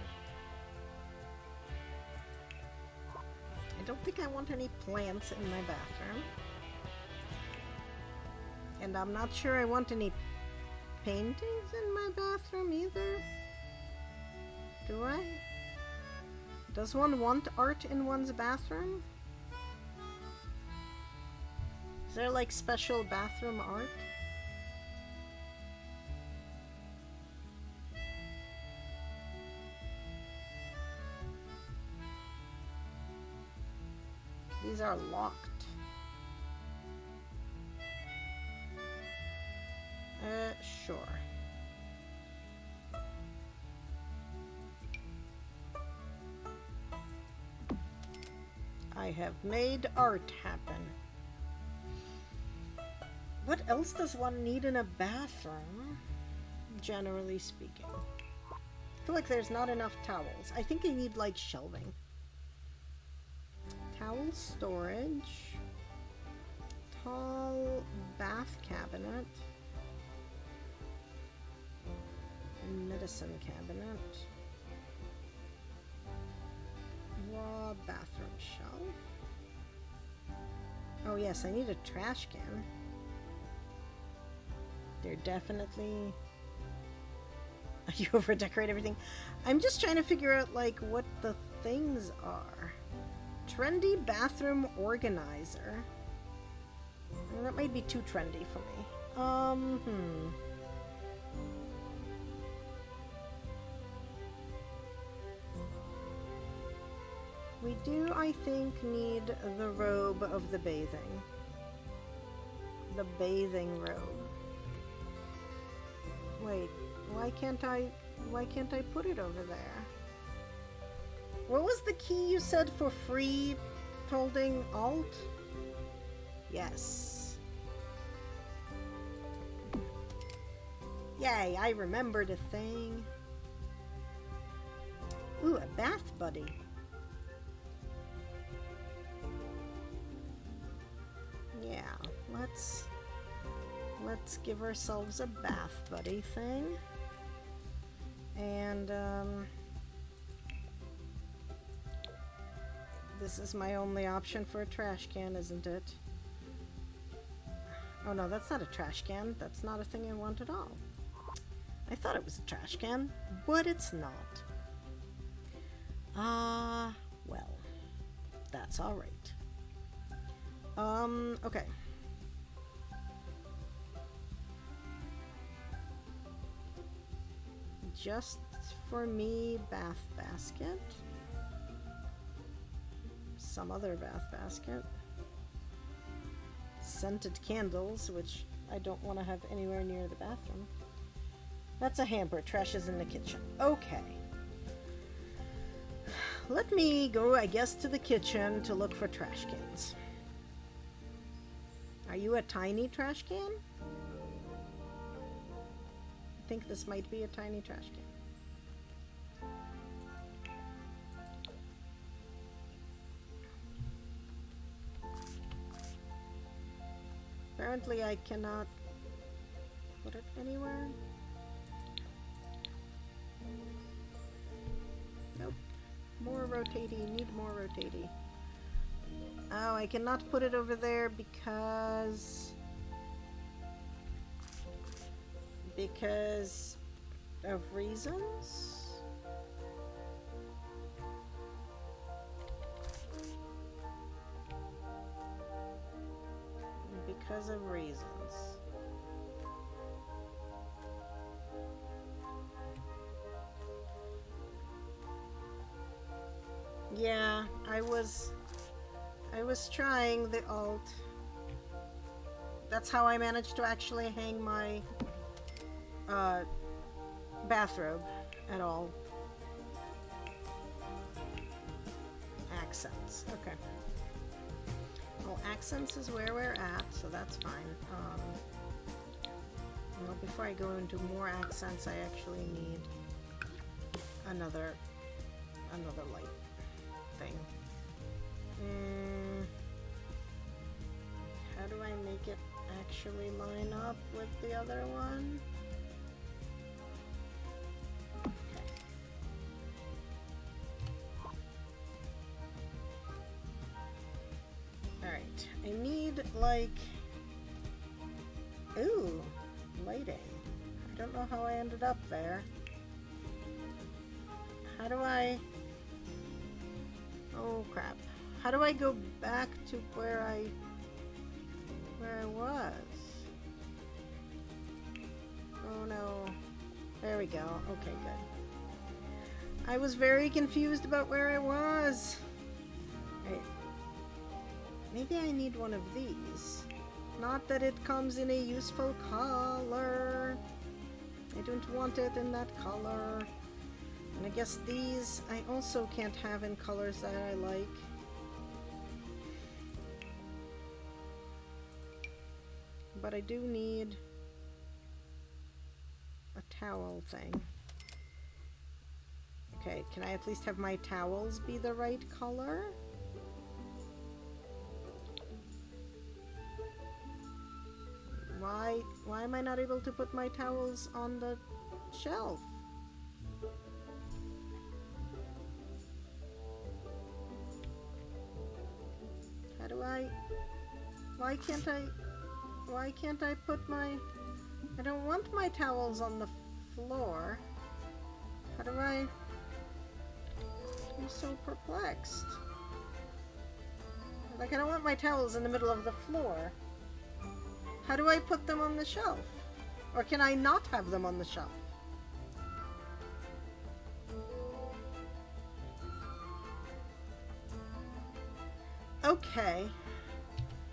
I don't think I want any plants in my bathroom. And I'm not sure I want any paintings in my bathroom either. Do I? Does one want art in one's bathroom? Is there like special bathroom art? These are locked. Sure. I I have made art happen. What else does one need in a bathroom? Generally speaking. I feel like there's not enough towels. I think I need like shelving. Towel storage. Tall bath cabinet. Medicine cabinet. Raw bathroom shelf. Oh yes, I need a trash can. They're definitely... You over-decorate everything? I'm just trying to figure out, like, what the things are. Trendy bathroom organizer. Well, that might be too trendy for me. We do, I think, need the robe of the bathing. The bathing robe. Wait, why can't I put it over there? What was the key you said for free holding Alt? Yes. Yay, I remembered a thing. Ooh, a bath buddy. Yeah, let's give ourselves a bath buddy thing. And this is my only option for a trash can, isn't it? Oh no, that's not a trash can. That's not a thing I want at all. I thought it was a trash can, but it's not. Well, that's alright. Okay. Just for me, bath basket. Some other bath basket. Scented candles, which I don't want to have anywhere near the bathroom. That's a hamper. Trash is in the kitchen. Okay. Let me go, I guess, to the kitchen to look for trash cans. Are you a tiny trash can? I think this might be a tiny trash can. Apparently I cannot put it anywhere. Nope. More rotatey. Need more rotatey. Oh, I cannot put it over there because of reasons? Because of reasons. Yeah, I was trying the Alt. That's how I managed to actually hang my bathrobe at all. Accents. Okay. Well, accents is where we're at, so that's fine. Well, before I go into more accents, I actually need another light thing. How do I make it actually line up with the other one? Okay. Alright, I need like... Ooh, lighting. I don't know how I ended up there. How do I... Oh crap. How do I go back to where I was? Oh no. There we go. Okay, good. I was very confused about where I was. Right. Maybe I need one of these. Not that it comes in a useful color. I don't want it in that color. And I guess these I also can't have in colors that I like. But I do need a towel thing. Okay, can I at least have my towels be the right color? Why am I not able to put my towels on the shelf? How do I... Why can't I put my... I don't want my towels on the floor. How do I... I'm so perplexed. Like, I don't want my towels in the middle of the floor. How do I put them on the shelf? Or can I not have them on the shelf? Okay.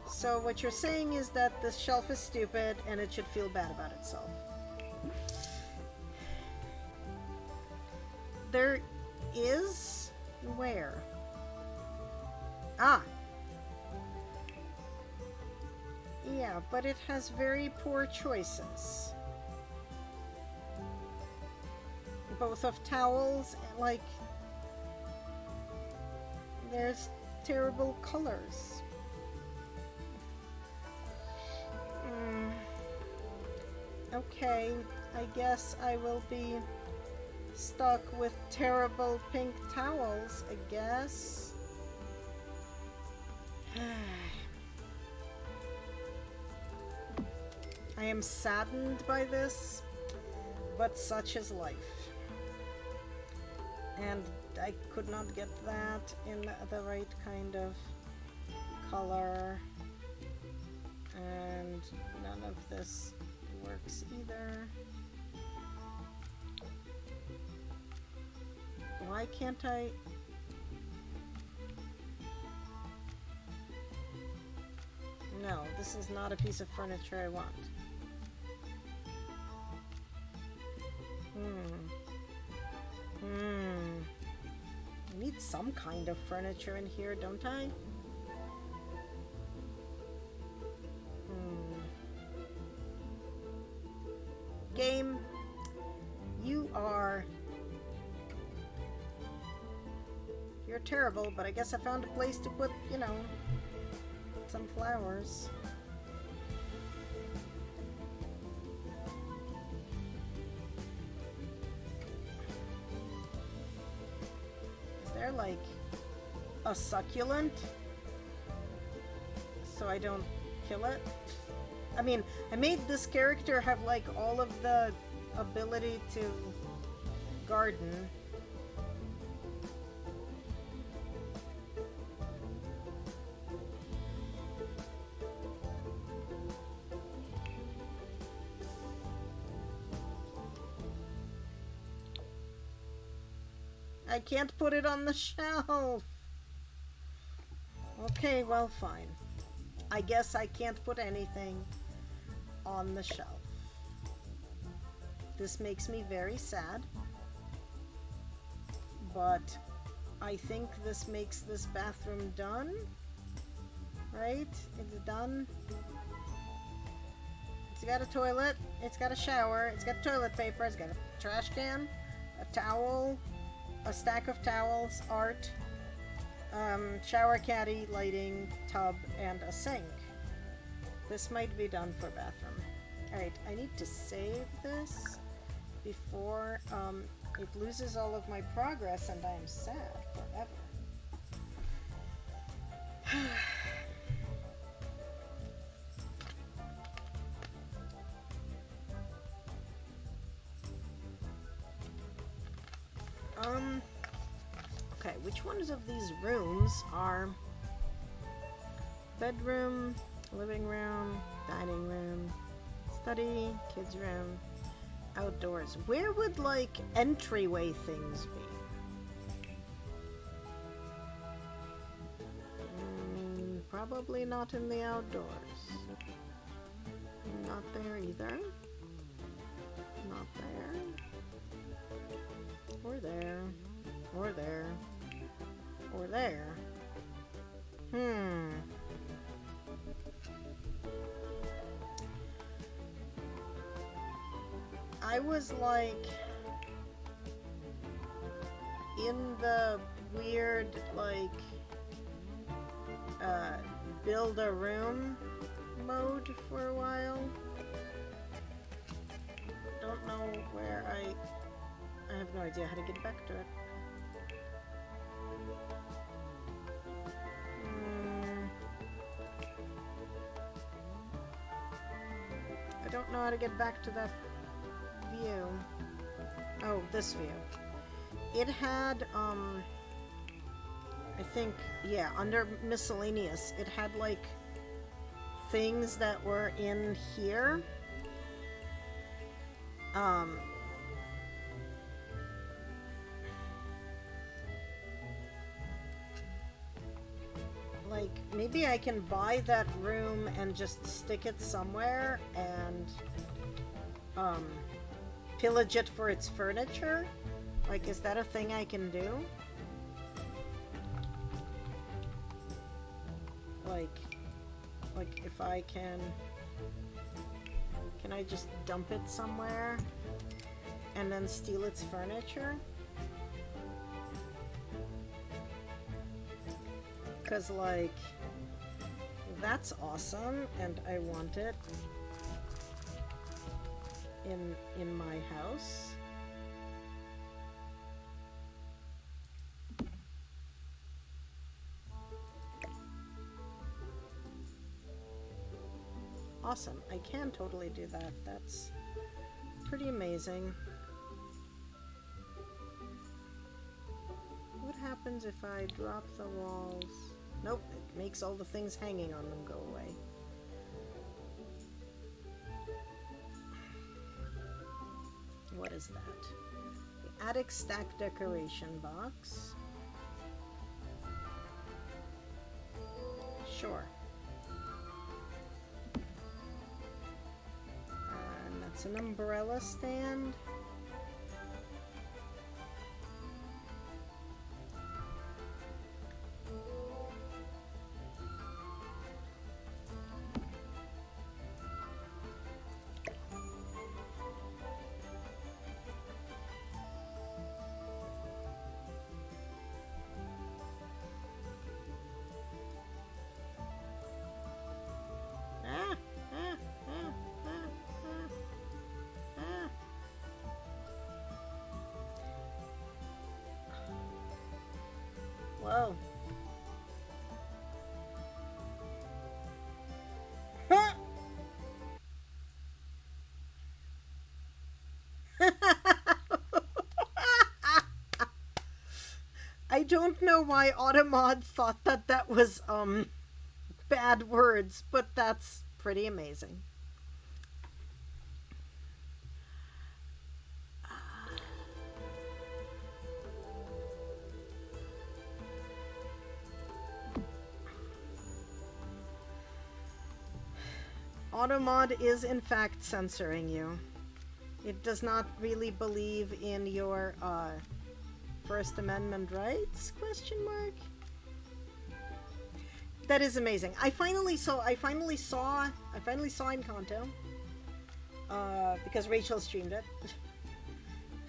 So what you're saying is that this shelf is stupid and it should feel bad about itself. There is... Where? Ah! Yeah, but it has very poor choices. Both of towels, like... There's terrible colors. Okay, I guess I will be stuck with terrible pink towels, I guess. I am saddened by this, but such is life. And I could not get that in the right kind of color. And none of this works either. Why can't I... No, this is not a piece of furniture I want. I need some kind of furniture in here, don't I? Game, you are... You're terrible, but I guess I found a place to put, you know, some flowers. Is there, like, a succulent? So I don't kill it? I mean, I made this character have, like, all of the ability to garden. I can't put it on the shelf. Okay, well, fine. I guess I can't put anything on the shelf. This makes me very sad, but I think this makes this bathroom done, right? It's done. It's got a toilet, it's got a shower, it's got toilet paper, it's got a trash can, a towel, a stack of towels, art, shower caddy, lighting, tub, and a sink. This might be done for bathroom. Alright, I need to save this before it loses all of my progress and I'm sad forever. Okay, which ones of these rooms are bedroom, living room, dining room, study, kids room, outdoors? Where would, like, entryway things be? Probably not in the outdoors. Not there either. Not there. Or there. Or there. Or there. I was like in the weird like build a room mode for a while. Don't know where I have no idea how to get back to it. I don't know how to get back to that view. Oh, this view. It had, I think, yeah, under miscellaneous, it had like things that were in here. Like, maybe I can buy that room and just stick it somewhere and, pillage it for its furniture? Like, is that a thing I can do? Like if I can I just dump it somewhere and then steal its furniture? Because, like, that's awesome, and I want it in my house. Awesome. I can totally do that. That's pretty amazing. What happens if I drop the walls? Nope, it makes all the things hanging on them go away. What is that? The attic stack decoration box. Sure. And that's an umbrella stand. Whoa. I don't know why Automod thought that that was, bad words, but that's pretty amazing. Automod is in fact censoring you. It does not really believe in your First Amendment rights? Question mark. That is amazing. I finally saw Encanto because Rachel streamed it.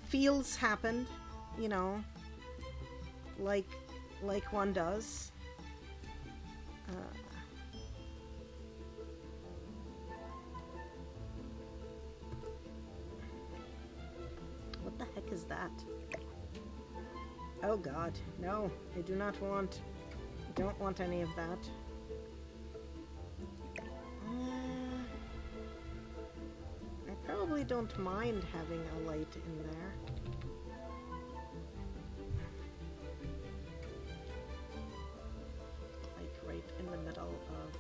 Feels happened, you know, like one does. What the heck is that? Oh God, no! I do not want. I don't want any of that. I probably don't mind having a light in there. Like right in the middle of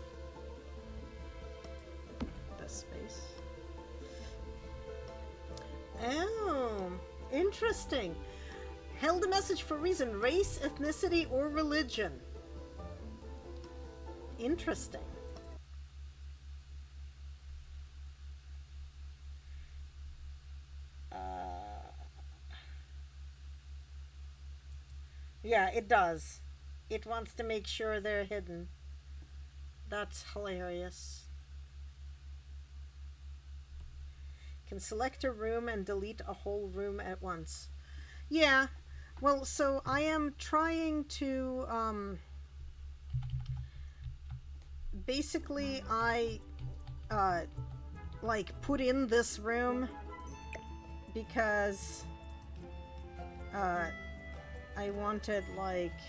this space. Oh, interesting. Held a message for reason, race, ethnicity, or religion. Interesting. Yeah, it does. It wants to make sure they're hidden. That's hilarious. Can select a room and delete a whole room at once. Yeah. Well, so I am trying to, basically I, like, put in this room because, I wanted, like,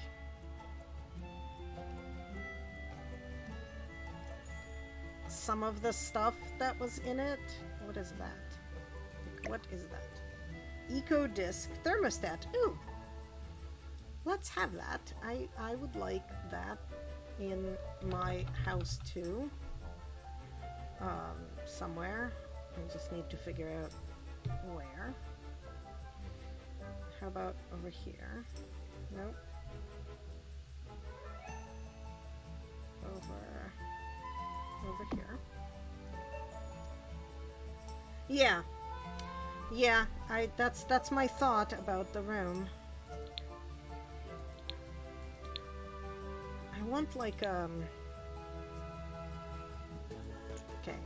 some of the stuff that was in it. What is that? What is that? Eco disc thermostat. Ooh. Let's have that. I would like that in my house too. Somewhere. I just need to figure out where. How about over here? Nope. Over here. Yeah. Yeah, that's my thought about the room. I want like okay.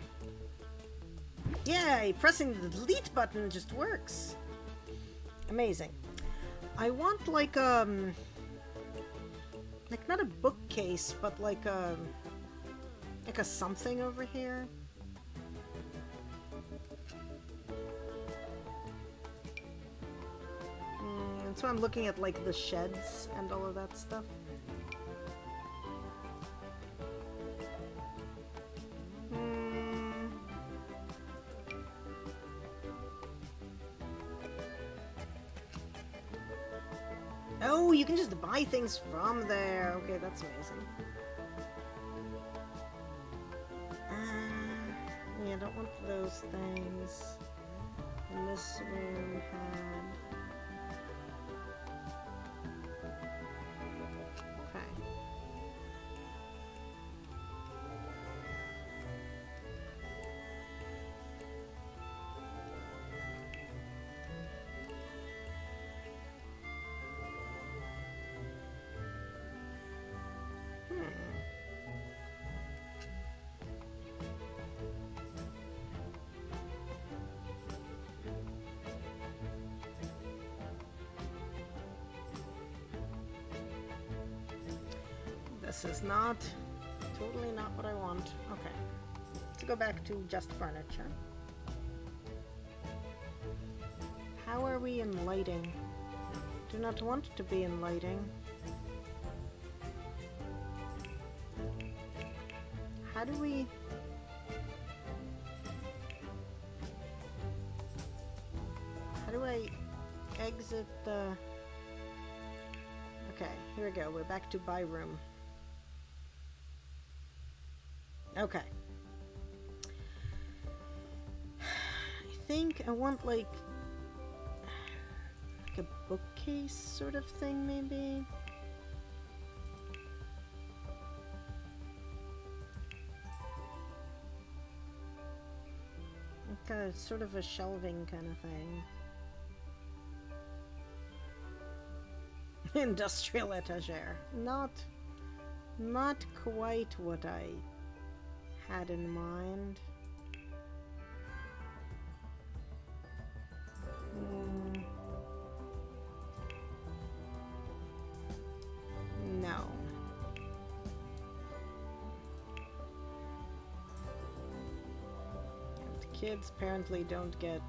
Yay! Pressing the delete button just works. Amazing. I want like not a bookcase, but like a something over here. So I'm looking at like the sheds and all of that stuff. Oh, you can just buy things from there. Okay, that's amazing. Yeah, I don't want those things. And this room had... Okay. This is not, totally not what I want. Okay, let's go back to just furniture. How are we in lighting? Do not want to be in lighting. How do we... How do I exit the... Okay, here we go. We're back to buy room. Okay. I think I want like a bookcase sort of thing, maybe. Like a sort of a shelving kind of thing. Industrial etagere. Not quite what I had in mind. No. And kids apparently don't get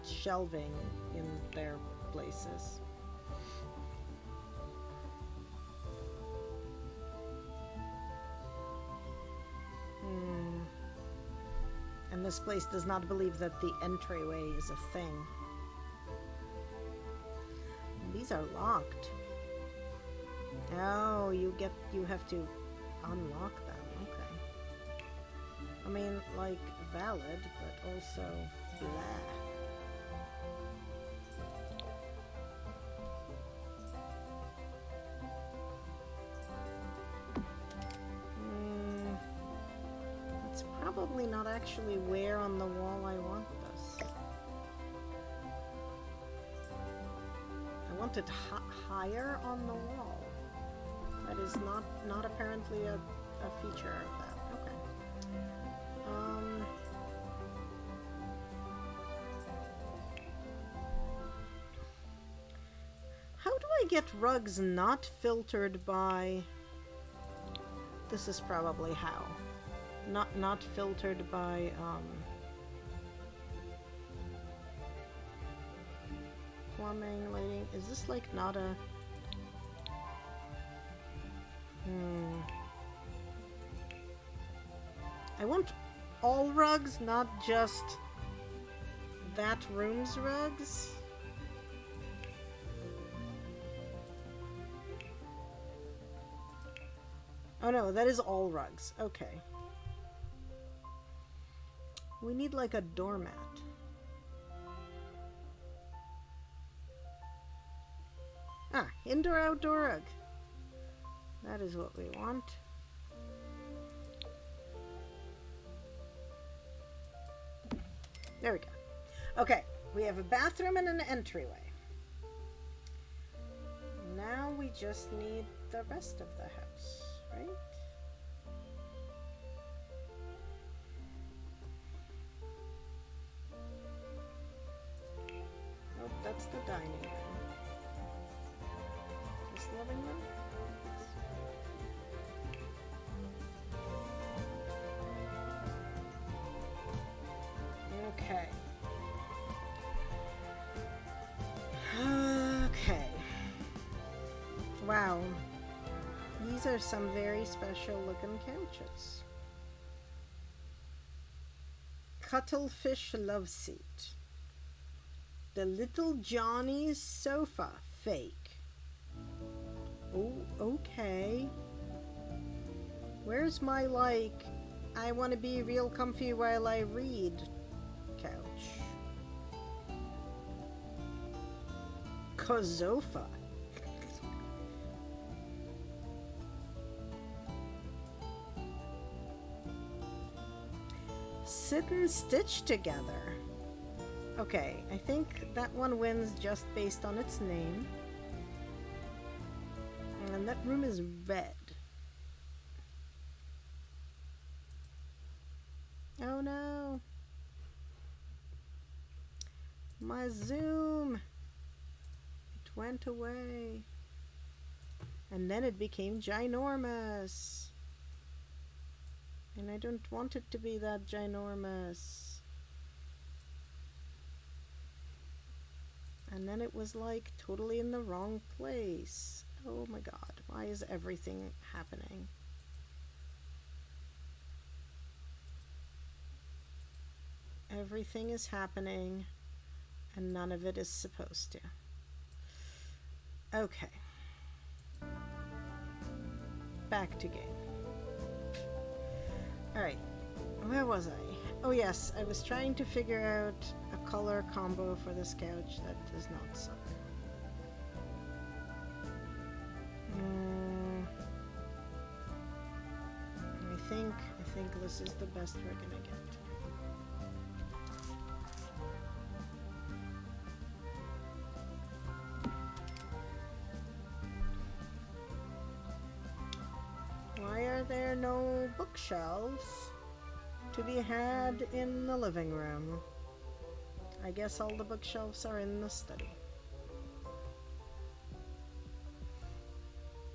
shelving in their places. And this place does not believe that the entryway is a thing. These are locked. Oh, you have to unlock them. Okay. I mean, like, valid, but also blah. Probably not actually where on the wall I want this. I want it higher on the wall. That is not apparently a feature of that. Okay. get rugs not filtered by... This is probably how. Not filtered by, plumbing, lighting. Is this like not a... I want all rugs, not just that room's rugs. Oh no, that is all rugs. Okay. We need like a doormat. Ah, indoor-outdoor rug. That is what we want. There we go. Okay, we have a bathroom and an entryway. Now we just need the rest of the house, right? Oh, that's the dining room. This living room? Okay. Okay. Wow. These are some very special looking couches. Cuttlefish love seat. The Little Johnny's sofa. Fake. Oh, okay. Where's my, like, I want to be real comfy while I read couch? Kozofa. Sit and stitch together. Okay, I think that one wins just based on its name. And that room is red. Oh no. My Zoom. It went away. And then it became ginormous. And I don't want it to be that ginormous. And then it was like totally in the wrong place. Oh my god, why is everything happening? Everything is happening and none of it is supposed to. Okay. Back to game. Alright, where was I? Oh yes, I was trying to figure out a color combo for this couch that does not suck. I think this is the best we're gonna get. Why are there no bookshelves to be had in the living room? I guess all the bookshelves are in the study.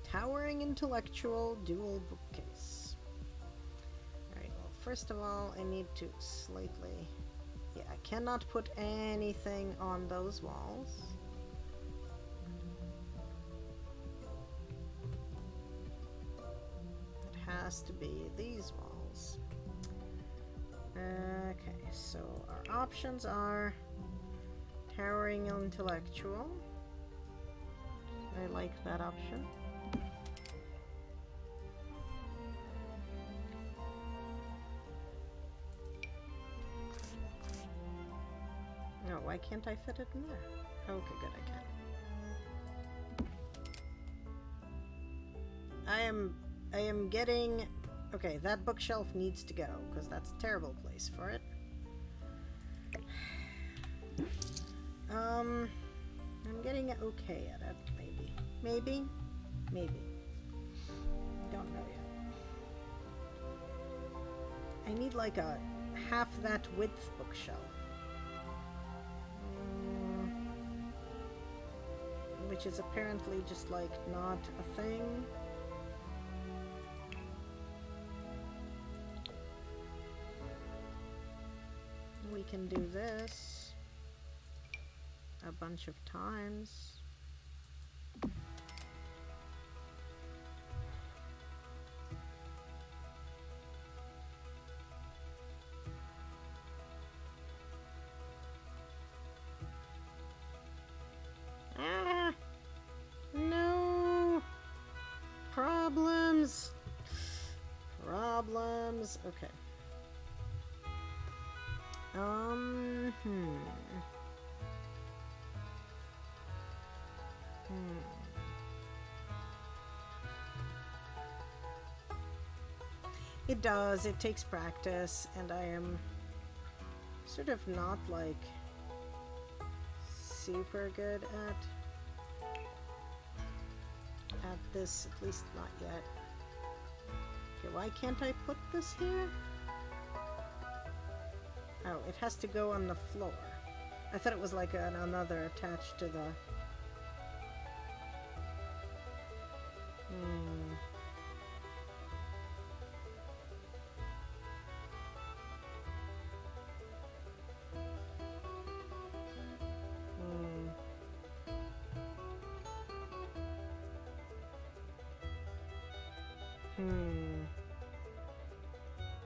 Towering intellectual dual bookcase. Alright, well, first of all, I need to slightly... Yeah, I cannot put anything on those walls. It has to be these walls. Okay, so our options are towering intellectual. I like that option. No, why can't I fit it in there? Okay, good, I can. I am getting... Okay, that bookshelf needs to go, because that's a terrible place for it. I'm getting okay at it, maybe. Maybe? Maybe. Don't know yet. I need like a half that width bookshelf. which is apparently just like not a thing. We can do this a bunch of times. Ah! No! Problems! Problems. Okay. It does. It takes practice, and I am sort of not like super good at this, at least not yet. Okay, why can't I put this here? Oh, it has to go on the floor. I thought it was like another attached to the...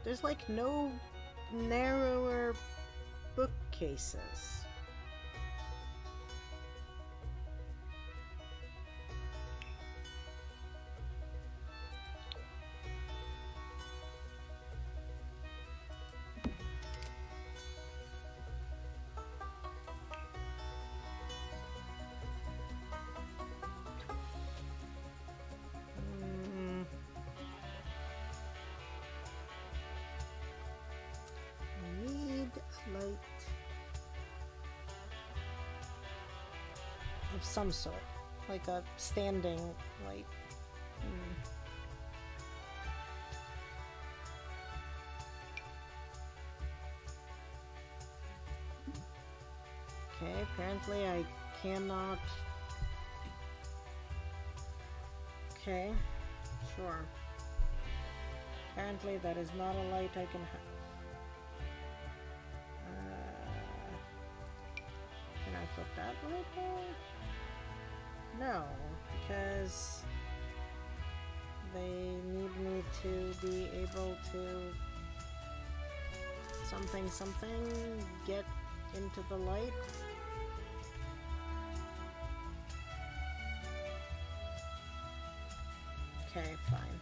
There's like no narrower bookcases. Light of some sort, like a standing light. Okay, apparently I cannot. Okay, sure. Apparently that is not a light I can have. Can I put that right there? No, because they need me to be able to something get into the light. Okay, fine.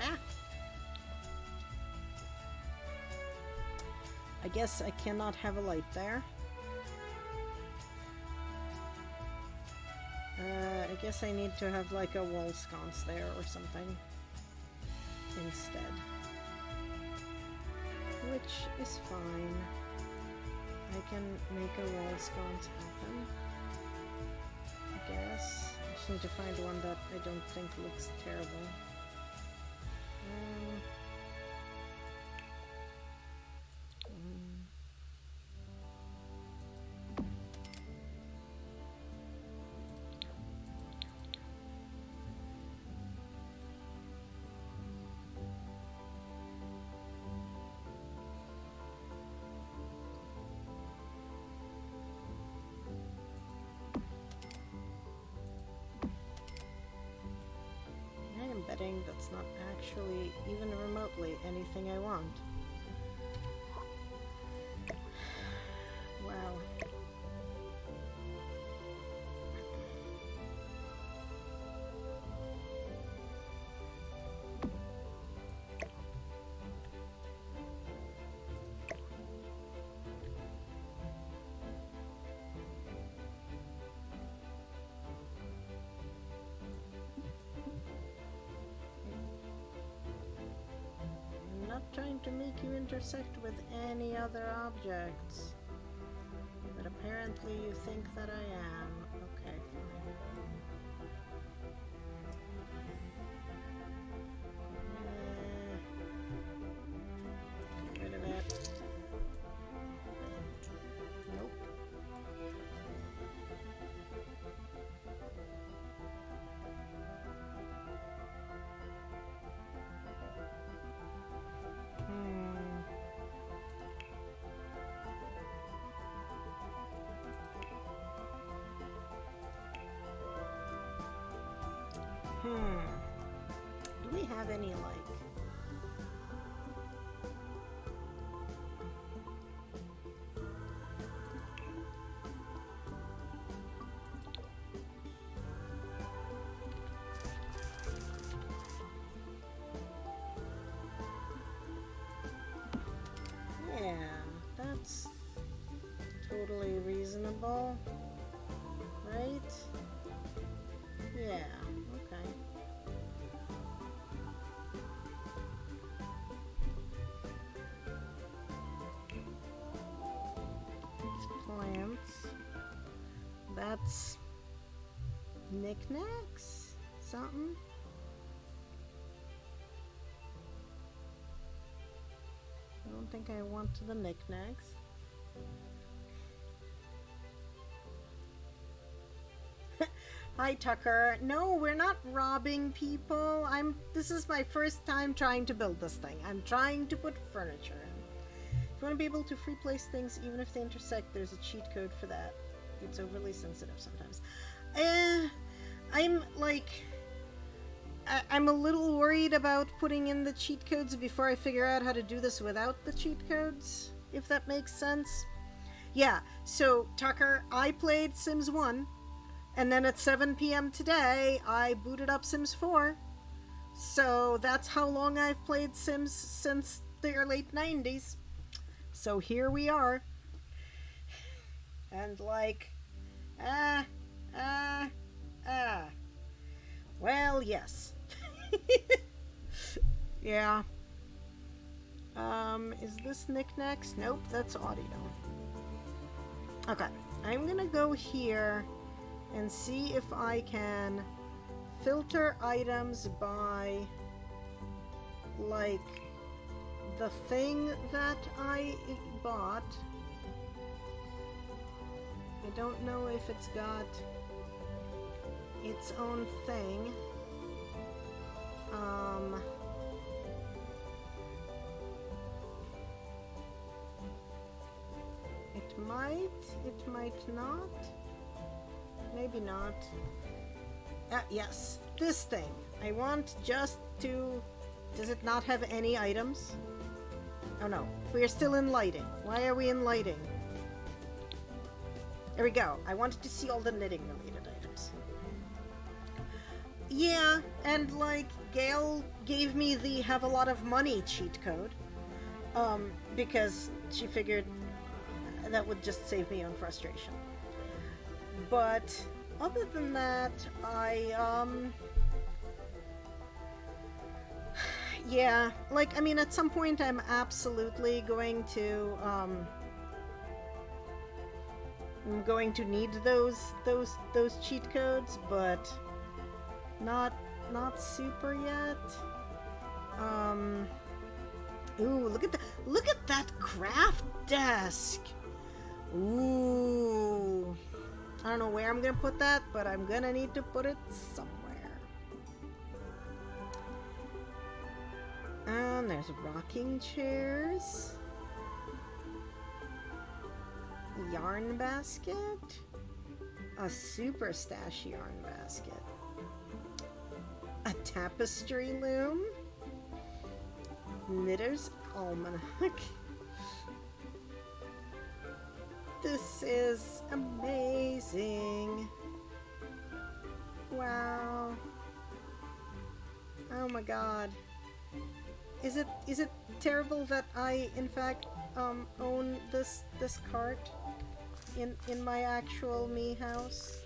Ah! I guess I cannot have a light there. I guess I need to have like a wall sconce there or something instead. Which is fine. I can make a wall sconce happen. I guess. I just need to find one that I don't think looks terrible. Betting that's not actually even remotely anything I want. Wow. Trying to make you intersect with any other objects. But apparently you think that I am. Okay, fine. Get rid of it. Nope. any like. Yeah, that's totally reasonable, right? Yeah, okay. It's plants. That's knickknacks? Something? I don't think I want the knickknacks. Hi, Tucker. No, we're not robbing people. This is my first time trying to build this thing. I'm trying to put furniture in. If you want to be able to free place things, even if they intersect, there's a cheat code for that. It's overly sensitive sometimes. I'm a little worried about putting in the cheat codes before I figure out how to do this without the cheat codes, if that makes sense. Yeah, so Tucker, I played Sims 1, and then at 7 p.m. today, I booted up Sims 4. So that's how long I've played Sims since the late 90s. So here we are. And well, yes. Yeah. Is this knickknacks? Nope, that's audio. Okay, I'm gonna go here and see if I can filter items by, like, the thing that I bought. I don't know if it's got its own thing. It might not. Maybe not. Yes, this thing. I want just to... Does it not have any items? Oh no, we are still in lighting. Why are we in lighting? There we go. I wanted to see all the knitting related items. Yeah, and like Gail gave me the have a lot of money cheat code. Because she figured that would just save me on frustration. But other than that, yeah, like, I mean, at some point I'm absolutely going to, I'm going to need those cheat codes, but not super yet. Ooh, look at that craft desk. Ooh. I don't know where I'm gonna put that, but I'm gonna need to put it somewhere. And there's rocking chairs. Yarn basket. A super stash yarn basket. A tapestry loom. Knitter's almanac. This is amazing. Wow. Oh my god. Is it terrible that I in fact own this cart in my actual me house?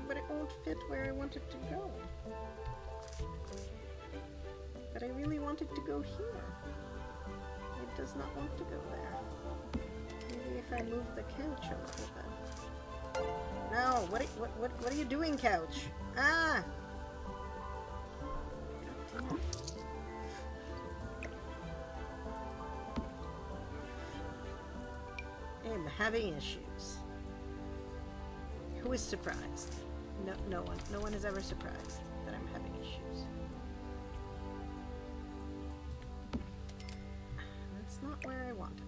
But it won't fit where I want it to go. But I really want it to go here. It does not want to go there. Maybe if I move the couch a little bit. No, what are you doing, couch? Ah! I'm having issues. Who is surprised? No one. No one is ever surprised that I'm having issues. That's not where I want it.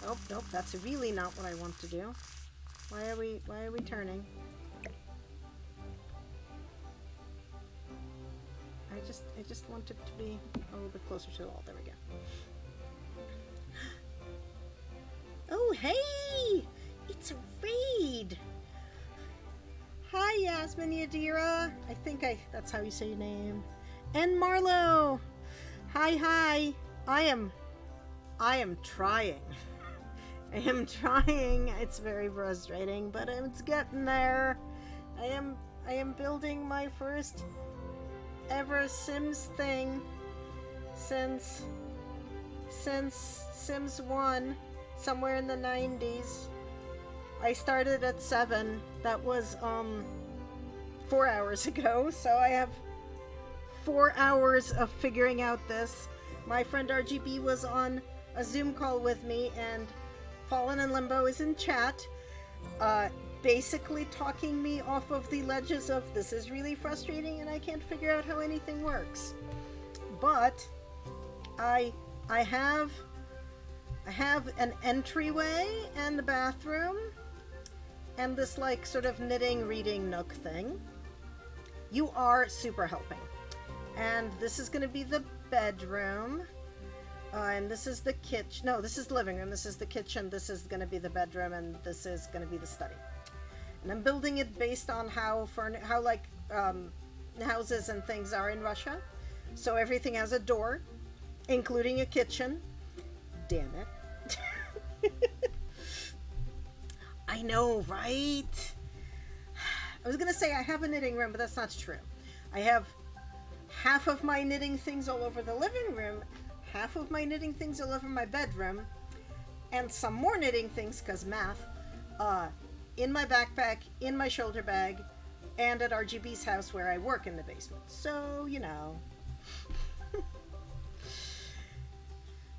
Oh, nope, that's really not what I want to do. Why are we turning? I just want it to be a little bit closer to the wall. There we go. Oh, hey! It's Raid! Hi, Yasmin Yadira. I think that's how you say your name. And Marlo! Hi. I am trying. I am trying. It's very frustrating, but it's getting there. I am building my first ever Sims thing since Sims 1, somewhere in the 90s. I started at 7. That was 4 hours ago, so I have 4 hours of figuring out this. My friend RGB was on a Zoom call with me, and Fallen in Limbo is in chat, basically talking me off of the ledges of this is really frustrating and I can't figure out how anything works. But I have an entryway and the bathroom and this like sort of knitting reading nook thing. You are super helping. And this is going to be the bedroom. And this is the kitchen. No, this is the living room. This is the kitchen. This is going to be the bedroom, and this is going to be the study. And I'm building it based on how houses and things are in Russia. So everything has a door, including a kitchen. Damn it. I know, right? I was going to say I have a knitting room, but that's not true. I have half of my knitting things all over the living room, half of my knitting things all over my bedroom, and some more knitting things, because math, in my backpack, in my shoulder bag, and at RGB's house where I work in the basement. So, you know.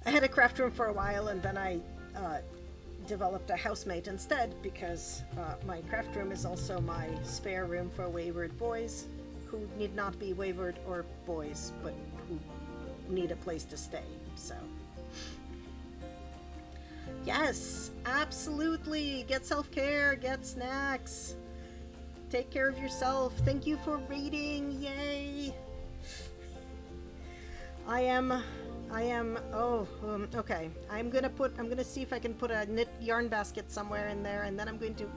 I had a craft room for a while, and then I developed a housemate instead, because my craft room is also my spare room for wayward boys who need not be wayward or boys, but who need a place to stay. So yes, absolutely, get self-care, get snacks, take care of yourself. Thank you for reading. Yay. I am okay, I'm gonna see if I can put a knit yarn basket somewhere in there, and then I'm going to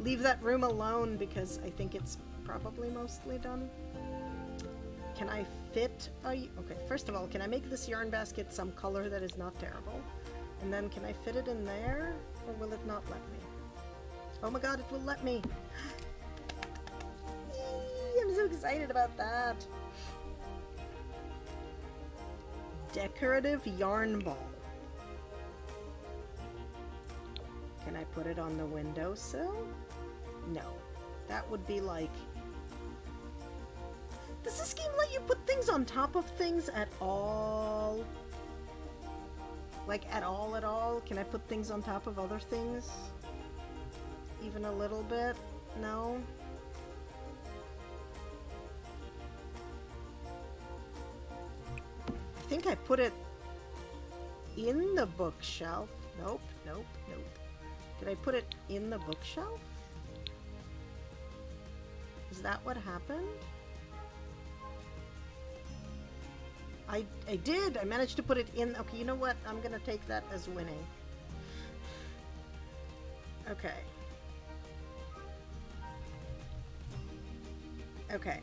leave that room alone because I think it's probably mostly done. Can I fit okay, first of all, can I make this yarn basket some color that is not terrible? And then can I fit it in there, or will it not let me? Oh my god, it will let me! Yee, I'm so excited about that! Decorative yarn ball. Can I put it on the windowsill? No. That would be like... Does this game let you put things on top of things at all? Like, at all? Can I put things on top of other things? Even a little bit? No? I think I put it in the bookshelf. Nope. Did I put it in the bookshelf? Is that what happened? I did! I managed to put it in. Okay, you know what? I'm gonna take that as winning. Okay. Okay.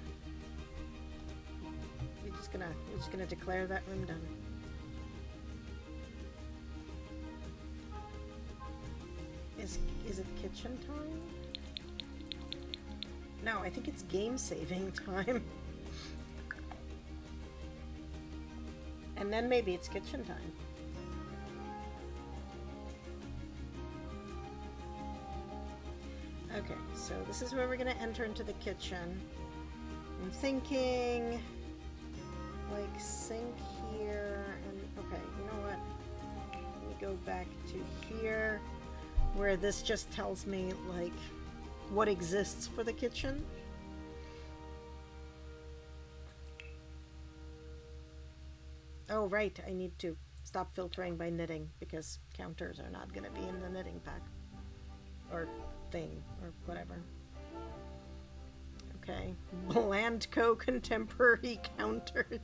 We're just gonna declare that room done. Is it kitchen time? No, I think it's game saving time. And then maybe it's kitchen time. Okay, so this is where we're gonna enter into the kitchen. I'm thinking like sink here, and okay, you know what? Let me go back to here, where this just tells me like what exists for the kitchen. Oh right, I need to stop filtering by knitting because counters are not going to be in the knitting pack or thing or whatever. Okay. Blandco contemporary counters.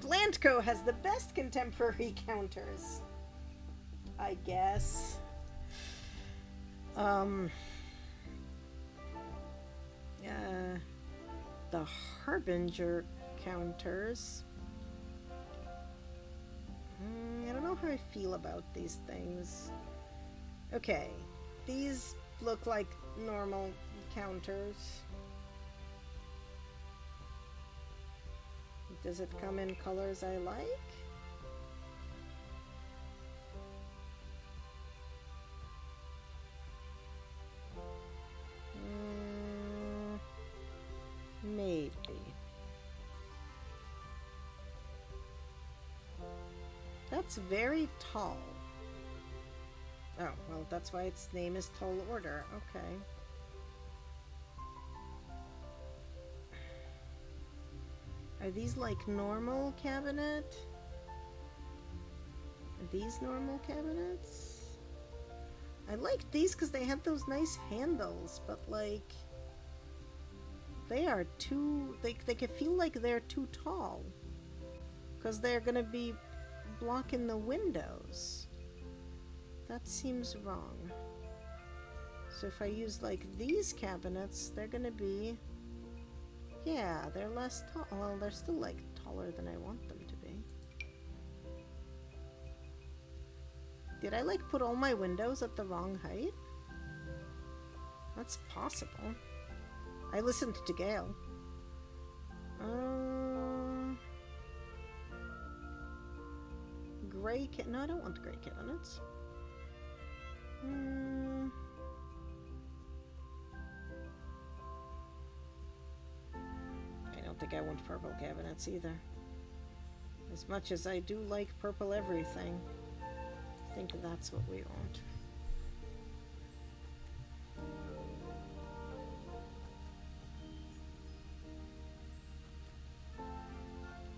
Blandco has the best contemporary counters, I guess. The Harbinger counters. I don't know how I feel about these things. Okay, these look like normal counters. Does it come in colors I like? Maybe. That's very tall. Oh, well, that's why its name is Tall Order. Okay. Are these like normal cabinet? Are these normal cabinets? I like these because they had those nice handles, but like they are too they can feel like they're too tall because they're gonna be blocking the windows. That seems wrong. So if I use like these cabinets, they're gonna be, yeah, they're less tall. Well, they're still like taller than I want them to be. Did I like put all my windows at the wrong height? That's possible. I listened to Gail. Gray no, I don't want gray cabinets. I don't think I want purple cabinets either. As much as I do like purple everything, I think that's what we want.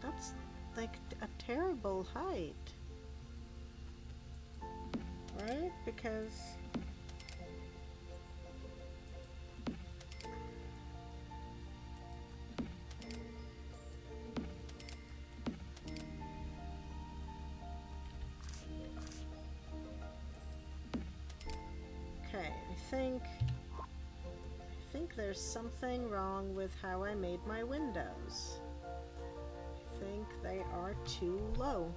That's like a terrible height. Right? Because okay, I think there's something wrong with how I made my windows. I think they are too low.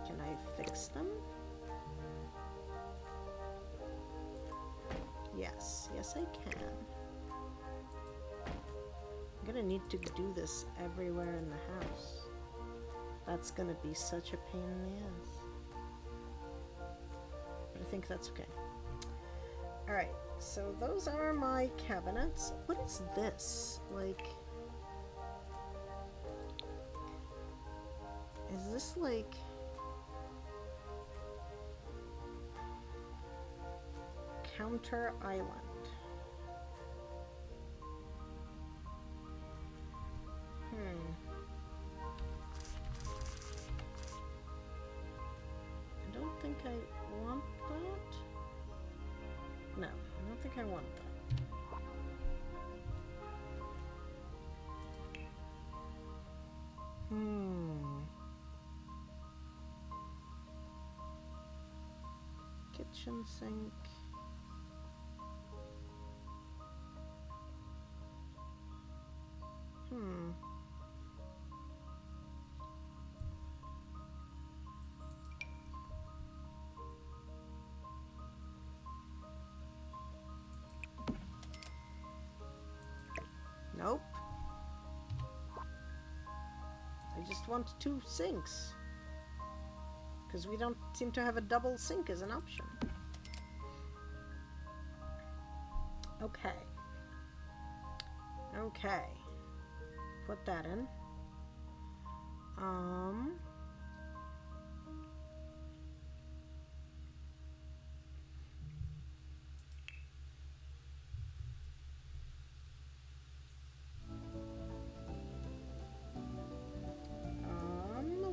Can I fix them? Yes, yes I can. I'm gonna need to do this everywhere in the house. That's gonna be such a pain in the ass. But I think that's okay. Alright, so those are my cabinets. What is this? Like, is this like Counter Island? I don't think I want that. No, I don't think I want that. Kitchen sink. Nope. I just want 2 sinks. Because we don't seem to have a double sink as an option. Okay. Okay. Put that in.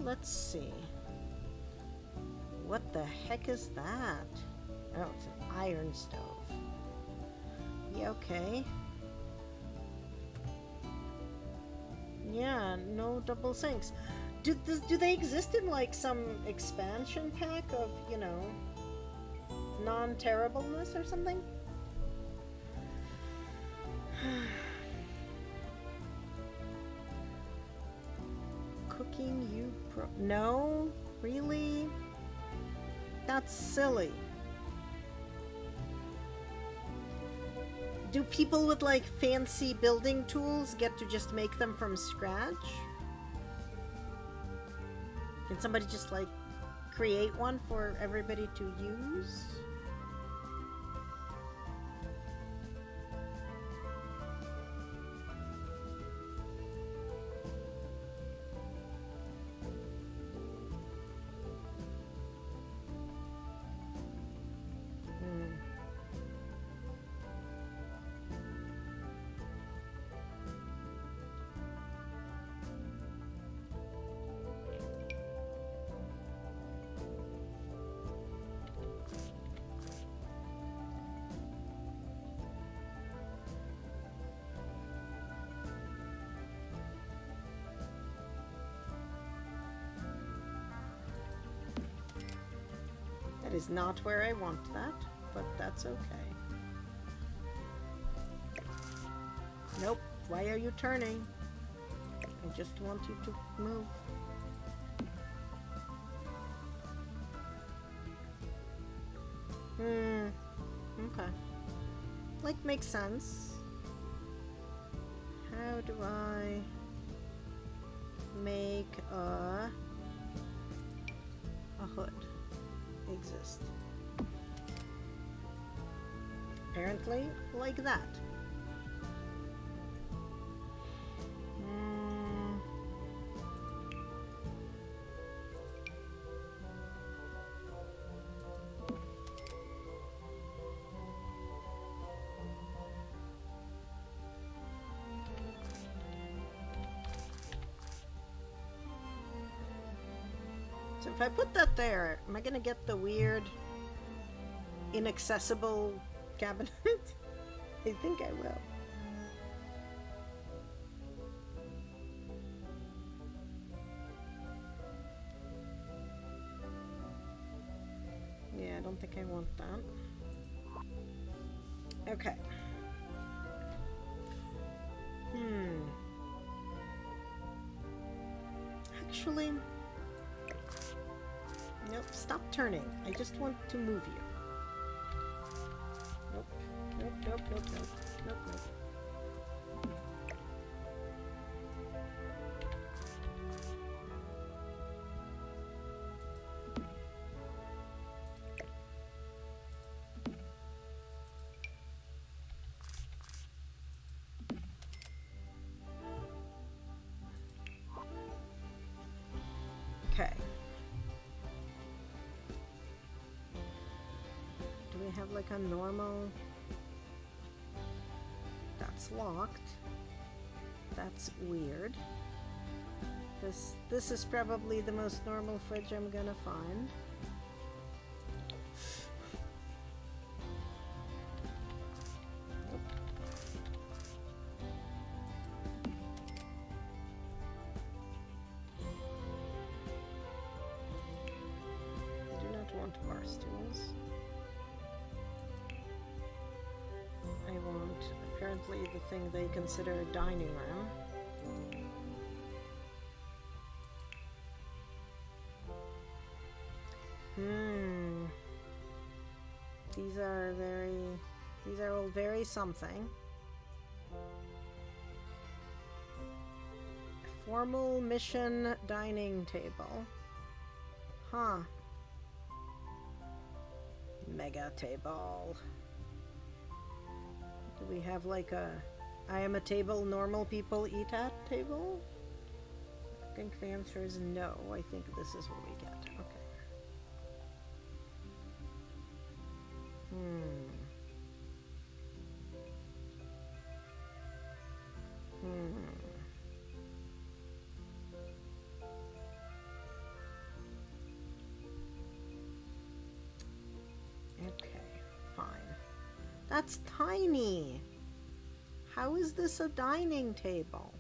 Let's see. What the heck is that? Oh, it's an iron stove. Yeah, okay. Yeah, no double sinks. Do they exist in like some expansion pack of, you know, non-terribleness or something? Cooking you pro... No? Really? That's silly. Do people with like fancy building tools get to just make them from scratch? Can somebody just like create one for everybody to use? That is not where I want that, but that's okay. Nope. Why are you turning? I just want you to move. Okay. Like, makes sense. How do I make a hood exist? Apparently, like that. So if I put that there, am I gonna get the weird, inaccessible cabinet? I think I will. Yeah, I don't think I want that. Okay. Actually... Nope, stop turning. I just want to move you. Nope. Nope, nope, nope, nope. Nope, nope. Okay. Do we have like a normal... That's locked. That's weird. This is probably the most normal fridge I'm gonna find. I do not want bar stools. I want apparently the thing they consider a dining room. These are all very something. Formal mission dining table. Huh. Mega table. Do we have like a I am a table normal people eat at table? I think the answer is no. I think this is what we get. Okay. Okay, fine. That's tiny. How is this a dining table?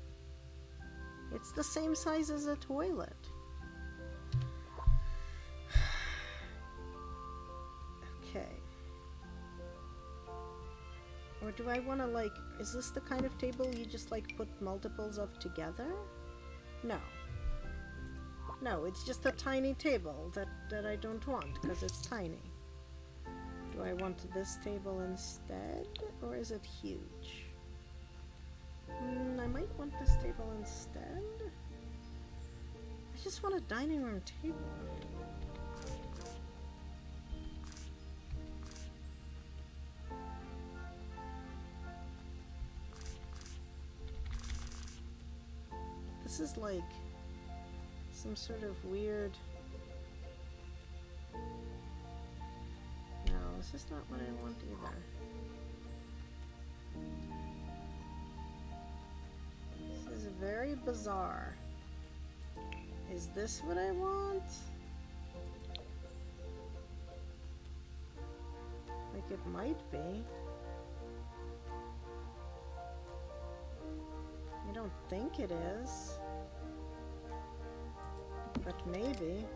It's the same size as a toilet. Okay. Or do I want to, like, is this the kind of table you just, like, put multiples of together? No. No, it's just a tiny table that I don't want because it's tiny. Do I want this table instead, or is it huge? I might want this table instead. I just want a dining room table. This is like some sort of weird... No, this is not what I want either. This is very bizarre. Is this what I want? Like, it might be. I don't think it is. But maybe.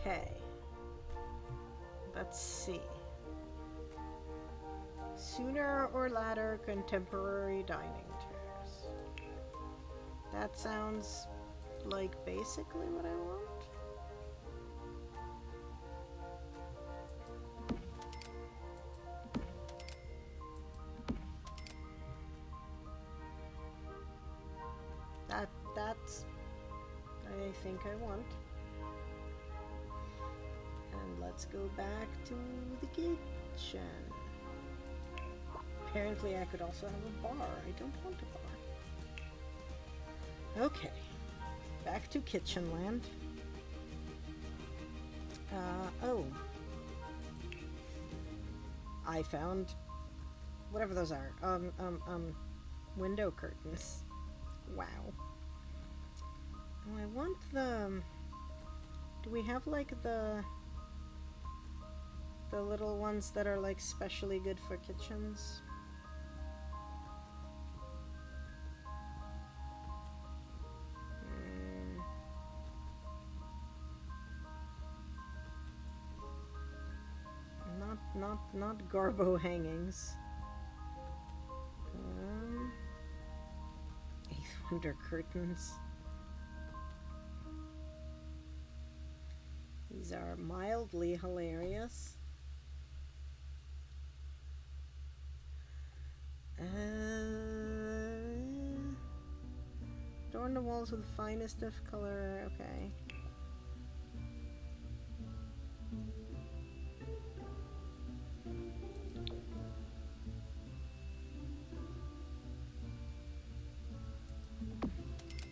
Okay. Let's see. Sooner or later, contemporary dining chairs. That sounds like basically what I want. That's I think I want. And let's go back to the kitchen. Apparently I could also have a bar. I don't want a bar. Okay. Back to kitchen land. Oh. I found whatever those are. Window curtains. Wow. Oh, I want the... Do we have like the little ones that are like specially good for kitchens? Not Garbo hangings. Eighth Wonder curtains. These are mildly hilarious. Adorn the walls with the finest of color. Okay.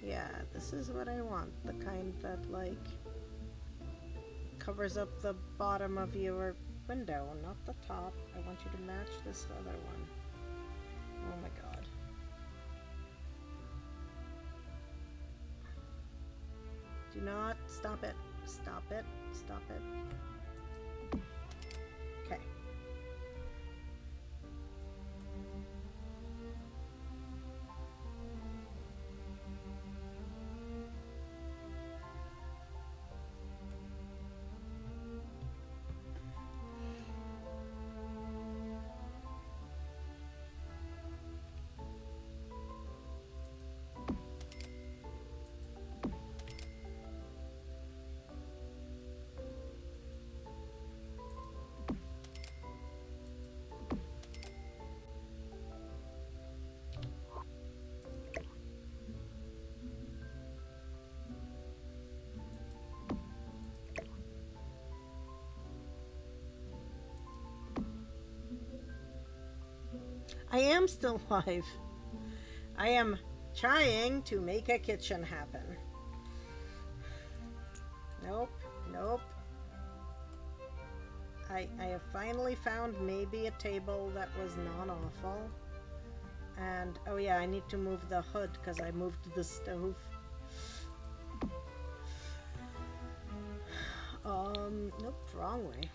Yeah, this is what I want. The kind that, like, covers up the bottom of your window, not the top. I want you to match this other one. Oh my god. Do not stop it. Stop it. Stop it. Okay. I am still live. I am trying to make a kitchen happen. Nope, nope. I have finally found maybe a table that was not awful. And, oh yeah, I need to move the hood because I moved the stove. Nope, wrong way.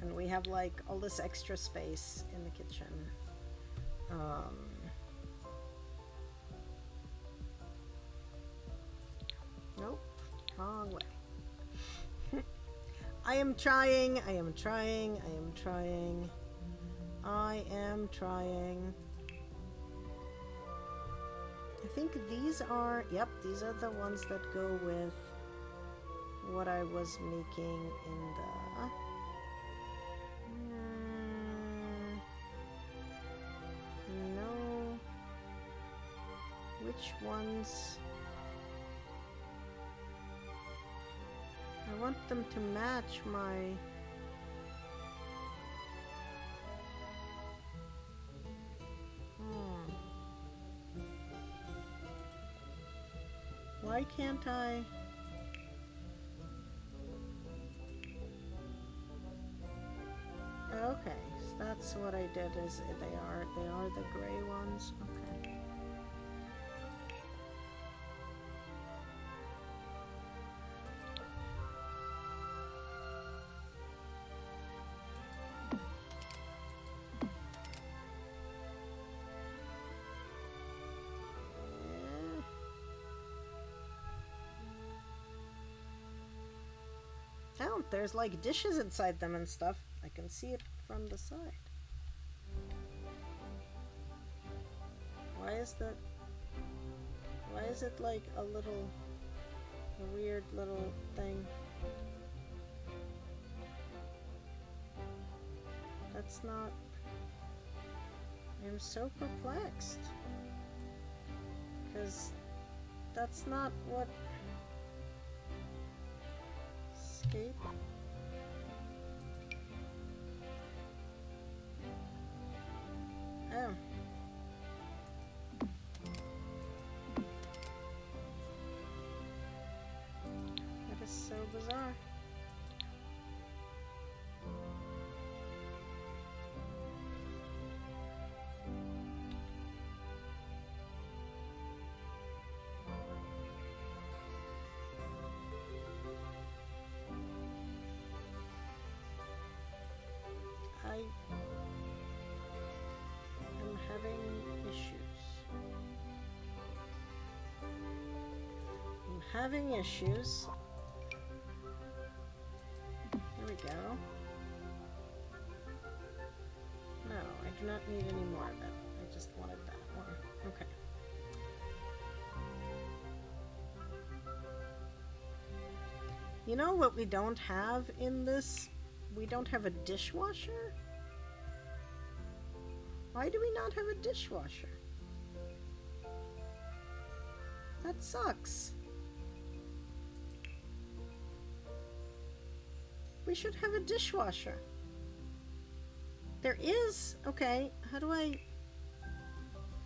And we have like all this extra space in the kitchen. Nope, wrong way. I am trying. I am trying. I think these are, yep, these are the ones that go with what I was making in the... no. Which ones? I want them to match my... Why can't I? Okay, so that's what I did. Is they are the gray ones. Okay. Oh, there's like dishes inside them and stuff. I can see it from the side. Why is it like a weird little thing? That's not... I'm so perplexed. Because that's not what... Escape. Oh. That is so bizarre. I am having issues. I'm having issues. There we go. No, I do not need any more of it. I just wanted that one. Okay. You know what we don't have in this? We don't have a dishwasher? Why do we not have a dishwasher? That sucks. We should have a dishwasher. There is? Okay, how do I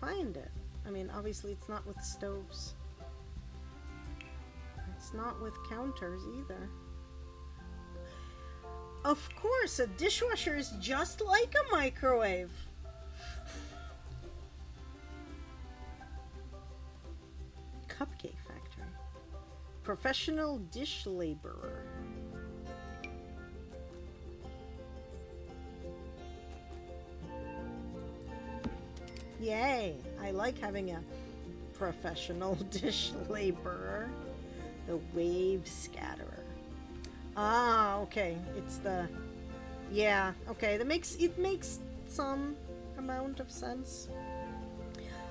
find it? I mean, obviously it's not with stoves. It's not with counters either. Of course, a dishwasher is just like a microwave. Cupcake factory. Professional dish laborer. Yay! I like having a professional dish laborer. The wave scatterer. Ah, okay. It's the... Yeah, okay. It makes some amount of sense.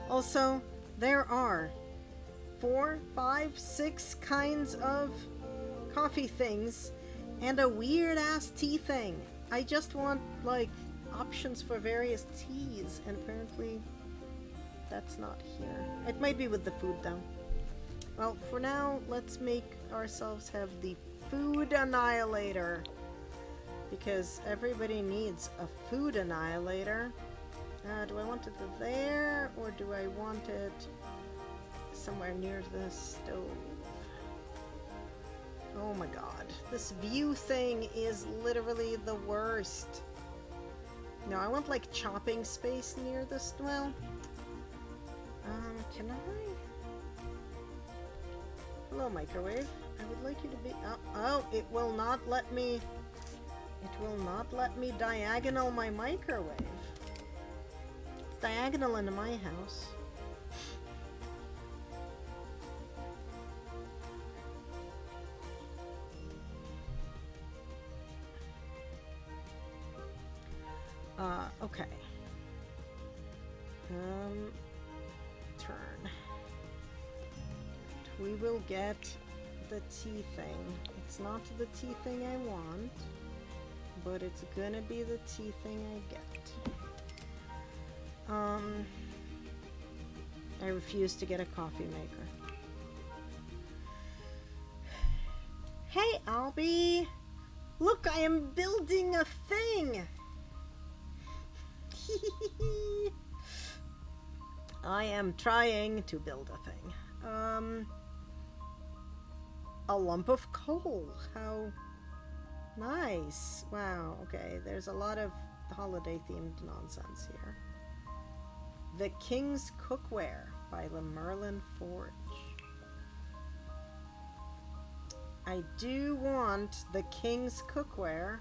Also, there are 4, 5, 6 kinds of coffee things and a weird-ass tea thing. I just want, like, options for various teas, and apparently that's not here. It might be with the food, though. Well, for now, let's make ourselves have the food annihilator, because everybody needs a food annihilator. Do I want it there, or do I want it somewhere near the stove? Oh my god, this view thing is literally the worst. No, I want like chopping space near this. Well, can I? Hello, microwave. I would like you to be. Oh, it will not let me. It will not let me diagonal my microwave. It's diagonal into my house. Okay. Turn. We will get the tea thing. It's not the tea thing I want, but it's gonna be the tea thing I get. I refuse to get a coffee maker. Hey, Albie! Look, I am building a thing! I am trying to build a thing. A lump of coal. How nice. Wow, okay. There's a lot of holiday-themed nonsense here. The King's Cookware by the Merlin Forge. I do want the King's Cookware.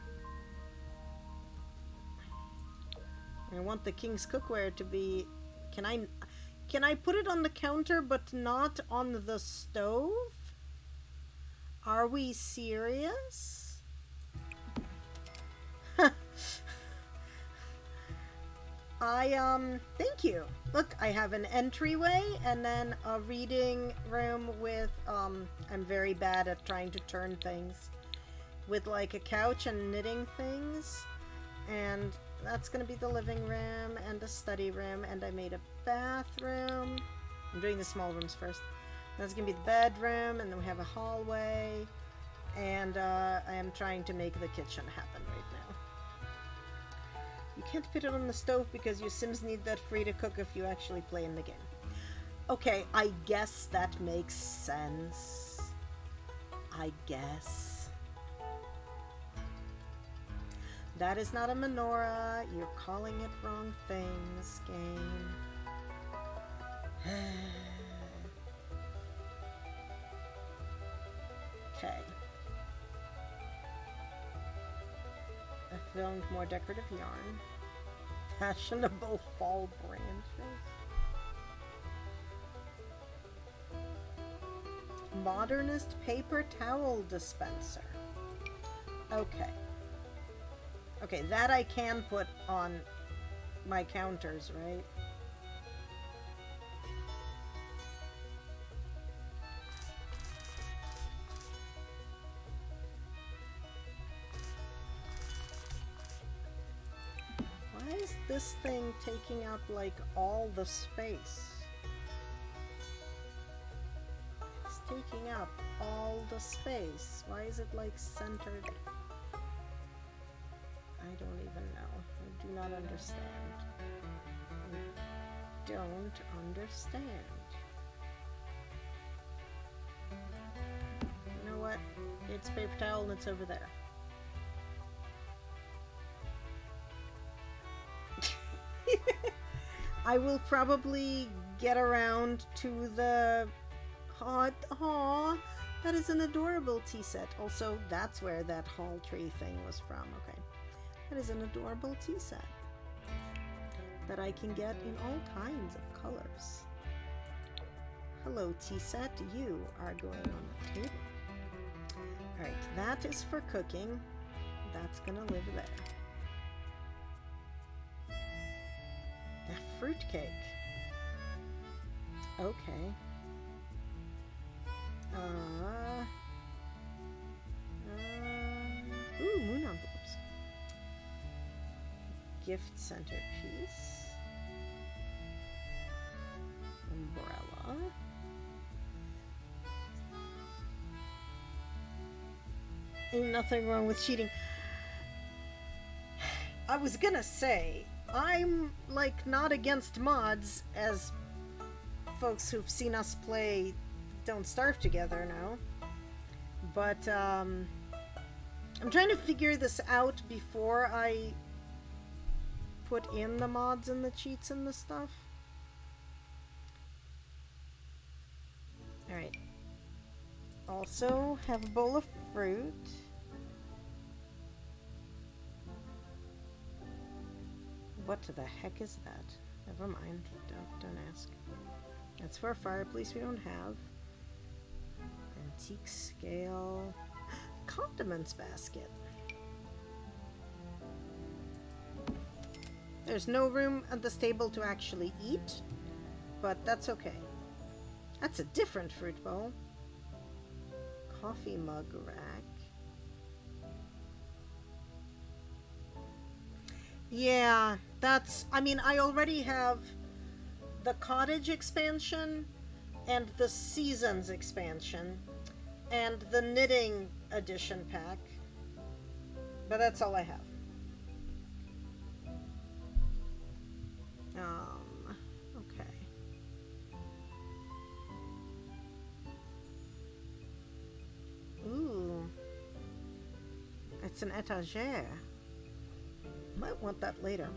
I want the King's Cookware to be... Can I put it on the counter but not on the stove? Are we serious? Thank you. Look, I have an entryway and then a reading room with, I'm very bad at trying to turn things. With like a couch and knitting things. And that's gonna be the living room and a study room, and I made a bathroom. I'm doing the small rooms first. That's gonna be the bedroom, and then we have a hallway, and I am trying to make the kitchen happen right now. You can't put it on the stove because your Sims need that free to cook if you actually play in the game. Okay, I guess that makes sense. I guess. That is not a menorah. You're calling it wrong things, game. Okay. I filmed more decorative yarn. Fashionable fall branches. Modernist paper towel dispenser. Okay. Okay, that I can put on my counters, right? Why is this thing taking up, like, all the space? It's taking up all the space. Why is it, like, centered? I don't even know. I do not understand. I don't understand. You know what? It's paper towel and it's over there. I will probably get around to the hot. Aw, that is an adorable tea set. Also, that's where that hall tree thing was from. Okay. That is an adorable tea set that I can get in all kinds of colors. Hello, tea set. You are going on the table. Alright, that is for cooking. That's gonna live there. A fruitcake. Okay. Ooh, moon envelopes. Gift centerpiece. Umbrella. Ain't nothing wrong with cheating. I was gonna say, I'm like not against mods, as folks who've seen us play Don't Starve Together know. But I'm trying to figure this out before I put in the mods and the cheats and the stuff. Alright. Also, have a bowl of fruit. What the heck is that? Never mind. Don't ask. That's for a fireplace we don't have. Antique scale. Condiments basket. There's no room at this table to actually eat, but that's okay. That's a different fruit bowl. Coffee mug rack. Yeah, that's... I mean, I already have the cottage expansion and the seasons expansion and the knitting edition pack, but that's all I have. Okay. Ooh. It's an etagere. Might want that later.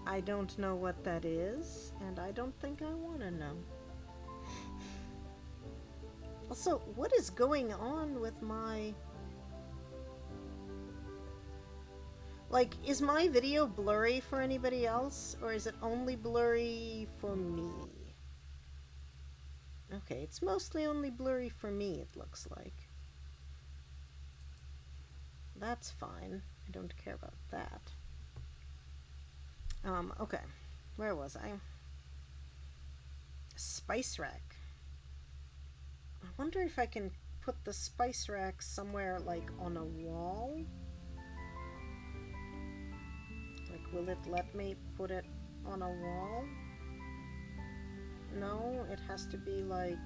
I don't know what that is, and I don't think I want to know. Also, what is going on with my... Like, is my video blurry for anybody else, or is it only blurry for me? Okay, it's mostly only blurry for me, it looks like. That's fine. I don't care about that. Okay. Where was I? Spice rack. I wonder if I can put the spice rack somewhere, like, on a wall? Like, will it let me put it on a wall? No, it has to be like...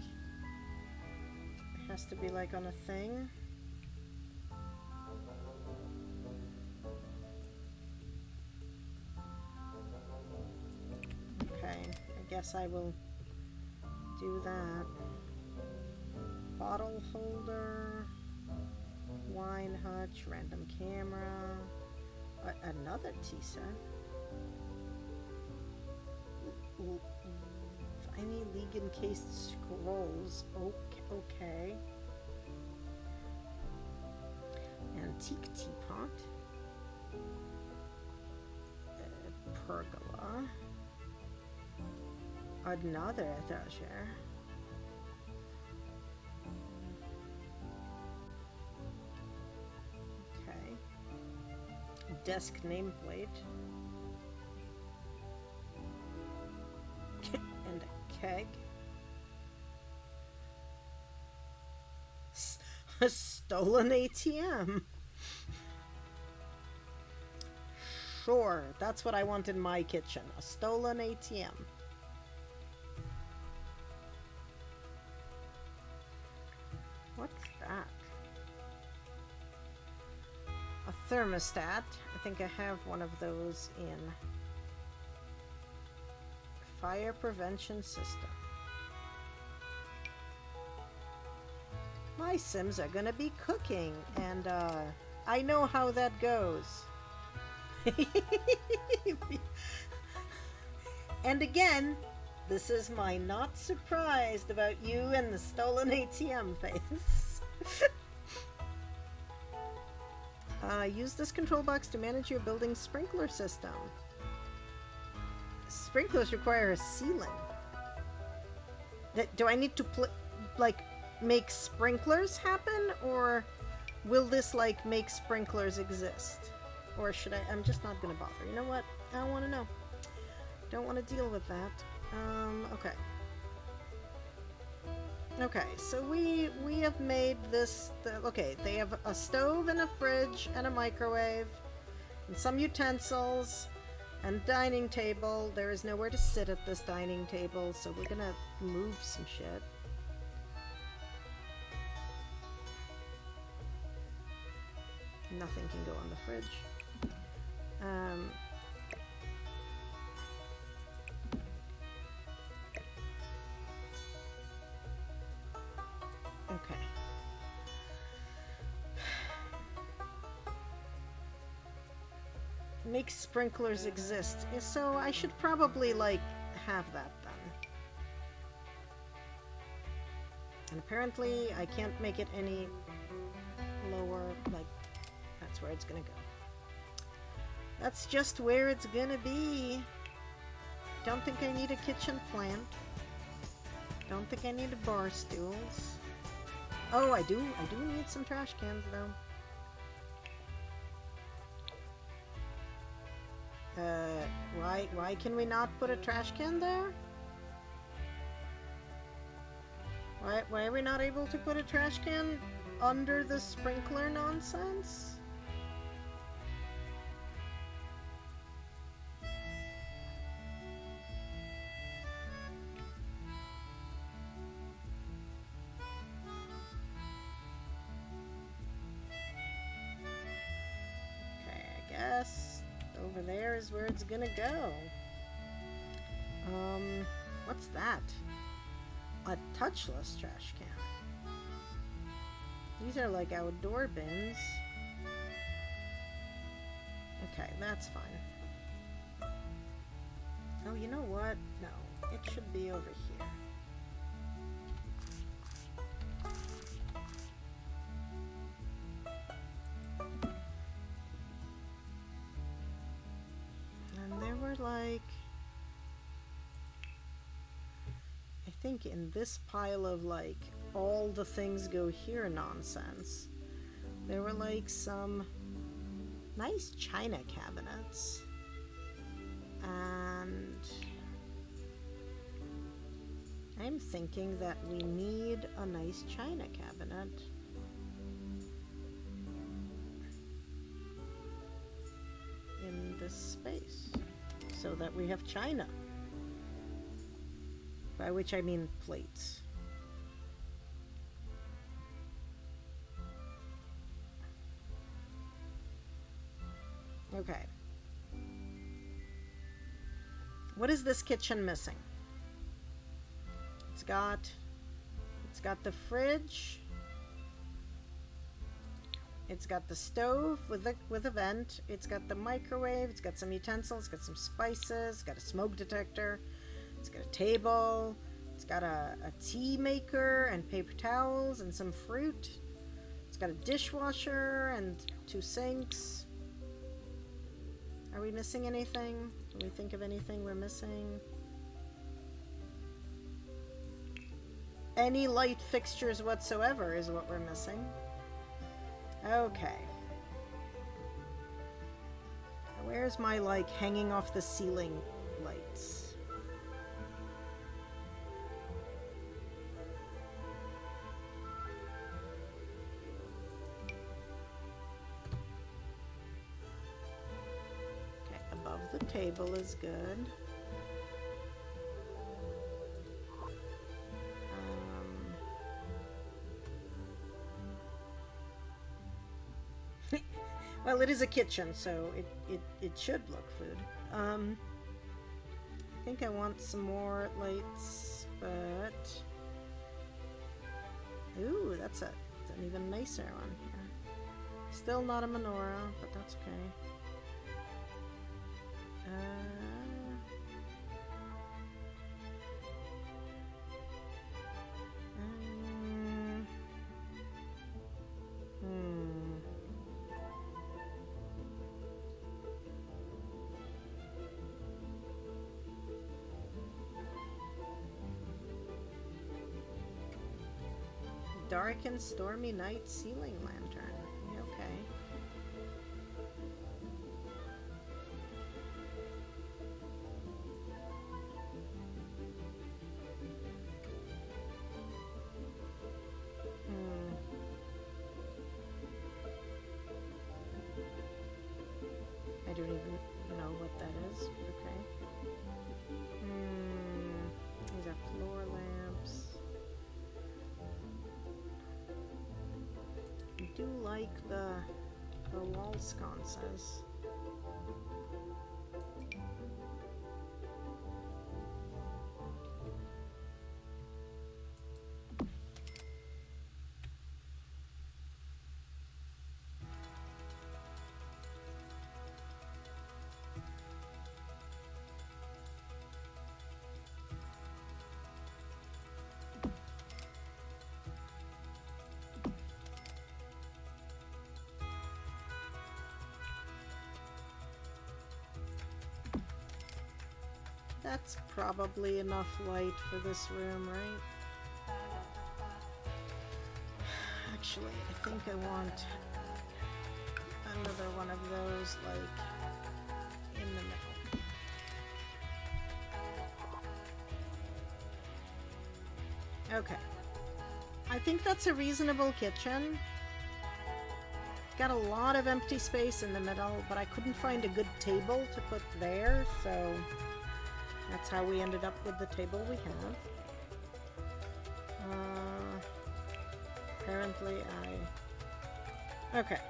It has to be like on a thing. Okay, I guess I will do that. Bottle holder, wine hutch, random camera, another tea set. Tiny league encased scrolls. Okay. Antique teapot. Pergola. Another etagere. Okay. Desk nameplate. And a keg. A stolen ATM. Sure, that's what I want in my kitchen. A stolen ATM. What's that? A thermostat. I think I have one of those in fire prevention system. My Sims are gonna be cooking, and I know how that goes. And again, this is my not surprised about you and the stolen ATM face. Use this control box to manage your building's sprinkler system. Sprinklers require a ceiling. Do I need to make sprinklers happen, or will this like make sprinklers exist? Or should I'm just not gonna bother. You know what? I don't want to know. Don't want to deal with that. Okay. Okay, so we have made this, okay, they have a stove and a fridge and a microwave and some utensils and dining table. There is nowhere to sit at this dining table, so we're gonna move some shit. Nothing can go on the fridge. Makes sprinklers exist. So I should probably, like, have that then. And apparently I can't make it any lower, like, that's where it's gonna go. That's just where it's gonna be. Don't think I need a kitchen plant. Don't think I need a bar stools. Oh, I do need some trash cans though. Why can we not put a trash can there? Why are we not able to put a trash can under the sprinkler nonsense? Okay, I guess over there is where it's gonna go. What's that? A touchless trash can. These are like outdoor bins. Okay, that's fine. Oh, you know what? No, it should be over here. And there were like... I think in this pile of like all the things go here nonsense, there were like some nice china cabinets, and I'm thinking that we need a nice china cabinet. In this space so that we have china. By which I mean plates. Okay. What is this kitchen missing? It's got the fridge. It's got the stove with a vent. It's got the microwave. It's got some utensils. It's got some spices. It's got a smoke detector. It's got a table, it's got a tea maker and paper towels and some fruit. It's got a dishwasher and 2 sinks. Are we missing anything? Can we think of anything we're missing? Any light fixtures whatsoever is what we're missing. Okay. Where's my, like, hanging off the ceiling lights? The table is good. Well, it is a kitchen, so it should look food. I think I want some more lights, but... Ooh, that's an even nicer one here. Still not a menorah, but that's okay. Dark and stormy night ceiling lantern. Okay. I don't even know what that is. Okay. These are floor lamps. I do like the wall sconces. That's probably enough light for this room, right? Actually, I think I want another one of those, like, in the middle. Okay. I think that's a reasonable kitchen. Got a lot of empty space in the middle, but I couldn't find a good table to put there, so that's how we ended up with the table we have. Apparently okay.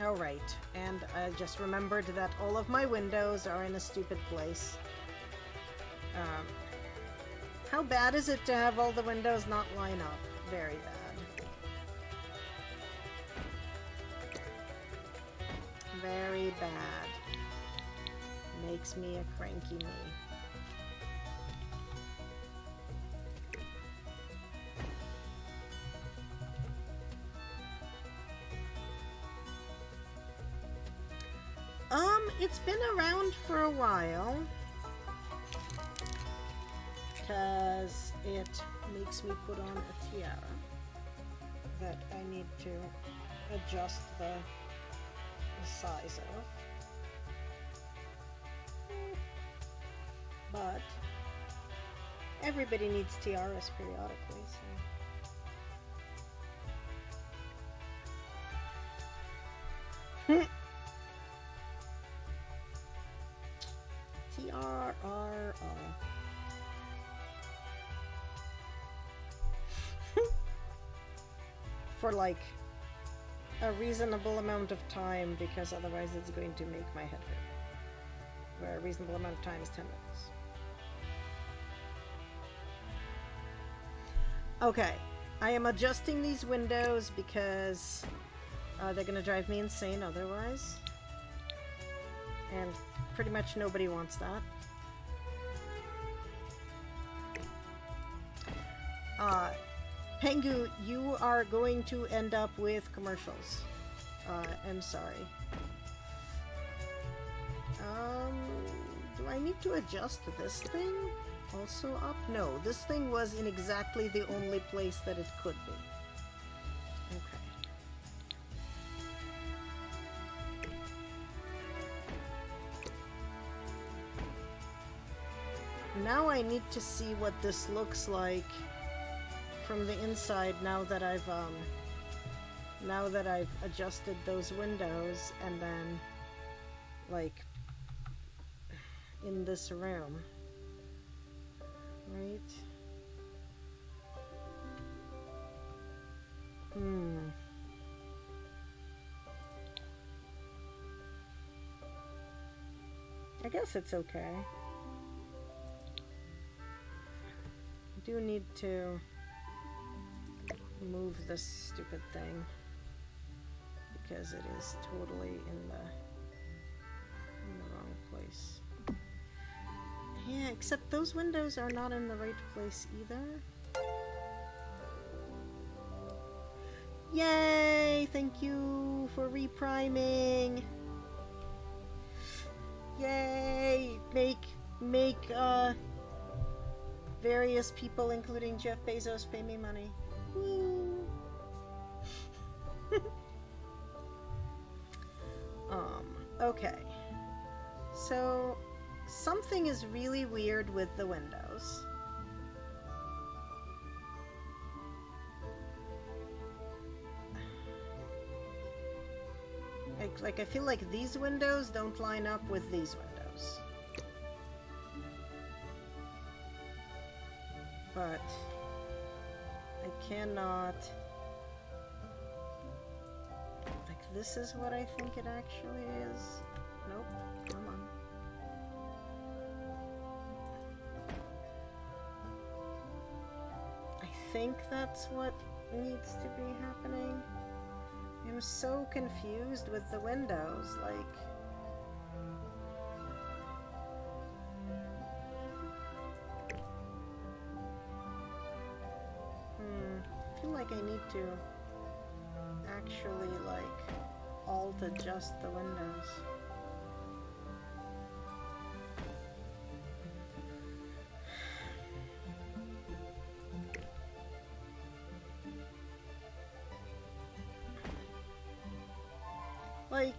Alright, and I just remembered that all of my windows are in a stupid place. How bad is it to have all the windows not line up? Very bad. Very bad. Makes me a cranky me. It's been around for a while. Because it makes me put on a tiara that I need to adjust the size of. But everybody needs tiaras periodically, so. Tiara. For like a reasonable amount of time, because otherwise it's going to make my head hurt. Where a reasonable amount of time is 10 minutes. Okay, I am adjusting these windows because they're gonna drive me insane otherwise. And pretty much nobody wants that. Pengu, you are going to end up with commercials. I'm sorry. Do I need to adjust this thing also up? No, this thing was in exactly the only place that it could be. Okay. Now I need to see what this looks like from the inside now that I've adjusted those windows, and then like in this room, right? I guess it's okay. I do need to move this stupid thing because it is totally in the wrong place. Yeah, except those windows are not in the right place either. Yay! Thank you for repriming. Yay! Make various people, including Jeff Bezos, pay me money. Woo! Okay. So, something is really weird with the windows. Like I feel like these windows don't line up with these windows. But I cannot... Like, this is what I think it actually is. Nope, come on. I think that's what needs to be happening. I'm so confused with the windows, like... I feel like I need to actually, like, alt adjust the windows. Like,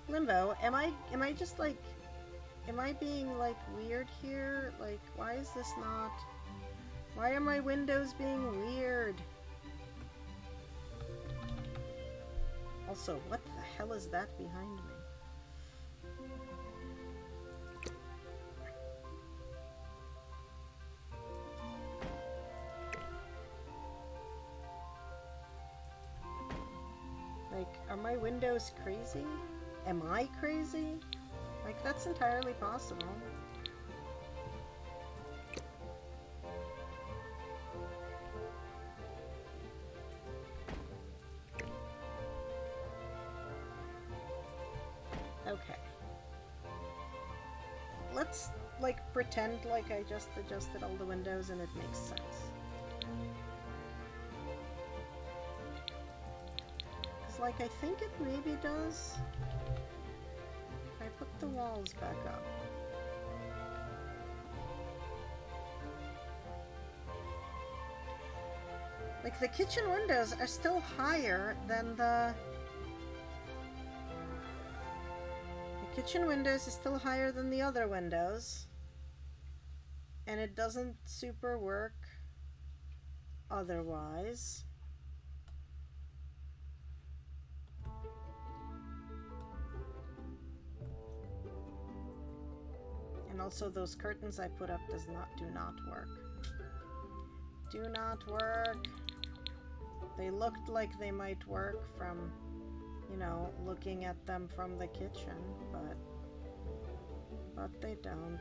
Limbo, am I just like, am I being like weird here? Like, why is this not, why are my windows being weird? Also, what the hell is that behind me? Like, are my windows crazy? Am I crazy? Like, that's entirely possible. Okay. Let's, like, pretend like I just adjusted all the windows and it makes sense. Like, I think it maybe does. If I put the walls back up. Like, the kitchen windows are still higher than the kitchen windows is still higher than the other windows. And it doesn't super work otherwise. And also those curtains I put up do not work. Do not work. They looked like they might work from, you know, looking at them from the kitchen, but they don't.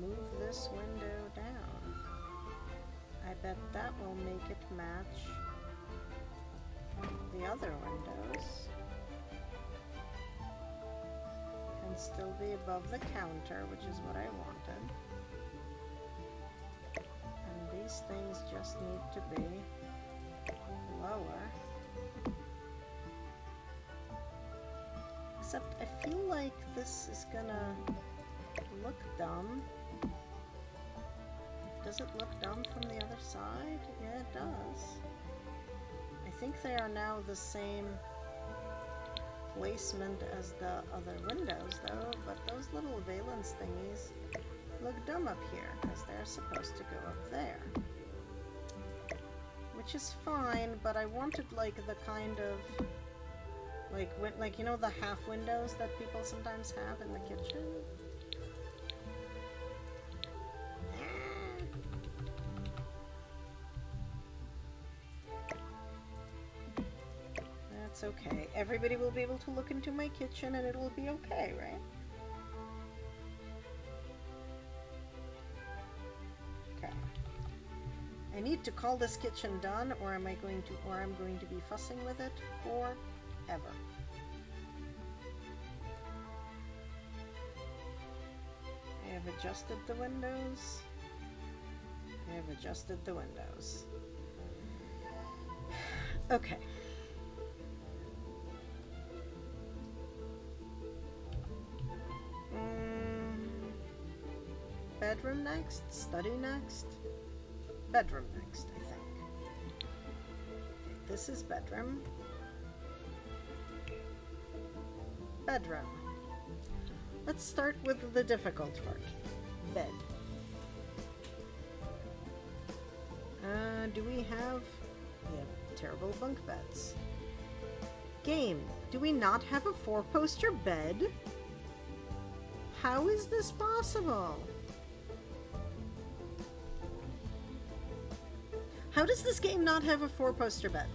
Move this window down. I bet that will make it match the other windows and still be above the counter, which is what I wanted. And these things just need to be lower. Except I feel like this is gonna look dumb. Does it look dumb from the other side? Yeah, it does. I think they are now the same placement as the other windows, though, but those little valence thingies look dumb up here, because they're supposed to go up there. Which is fine, but I wanted, like, the kind of, like, you know, the half windows that people sometimes have in the kitchen? That's okay. Everybody will be able to look into my kitchen and it will be okay, right? Okay. I need to call this kitchen done, or I'm going to be fussing with it forever. I have adjusted the windows. I have adjusted the windows. Okay. Bedroom next? Study next? Bedroom next, I think. Okay, this is bedroom. Bedroom. Let's start with the difficult part. Bed. Do we have terrible bunk beds. Game. Do we not have a 4-poster bed? How is this possible? How does this game not have a 4-poster bed?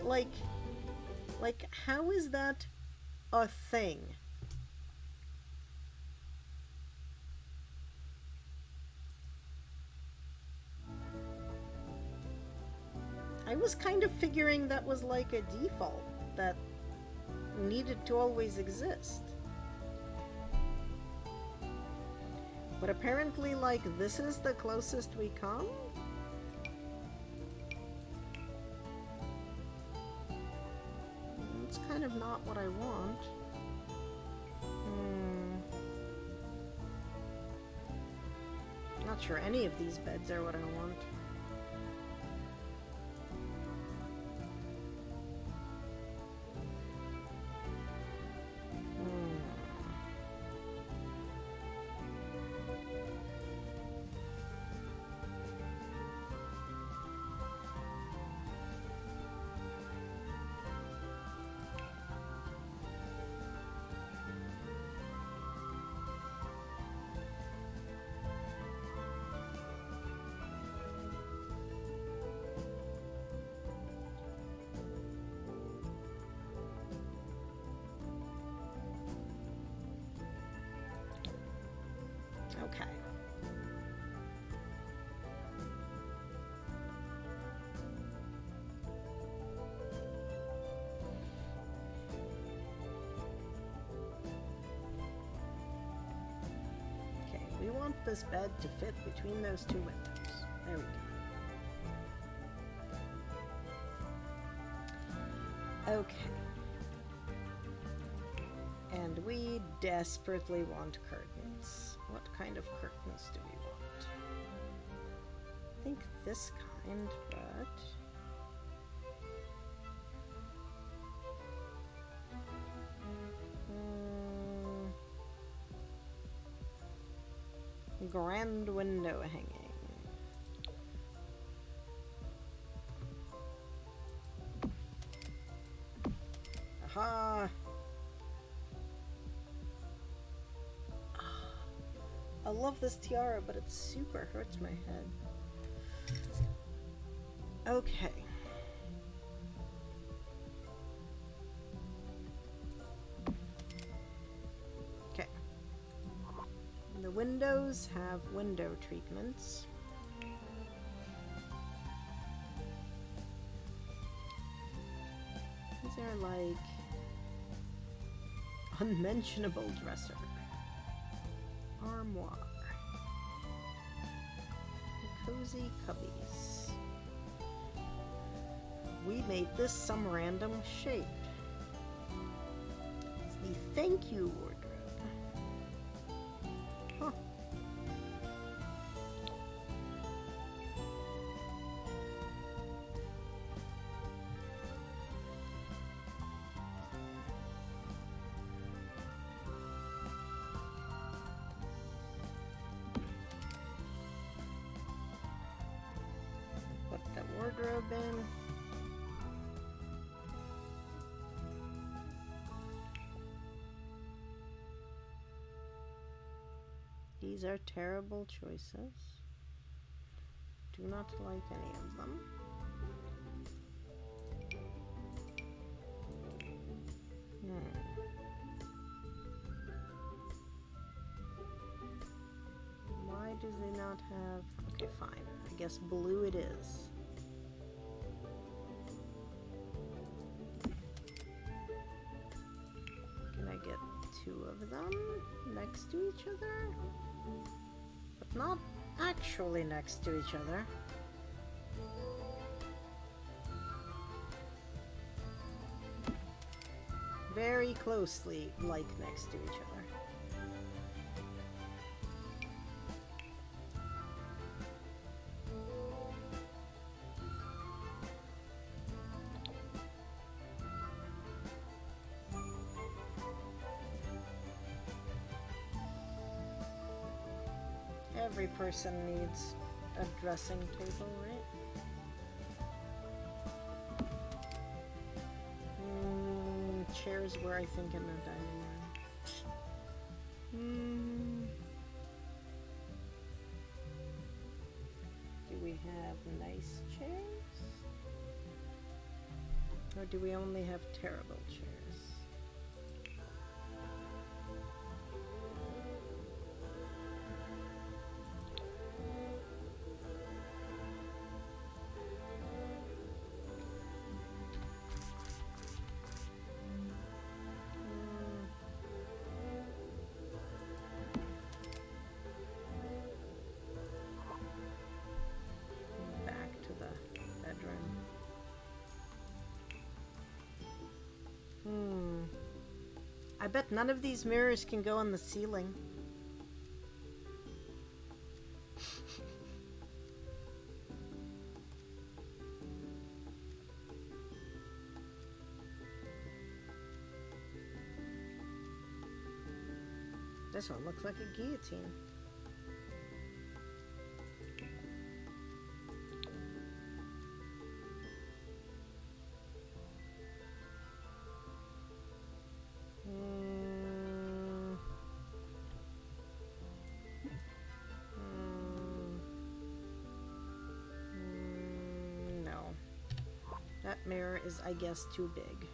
Like, how is that a thing? was kind of figuring that was like a default that needed to always exist. But apparently, like, this is the closest we come? It's kind of not what I want. Not sure any of these beds are what I want. Okay. Okay, we want this bed to fit between those two windows. There we go. Okay. And we desperately want curtains. What kind of curtains do we want? I think this kind, but... grand window hanging. Aha! I love this tiara, but it super hurts my head. Okay. Okay. The windows have window treatments. These are like unmentionable dresser. Armoire. Cozy cubbies. We made this some random shape. It's the thank you wardrobe. Huh. Wardrobe in. These are terrible choices. Do not like any of them. Why do they not have... Okay, fine. I guess blue it is. Get two of them next to each other, but not actually next to each other. Very closely, like next to each other. Every person needs a dressing table, right? Chairs were, I think, in the dining room. Do we have nice chairs? Or do we only have terrible chairs? I bet none of these mirrors can go on the ceiling. This one looks like a guillotine. No. That mirror is, I guess, too big.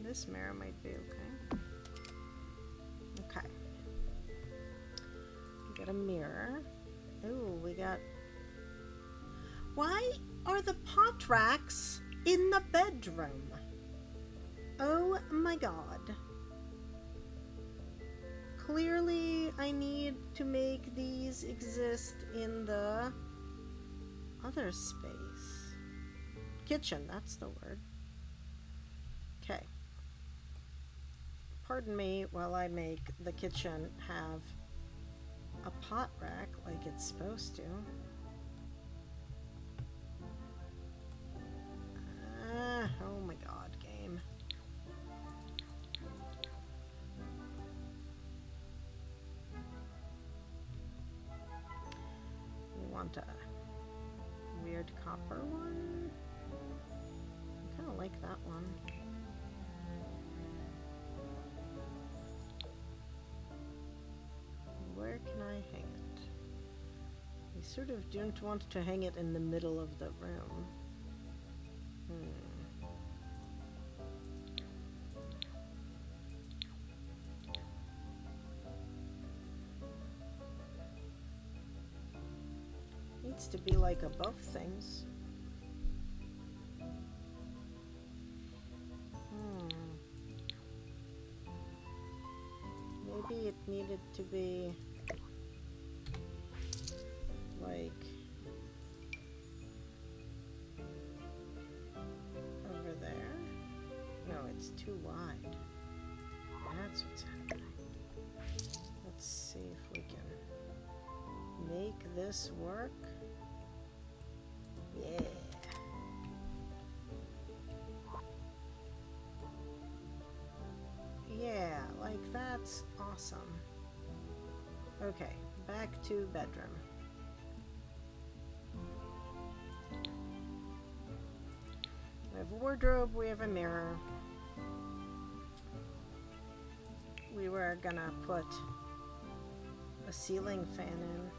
This mirror might be okay. Okay. We got a mirror. Ooh, we got... Why are the pot racks in the bedroom? Oh my god. Clearly, I need to make these exist in the other space. Kitchen, that's the word. Okay. Pardon me while I make the kitchen have a pot rack like it's supposed to. Oh my god, game. We want a weird copper one. I kind of like that one. Where can I hang it? I sort of don't want to hang it in the middle of the room. Needs to be like above things. Maybe it needed to be like over there. No, it's too wide. That's what's happening. Let's see if we can make this work. Yeah. Yeah, like that's awesome. Okay, back to bedroom. We have a wardrobe, we have a mirror. We were gonna put a ceiling fan in.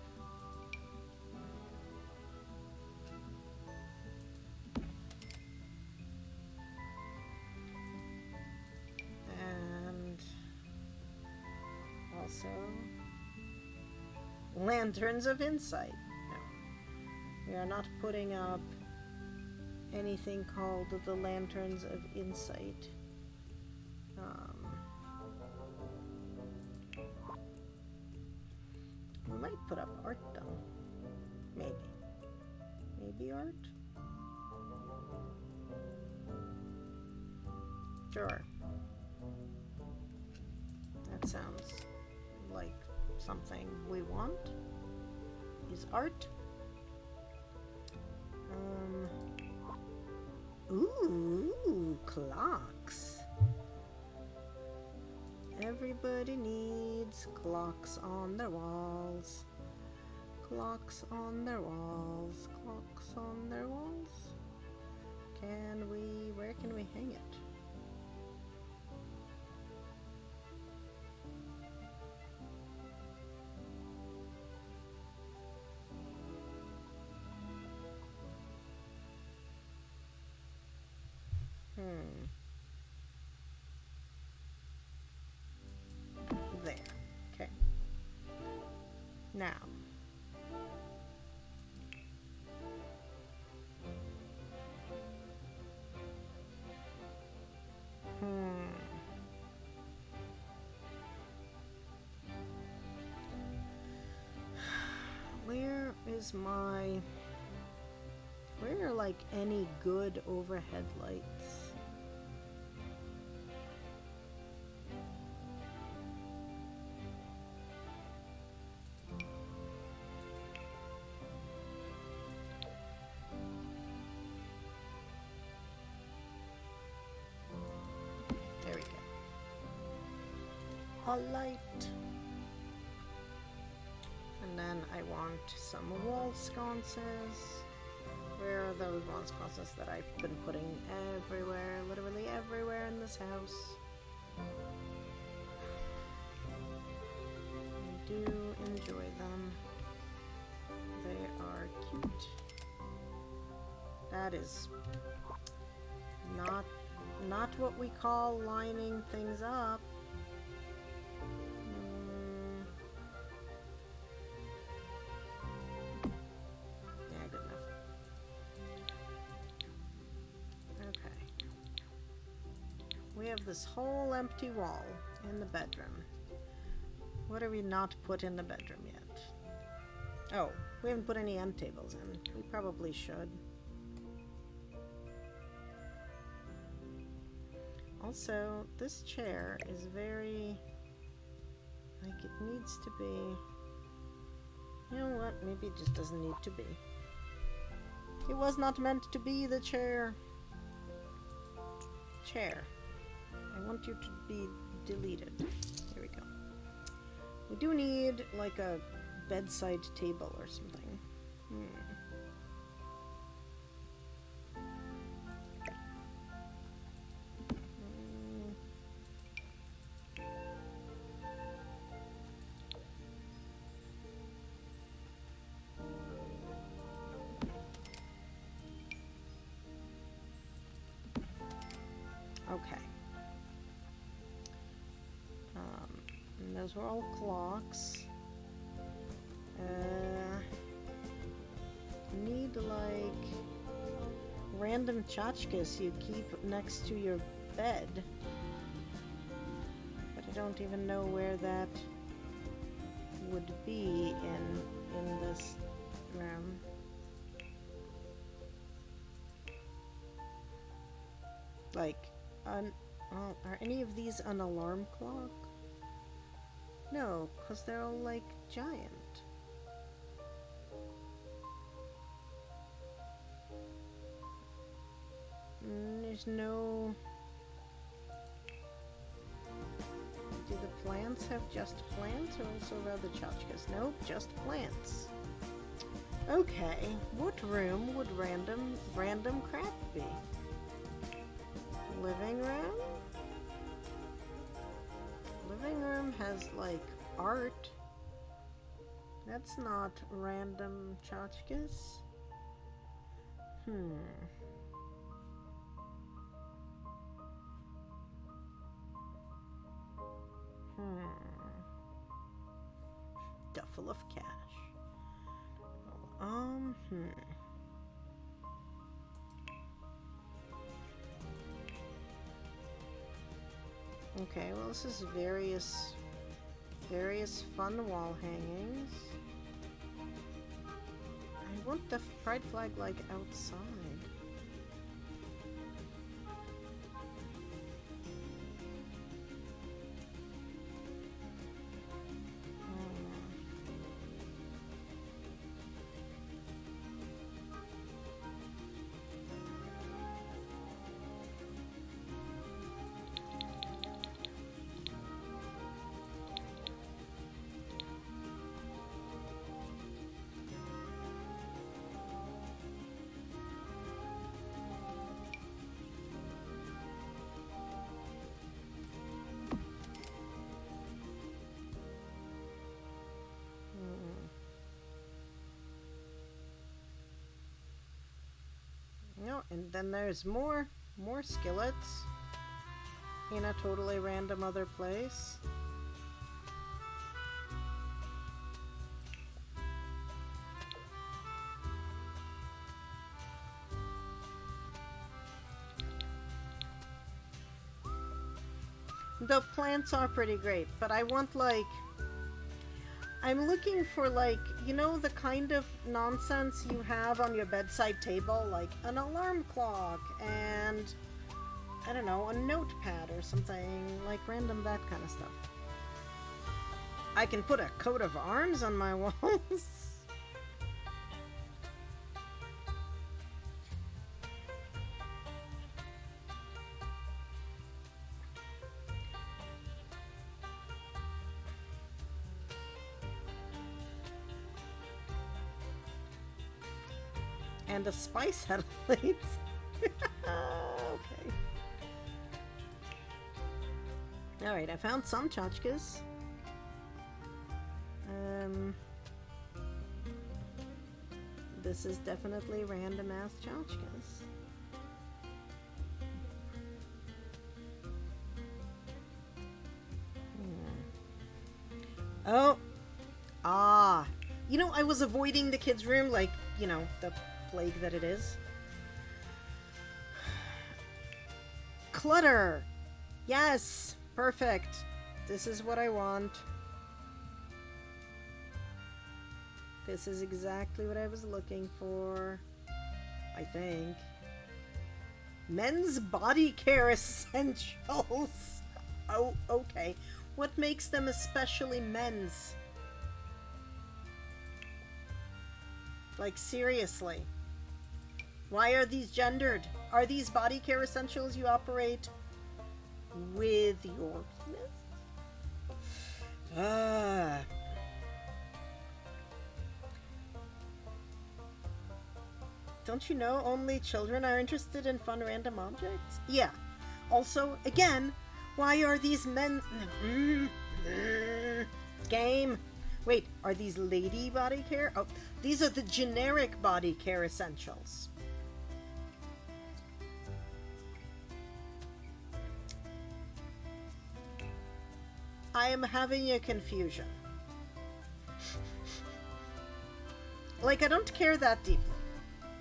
Lanterns of Insight. No. We are not putting up anything called the Lanterns of Insight. We might put up art though. Maybe. Maybe art? Sure. That sounds like something we want. Is art. Ooh, clocks. Everybody needs clocks on their walls. Clocks on their walls. Clocks on their walls. Where can we hang it? There. Okay. Now. is my... Where are, like, any good overhead lights? There we go. A light. And then I want some wall sconces. Where are those wall sconces that I've been putting everywhere, literally everywhere in this house? I do enjoy them. They are cute. That is not what we call lining things up. Yeah, good enough. Okay. We have this whole empty wall in the bedroom. What have we not put in the bedroom yet? Oh, we haven't put any end tables in. We probably should. Also, this chair is very... like, it needs to be... You know what? Maybe it just doesn't need to be. It was not meant to be the chair. Chair. I want you to be deleted. Here we go. We do need, like, a bedside table or something. Okay. And those were all clocks. Need like random tchotchkes you keep next to your bed. But I don't even know where that would be in this room. Like, are any of these an alarm clock? No, because they're all, like, giant. There's no... Do the plants have just plants or also other tchotchkes? Nope, just plants. Okay, what room would random crap be? Living room? Living room has, like, art. That's not random tchotchkes. Duffel of cash. Okay, well, this is various fun wall hangings. I want the pride flag, like, outside. No, and then there's more skillets in a totally random other place. The plants are pretty great, but I want, like, I'm looking for, like, you know, the kind of nonsense you have on your bedside table, like an alarm clock and, I don't know, a notepad or something, like random that kind of stuff. I can put a coat of arms on my walls. And a spice headlight. Okay. Alright, I found some tchotchkes. This is definitely random ass tchotchkes. Oh! Ah! You know, I was avoiding the kids' room like, you know, the plague that it is. Clutter! Yes! Perfect! This is what I want. This is exactly what I was looking for. I think. Men's body care essentials! Oh, okay. What makes them especially men's? Like, seriously. Why are these gendered? Are these body care essentials you operate with your penis? Don't you know only children are interested in fun random objects? Yeah. Also, again, why are these men... Game. Wait, are these lady body care? Oh, these are the generic body care essentials. I am having a confusion. Like, I don't care that deeply,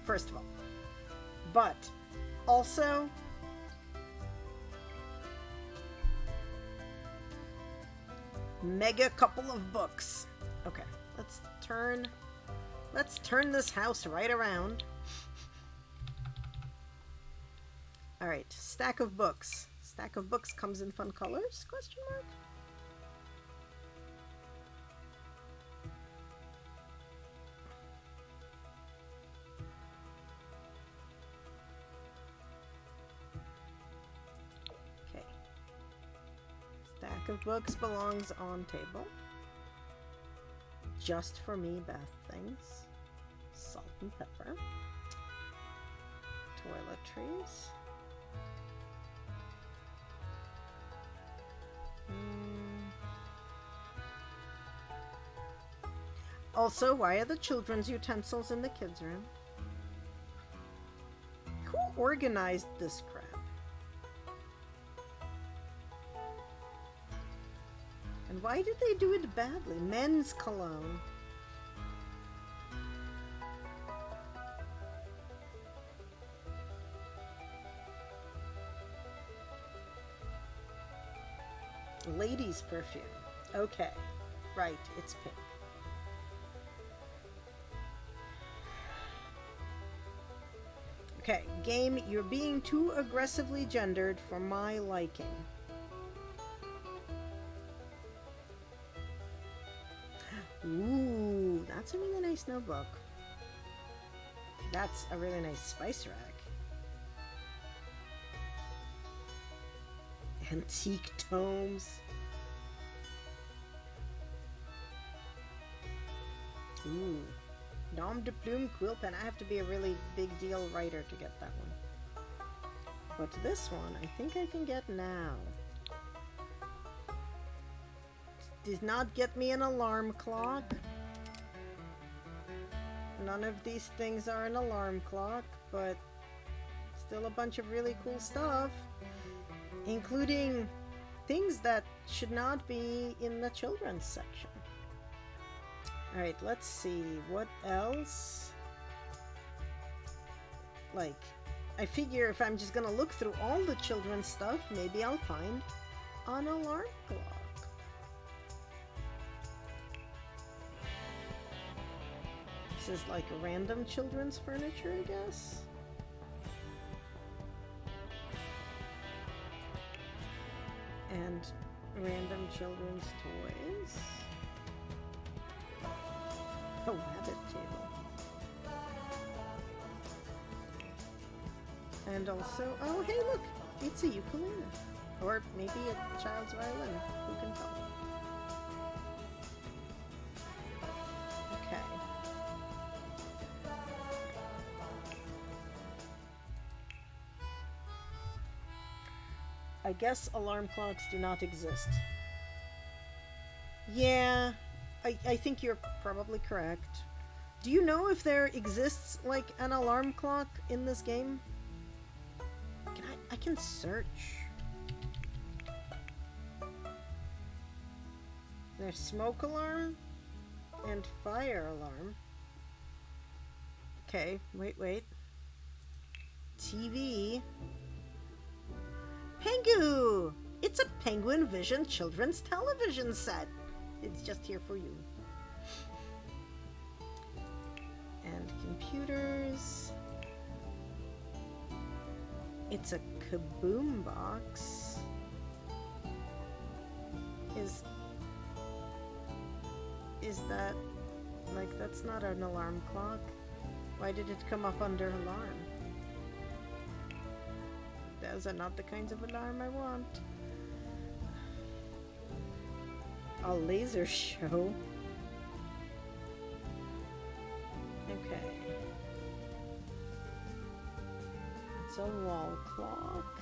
first of all. But, also... mega couple of books. Okay, let's turn this house right around. Alright, stack of books. Stack of books comes in fun colors? Question mark? Okay. Stack of books belongs on table. Just for me, bath things. Salt and pepper. Toiletries. Also, why are the children's utensils in the kids' room? Who organized this crap? And why did they do it badly? Men's cologne. Ladies' perfume. Okay. Right, it's pink. Okay, game, you're being too aggressively gendered for my liking. Ooh, that's a really nice notebook. That's a really nice spice rack. Antique tomes. Ooh. Nom de plume quill pen. I have to be a really big deal writer to get that one. But this one, I think I can get now. Did not get me an alarm clock. None of these things are an alarm clock, but still a bunch of really cool stuff. Including things that should not be in the children's section. Alright, let's see. What else? Like, I figure if I'm just gonna look through all the children's stuff, maybe I'll find an alarm clock. This is like random children's furniture, I guess. And random children's toys. A rabbit table. And also, oh hey look! It's a ukulele. Or maybe a child's violin. Who can tell? Okay. I guess alarm clocks do not exist. Yeah, I think you're probably correct. Do you know if there exists, like, an alarm clock in this game? I can search. There's smoke alarm and fire alarm. Okay, wait. TV. Pengu! It's a Penguin Vision children's television set. It's just here for you. And computers. It's a kaboom box. Is that, like, that's not an alarm clock? Why did it come up under alarm? Those are not the kinds of alarm I want. A laser show? Okay. It's a wall clock.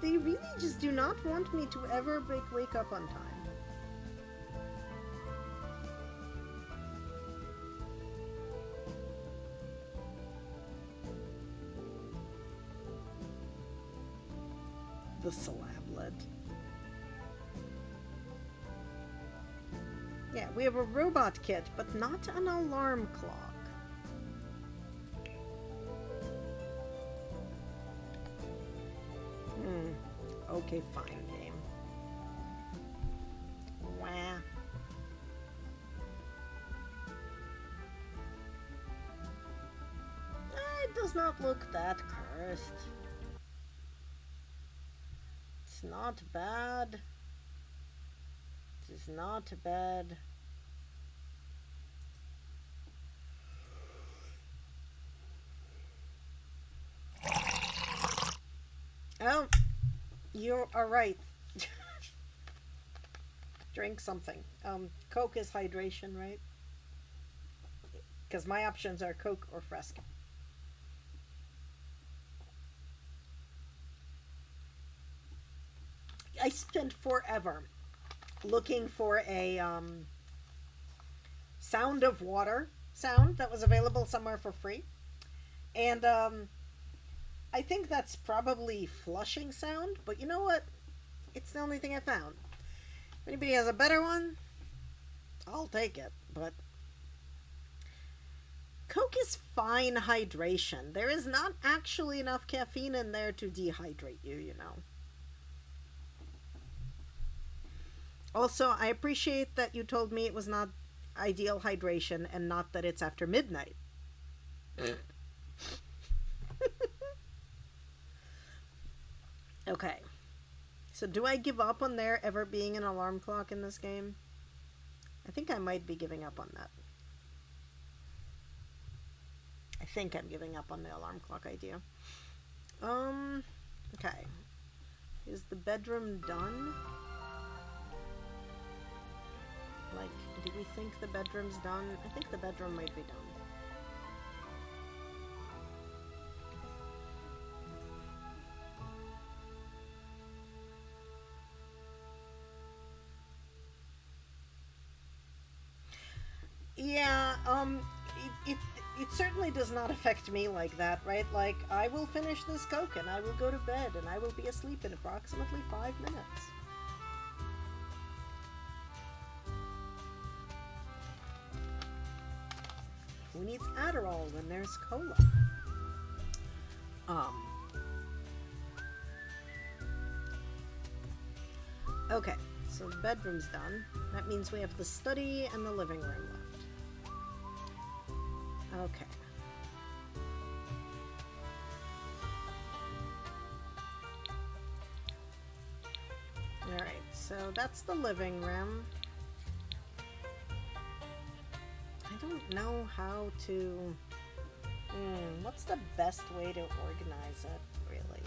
They really just do not want me to ever wake up on time. The slablet. Yeah, we have a robot kit, but not an alarm clock. Okay, fine, game. Wah. It does not look that cursed. It's not bad. It is not bad. Oh, you are right. Drink something. Coke is hydration, right? Because my options are Coke or Fresca. I spent forever looking for a Sound of Water sound that was available somewhere for free. And I think that's probably flushing sound, but you know what? It's the only thing I found. If anybody has a better one, I'll take it, but Coke is fine hydration. There is not actually enough caffeine in there to dehydrate you, you know. Also, I appreciate that you told me it was not ideal hydration and not that it's after midnight. Okay. So do I give up on there ever being an alarm clock in this game? I think I might be giving up on that. I think I'm giving up on the alarm clock idea. Okay. Is the bedroom done? Like, do we think the bedroom's done? I think the bedroom might be done. Yeah, it certainly does not affect me like that, right? Like, I will finish this Coke and I will go to bed and I will be asleep in approximately 5 minutes. Who needs Adderall when there's cola? Okay, so the bedroom's done. That means we have the study and the living room left. Okay. Alright, so that's the living room. I don't know how to... what's the best way to organize it, really?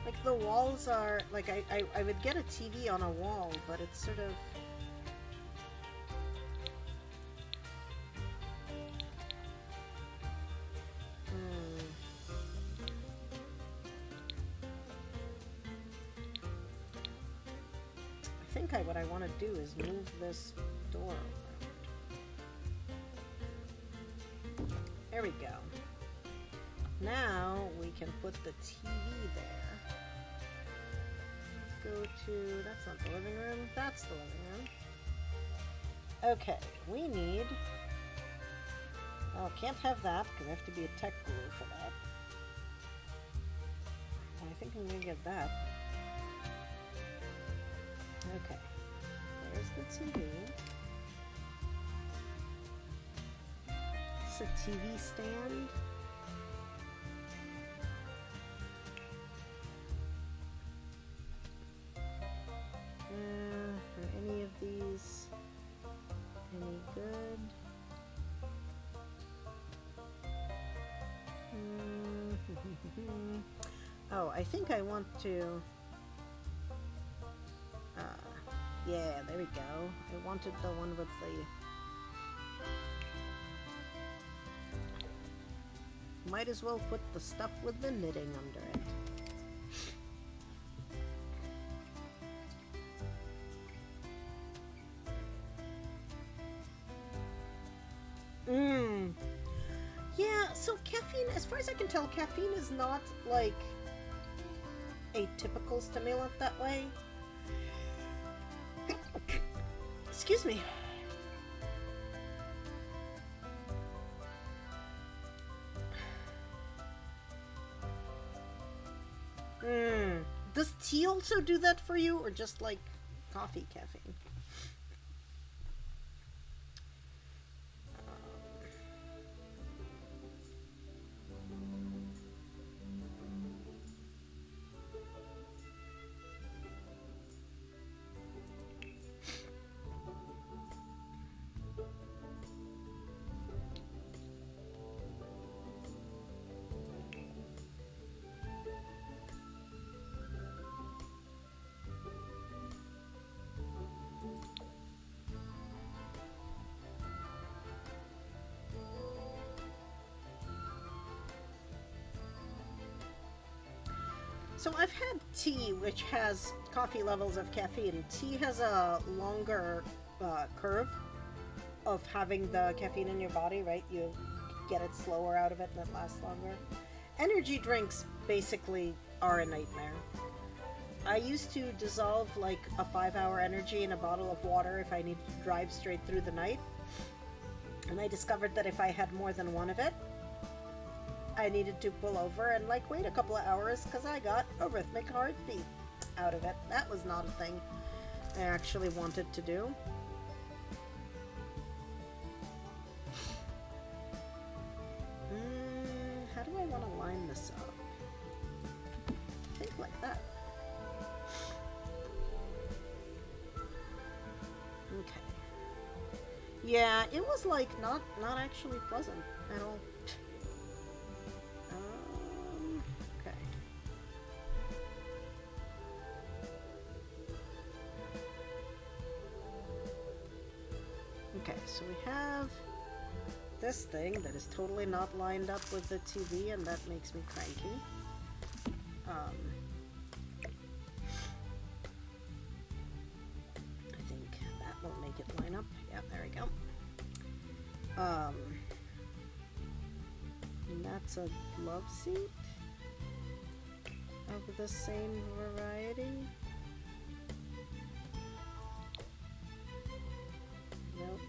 Like, the walls are... Like, I would get a TV on a wall, but it's sort of... I think what I want to do is move this door around. There we go. Now we can put the TV there. Let's go to... That's not the living room. That's the living room. Okay, we need... Oh, can't have that because I have to be a tech guru for that. I think I'm going to get that. Okay, there's the TV. It's a TV stand. Are any of these any good? Oh, I think I want to... yeah, there we go. I wanted the one with the... Might as well put the stuff with the knitting under it. Yeah, so caffeine, as far as I can tell, caffeine is not, like, a typical stimulant that way. Excuse me. Does tea also do that for you, or just, like, coffee caffeine? So I've had tea, which has coffee levels of caffeine. Tea has a longer curve of having the caffeine in your body, right? You get it slower out of it and it lasts longer. Energy drinks basically are a nightmare. I used to dissolve like a 5-hour energy in a bottle of water if I needed to drive straight through the night. And I discovered that if I had more than one of it, I needed to pull over and like wait a couple of hours because I got a rhythmic heartbeat out of it. That was not a thing I actually wanted to do. How do I want to line this up? I think like that. Okay. Yeah, it was like not actually pleasant at all. Okay, so we have this thing that is totally not lined up with the TV, and that makes me cranky. I think that will make it line up. Yeah, there we go. And that's a love seat of the same variety. Nope.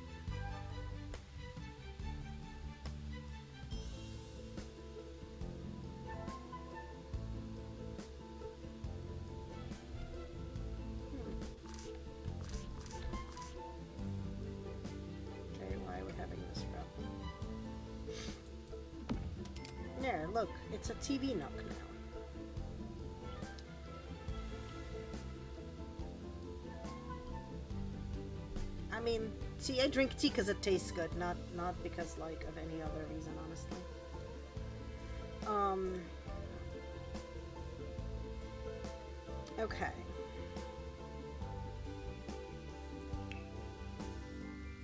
look, it's a TV nook now. I mean, see, I drink tea because it tastes good, not because, like, of any other reason, honestly. Okay.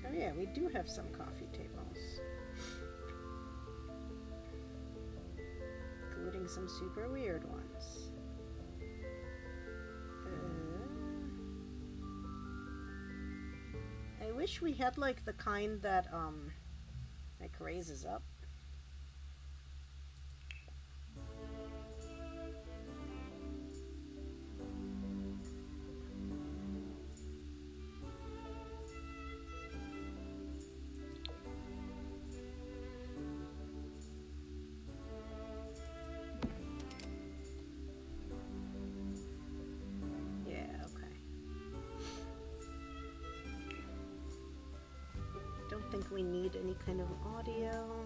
Oh yeah, we do have some coffee tables. Including some super weird ones. I wish we had, like, the kind that, like, raises up. Think we need any kind of audio.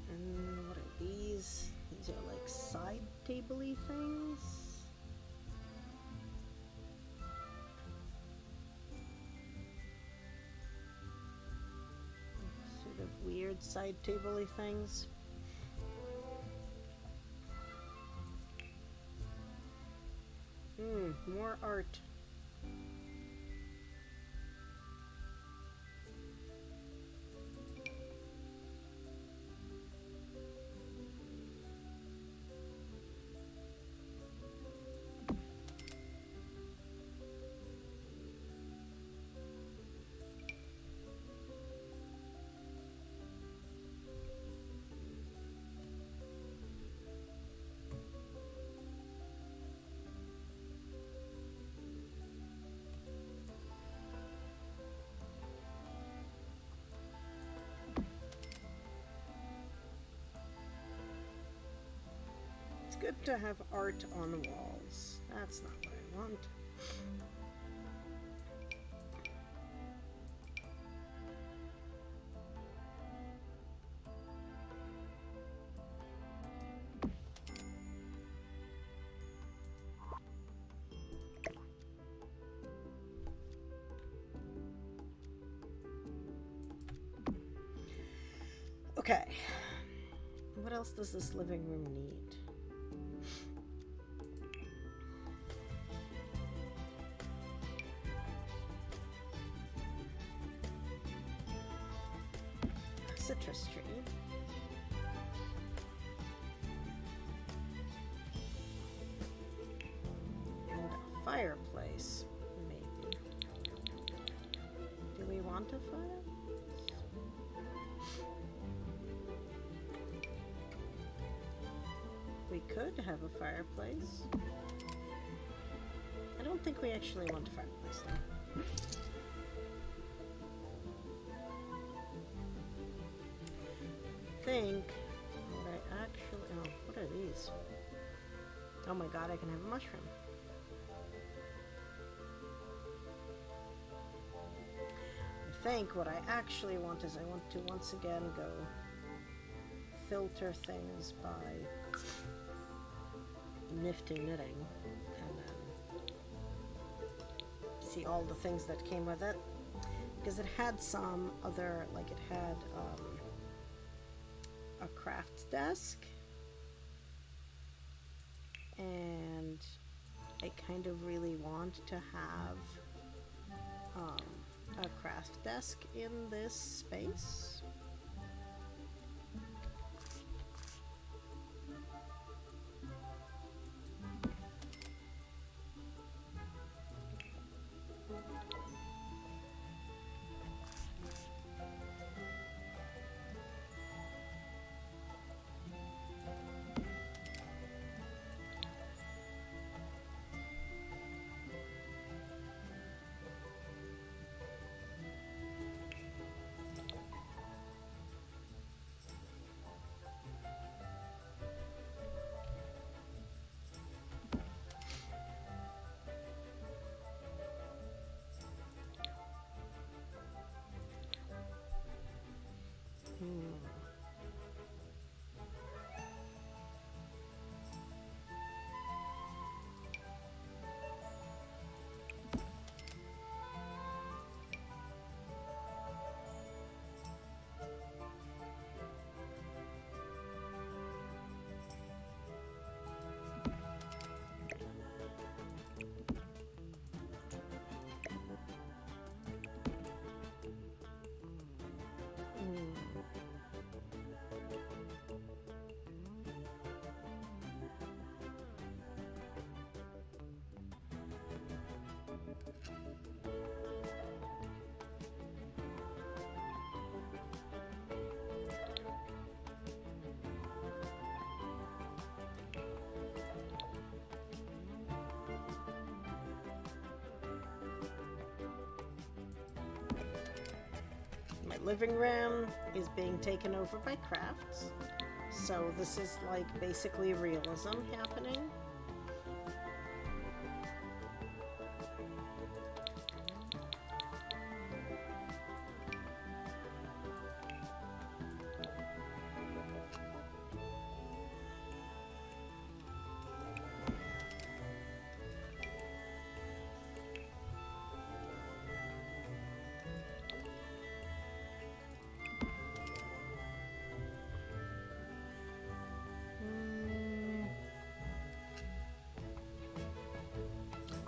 And what are these? These are like side table-y things. Sort of weird side table-y things. More art. Good to have art on the walls. That's not what I want. Okay. What else does this living room need? Citrus tree. And a fireplace, maybe. Do we want a fireplace? We could have a fireplace. I don't think we actually want a fireplace though. Think what I actually what are these? Oh my god, I can have a mushroom. I think what I actually want is I want to once again go filter things by nifty knitting and then see all the things that came with it, because it had some other, like it had a craft desk, and I kind of really want to have a craft desk in this space. living room is being taken over by crafts. So this is like basically realism happening.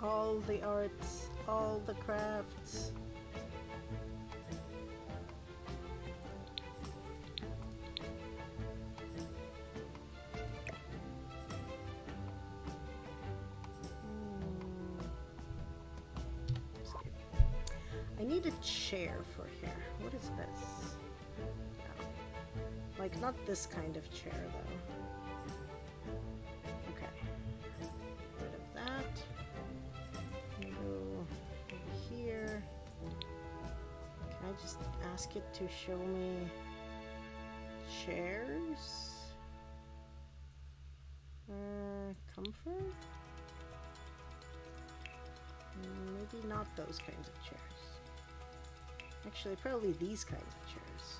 All the arts, all the crafts. I need a chair for here. What is this? No. Like, not this kind of chair, though. Okay. Rid of that. Go over here. Can I just ask it to show me chairs? Comfort? Maybe not those kinds of chairs. Actually, probably these kinds of chairs.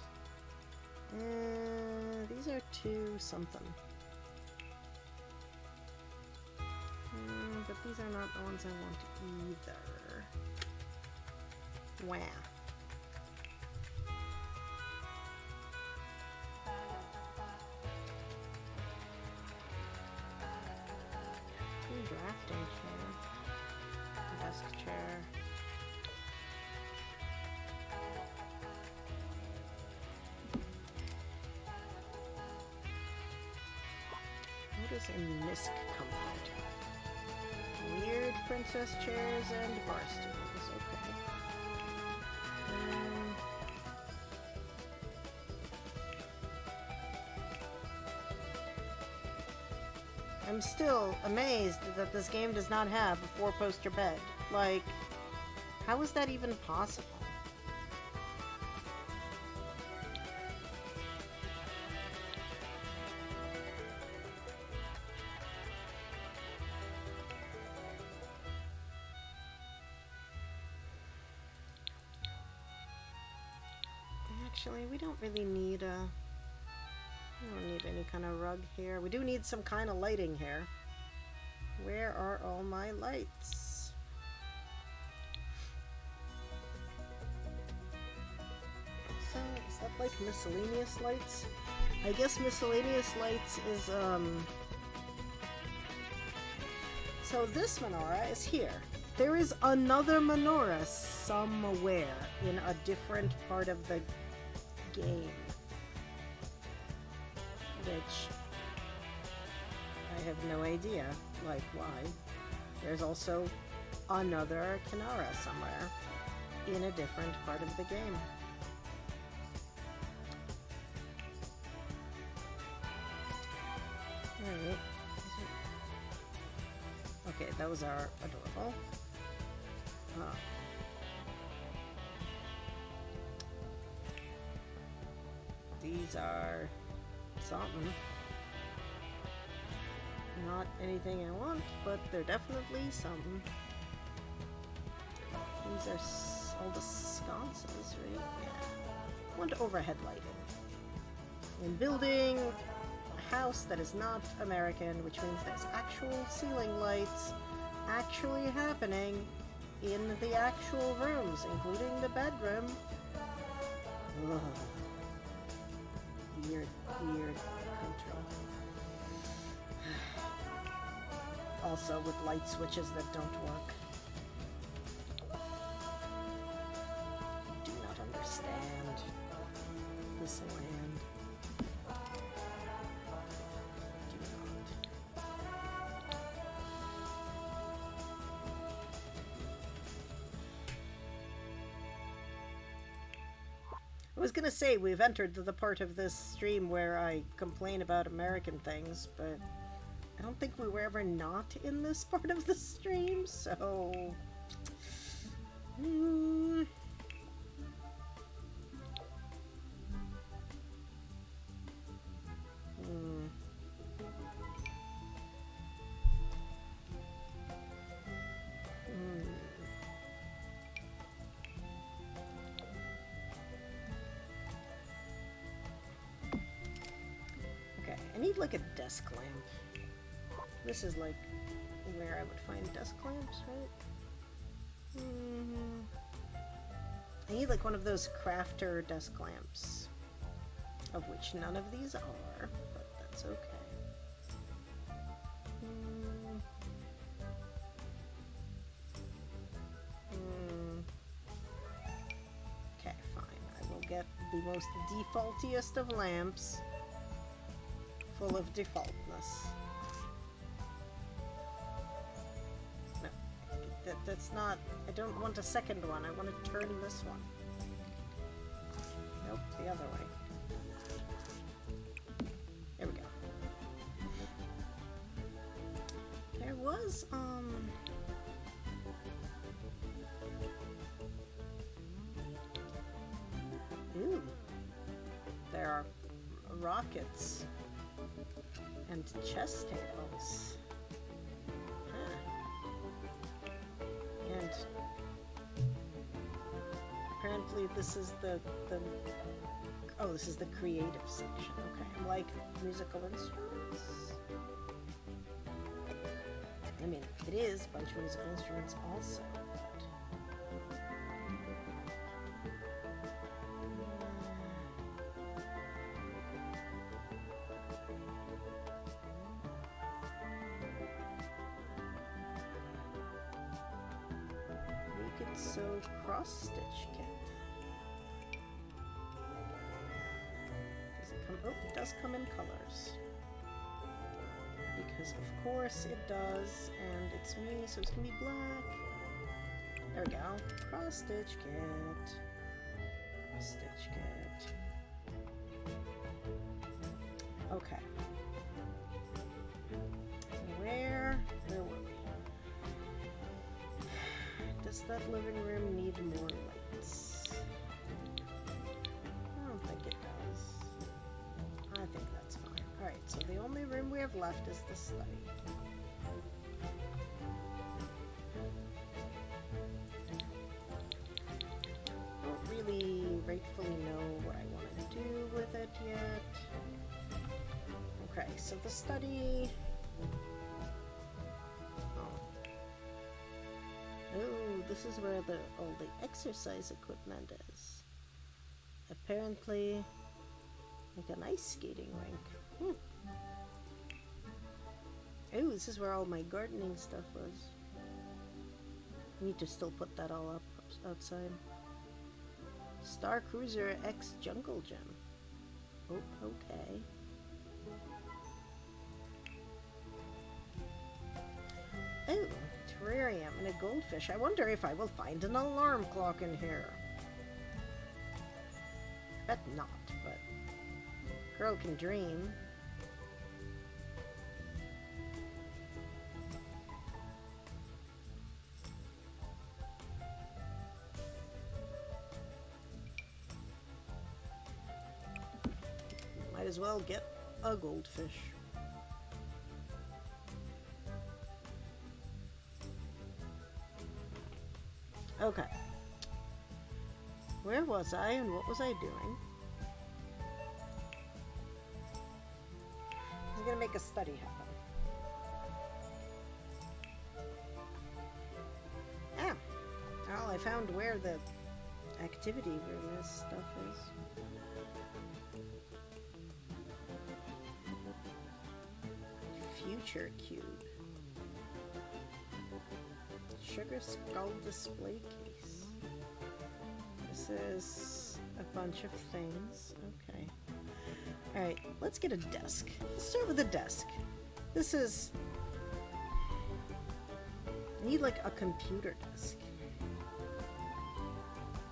These are too something. But these are not the ones I want either. Wow. Drafting chair. Desk chair. What is a misc comfort? Weird princess chairs and bar stools. Okay. I'm still amazed that this game does not have a 4-poster bed. Like, how is that even possible? Actually, we don't really need a... We don't need any kind of rug here. We do need some kind of lighting here. Where are all my lights? So, is that like miscellaneous lights? I guess miscellaneous lights is, So this menorah is here. There is another menorah somewhere in a different part of the game. Which I have no idea, like, why. There's also another Kinara somewhere in a different part of the game. Alright. Okay, those are adorable. These are something. Not anything I want, but they're definitely something. These are all the sconces, right? Yeah. I want overhead lighting. In building a house that is not American, which means there's actual ceiling lights actually happening in the actual rooms, including the bedroom. Ugh. Weird control. Also with light switches that don't work. Do not understand this land. Do not. I was gonna say we've entered the part of this stream where I complain about American things, but I don't think we were ever not in this part of the stream, so... need like a desk lamp. This is like where I would find desk lamps, right? I need like one of those crafter desk lamps, of which none of these are, but that's okay. Okay, fine. I will get the most defaultiest of lamps, full of defaultness. No, that's not. I don't want a second one. I want to turn this one. Nope, the other way. There we go. There was, ooh. There are rockets and chess tables. Huh. And apparently this is the oh, this is the creative section. Okay, like musical instruments. I mean, it is a bunch of musical instruments also, but we could sew cross-stitch kit. Does it come? Oh, it does come in colors. Because of course it does, and it's me, so it's gonna be black. There we go. Cross-stitch kit. Stitch kit. Okay. Where were we? Does that living room need more lights? I don't think it does. I think that's fine. Alright, so the only room we have left is the study. Don't really rightfully know what I want to do with it yet. Okay, so the study... Oh, this is where all the exercise equipment is. Apparently, like an ice skating rink. Oh, this is where all my gardening stuff was. I need to still put that all up outside. Star Cruiser X Jungle Gym. Oh, okay. Oh, terrarium and a goldfish. I wonder if I will find an alarm clock in here. Bet not, but girl can dream. Might as well get a goldfish. Okay. Where was I and what was I doing? I was gonna make a study happen. Ah! Well, I found where the activity room is, stuff is. Future cube. Sugar skull display case. This is a bunch of things. Okay. Alright, let's get a desk. Let's start with a desk. This is... I need like a computer desk.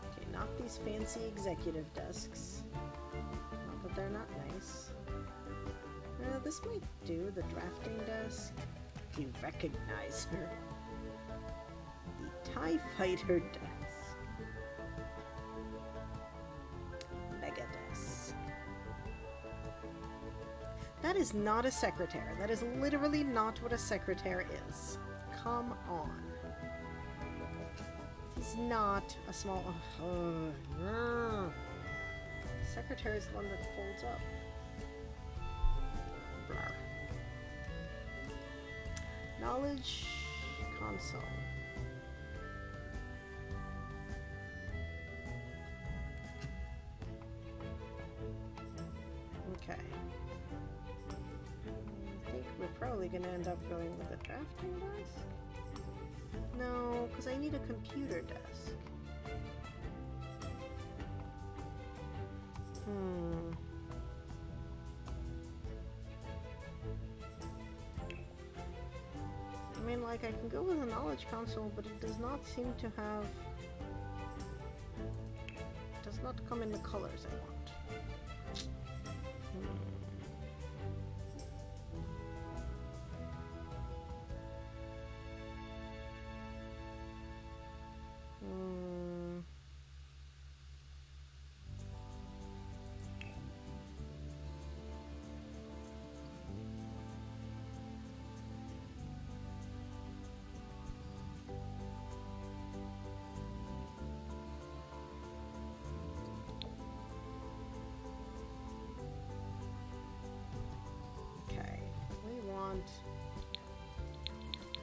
Okay, not these fancy executive desks. Not that they're not nice. This might do, the drafting desk. You recognize her. The TIE Fighter desk. Mega desk. That is not a secretary. That is literally not what a secretary is. Come on. It's not a small... Secretary is the one that folds up. Black Knowledge console. Okay. I think we're probably gonna end up going with a drafting desk. No, because I need a computer desk. I mean, like, I can go with a knowledge console, but it does not seem to have... does not come in the colors I want.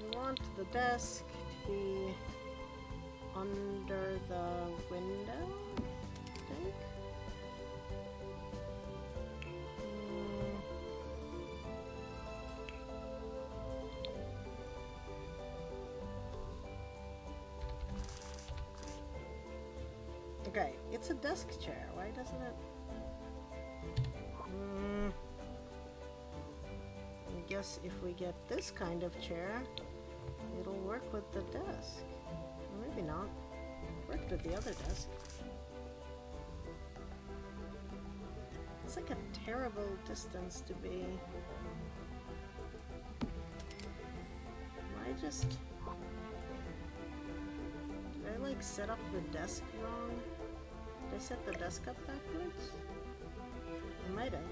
We want the desk to be under the window, I think. Okay, it's a desk chair. Why doesn't it? I guess if we get this kind of chair, it'll work with the desk. Or maybe not. Worked with the other desk. It's like a terrible distance to be. I just... did I like set up the desk wrong? Did I set the desk up backwards? I might have.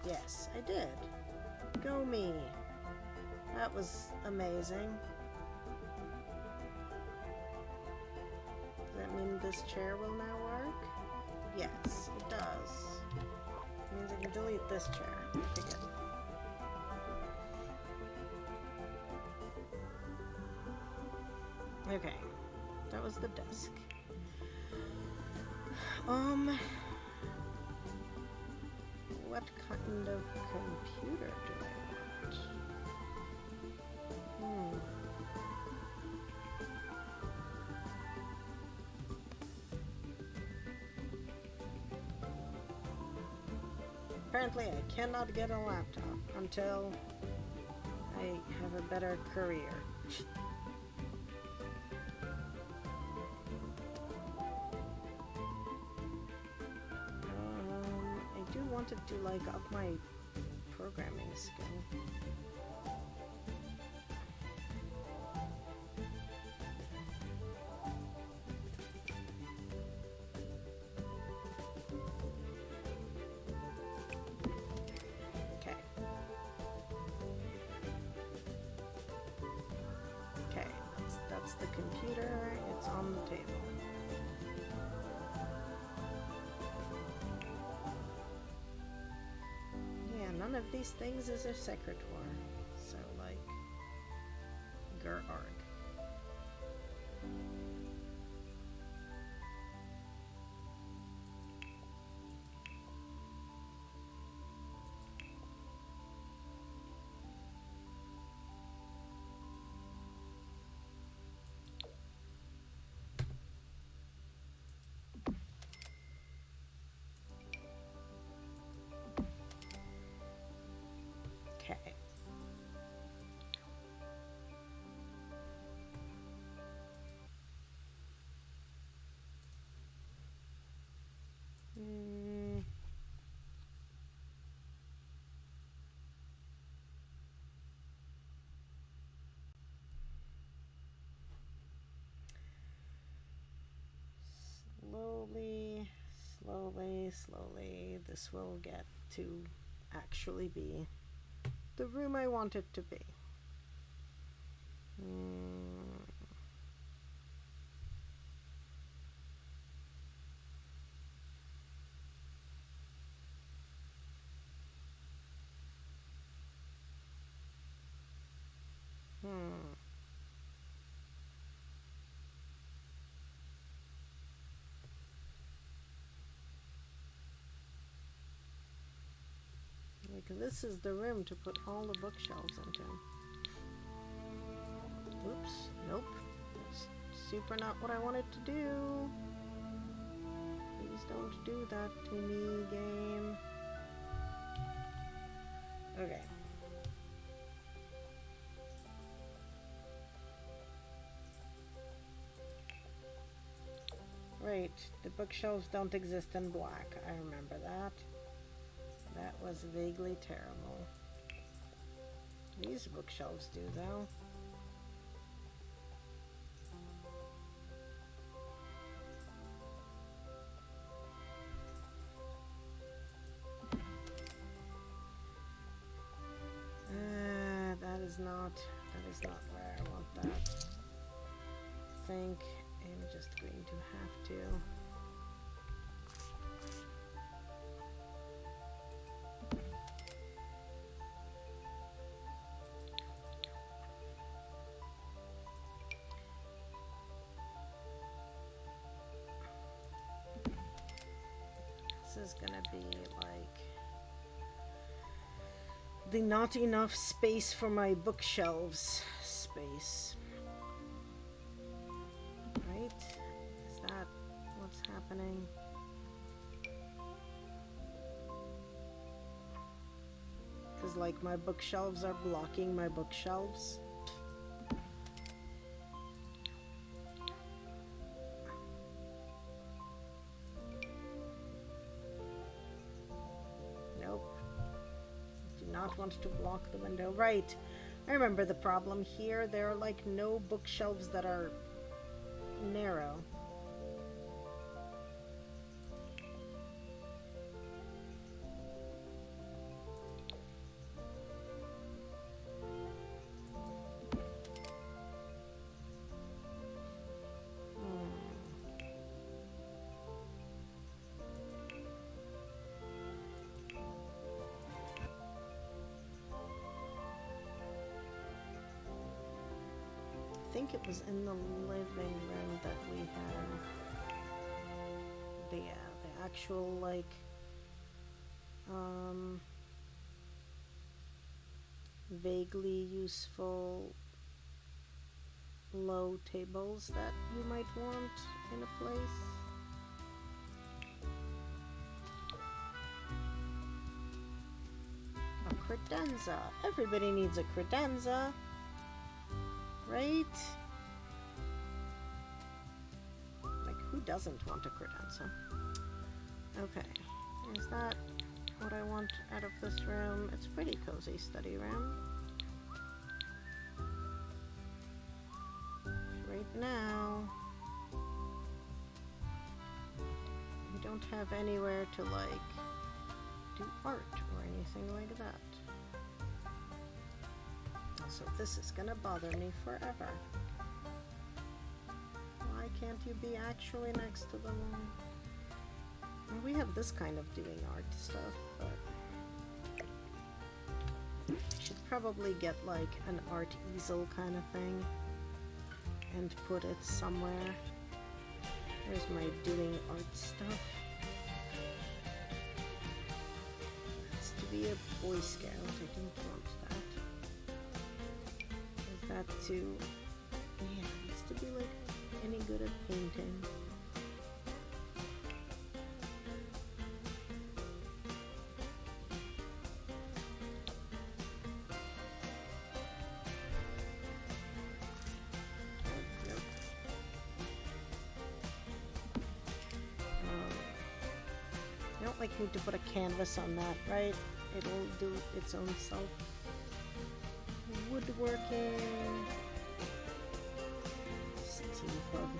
Yes, I did. Go me. That was amazing. Does that mean this chair will now work? Yes, it does. It means I can delete this chair. Forget it. Okay, that was the desk. What kind of computer do I want? Apparently I cannot get a laptop until I have a better career. Wanted to like up my programming skill. Okay. Okay, that's the computer. It's on the table. None of these things is a secretor, so like, Gerarg. Okay. Slowly, this will get to actually be the room I want it to be. this is the room to put all the bookshelves into. Oops, nope. That's super not what I wanted to do. Please don't do that to me, game. Okay. Right, the bookshelves don't exist in black. I remember that. That was vaguely terrible. These bookshelves do, though. That is not where I want that. I think I'm just going to have to. This is gonna be like the not enough space for my bookshelves space. Right? Is that what's happening? Because like my bookshelves are blocking my bookshelves. Want to block the window. Right. I remember the problem here. There are like no bookshelves that are narrow. I think it was in the living room that we had the actual like vaguely useful low tables that you might want in a place. A credenza. Everybody needs a credenza. Right? Like, who doesn't want a credenza? Okay. Is that what I want out of this room? It's a pretty cozy study room. Right now, we don't have anywhere to, like, do art or anything like that. So this is gonna bother me forever. Why can't you be actually next to the wall? Well, we have this kind of doing art stuff, but I should probably get like an art easel kind of thing and put it somewhere. There's my doing art stuff. That's to be a Boy Scout. I don't want that. That too. Yeah, it used to be like any good at painting. Yep. I don't like need to put a canvas on that, right? It'll do its own self. Woodworking. Steampunk.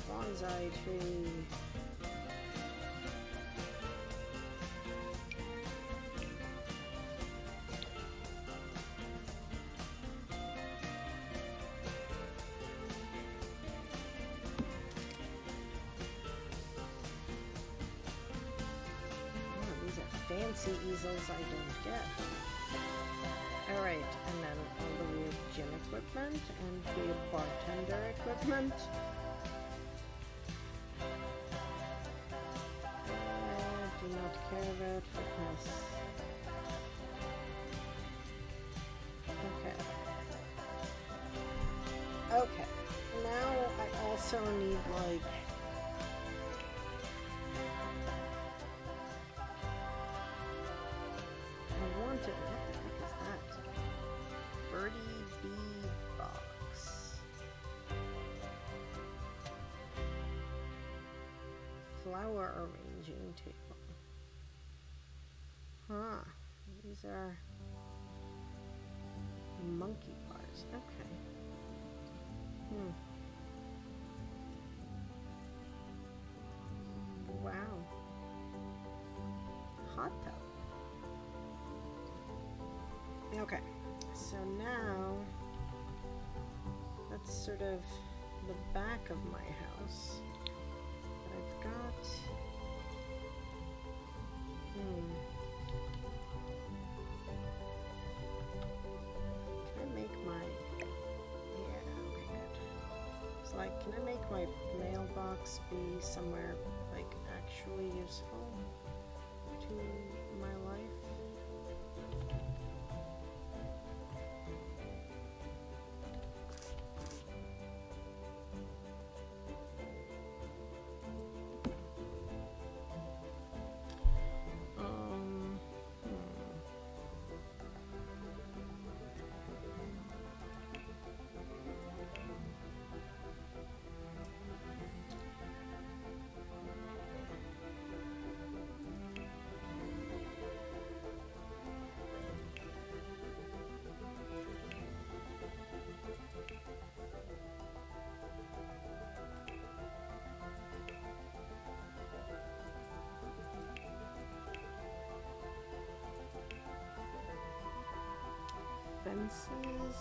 Bonsai tree. Fancy easels I don't get. Alright, and then all the weird gym equipment and weird bartender equipment. Do not care about fitness. Okay. Okay. Now I also need like I want it. What the heck is that? Birdie bee box. Flower arranging table. Huh. These are monkey bars. Okay. Wow. Hot tub. Okay. So now that's sort of the back of my house. But I've got can I make my okay, good. It's like, can I make my mailbox be somewhere like actually useful to my life? Fences,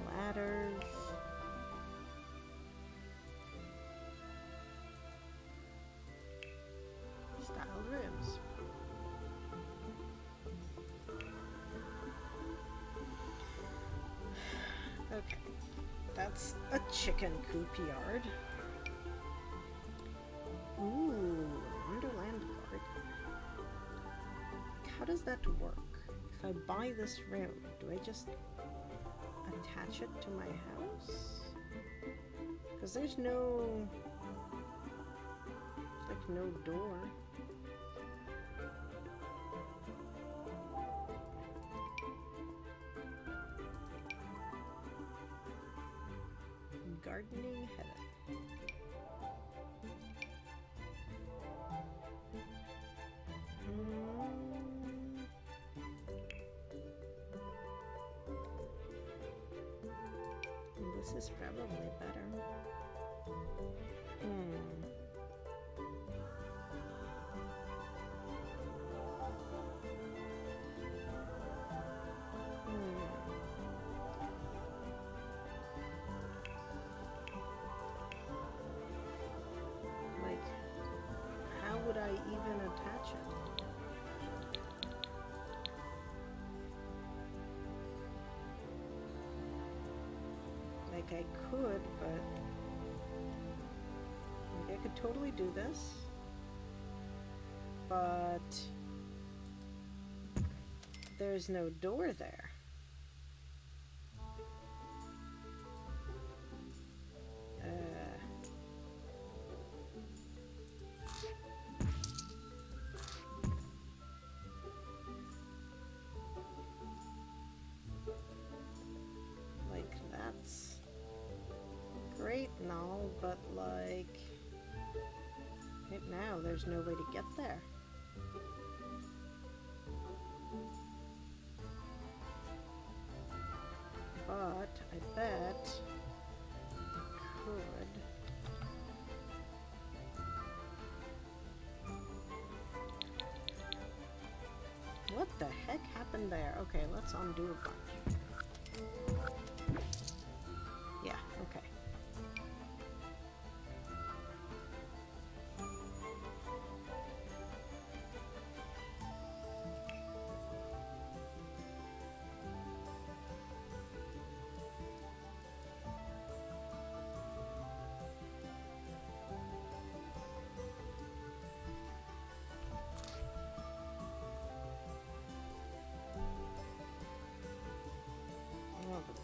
ladders, style rooms. Okay, that's a chicken coop yard. Ooh, Wonderland Garden. How does that work? If I buy this room, do I just attach it to my house? Because there's no, like, no door. Gardening heaven. This is probably better. Like, how would I even attach it? Like, I could, but like, I could totally do this, but there's no door there. Like, that's great and all, but like right now there's no way to get there. But I bet I could. What the heck happened there? Okay, let's undo a bunch. Yeah, okay.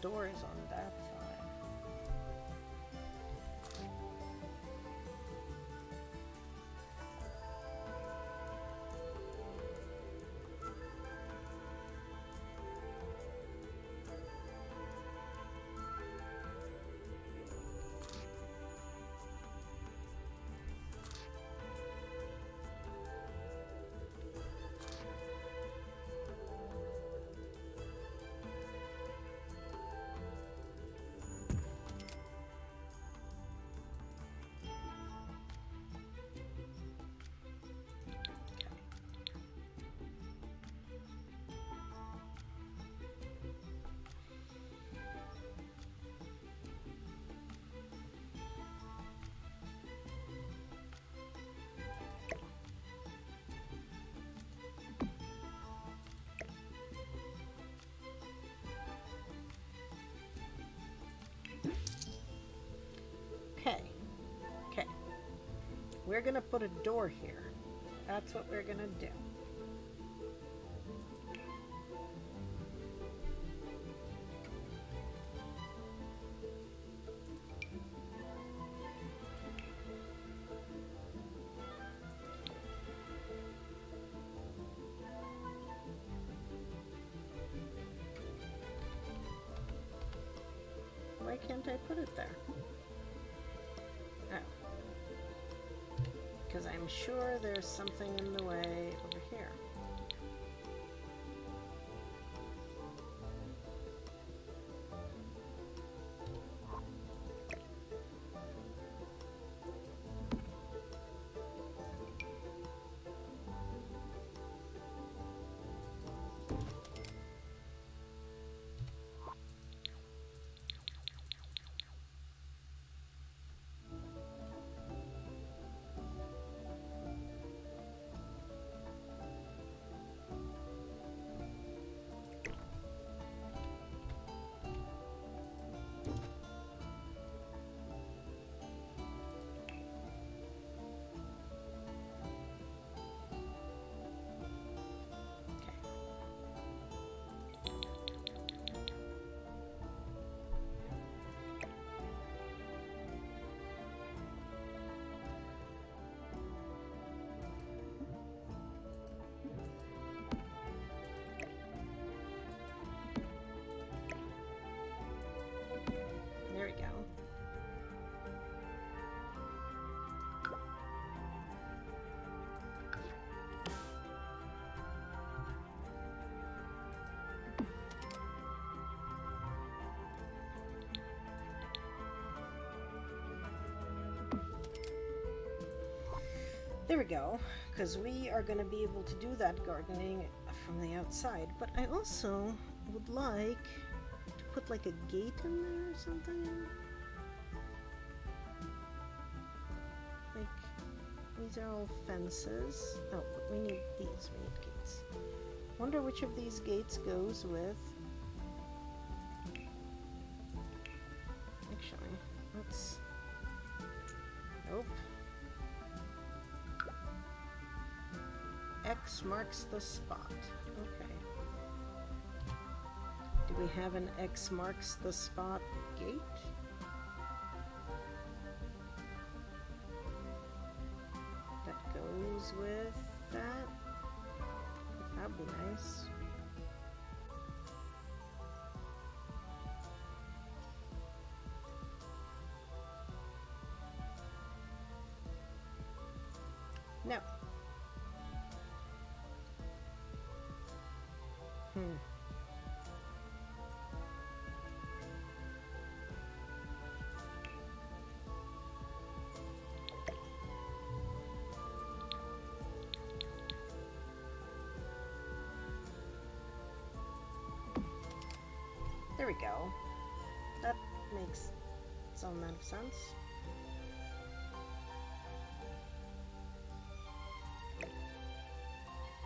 doors on that side. Okay. Okay. We're gonna put a door here. That's what we're gonna do. Why can't I put it there? Oh. Because I'm sure there's something in the way over here. There we go. There we go, because we are going to be able to do that gardening from the outside, but I also would like to put like a gate in there or something. Like, these are all fences. Oh, but we need these, we need gates. Wonder which of these gates goes with... Actually, let's... Nope. X marks the spot. Okay. Do we have an X marks the spot gate? That goes with that? That'd be nice. No. There we go. That makes some amount of sense.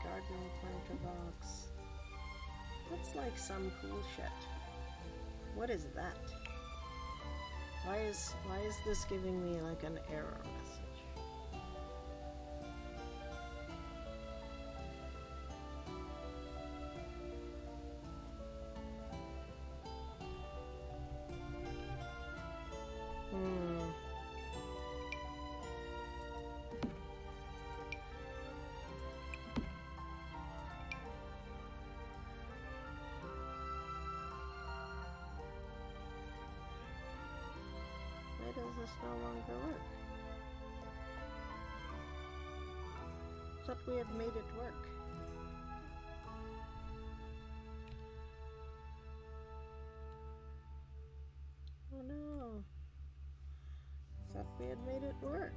Gardening planter box. Looks like some cool shit. What is that? Why is this giving me like an error message? this no longer work? Thought we had made it work. Oh no. Thought we had made it work.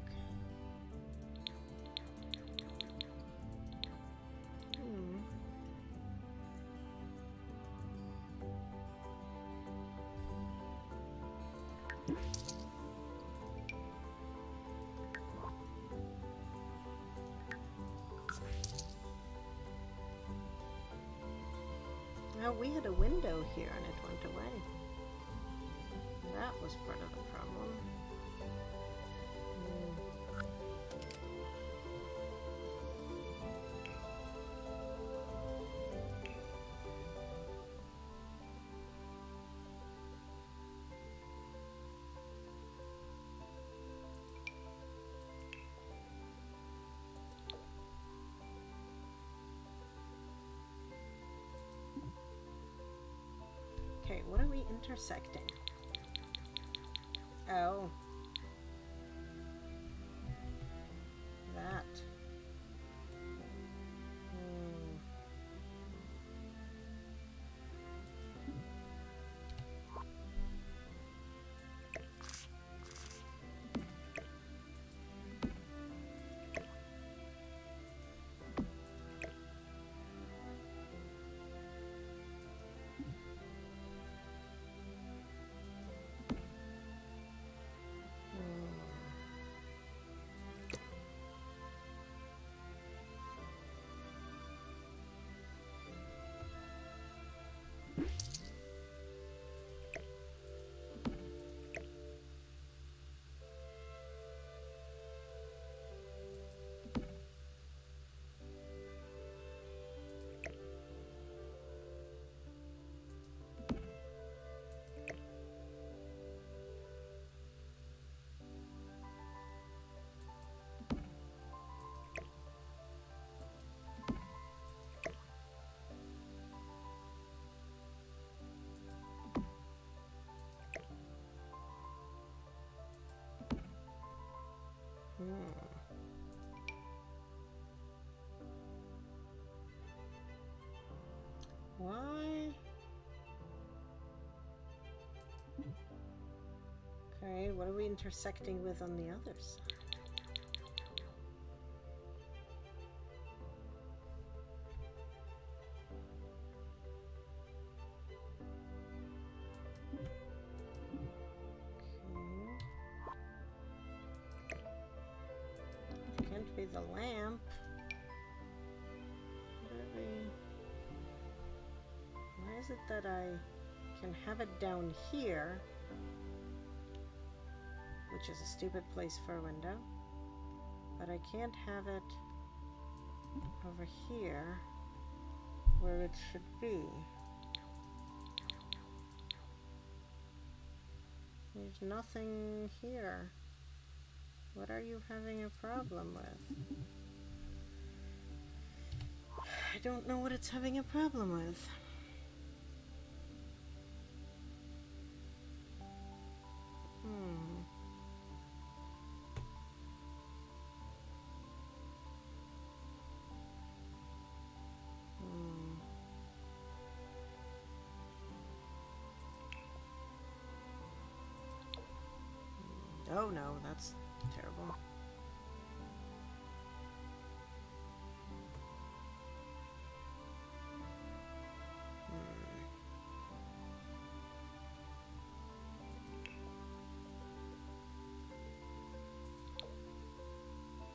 Now we had a window here and it went away. That was part of the problem. Okay, what are we intersecting? Oh. That. Why? Okay, what are we intersecting with on the other side? Okay. It can't be the lamp. Why is it that I can have it down here, which is a stupid place for a window, but I can't have it over here where it should be? There's nothing here. What are you having a problem with? I don't know what it's having a problem with. Oh no, that's terrible.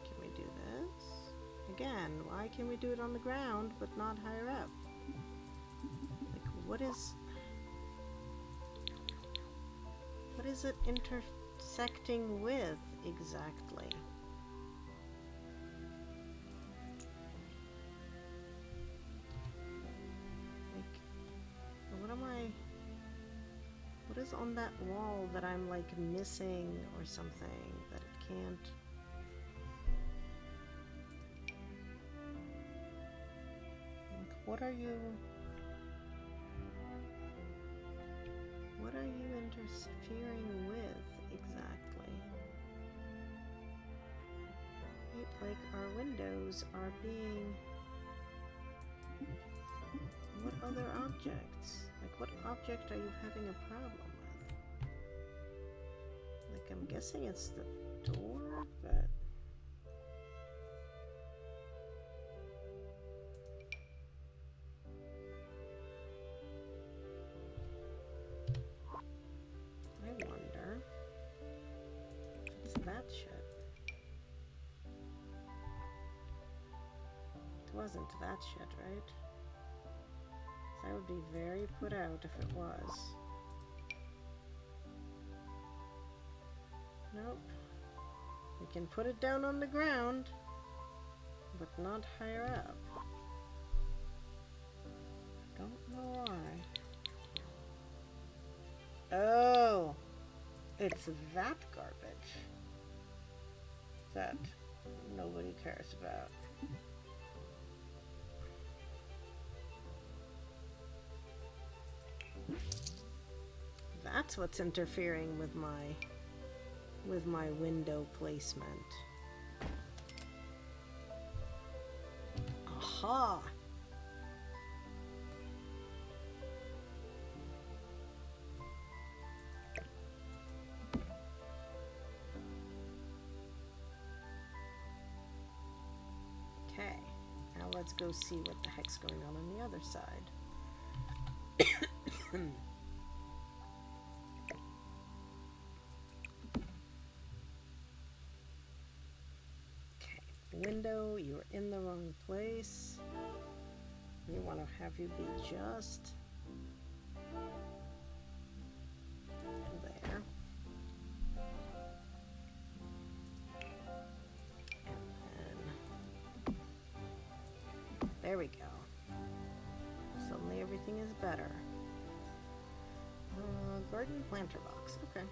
Can we do this? Again, why can we do it on the ground but not higher up? Like, what is it intersecting with exactly? Like, what is on that wall that I'm like missing or something that it can't? Like, what are you interfering with exactly? like our windows are being... What other objects? Like, what object are you having a problem with? Like, I'm guessing it's the door, but... I wonder... What's that shit? It wasn't that shit, right? 'Cause I would be very put out if it was. Nope. We can put it down on the ground, but not higher up. Don't know why. Oh! It's that garbage that nobody cares about. That's what's interfering with my window placement. Aha! Okay, now let's go see what the heck's going on the other side. Window, you're in the wrong place. We want to have you be just there. And then there we go. Suddenly everything is better. Garden planter box, okay.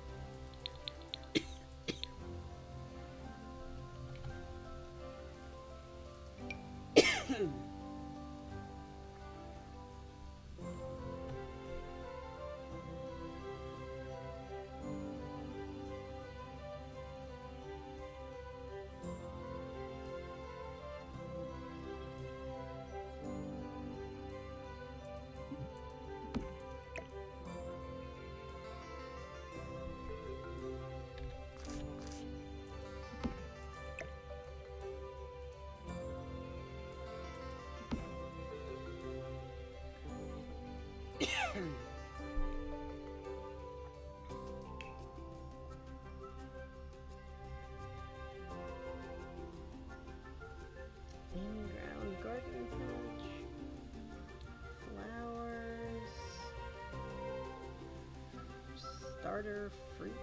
In-ground garden patch, flowers, starter fruit.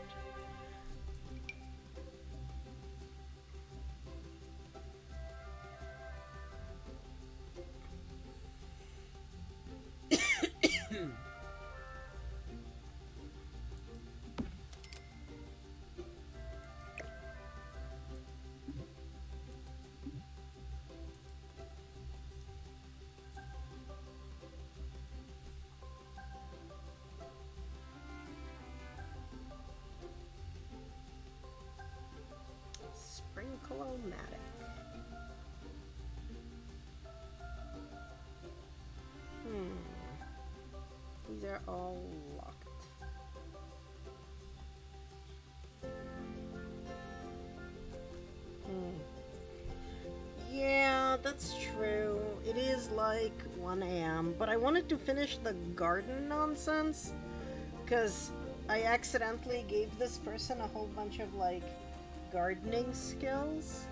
Sprinkle-o-matic. These are all locked. Yeah, that's true. It is like 1 a.m., but I wanted to finish the garden nonsense because I accidentally gave this person a whole bunch of like gardening skills.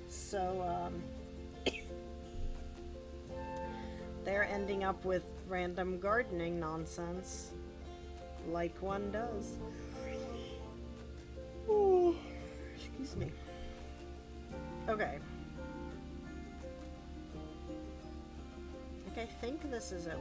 So they're ending up with random gardening nonsense like one does. Oh, excuse me. Okay. I think this is okay.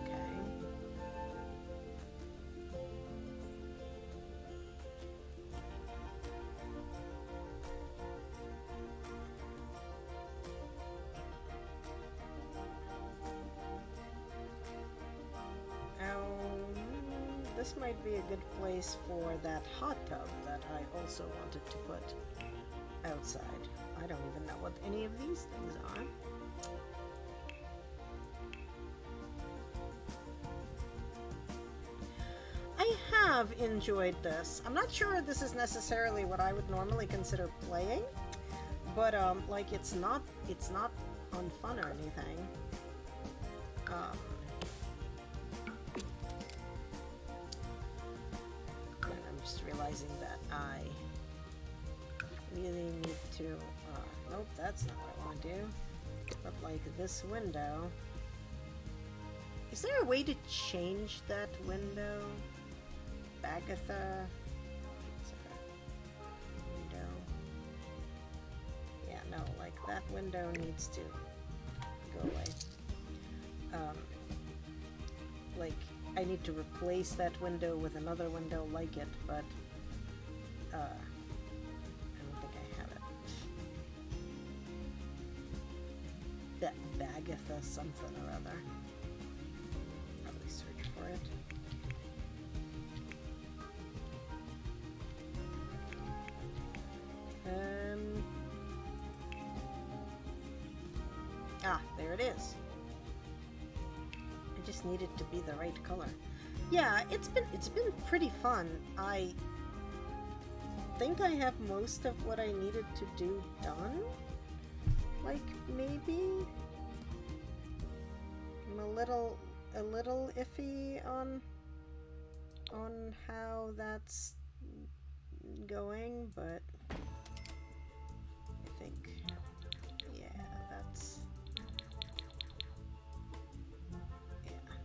This might be a good place for that hot tub that I also wanted to put outside. I don't even know what any of these things are. I have enjoyed this. I'm not sure this is necessarily what I would normally consider playing, but like it's not unfun or anything. And I'm just realizing that I really need to. Nope, that's not what I want to do. But like this window. Is there a way to change that window? Agatha. Window. Yeah, no, like that window needs to go away. Like I need to replace that window with another window like it, but I don't think I have it. That Bagatha something or other. Probably search for it. There it is. I just need it to be the right color. Yeah, it's been pretty fun. I think I have most of what I needed to do done. Like maybe I'm a little iffy on how that's going, but I think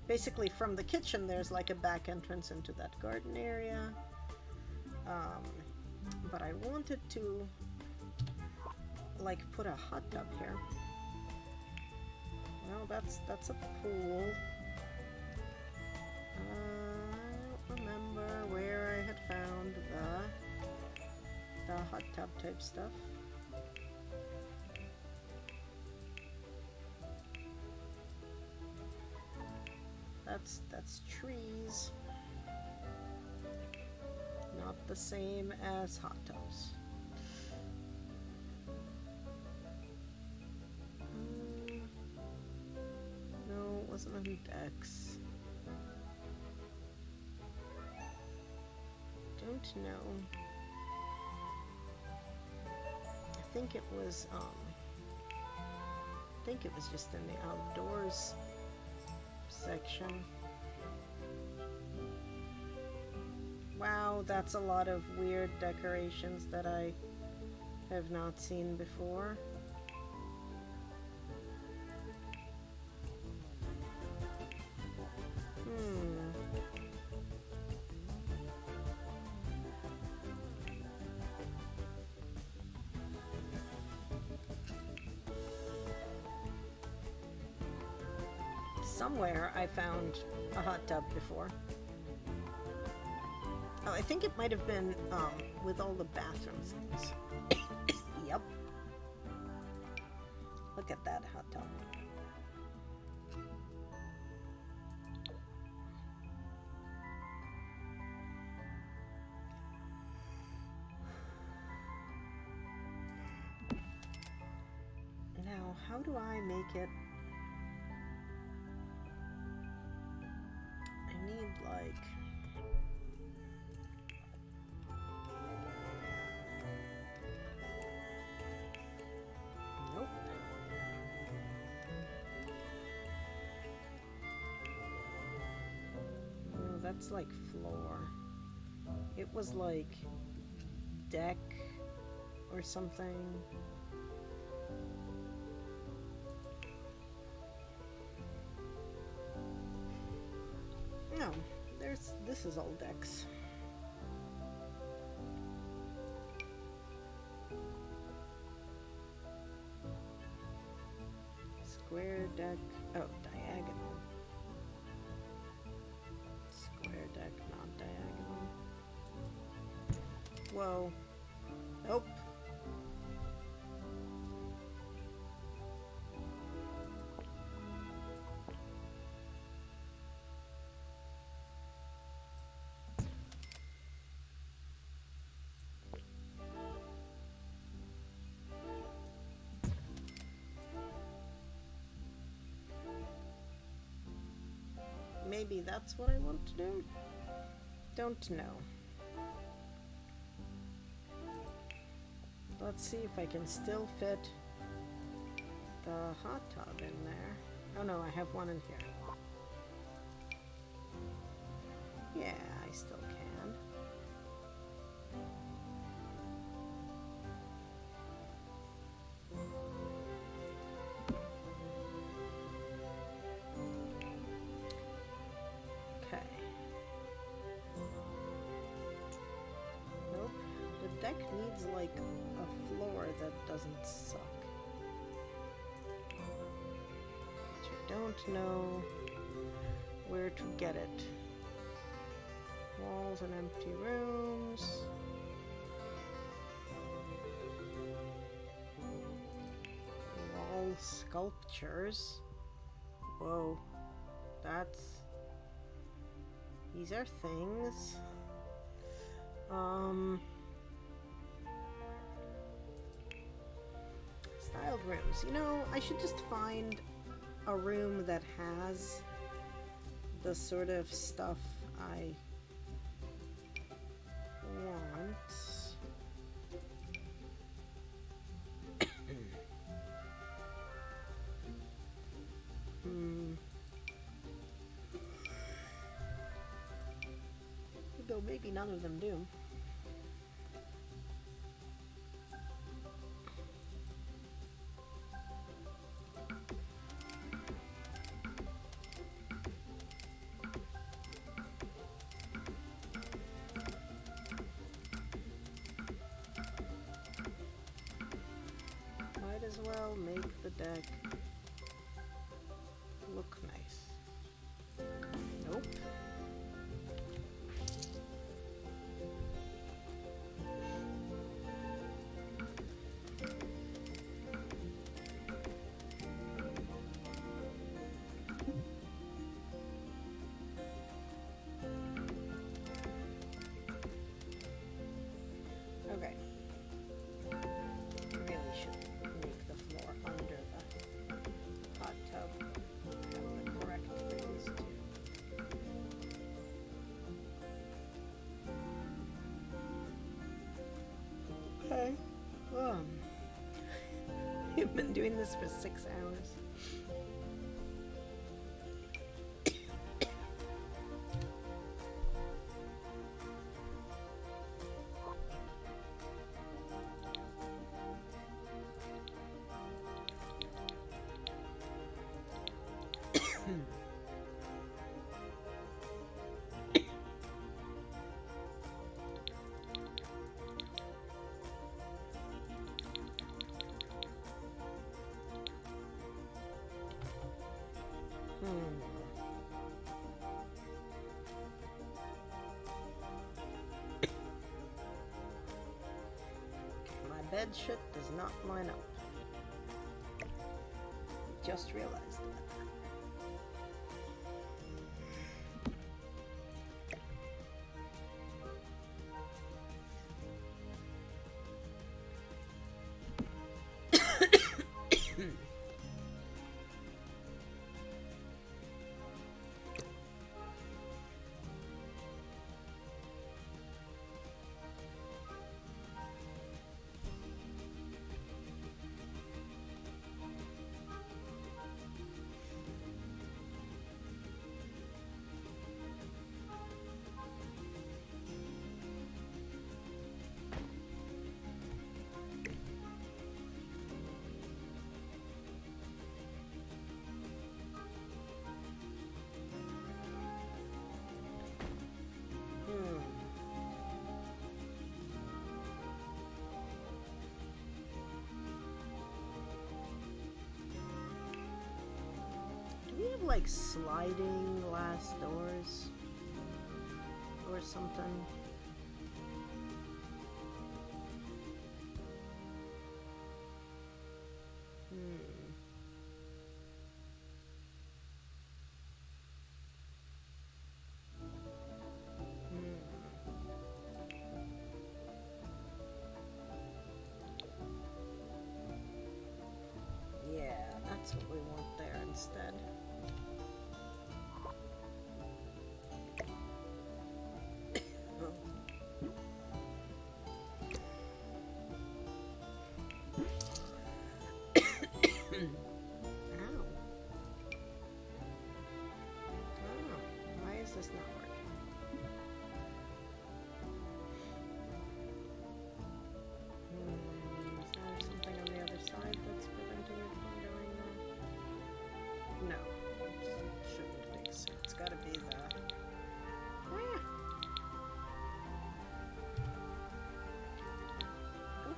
basically from the kitchen there's like a back entrance into that garden area, but I wanted to like put a hot tub here. Well, that's a pool. I don't remember where I had found the hot tub type stuff. That's trees. Not the same as hot tubs. No, it wasn't on decks. Don't know. I think it was just in the outdoors section. Wow, that's a lot of weird decorations that I have not seen before. Somewhere I found a hot tub before. Oh, I think it might have been with all the bathrooms. Yep. Look at that hot tub. Now, how do I make it? I need like... Nope. No, that's like floor. It was like deck or something. No, this is all decks. Square deck, oh, diagonal. Square deck, not diagonal. Whoa. Nope. maybe that's what I want to do? Don't know. Let's see if I can still fit the hot tub in there. Oh no, I have one in here. Yeah, I still can. Okay. Nope. The deck needs like a floor that doesn't suck. Which I don't know where to get it. Walls and empty rooms. Wall sculptures. Whoa. That's... These are things. Styled rooms. You know, I should just find a room that has the sort of stuff I want. Though maybe none of them do. Might as well make the deck look nice. Nope. Okay. Really should make the floor under the hot tub. Have the correct things too. Okay. We've been doing this for 6 hours. My bed shit does not line up. Just realized that. Do we have like sliding glass doors or something? Yeah, that's what we want there instead. this not working? Is there something on the other side that's preventing it from going there? No, it shouldn't be. So it's got to be the. Ah. Oh,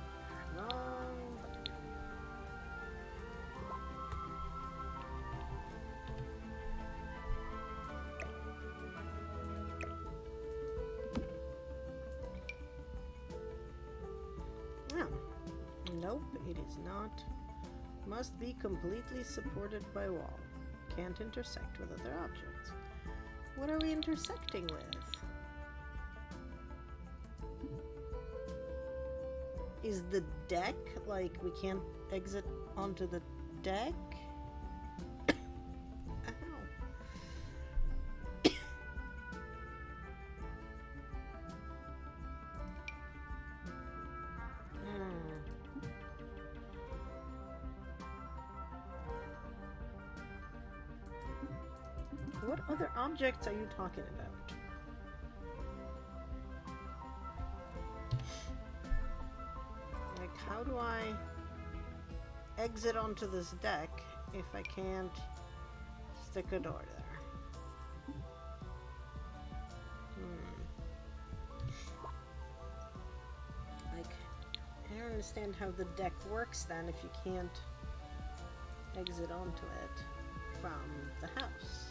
wrong button. Oh. Nope, it is not. Must be completely supported by wall. Can't intersect with other objects. What are we intersecting with? Is the deck, like, we can't exit onto the deck? Ow. What other objects are you talking about? Like, how do I exit onto this deck if I can't stick a door there? Like, I don't understand how the deck works then if you can't exit onto it from the house.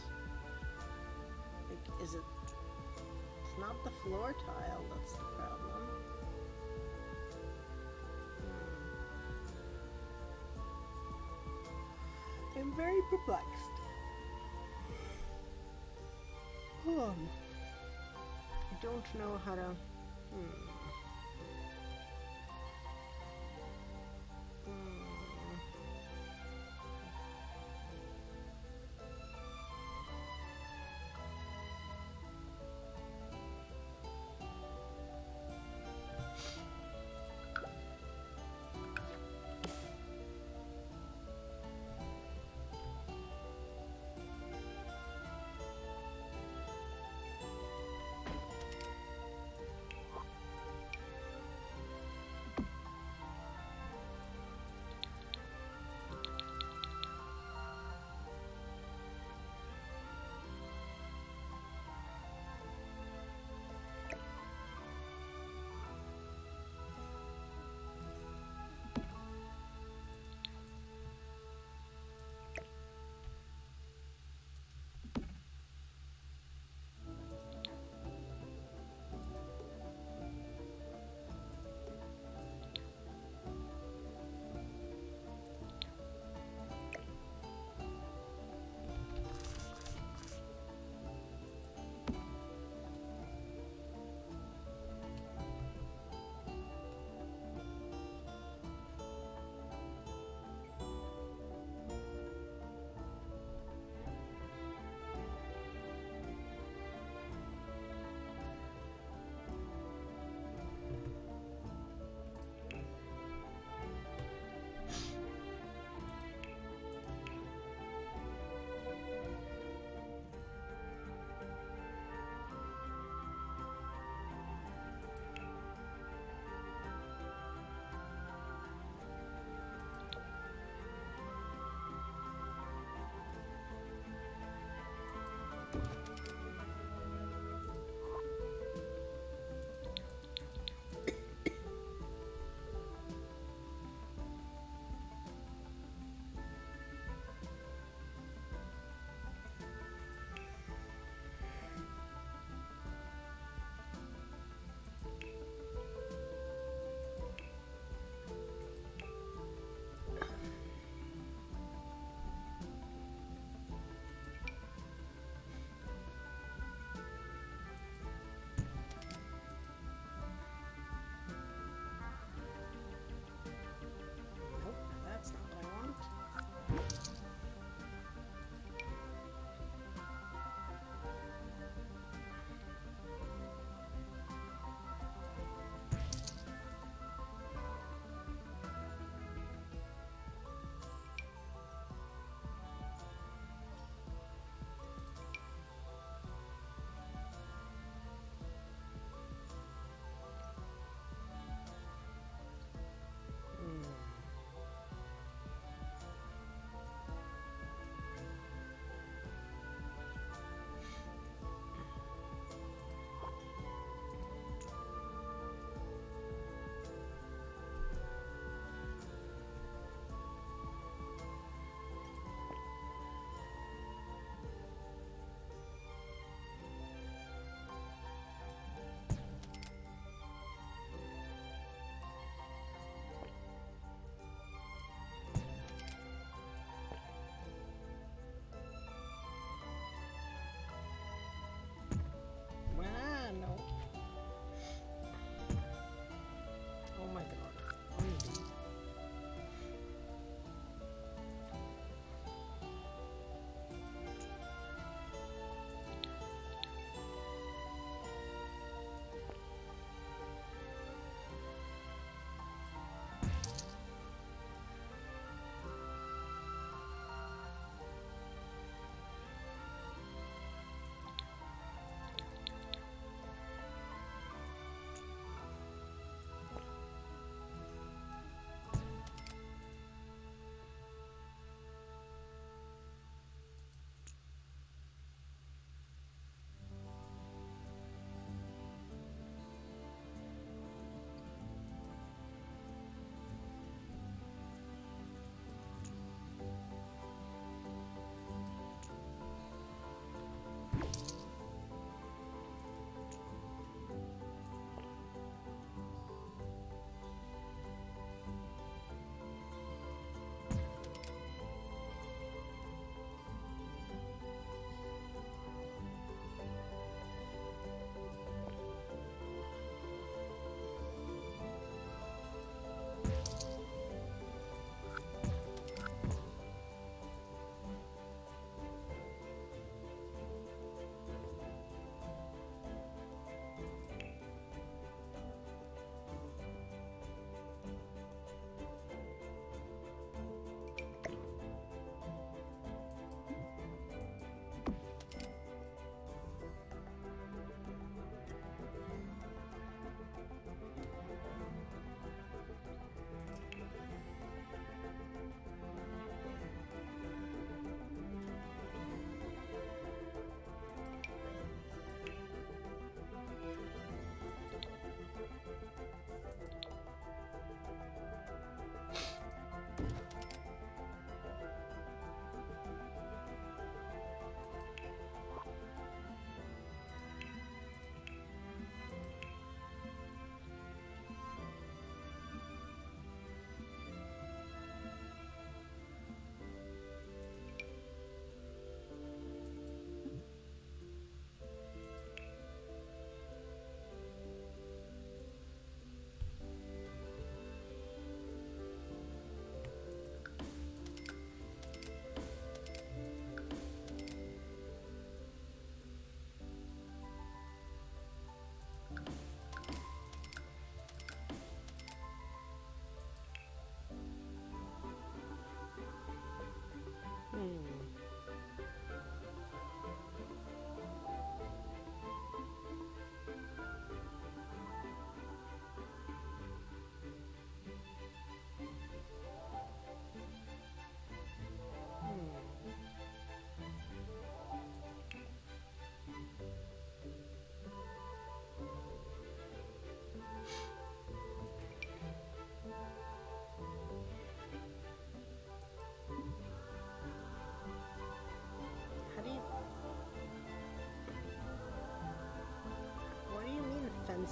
Like, is it... It's not the floor tile that's the problem. I'm very perplexed. I don't know how to...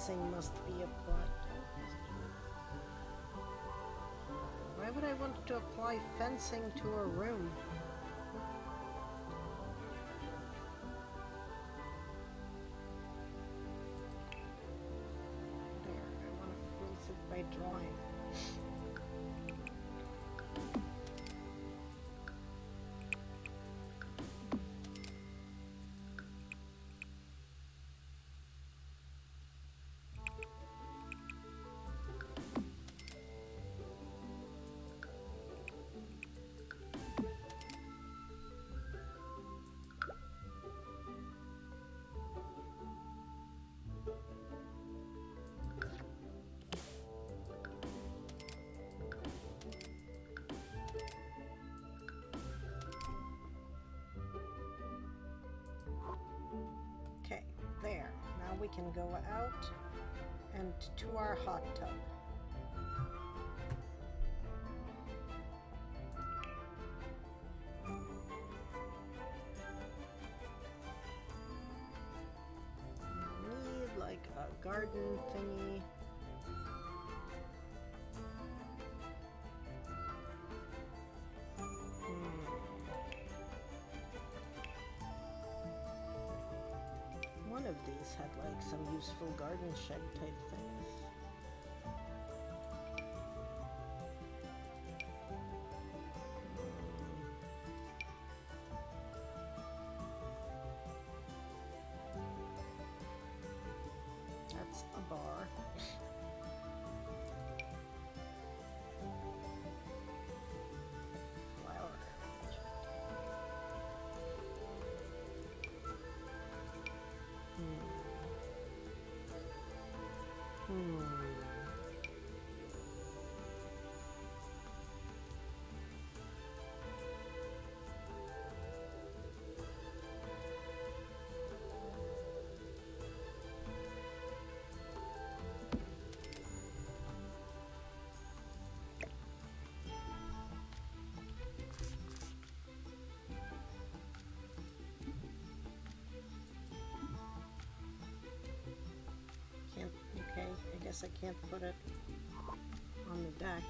fencing must be applied. Why would I want to apply fencing to a room? There, I want to freeze it by drawing. Okay, there. Now we can go out and to our hot tub. Need like a garden thingy. One of these had like some useful garden shed type things. That's a bar. Flower. Can't, okay, I guess I can't put it on the deck.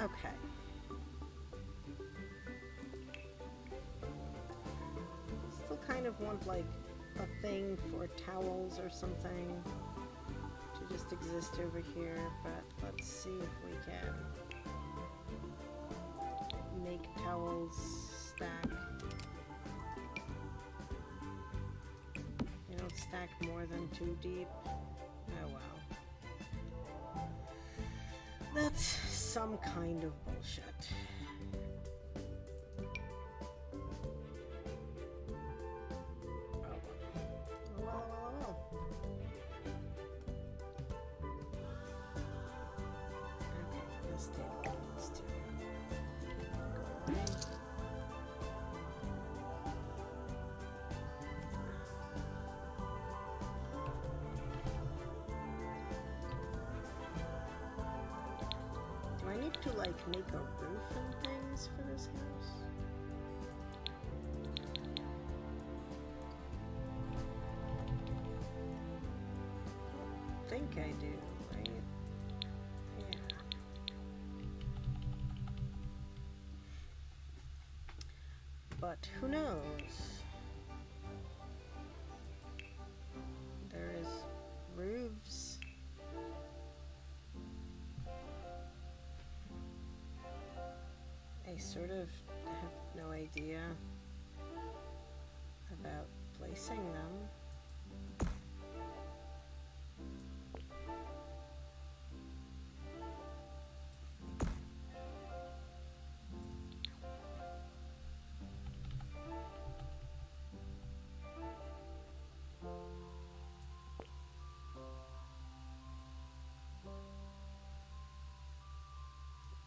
Okay. Still kind of want like a thing for towels or something to just exist over here, but let's see if we can make towels stack. You don't stack more than 2 deep. Oh well. That's some kind of bullshit. Well. Okay, this table needs to go away. Do I need to like make a roof and things for this house? I think I do, right? Yeah. But who knows? There is roofs. I sort of have no idea about placing them.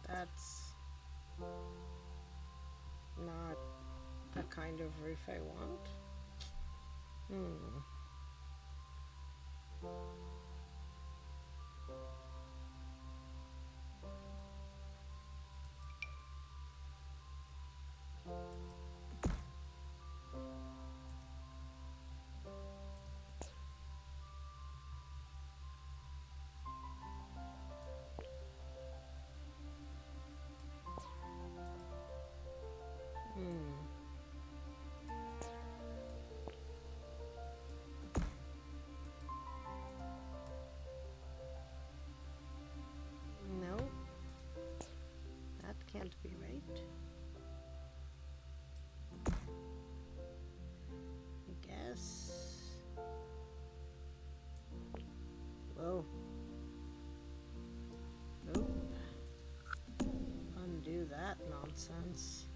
That's not the kind of roof I want. No, that can't be right. I guess. Whoa. Nope. Undo that nonsense.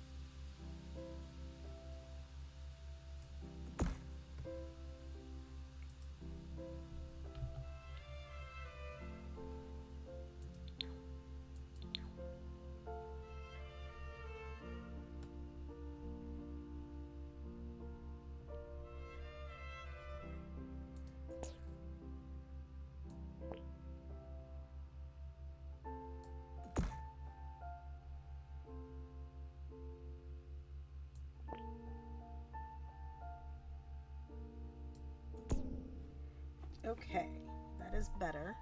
Okay, that is better.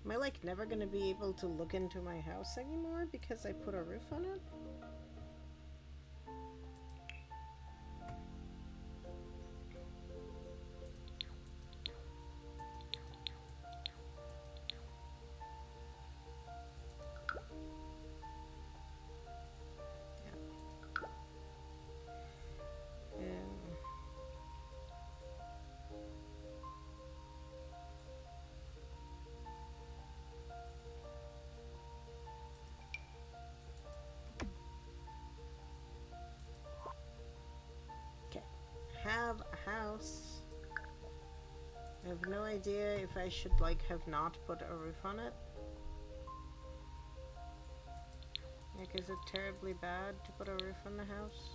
Am I like never gonna be able to look into my house anymore because I put a roof on it? Have a house. I have no idea if I should like have not put a roof on it. Like, is it terribly bad to put a roof on the house?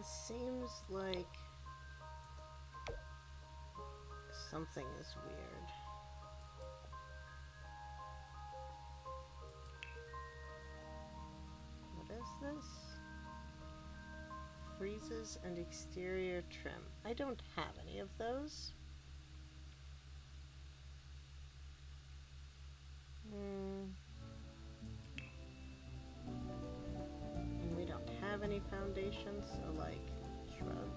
This seems like something is weird. What is this? Freezes and exterior trim. I don't have any of those. And we don't have any foundations, so like, shrug.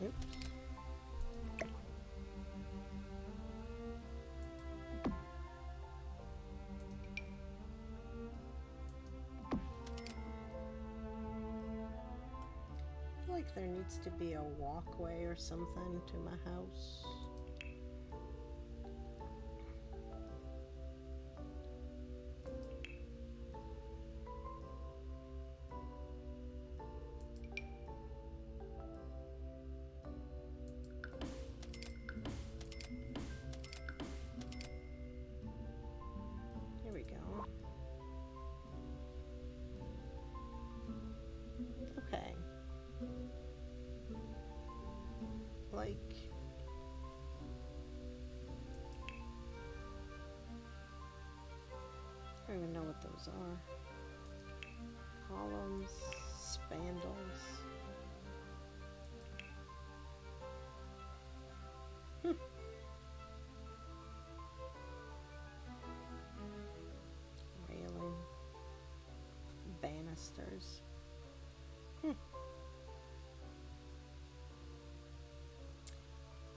Oops. I feel like there needs to be a walkway or something to my house. Here we go. Okay. Like, I don't even know what those are. Columns, spandrels. Railing. Banisters.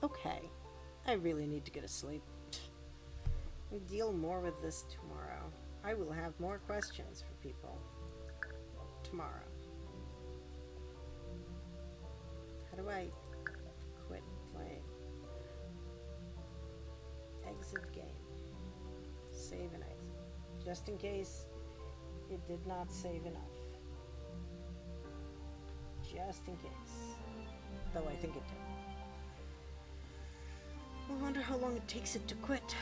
Okay, I really need to go to sleep. We'll deal more with this tomorrow. I will have more questions for people tomorrow. How do I quit playing? Exit game. Save and exit. Just in case it did not save enough. Just in case. Though I think it did. I wonder how long it takes it to quit.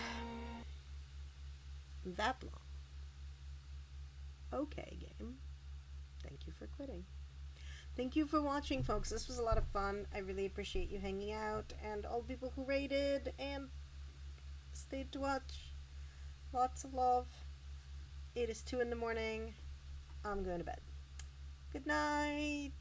That long. Okay, game. Thank you for quitting. Thank you for watching, folks. This was a lot of fun. I really appreciate you hanging out, and all the people who rated and stayed to watch. Lots of love. It is 2 in the morning. I'm going to bed. Good night.